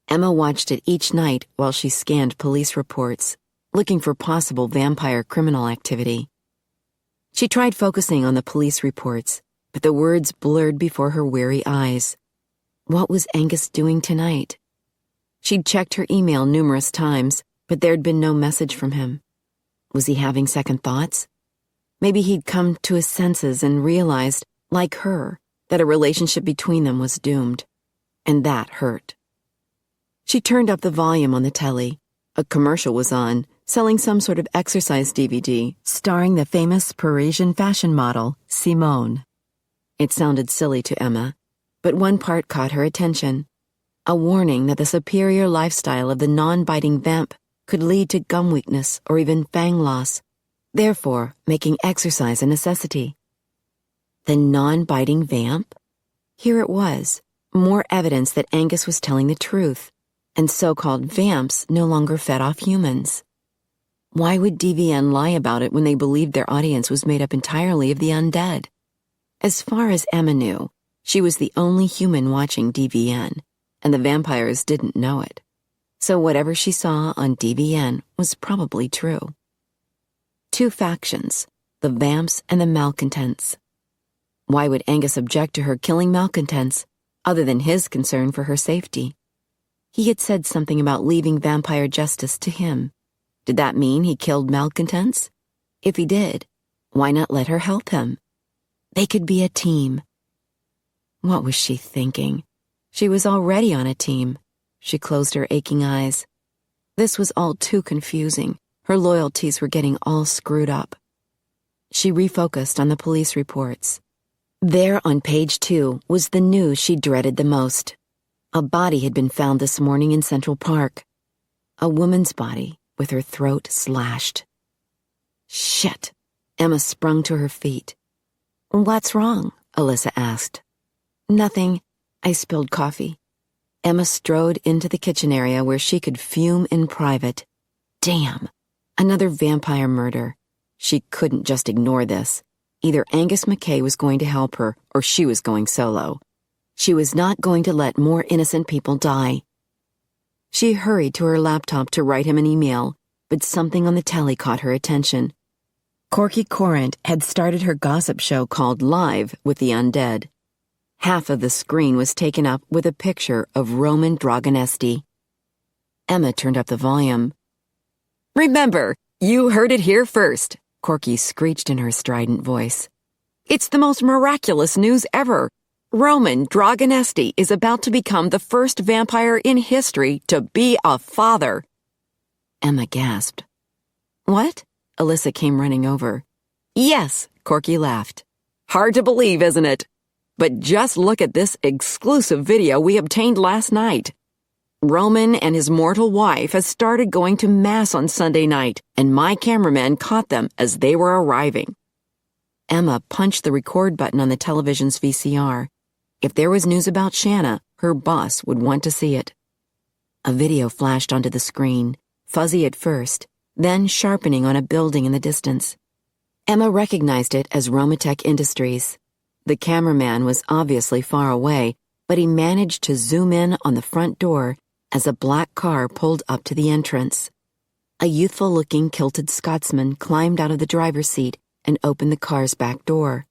Emma watched it each night while she scanned police reports, looking for possible vampire criminal activity. She tried focusing on the police reports, but the words blurred before her weary eyes. What was Angus doing tonight? She'd checked her email numerous times, but there'd been no message from him. Was he having second thoughts? Maybe he'd come to his senses and realized, like her, that a relationship between them was doomed. And that hurt. She turned up the volume on the telly. A commercial was on, selling some sort of exercise DVD starring the famous Parisian fashion model, Simone. It sounded silly to Emma, but one part caught her attention. A warning that the superior lifestyle of the non-biting vamp could lead to gum weakness or even fang loss, therefore making exercise a necessity. The non-biting vamp? Here it was, more evidence that Angus was telling the truth, and so-called vamps no longer fed off humans. Why would DVN lie about it when they believed their audience was made up entirely of the undead? As far as Emma knew, she was the only human watching DVN, and the vampires didn't know it. So whatever she saw on DVN was probably true. Two factions, the vamps and the malcontents. Why would Angus object to her killing malcontents, other than his concern for her safety? He had said something about leaving vampire justice to him. Did that mean he killed malcontents? If he did, why not let her help him? They could be a team. What was she thinking? She was already on a team. She closed her aching eyes. This was all too confusing. Her loyalties were getting all screwed up. She refocused on the police reports. There on page 2 was the news she dreaded the most. A body had been found this morning in Central Park. A woman's body with her throat slashed. Shit! Emma sprung to her feet. What's wrong? Alyssa asked. Nothing. I spilled coffee. Emma strode into the kitchen area where she could fume in private. Damn! Another vampire murder. She couldn't just ignore this. Either Angus McKay was going to help her, or she was going solo. She was not going to let more innocent people die. She hurried to her laptop to write him an email, but something on the telly caught her attention. Corky Corrant had started her gossip show called Live with the Undead. Half of the screen was taken up with a picture of Roman Dragonesti. Emma turned up the volume. Remember, you heard it here first, Corky screeched in her strident voice. It's the most miraculous news ever. Roman Dragonesti is about to become the first vampire in history to be a father. Emma gasped. What? Alyssa came running over. Yes, Corky laughed. Hard to believe, isn't it? But just look at this exclusive video we obtained last night. Roman and his mortal wife has started going to Mass on Sunday night, and my cameraman caught them as they were arriving. Emma punched the record button on the television's VCR. If there was news about Shanna, her boss would want to see it. A video flashed onto the screen, fuzzy at first, then sharpening on a building in the distance. Emma recognized it as Romatech Industries. The cameraman was obviously far away, but he managed to zoom in on the front door as a black car pulled up to the entrance. A youthful-looking kilted Scotsman climbed out of the driver's seat and opened the car's back door.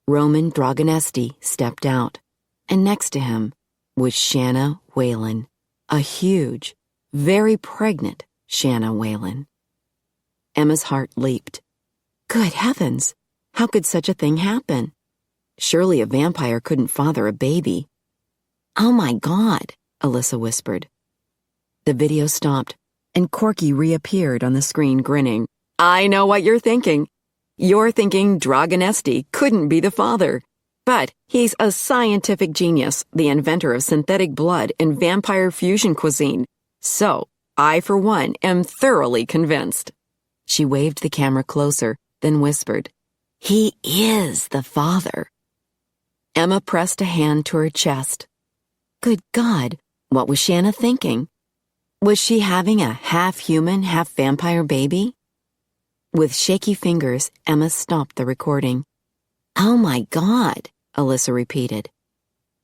Roman Dragonesti stepped out, and next to him was Shanna Whalen, a huge, very pregnant Shanna Whalen. Emma's heart leaped. Good heavens! How could such a thing happen? Surely a vampire couldn't father a baby. Oh my God, Alyssa whispered. The video stopped, and Corky reappeared on the screen grinning. I know what you're thinking. You're thinking Dragonesti couldn't be the father. But he's a scientific genius, the inventor of synthetic blood and vampire fusion cuisine. So, I, for one, am thoroughly convinced. She waved the camera closer, then whispered, He is the father. Emma pressed a hand to her chest. Good God, what was Shanna thinking? Was she having a half-human, half-vampire baby? With shaky fingers, Emma stopped the recording. Oh my God, Alyssa repeated.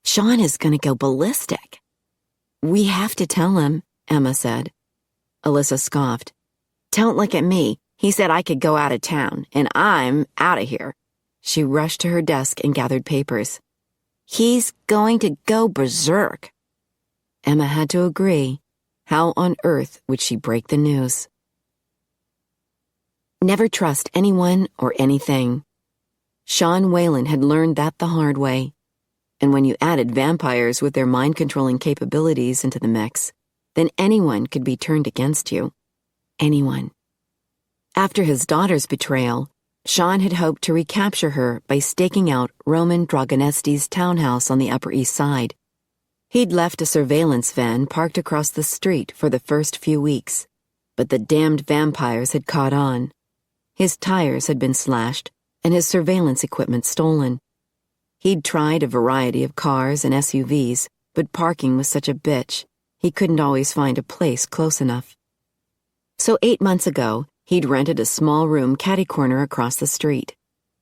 Sean is going to go ballistic. We have to tell him, Emma said. Alyssa scoffed. Don't look at me. He said I could go out of town, and I'm out of here. She rushed to her desk and gathered papers. He's going to go berserk. Emma had to agree. How on earth would she break the news? Never trust anyone or anything. Sean Whalen had learned that the hard way. And when you added vampires with their mind-controlling capabilities into the mix, then anyone could be turned against you. Anyone. After his daughter's betrayal, Sean had hoped to recapture her by staking out Roman Dragonesti's townhouse on the Upper East Side. He'd left a surveillance van parked across the street for the first few weeks, but the damned vampires had caught on. His tires had been slashed and his surveillance equipment stolen. He'd tried a variety of cars and SUVs, but parking was such a bitch, he couldn't always find a place close enough. So 8 months ago, he'd rented a small room catty-corner across the street.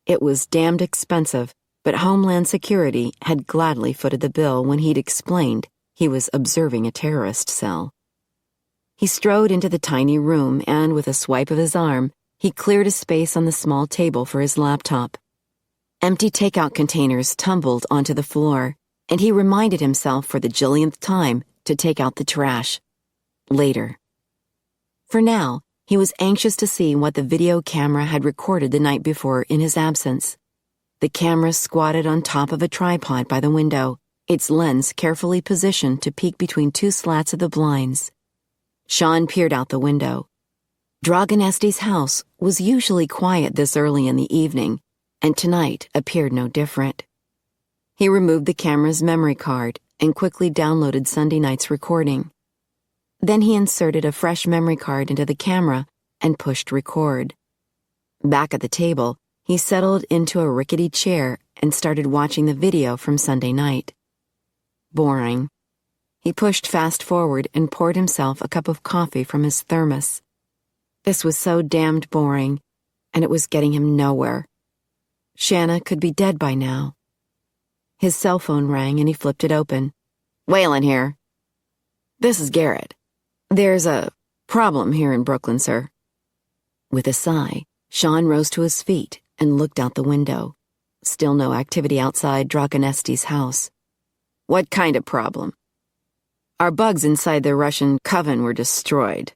It was damned expensive, but Homeland Security had gladly footed the bill when he'd explained he was observing a terrorist cell. He strode into the tiny room and, with a swipe of his arm, he cleared a space on the small table for his laptop. Empty takeout containers tumbled onto the floor, and he reminded himself for the jillionth time to take out the trash. Later. For now, he was anxious to see what the video camera had recorded the night before in his absence. The camera squatted on top of a tripod by the window, its lens carefully positioned to peek between two slats of the blinds. Sean peered out the window. Dragonesti's house was usually quiet this early in the evening, and tonight appeared no different. He removed the camera's memory card and quickly downloaded Sunday night's recording. Then he inserted a fresh memory card into the camera and pushed record. Back at the table, he settled into a rickety chair and started watching the video from Sunday night. Boring. He pushed fast forward and poured himself a cup of coffee from his thermos. This was so damned boring, and it was getting him nowhere. Shanna could be dead by now. His cell phone rang and he flipped it open. "Whalen here. This is Garrett. There's a problem here in Brooklyn, sir." With a sigh, Sean rose to his feet and looked out the window. Still no activity outside Dragonesti's house. "What kind of problem?" "Our bugs inside the Russian coven were destroyed."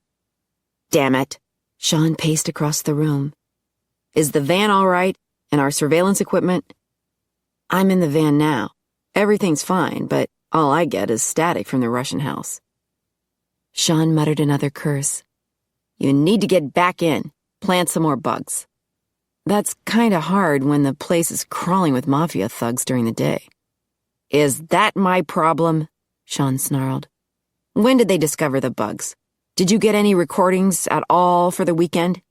"Damn it." Sean paced across the room. "Is the van all right? And our surveillance equipment?" "I'm in the van now. Everything's fine, but all I get is static from the Russian house." Sean muttered another curse. "You need to get back in. Plant some more bugs." "That's kinda hard when the place is crawling with mafia thugs during the day." "Is that my problem?" Sean snarled. "When did they discover the bugs? Did you get any recordings at all for the weekend?"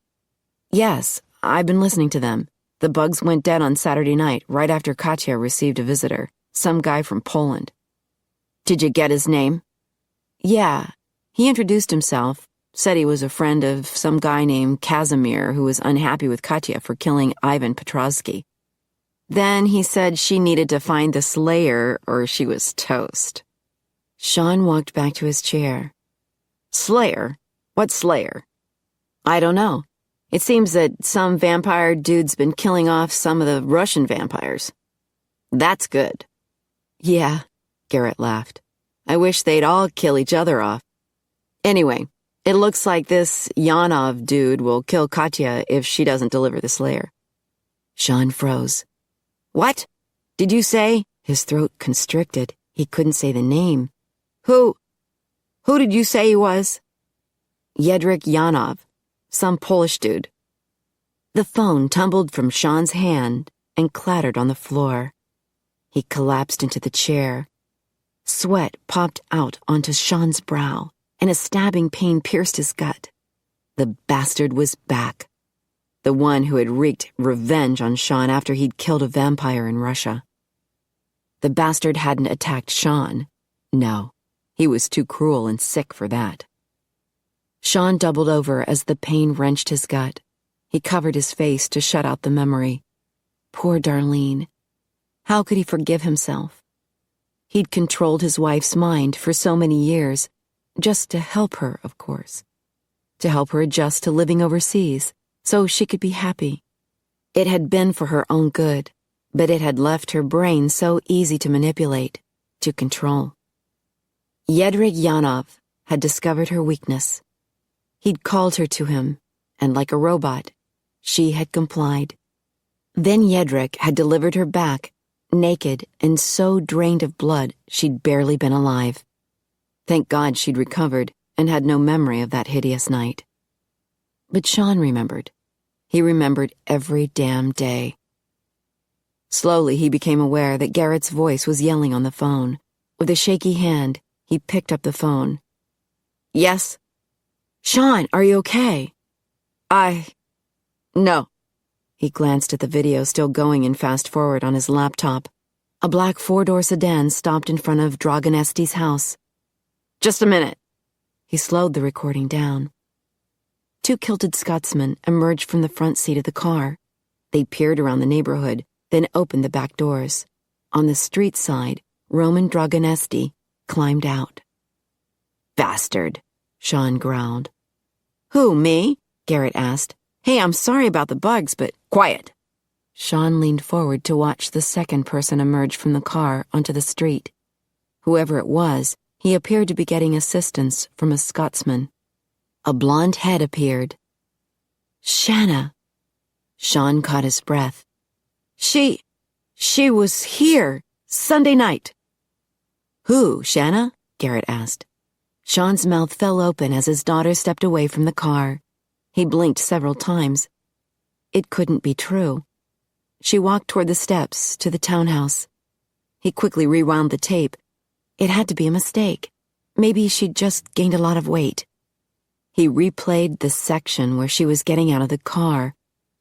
"Yes, I've been listening to them. The bugs went dead on Saturday night, right after Katya received a visitor, some guy from Poland." "Did you get his name?" "Yeah. He introduced himself, said he was a friend of some guy named Casimir who was unhappy with Katya for killing Ivan Petrovsky. Then he said she needed to find the slayer or she was toast." Sean walked back to his chair. "Slayer? What slayer?" "I don't know. It seems that some vampire dude's been killing off some of the Russian vampires." "That's good." "Yeah," Garrett laughed. "I wish they'd all kill each other off. Anyway, it looks like this Yanov dude will kill Katya if she doesn't deliver the slayer." Sean froze. "What? Did you say?" His throat constricted. He couldn't say the name. Who did you say he was?" "Yedrik Yanov. Some Polish dude." The phone tumbled from Sean's hand and clattered on the floor. He collapsed into the chair. Sweat popped out onto Sean's brow, and a stabbing pain pierced his gut. The bastard was back. The one who had wreaked revenge on Sean after he'd killed a vampire in Russia. The bastard hadn't attacked Sean. No, he was too cruel and sick for that. Sean doubled over as the pain wrenched his gut. He covered his face to shut out the memory. Poor Darlene. How could he forgive himself? He'd controlled his wife's mind for so many years, just to help her, of course. To help her adjust to living overseas, so she could be happy. It had been for her own good, but it had left her brain so easy to manipulate, to control. Yedrik Yanov had discovered her weakness. He'd called her to him, and like a robot, she had complied. Then Yedrik had delivered her back, naked and so drained of blood she'd barely been alive. Thank God she'd recovered and had no memory of that hideous night. But Sean remembered. He remembered every damn day. Slowly, he became aware that Garrett's voice was yelling on the phone. With a shaky hand, he picked up the phone. Yes? Sean, are you okay? No. He glanced at the video still going in fast forward on his laptop. A black four-door sedan stopped in front of Dragonesti's house. Just a minute. He slowed the recording down. Two kilted Scotsmen emerged from the front seat of the car. They peered around the neighborhood, then opened the back doors. On the street side, Roman Dragonesti climbed out. Bastard, Sean growled. Who, me? Garrett asked. Hey, I'm sorry about the bugs, but... Quiet! Sean leaned forward to watch the second person emerge from the car onto the street. Whoever it was, he appeared to be getting assistance from a Scotsman. A blonde head appeared. Shanna. Sean caught his breath. She was here Sunday night. Who, Shanna? Garrett asked. Sean's mouth fell open as his daughter stepped away from the car. He blinked several times. It couldn't be true. She walked toward the steps to the townhouse. He quickly rewound the tape. It had to be a mistake. Maybe she'd just gained a lot of weight. He replayed the section where she was getting out of the car,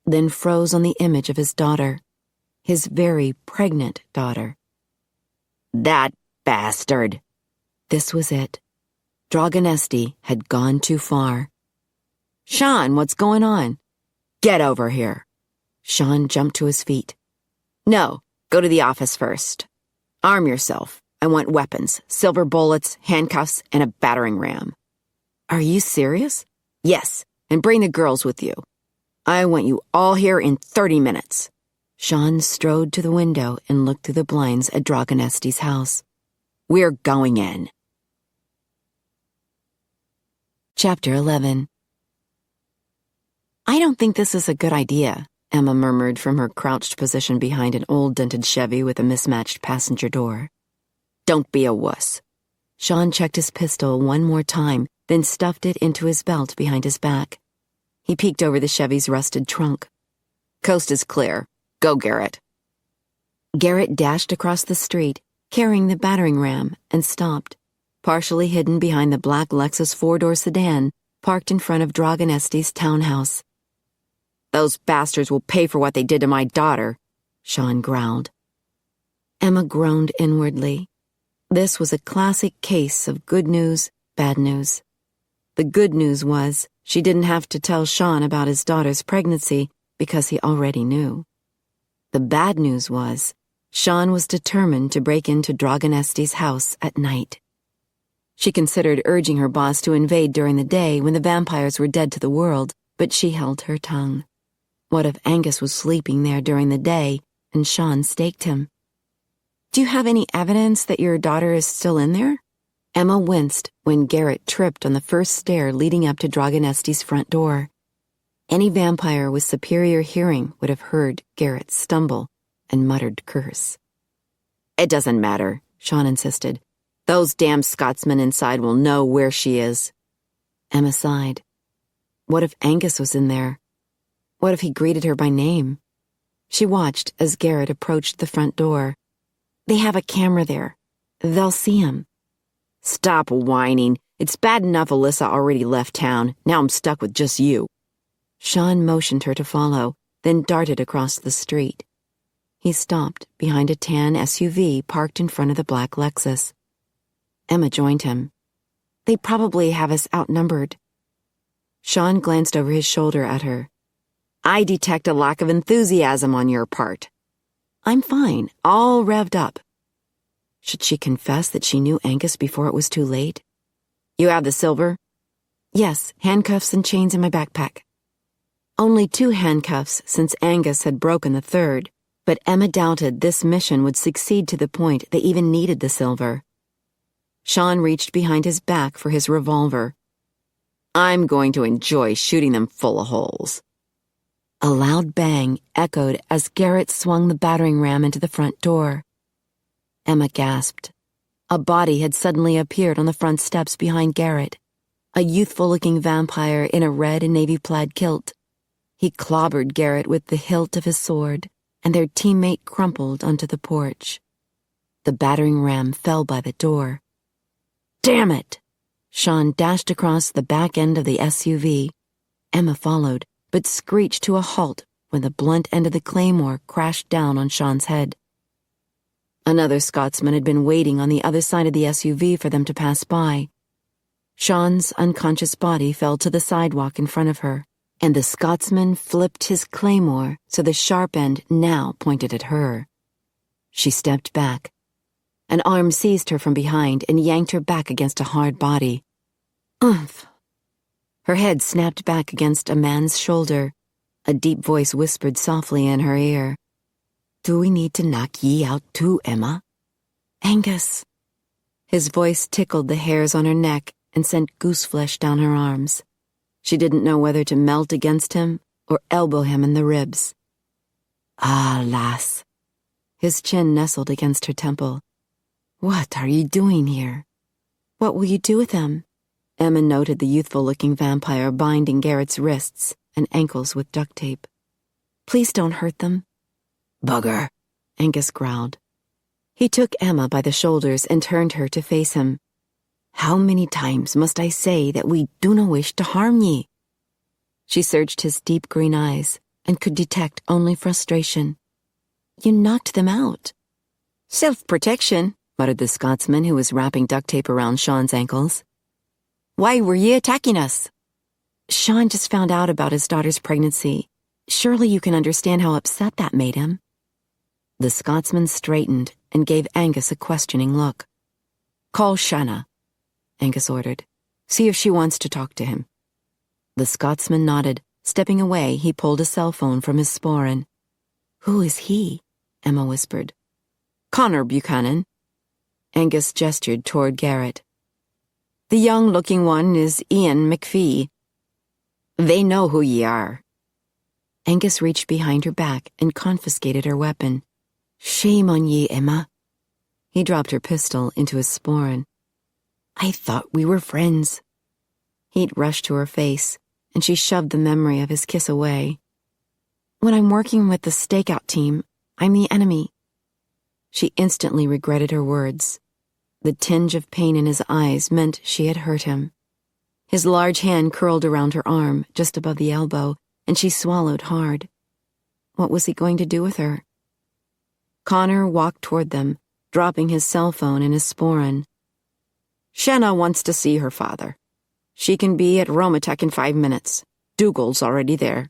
then froze on the image of his daughter. His very pregnant daughter. That bastard! This was it. Dragonesti had gone too far. Sean, what's going on? Get over here. Sean jumped to his feet. No, go to the office first. Arm yourself. I want weapons, silver bullets, handcuffs, and a battering ram. Are you serious? Yes, and bring the girls with you. I want you all here in 30 minutes. Sean strode to the window and looked through the blinds at Dragonesti's house. We're going in. Chapter 11. I don't think this is a good idea, Emma murmured from her crouched position behind an old dented Chevy with a mismatched passenger door. Don't be a wuss. Sean checked his pistol one more time, then stuffed it into his belt behind his back. He peeked over the Chevy's rusted trunk. Coast is clear. Go, Garrett. Garrett dashed across the street, carrying the battering ram, and stopped, partially hidden behind the black Lexus four-door sedan parked in front of Dragonesti's townhouse. Those bastards will pay for what they did to my daughter, Sean growled. Emma groaned inwardly. This was a classic case of good news, bad news. The good news was she didn't have to tell Sean about his daughter's pregnancy because he already knew. The bad news was Sean was determined to break into Dragonesti's house at night. She considered urging her boss to invade during the day when the vampires were dead to the world, but she held her tongue. What if Angus was sleeping there during the day and Sean staked him? Do you have any evidence that your daughter is still in there? Emma winced when Garrett tripped on the first stair leading up to Dragonesti's front door. Any vampire with superior hearing would have heard Garrett stumble and muttered curse. It doesn't matter, Sean insisted. Those damn Scotsmen inside will know where she is. Emma sighed. What if Angus was in there? What if he greeted her by name? She watched as Garrett approached the front door. They have a camera there. They'll see him. Stop whining. It's bad enough Alyssa already left town. Now I'm stuck with just you. Sean motioned her to follow, then darted across the street. He stopped behind a tan SUV parked in front of the black Lexus. Emma joined him. They probably have us outnumbered. Sean glanced over his shoulder at her. I detect a lack of enthusiasm on your part. I'm fine, all revved up. Should she confess that she knew Angus before it was too late? You have the silver? Yes, handcuffs and chains in my backpack. Only 2 handcuffs since Angus had broken the third, but Emma doubted this mission would succeed to the point they even needed the silver. Sean reached behind his back for his revolver. I'm going to enjoy shooting them full of holes. A loud bang echoed as Garrett swung the battering ram into the front door. Emma gasped. A body had suddenly appeared on the front steps behind Garrett, a youthful-looking vampire in a red and navy plaid kilt. He clobbered Garrett with the hilt of his sword, and their teammate crumpled onto the porch. The battering ram fell by the door. "Damn it!" Sean dashed across the back end of the SUV. Emma followed, but screeched to a halt when the blunt end of the claymore crashed down on Sean's head. Another Scotsman had been waiting on the other side of the SUV for them to pass by. Sean's unconscious body fell to the sidewalk in front of her, and the Scotsman flipped his claymore so the sharp end now pointed at her. She stepped back. An arm seized her from behind and yanked her back against a hard body. Umph! Her head snapped back against a man's shoulder. A deep voice whispered softly in her ear. "Do we need to knock ye out too, Emma?" "Angus." His voice tickled the hairs on her neck and sent gooseflesh down her arms. She didn't know whether to melt against him or elbow him in the ribs. "Ah, lass." His chin nestled against her temple. "What are you doing here?" "What will you do with him?" Emma noted the youthful-looking vampire binding Garrett's wrists and ankles with duct tape. "Please don't hurt them." "Bugger," Angus growled. He took Emma by the shoulders and turned her to face him. "How many times must I say that we do not wish to harm ye?" She searched his deep green eyes and could detect only frustration. "You knocked them out." "Self-protection," muttered the Scotsman who was wrapping duct tape around Sean's ankles. "Why were ye attacking us?" "Sean just found out about his daughter's pregnancy. Surely you can understand how upset that made him." The Scotsman straightened and gave Angus a questioning look. "Call Shanna," Angus ordered. "See if she wants to talk to him." The Scotsman nodded. Stepping away, he pulled a cell phone from his sporran. "Who is he?" Emma whispered. "Connor Buchanan." Angus gestured toward Garrett. "The young-looking one is Ian McPhee. They know who ye are." Angus reached behind her back and confiscated her weapon. "Shame on ye, Emma." He dropped her pistol into his sporran. "I thought we were friends." Heat rushed to her face, and she shoved the memory of his kiss away. "When I'm working with the stakeout team, I'm the enemy." She instantly regretted her words. The tinge of pain in his eyes meant she had hurt him. His large hand curled around her arm, just above the elbow, and she swallowed hard. What was he going to do with her? Connor walked toward them, dropping his cell phone in his sporran. "Shanna wants to see her father. She can be at Romatech in 5 minutes. Dougal's already there."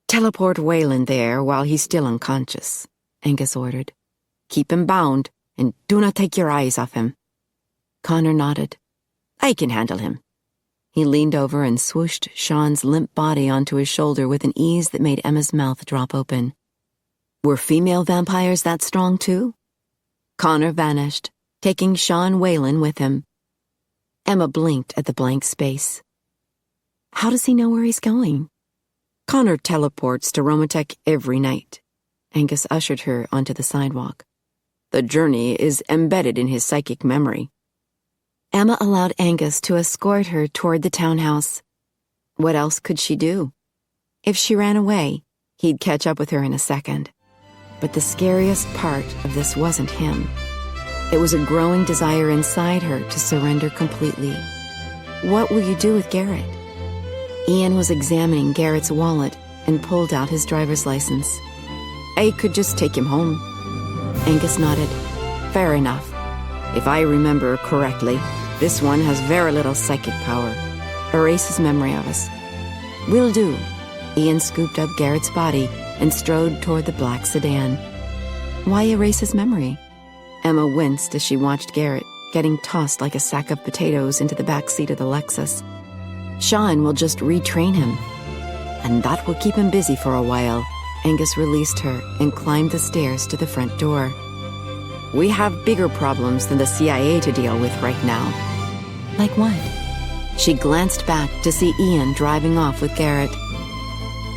"Teleport Wayland there while he's still unconscious," Angus ordered. "Keep him bound, and do not take your eyes off him." Connor nodded. "I can handle him." He leaned over and swooshed Sean's limp body onto his shoulder with an ease that made Emma's mouth drop open. Were female vampires that strong too? Connor vanished, taking Sean Whalen with him. Emma blinked at the blank space. How does he know where he's going? Connor teleports to Romatech every night. Angus ushered her onto the sidewalk. The journey is embedded in his psychic memory. Emma allowed Angus to escort her toward the townhouse. What else could she do? If she ran away, he'd catch up with her in a second. But the scariest part of this wasn't him. It was a growing desire inside her to surrender completely. What will you do with Garrett? Ian was examining Garrett's wallet and pulled out his driver's license. I could just take him home. Angus nodded. Fair enough. If I remember correctly, this one has very little psychic power. Erase his memory of us. Will do. Ian scooped up Garrett's body and strode toward the black sedan. Why erase his memory? Emma winced as she watched Garrett getting tossed like a sack of potatoes into the back seat of the Lexus. Sean will just retrain him. And that will keep him busy for a while. Angus released her and climbed the stairs to the front door. We have bigger problems than the CIA to deal with right now. Like what? She glanced back to see Ian driving off with Garrett.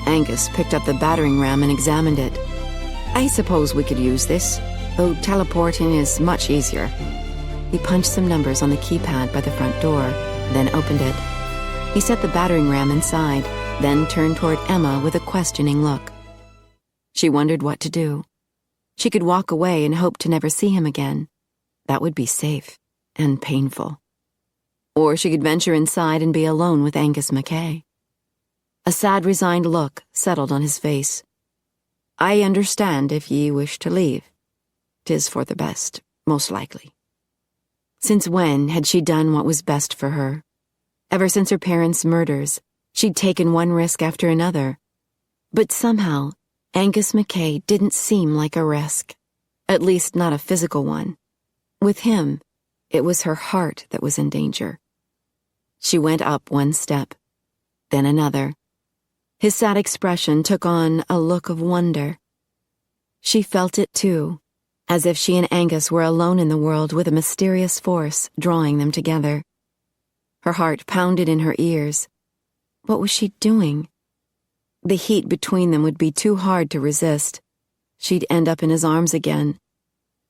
Angus picked up the battering ram and examined it. I suppose we could use this, though teleporting is much easier. He punched some numbers on the keypad by the front door, then opened it. He set the battering ram inside, then turned toward Emma with a questioning look. She wondered what to do. She could walk away and hope to never see him again. That would be safe and painful. Or she could venture inside and be alone with Angus McKay. A sad, resigned look settled on his face. "I understand if ye wish to leave. 'Tis for the best, most likely." Since when had she done what was best for her? Ever since her parents' murders, she'd taken one risk after another. But somehow, Angus McKay didn't seem like a risk, at least not a physical one. With him, it was her heart that was in danger. She went up one step, then another. His sad expression took on a look of wonder. She felt it too, as if she and Angus were alone in the world with a mysterious force drawing them together. Her heart pounded in her ears. What was she doing? The heat between them would be too hard to resist. She'd end up in his arms again.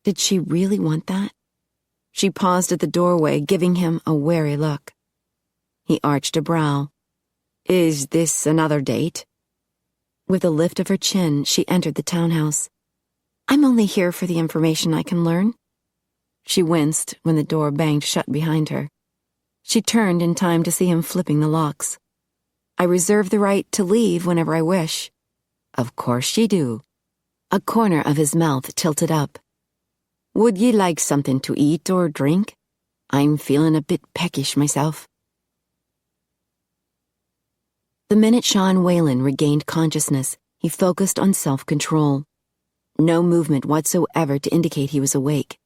Did she really want that? She paused at the doorway, giving him a wary look. He arched a brow. "Is this another date?" With a lift of her chin, she entered the townhouse. "I'm only here for the information I can learn." She winced when the door banged shut behind her. She turned in time to see him flipping the locks. "I reserve the right to leave whenever I wish." "Of course ye do." A corner of his mouth tilted up. "Would ye like something to eat or drink? I'm feeling a bit peckish myself." The minute Sean Whalen regained consciousness, he focused on self-control. No movement whatsoever to indicate he was awake.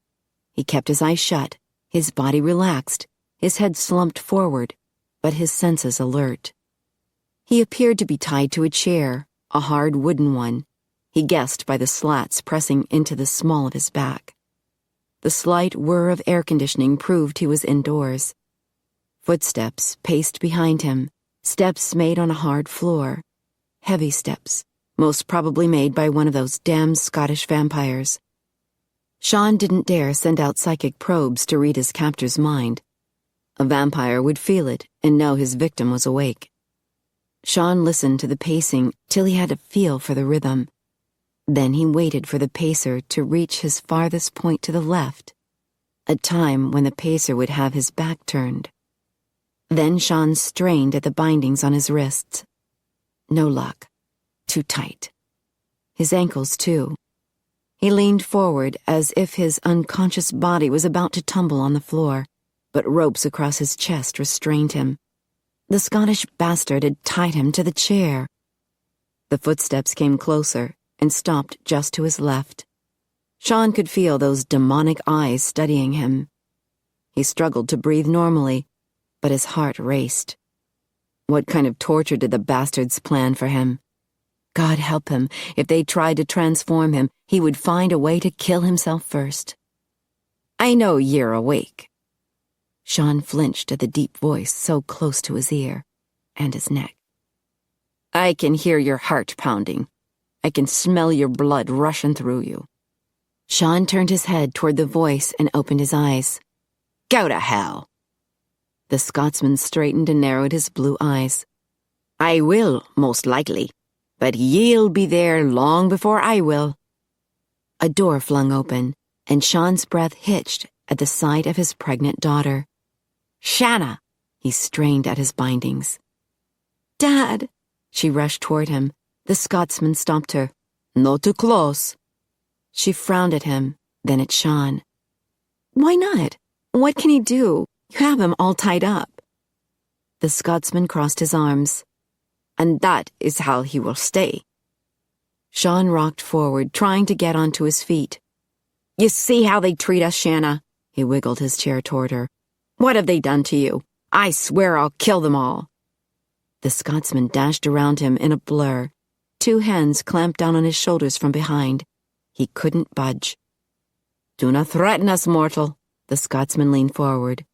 He kept his eyes shut, his body relaxed, his head slumped forward, but his senses alert. He appeared to be tied to a chair, a hard wooden one. He guessed by the slats pressing into the small of his back. The slight whir of air conditioning proved he was indoors. Footsteps paced behind him, steps made on a hard floor. Heavy steps, most probably made by one of those damned Scottish vampires. Sean didn't dare send out psychic probes to read his captor's mind. A vampire would feel it and know his victim was awake. Sean listened to the pacing till he had a feel for the rhythm. Then he waited for the pacer to reach his farthest point to the left, a time when the pacer would have his back turned. Then Sean strained at the bindings on his wrists. No luck. Too tight. His ankles, too. He leaned forward as if his unconscious body was about to tumble on the floor, but ropes across his chest restrained him. The Scottish bastard had tied him to the chair. The footsteps came closer and stopped just to his left. Sean could feel those demonic eyes studying him. He struggled to breathe normally, but his heart raced. What kind of torture did the bastards plan for him? God help him, if they tried to transform him, he would find a way to kill himself first. "I know you're awake." Sean flinched at the deep voice so close to his ear and his neck. "I can hear your heart pounding. I can smell your blood rushing through you." Sean turned his head toward the voice and opened his eyes. "Go to hell." The Scotsman straightened and narrowed his blue eyes. "I will, most likely, but ye'll be there long before I will." A door flung open, and Sean's breath hitched at the sight of his pregnant daughter. "Shanna!" He strained at his bindings. "Dad!" She rushed toward him. The Scotsman stopped her. "Not too close." She frowned at him, then at Sean. "Why not? What can he do? You have him all tied up." The Scotsman crossed his arms. "And that is how he will stay." Sean rocked forward, trying to get onto his feet. "You see how they treat us, Shanna?" He wiggled his chair toward her. "What have they done to you? I swear I'll kill them all." The Scotsman dashed around him in a blur. Two hands clamped down on his shoulders from behind. He couldn't budge. "Do not threaten us, mortal." The Scotsman leaned forward.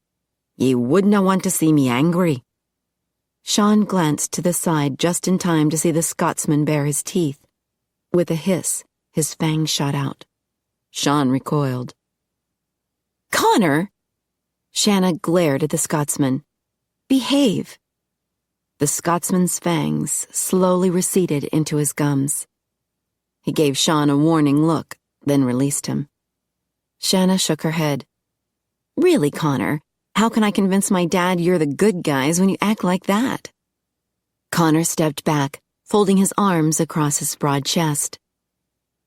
"Ye wouldna want to see me angry." Sean glanced to the side just in time to see the Scotsman bare his teeth. With a hiss, his fangs shot out. Sean recoiled. "Connor!" Shanna glared at the Scotsman. "Behave." The Scotsman's fangs slowly receded into his gums. He gave Sean a warning look, then released him. Shanna shook her head. Really, Connor, how can I convince my dad you're the good guys when you act like that? Connor stepped back, folding his arms across his broad chest.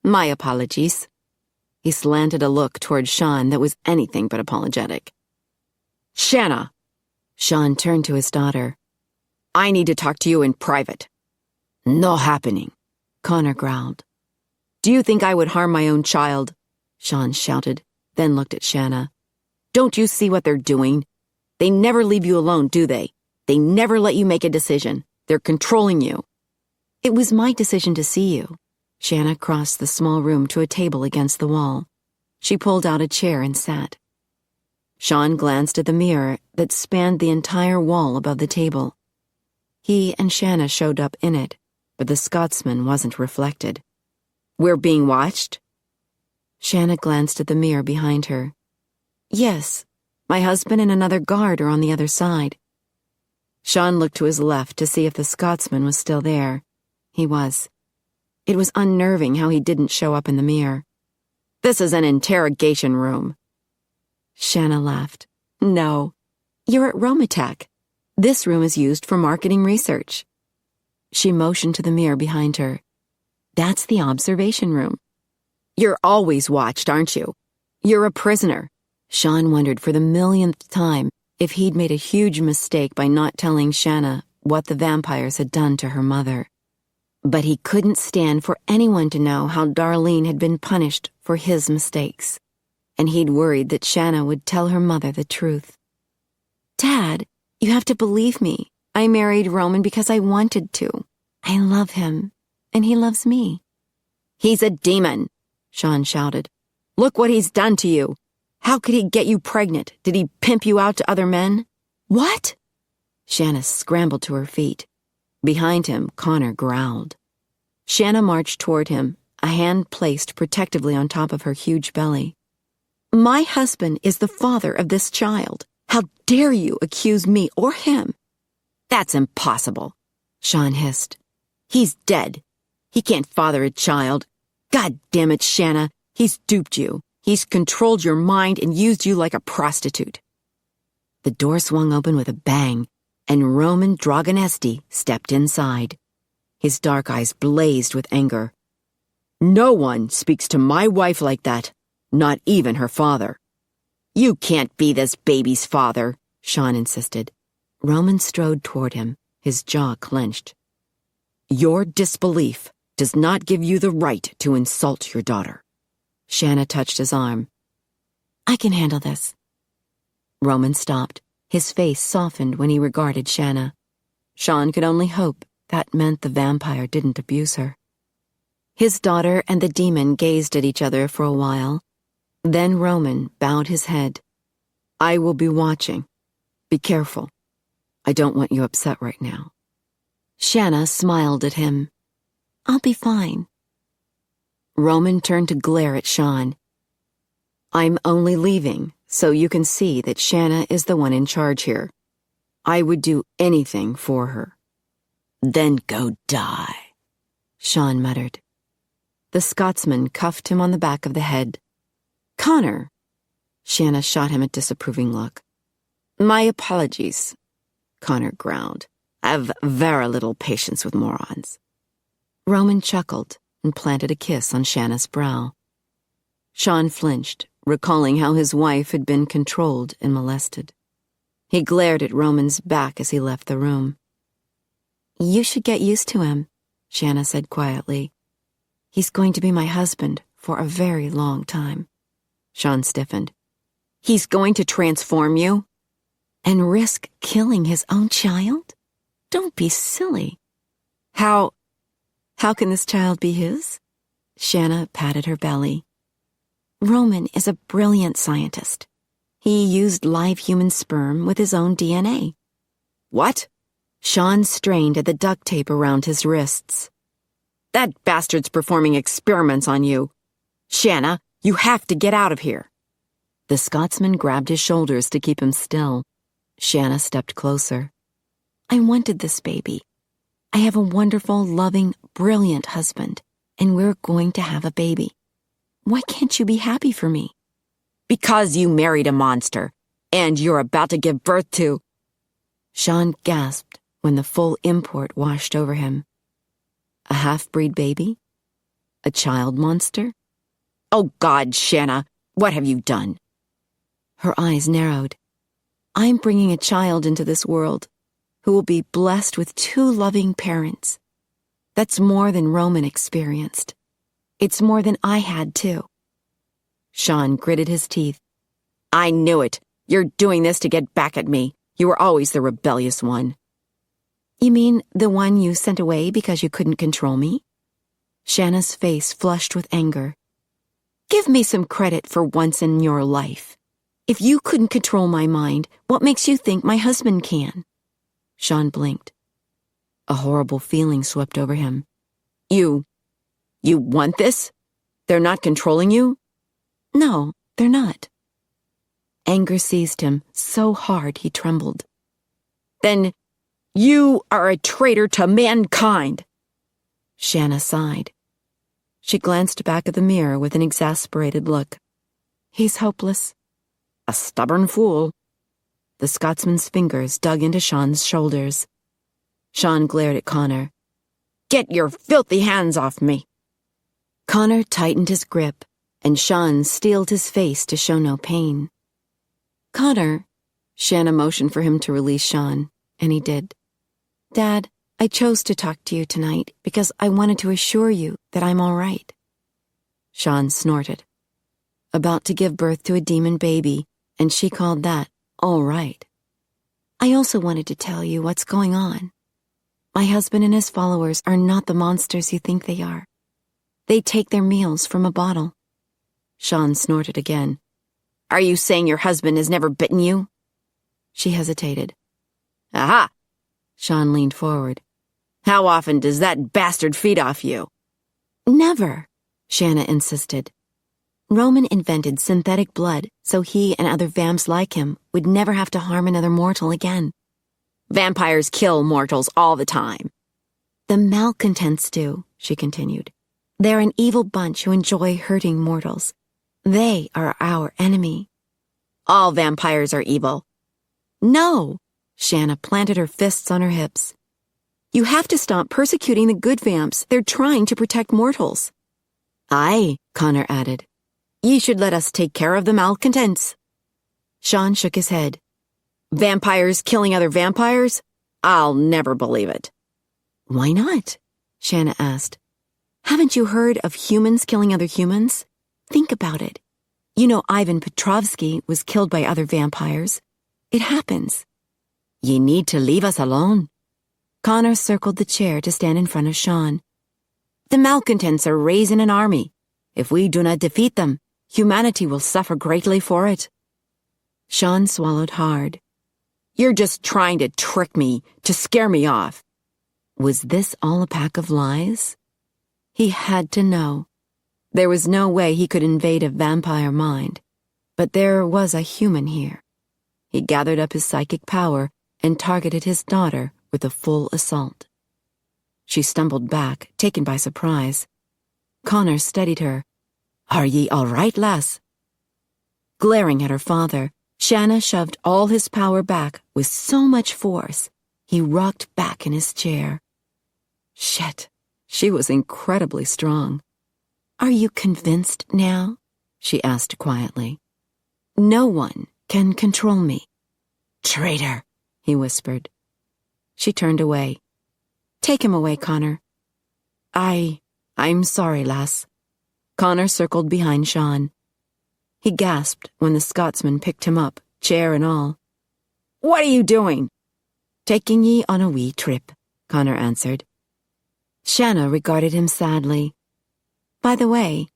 My apologies. He slanted a look toward Sean that was anything but apologetic. Shanna! Sean turned to his daughter. I need to talk to you in private. No happening, Connor growled. Do you think I would harm my own child? Sean shouted, then looked at Shanna. Don't you see what they're doing? They never leave you alone, do they? They never let you make a decision. They're controlling you. It was my decision to see you. Shanna crossed the small room to a table against the wall. She pulled out a chair and sat. Sean glanced at the mirror that spanned the entire wall above the table. He and Shanna showed up in it, but the Scotsman wasn't reflected. We're being watched? Shanna glanced at the mirror behind her. Yes, my husband and another guard are on the other side. Sean looked to his left to see if the Scotsman was still there. He was. It was unnerving how he didn't show up in the mirror. This is an interrogation room. Shanna laughed. No, you're at Romatech. This room is used for marketing research. She motioned to the mirror behind her. That's the observation room. You're always watched, aren't you? You're a prisoner. Sean wondered for the millionth time if he'd made a huge mistake by not telling Shanna what the vampires had done to her mother. But he couldn't stand for anyone to know how Darlene had been punished for his mistakes, and he'd worried that Shanna would tell her mother the truth. Dad, you have to believe me. I married Roman because I wanted to. I love him, and he loves me. He's a demon, Sean shouted. Look what he's done to you. How could he get you pregnant? Did he pimp you out to other men? What? Shanna scrambled to her feet. Behind him, Connor growled. Shanna marched toward him, a hand placed protectively on top of her huge belly. My husband is the father of this child. How dare you accuse me or him? That's impossible, Sean hissed. He's dead. He can't father a child. God damn it, Shanna. He's duped you. He's controlled your mind and used you like a prostitute. The door swung open with a bang, and Roman Dragonesti stepped inside. His dark eyes blazed with anger. No one speaks to my wife like that, not even her father. You can't be this baby's father, Sean insisted. Roman strode toward him, his jaw clenched. Your disbelief does not give you the right to insult your daughter. Shanna touched his arm. I can handle this. Roman stopped. His face softened when he regarded Shanna. Sean could only hope that meant the vampire didn't abuse her. His daughter and the demon gazed at each other for a while. Then Roman bowed his head. I will be watching. Be careful. I don't want you upset right now. Shanna smiled at him. I'll be fine. Roman turned to glare at Sean. I'm only leaving so you can see that Shanna is the one in charge here. I would do anything for her. Then go die, Sean muttered. The Scotsman cuffed him on the back of the head. Connor! Shanna shot him a disapproving look. My apologies, Connor growled. I've very little patience with morons. Roman chuckled and planted a kiss on Shanna's brow. Sean flinched, recalling how his wife had been controlled and molested. He glared at Roman's back as he left the room. You should get used to him, Shanna said quietly. He's going to be my husband for a very long time. Sean stiffened. He's going to transform you? And risk killing his own child? Don't be silly. How can this child be his? Shanna patted her belly. Roman is a brilliant scientist. He used live human sperm with his own DNA. What? Sean strained at the duct tape around his wrists. That bastard's performing experiments on you. Shanna, you have to get out of here. The Scotsman grabbed his shoulders to keep him still. Shanna stepped closer. I wanted this baby. I have a wonderful, loving, brilliant husband, and we're going to have a baby. Why can't you be happy for me? Because you married a monster, and you're about to give birth to... Sean gasped when the full import washed over him. A half-breed baby? A child monster? Oh God, Shanna, what have you done? Her eyes narrowed. I'm bringing a child into this world who will be blessed with 2 loving parents. That's more than Roman experienced. It's more than I had, too. Sean gritted his teeth. I knew it. You're doing this to get back at me. You were always the rebellious one. You mean the one you sent away because you couldn't control me? Shanna's face flushed with anger. Give me some credit for once in your life. If you couldn't control my mind, what makes you think my husband can? Sean blinked. A horrible feeling swept over him. You want this? They're not controlling you? No, they're not. Anger seized him so hard he trembled. Then you are a traitor to mankind. Shanna sighed. She glanced back at the mirror with an exasperated look. He's hopeless. A stubborn fool. The Scotsman's fingers dug into Sean's shoulders. Sean glared at Connor. Get your filthy hands off me. Connor tightened his grip, and Sean steeled his face to show no pain. Connor, Shanna motioned for him to release Sean, and he did. Dad, I chose to talk to you tonight because I wanted to assure you that I'm all right. Sean snorted. About to give birth to a demon baby, and she called that all right. I also wanted to tell you what's going on. My husband and his followers are not the monsters you think they are. They take their meals from a bottle. Sean snorted again. Are you saying your husband has never bitten you? She hesitated. Aha! Sean leaned forward. How often does that bastard feed off you? Never, Shanna insisted. Roman invented synthetic blood so he and other vamps like him would never have to harm another mortal again. Vampires kill mortals all the time. The malcontents do, she continued. They're an evil bunch who enjoy hurting mortals. They are our enemy. All vampires are evil. No, Shanna planted her fists on her hips. You have to stop persecuting the good vamps. They're trying to protect mortals. Aye, Connor added. Ye should let us take care of the malcontents. Sean shook his head. Vampires killing other vampires? I'll never believe it. Why not? Shanna asked. Haven't you heard of humans killing other humans? Think about it. You know Ivan Petrovsky was killed by other vampires. It happens. Ye need to leave us alone. Connor circled the chair to stand in front of Sean. The malcontents are raising an army. If we do not defeat them, humanity will suffer greatly for it. Sean swallowed hard. You're just trying to trick me, to scare me off. Was this all a pack of lies? He had to know. There was no way he could invade a vampire mind, but there was a human here. He gathered up his psychic power and targeted his daughter with a full assault. She stumbled back, taken by surprise. Connor steadied her. Are ye all right, lass? Glaring at her father, Shanna shoved all his power back with so much force, he rocked back in his chair. Shit, she was incredibly strong. Are you convinced now? She asked quietly. No one can control me. Traitor, he whispered. She turned away. Take him away, Connor. I'm sorry, lass. Connor circled behind Sean. He gasped when the Scotsman picked him up, chair and all. What are you doing? Taking ye on a wee trip, Connor answered. Shanna regarded him sadly. By the way,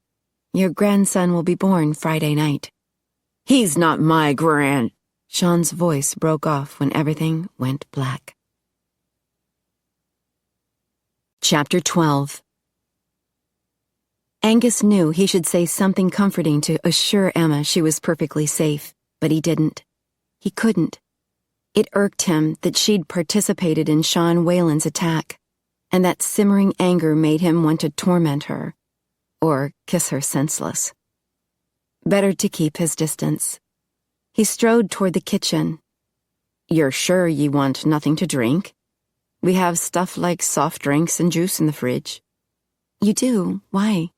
your grandson will be born Friday night. He's not my grand... Sean's voice broke off when everything went black. Chapter 12. Angus knew he should say something comforting to assure Emma she was perfectly safe, but he didn't. He couldn't. It irked him that she'd participated in Sean Whalen's attack, and that simmering anger made him want to torment her, or kiss her senseless. Better to keep his distance. He strode toward the kitchen. "You're sure ye want nothing to drink? We have stuff like soft drinks and juice in the fridge." "You do? Why?"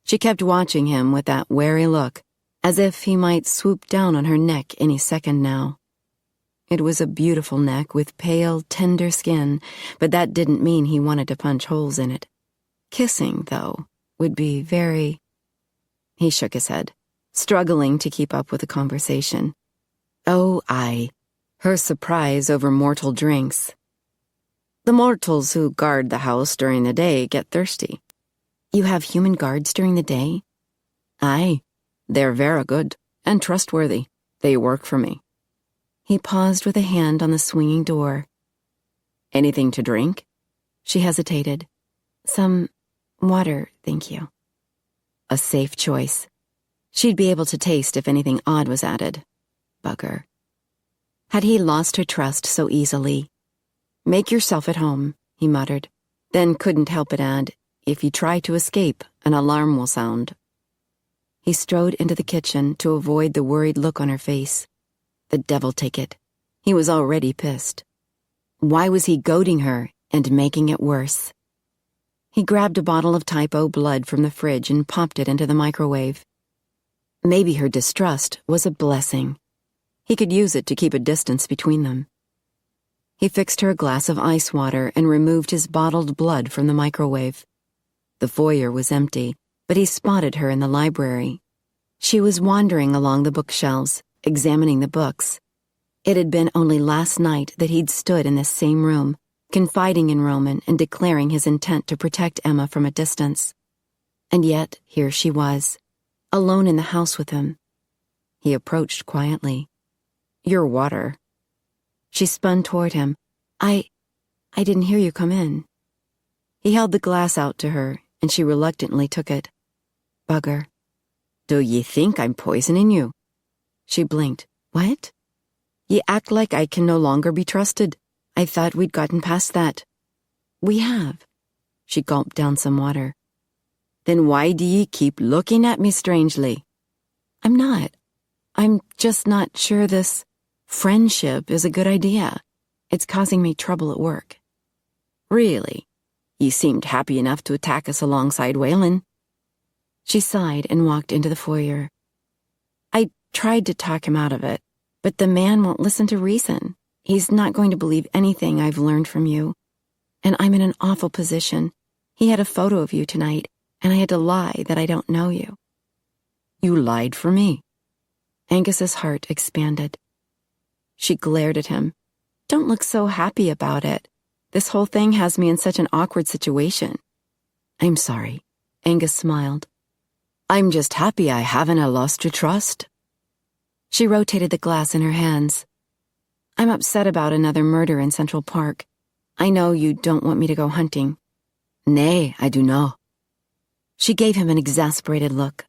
She kept watching him with that wary look, as if he might swoop down on her neck any second now. It was a beautiful neck with pale, tender skin, but that didn't mean he wanted to punch holes in it. Kissing, though, would be very... He shook his head, struggling to keep up with the conversation. Oh, aye, her surprise over mortal drinks. The mortals who guard the house during the day get thirsty. You have human guards during the day? Aye, they're very good and trustworthy. They work for me. He paused with a hand on the swinging door. Anything to drink? She hesitated. Some water, thank you. A safe choice. She'd be able to taste if anything odd was added. Bugger. Had he lost her trust so easily? Make yourself at home, he muttered, then couldn't help but add, if you try to escape, an alarm will sound. He strode into the kitchen to avoid the worried look on her face. The devil take it. He was already pissed. Why was he goading her and making it worse? He grabbed a bottle of typo blood from the fridge and popped it into the microwave. Maybe her distrust was a blessing. He could use it to keep a distance between them. He fixed her a glass of ice water and removed his bottled blood from the microwave. The foyer was empty, but he spotted her in the library. She was wandering along the bookshelves, examining the books. It had been only last night that he'd stood in this same room, confiding in Roman and declaring his intent to protect Emma from a distance. And yet, here she was, alone in the house with him. He approached quietly. Your water. She spun toward him. I didn't hear you come in. He held the glass out to her, and she reluctantly took it. Bugger. Do ye think I'm poisoning you? She blinked. What? Ye act like I can no longer be trusted. I thought we'd gotten past that. We have. She gulped down some water. Then why do ye keep looking at me strangely? I'm not. I'm just not sure this friendship is a good idea. It's causing me trouble at work. Really? Ye seemed happy enough to attack us alongside Whalen. She sighed and walked into the foyer. I tried to talk him out of it, but the man won't listen to reason. He's not going to believe anything I've learned from you. And I'm in an awful position. He had a photo of you tonight, and I had to lie that I don't know you. You lied for me. Angus's heart expanded. She glared at him. Don't look so happy about it. This whole thing has me in such an awkward situation. I'm sorry. Angus smiled. I'm just happy I haven't lost your trust. She rotated the glass in her hands. I'm upset about another murder in Central Park. I know you don't want me to go hunting. Nay, I do not. She gave him an exasperated look.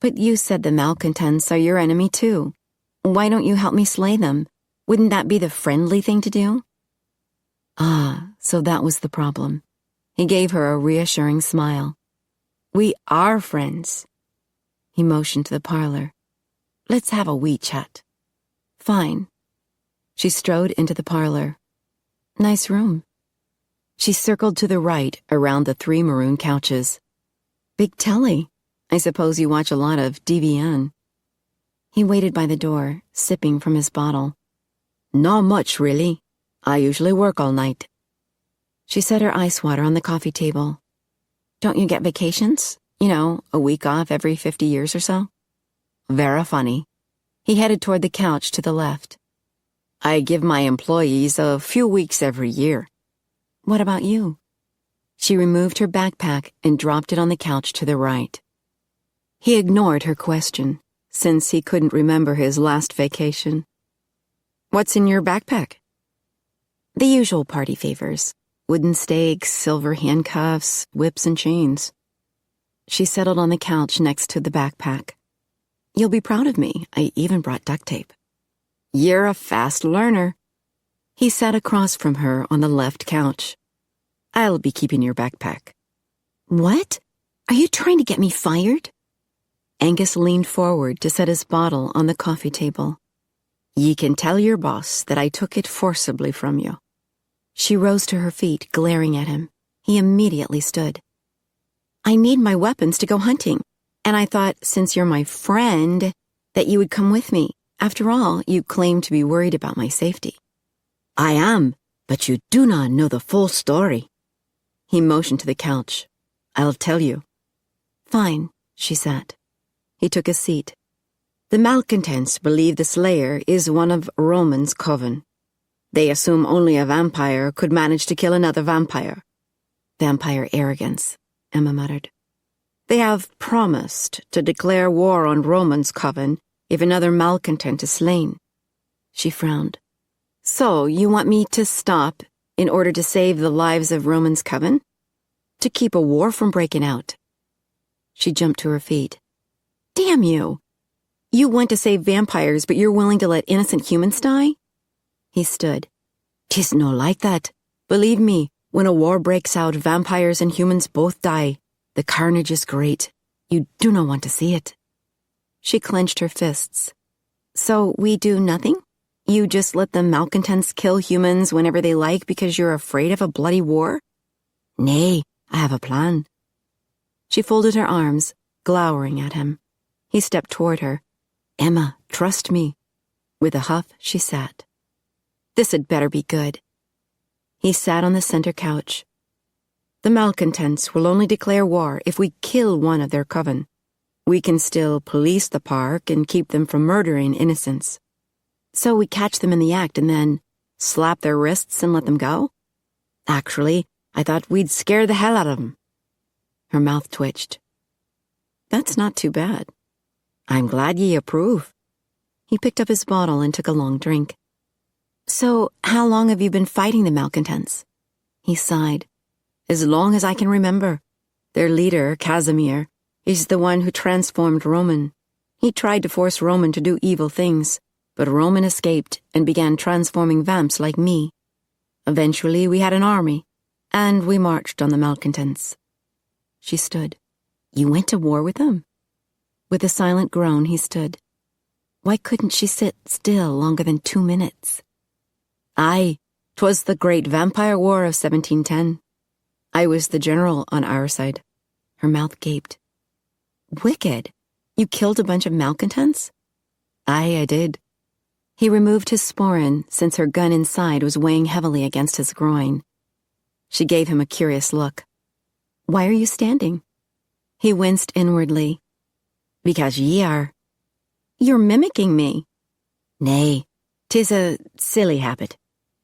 But you said the malcontents are your enemy too. Why don't you help me slay them? Wouldn't that be the friendly thing to do? Ah, so that was the problem. He gave her a reassuring smile. We are friends. He motioned to the parlor. Let's have a wee chat. Fine. She strode into the parlor. Nice room. She circled to the right around the 3 maroon couches. Big telly. I suppose you watch a lot of DVN. He waited by the door, sipping from his bottle. Not much, really. I usually work all night. She set her ice water on the coffee table. Don't you get vacations? You know, a week off every 50 years or so? Vera funny. He headed toward the couch to the left. I give my employees a few weeks every year. What about you? She removed her backpack and dropped it on the couch to the right. He ignored her question, since he couldn't remember his last vacation. What's in your backpack? The usual party favors. Wooden stakes, silver handcuffs, whips and chains. She settled on the couch next to the backpack. You'll be proud of me. I even brought duct tape. You're a fast learner. He sat across from her on the left couch. I'll be keeping your backpack. What? Are you trying to get me fired? Angus leaned forward to set his bottle on the coffee table. Ye can tell your boss that I took it forcibly from you. She rose to her feet, glaring at him. He immediately stood. I need my weapons to go hunting, and I thought, since you're my friend, that you would come with me. After all, you claim to be worried about my safety. I am, but you do not know the full story. He motioned to the couch. I'll tell you. Fine, she said. He took a seat. The malcontents believe the slayer is one of Roman's coven. They assume only a vampire could manage to kill another vampire. Vampire arrogance, Emma muttered. They have promised to declare war on Roman's coven if another malcontent is slain. She frowned. So, you want me to stop in order to save the lives of Roman's coven? To keep a war from breaking out? She jumped to her feet. Damn you! You want to save vampires, but you're willing to let innocent humans die? He stood. 'Tis no like that. Believe me, when a war breaks out, vampires and humans both die. The carnage is great. You do not want to see it. She clenched her fists. So we do nothing? You just let the malcontents kill humans whenever they like because you're afraid of a bloody war? Nay, I have a plan. She folded her arms, glowering at him. He stepped toward her. Emma, trust me. With a huff, she sat. This had better be good. He sat on the center couch. The malcontents will only declare war if we kill one of their coven. We can still police the park and keep them from murdering innocents. So we catch them in the act and then slap their wrists and let them go? Actually, I thought we'd scare the hell out of them. Her mouth twitched. That's not too bad. I'm glad ye approve. He picked up his bottle and took a long drink. So, how long have you been fighting the malcontents? He sighed. As long as I can remember. Their leader, Casimir, is the one who transformed Roman. He tried to force Roman to do evil things, but Roman escaped and began transforming vamps like me. Eventually, we had an army, and we marched on the malcontents. She stood. You went to war with them? With a silent groan, he stood. Why couldn't she sit still longer than 2 minutes? Aye, 'twas the great vampire war of 1710. I was the general on our side. Her mouth gaped. Wicked. You killed a bunch of malcontents? Aye, I did. He removed his sporran, since her gun inside was weighing heavily against his groin. She gave him a curious look. Why are you standing? He winced inwardly. Because ye are. You're mimicking me. Nay, 'tis a silly habit.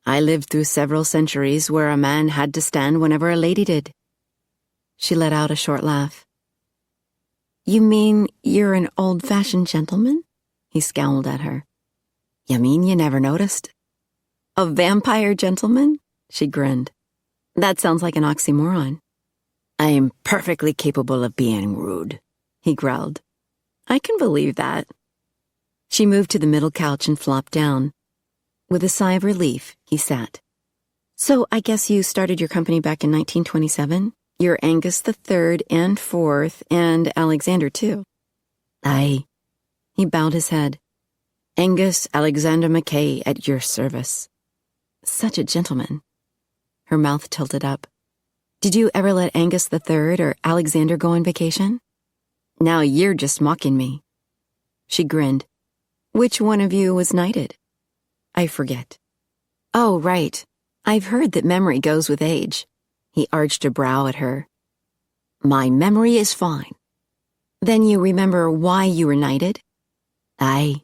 I lived through several centuries where a man had to stand whenever a lady did. She let out a short laugh. You mean you're an old-fashioned gentleman? He scowled at her. You mean you never noticed? A vampire gentleman? She grinned. That sounds like an oxymoron. I am perfectly capable of being rude, he growled. I can believe that. She moved to the middle couch and flopped down. With a sigh of relief, he sat. So I guess you started your company back in 1927? You're Angus the Third and Fourth, and Alexander, too. Aye. He bowed his head. Angus Alexander Mackay at your service. Such a gentleman. Her mouth tilted up. Did you ever let Angus the Third or Alexander go on vacation? Now you're just mocking me. She grinned. Which one of you was knighted? I forget. Oh, right. I've heard that memory goes with age. He arched a brow at her. My memory is fine. Then you remember why you were knighted? Aye.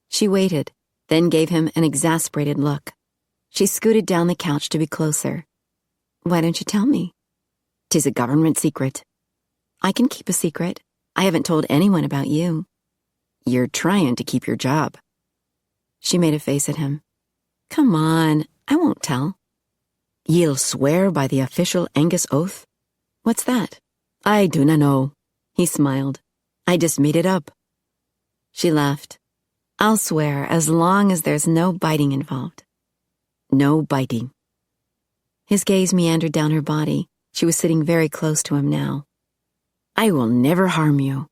She waited, then gave him an exasperated look. She scooted down the couch to be closer. Why don't you tell me? 'Tis a government secret. I can keep a secret. I haven't told anyone about you. You're trying to keep your job. She made a face at him. Come on, I won't tell. Ye'll swear by the official Angus oath? What's that? I do not know. He smiled. I just made it up. She laughed. I'll swear as long as there's no biting involved. No biting. His gaze meandered down her body. She was sitting very close to him now. I will never harm you.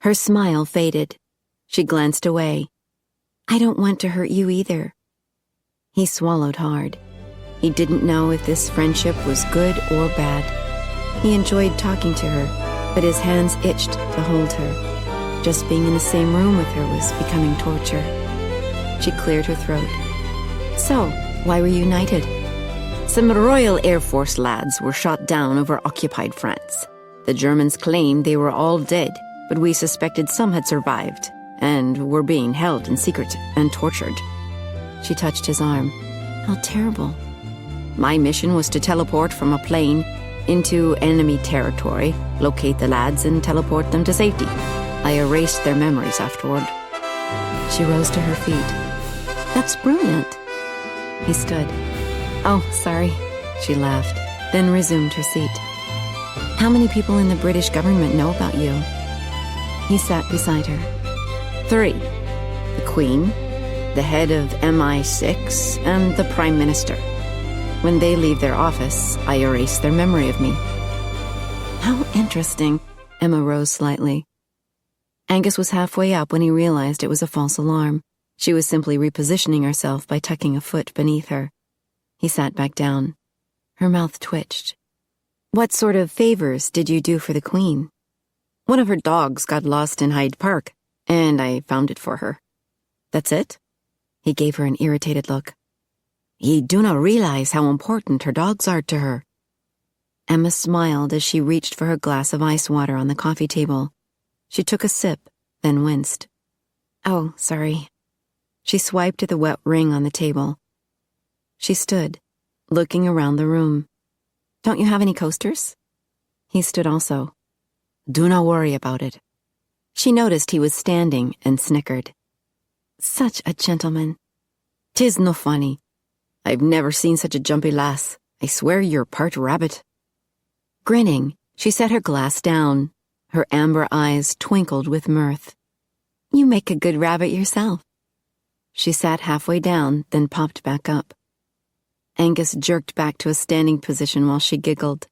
Her smile faded. She glanced away. I don't want to hurt you either. He swallowed hard. He didn't know if this friendship was good or bad. He enjoyed talking to her, but his hands itched to hold her. Just being in the same room with her was becoming torture. She cleared her throat. So, why were you united? Some Royal Air Force lads were shot down over occupied France. The Germans claimed they were all dead, but we suspected some had survived and were being held in secret and tortured. She touched his arm. How terrible. My mission was to teleport from a plane into enemy territory, locate the lads, and teleport them to safety. I erased their memories afterward. She rose to her feet. That's brilliant. He stood. Oh, sorry. She laughed, then resumed her seat. How many people in the British government know about you? He sat beside her. 3. The Queen, the head of MI6, and the Prime Minister. When they leave their office, I erase their memory of me. How interesting. Emma rose slightly. Angus was halfway up when he realized it was a false alarm. She was simply repositioning herself by tucking a foot beneath her. He sat back down. Her mouth twitched. What sort of favors did you do for the Queen? One of her dogs got lost in Hyde Park, and I found it for her. That's it? He gave her an irritated look. Ye do not realize how important her dogs are to her. Emma smiled as she reached for her glass of ice water on the coffee table. She took a sip, then winced. Oh, sorry. She swiped at the wet ring on the table. She stood, looking around the room. Don't you have any coasters? He stood also. Do not worry about it. She noticed he was standing and snickered. Such a gentleman. 'Tis no funny. I've never seen such a jumpy lass. I swear you're part rabbit. Grinning, she set her glass down. Her amber eyes twinkled with mirth. You make a good rabbit yourself. She sat halfway down, then popped back up. Angus jerked back to a standing position while she giggled.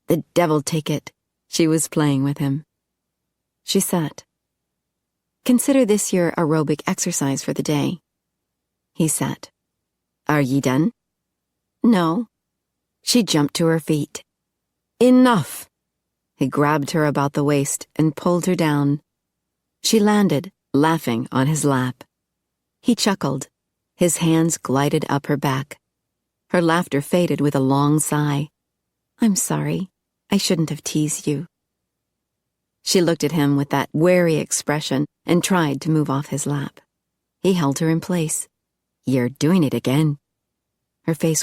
The devil take it. She was playing with him. She sat. Consider this your aerobic exercise for the day. He sat. Are ye done? No. She jumped to her feet. Enough! He grabbed her about the waist and pulled her down. She landed, laughing, on his lap. He chuckled. His hands glided up her back. Her laughter faded with a long sigh. I'm sorry. I shouldn't have teased you. She looked at him with that wary expression and tried to move off his lap. He held her in place. You're doing it again. Her face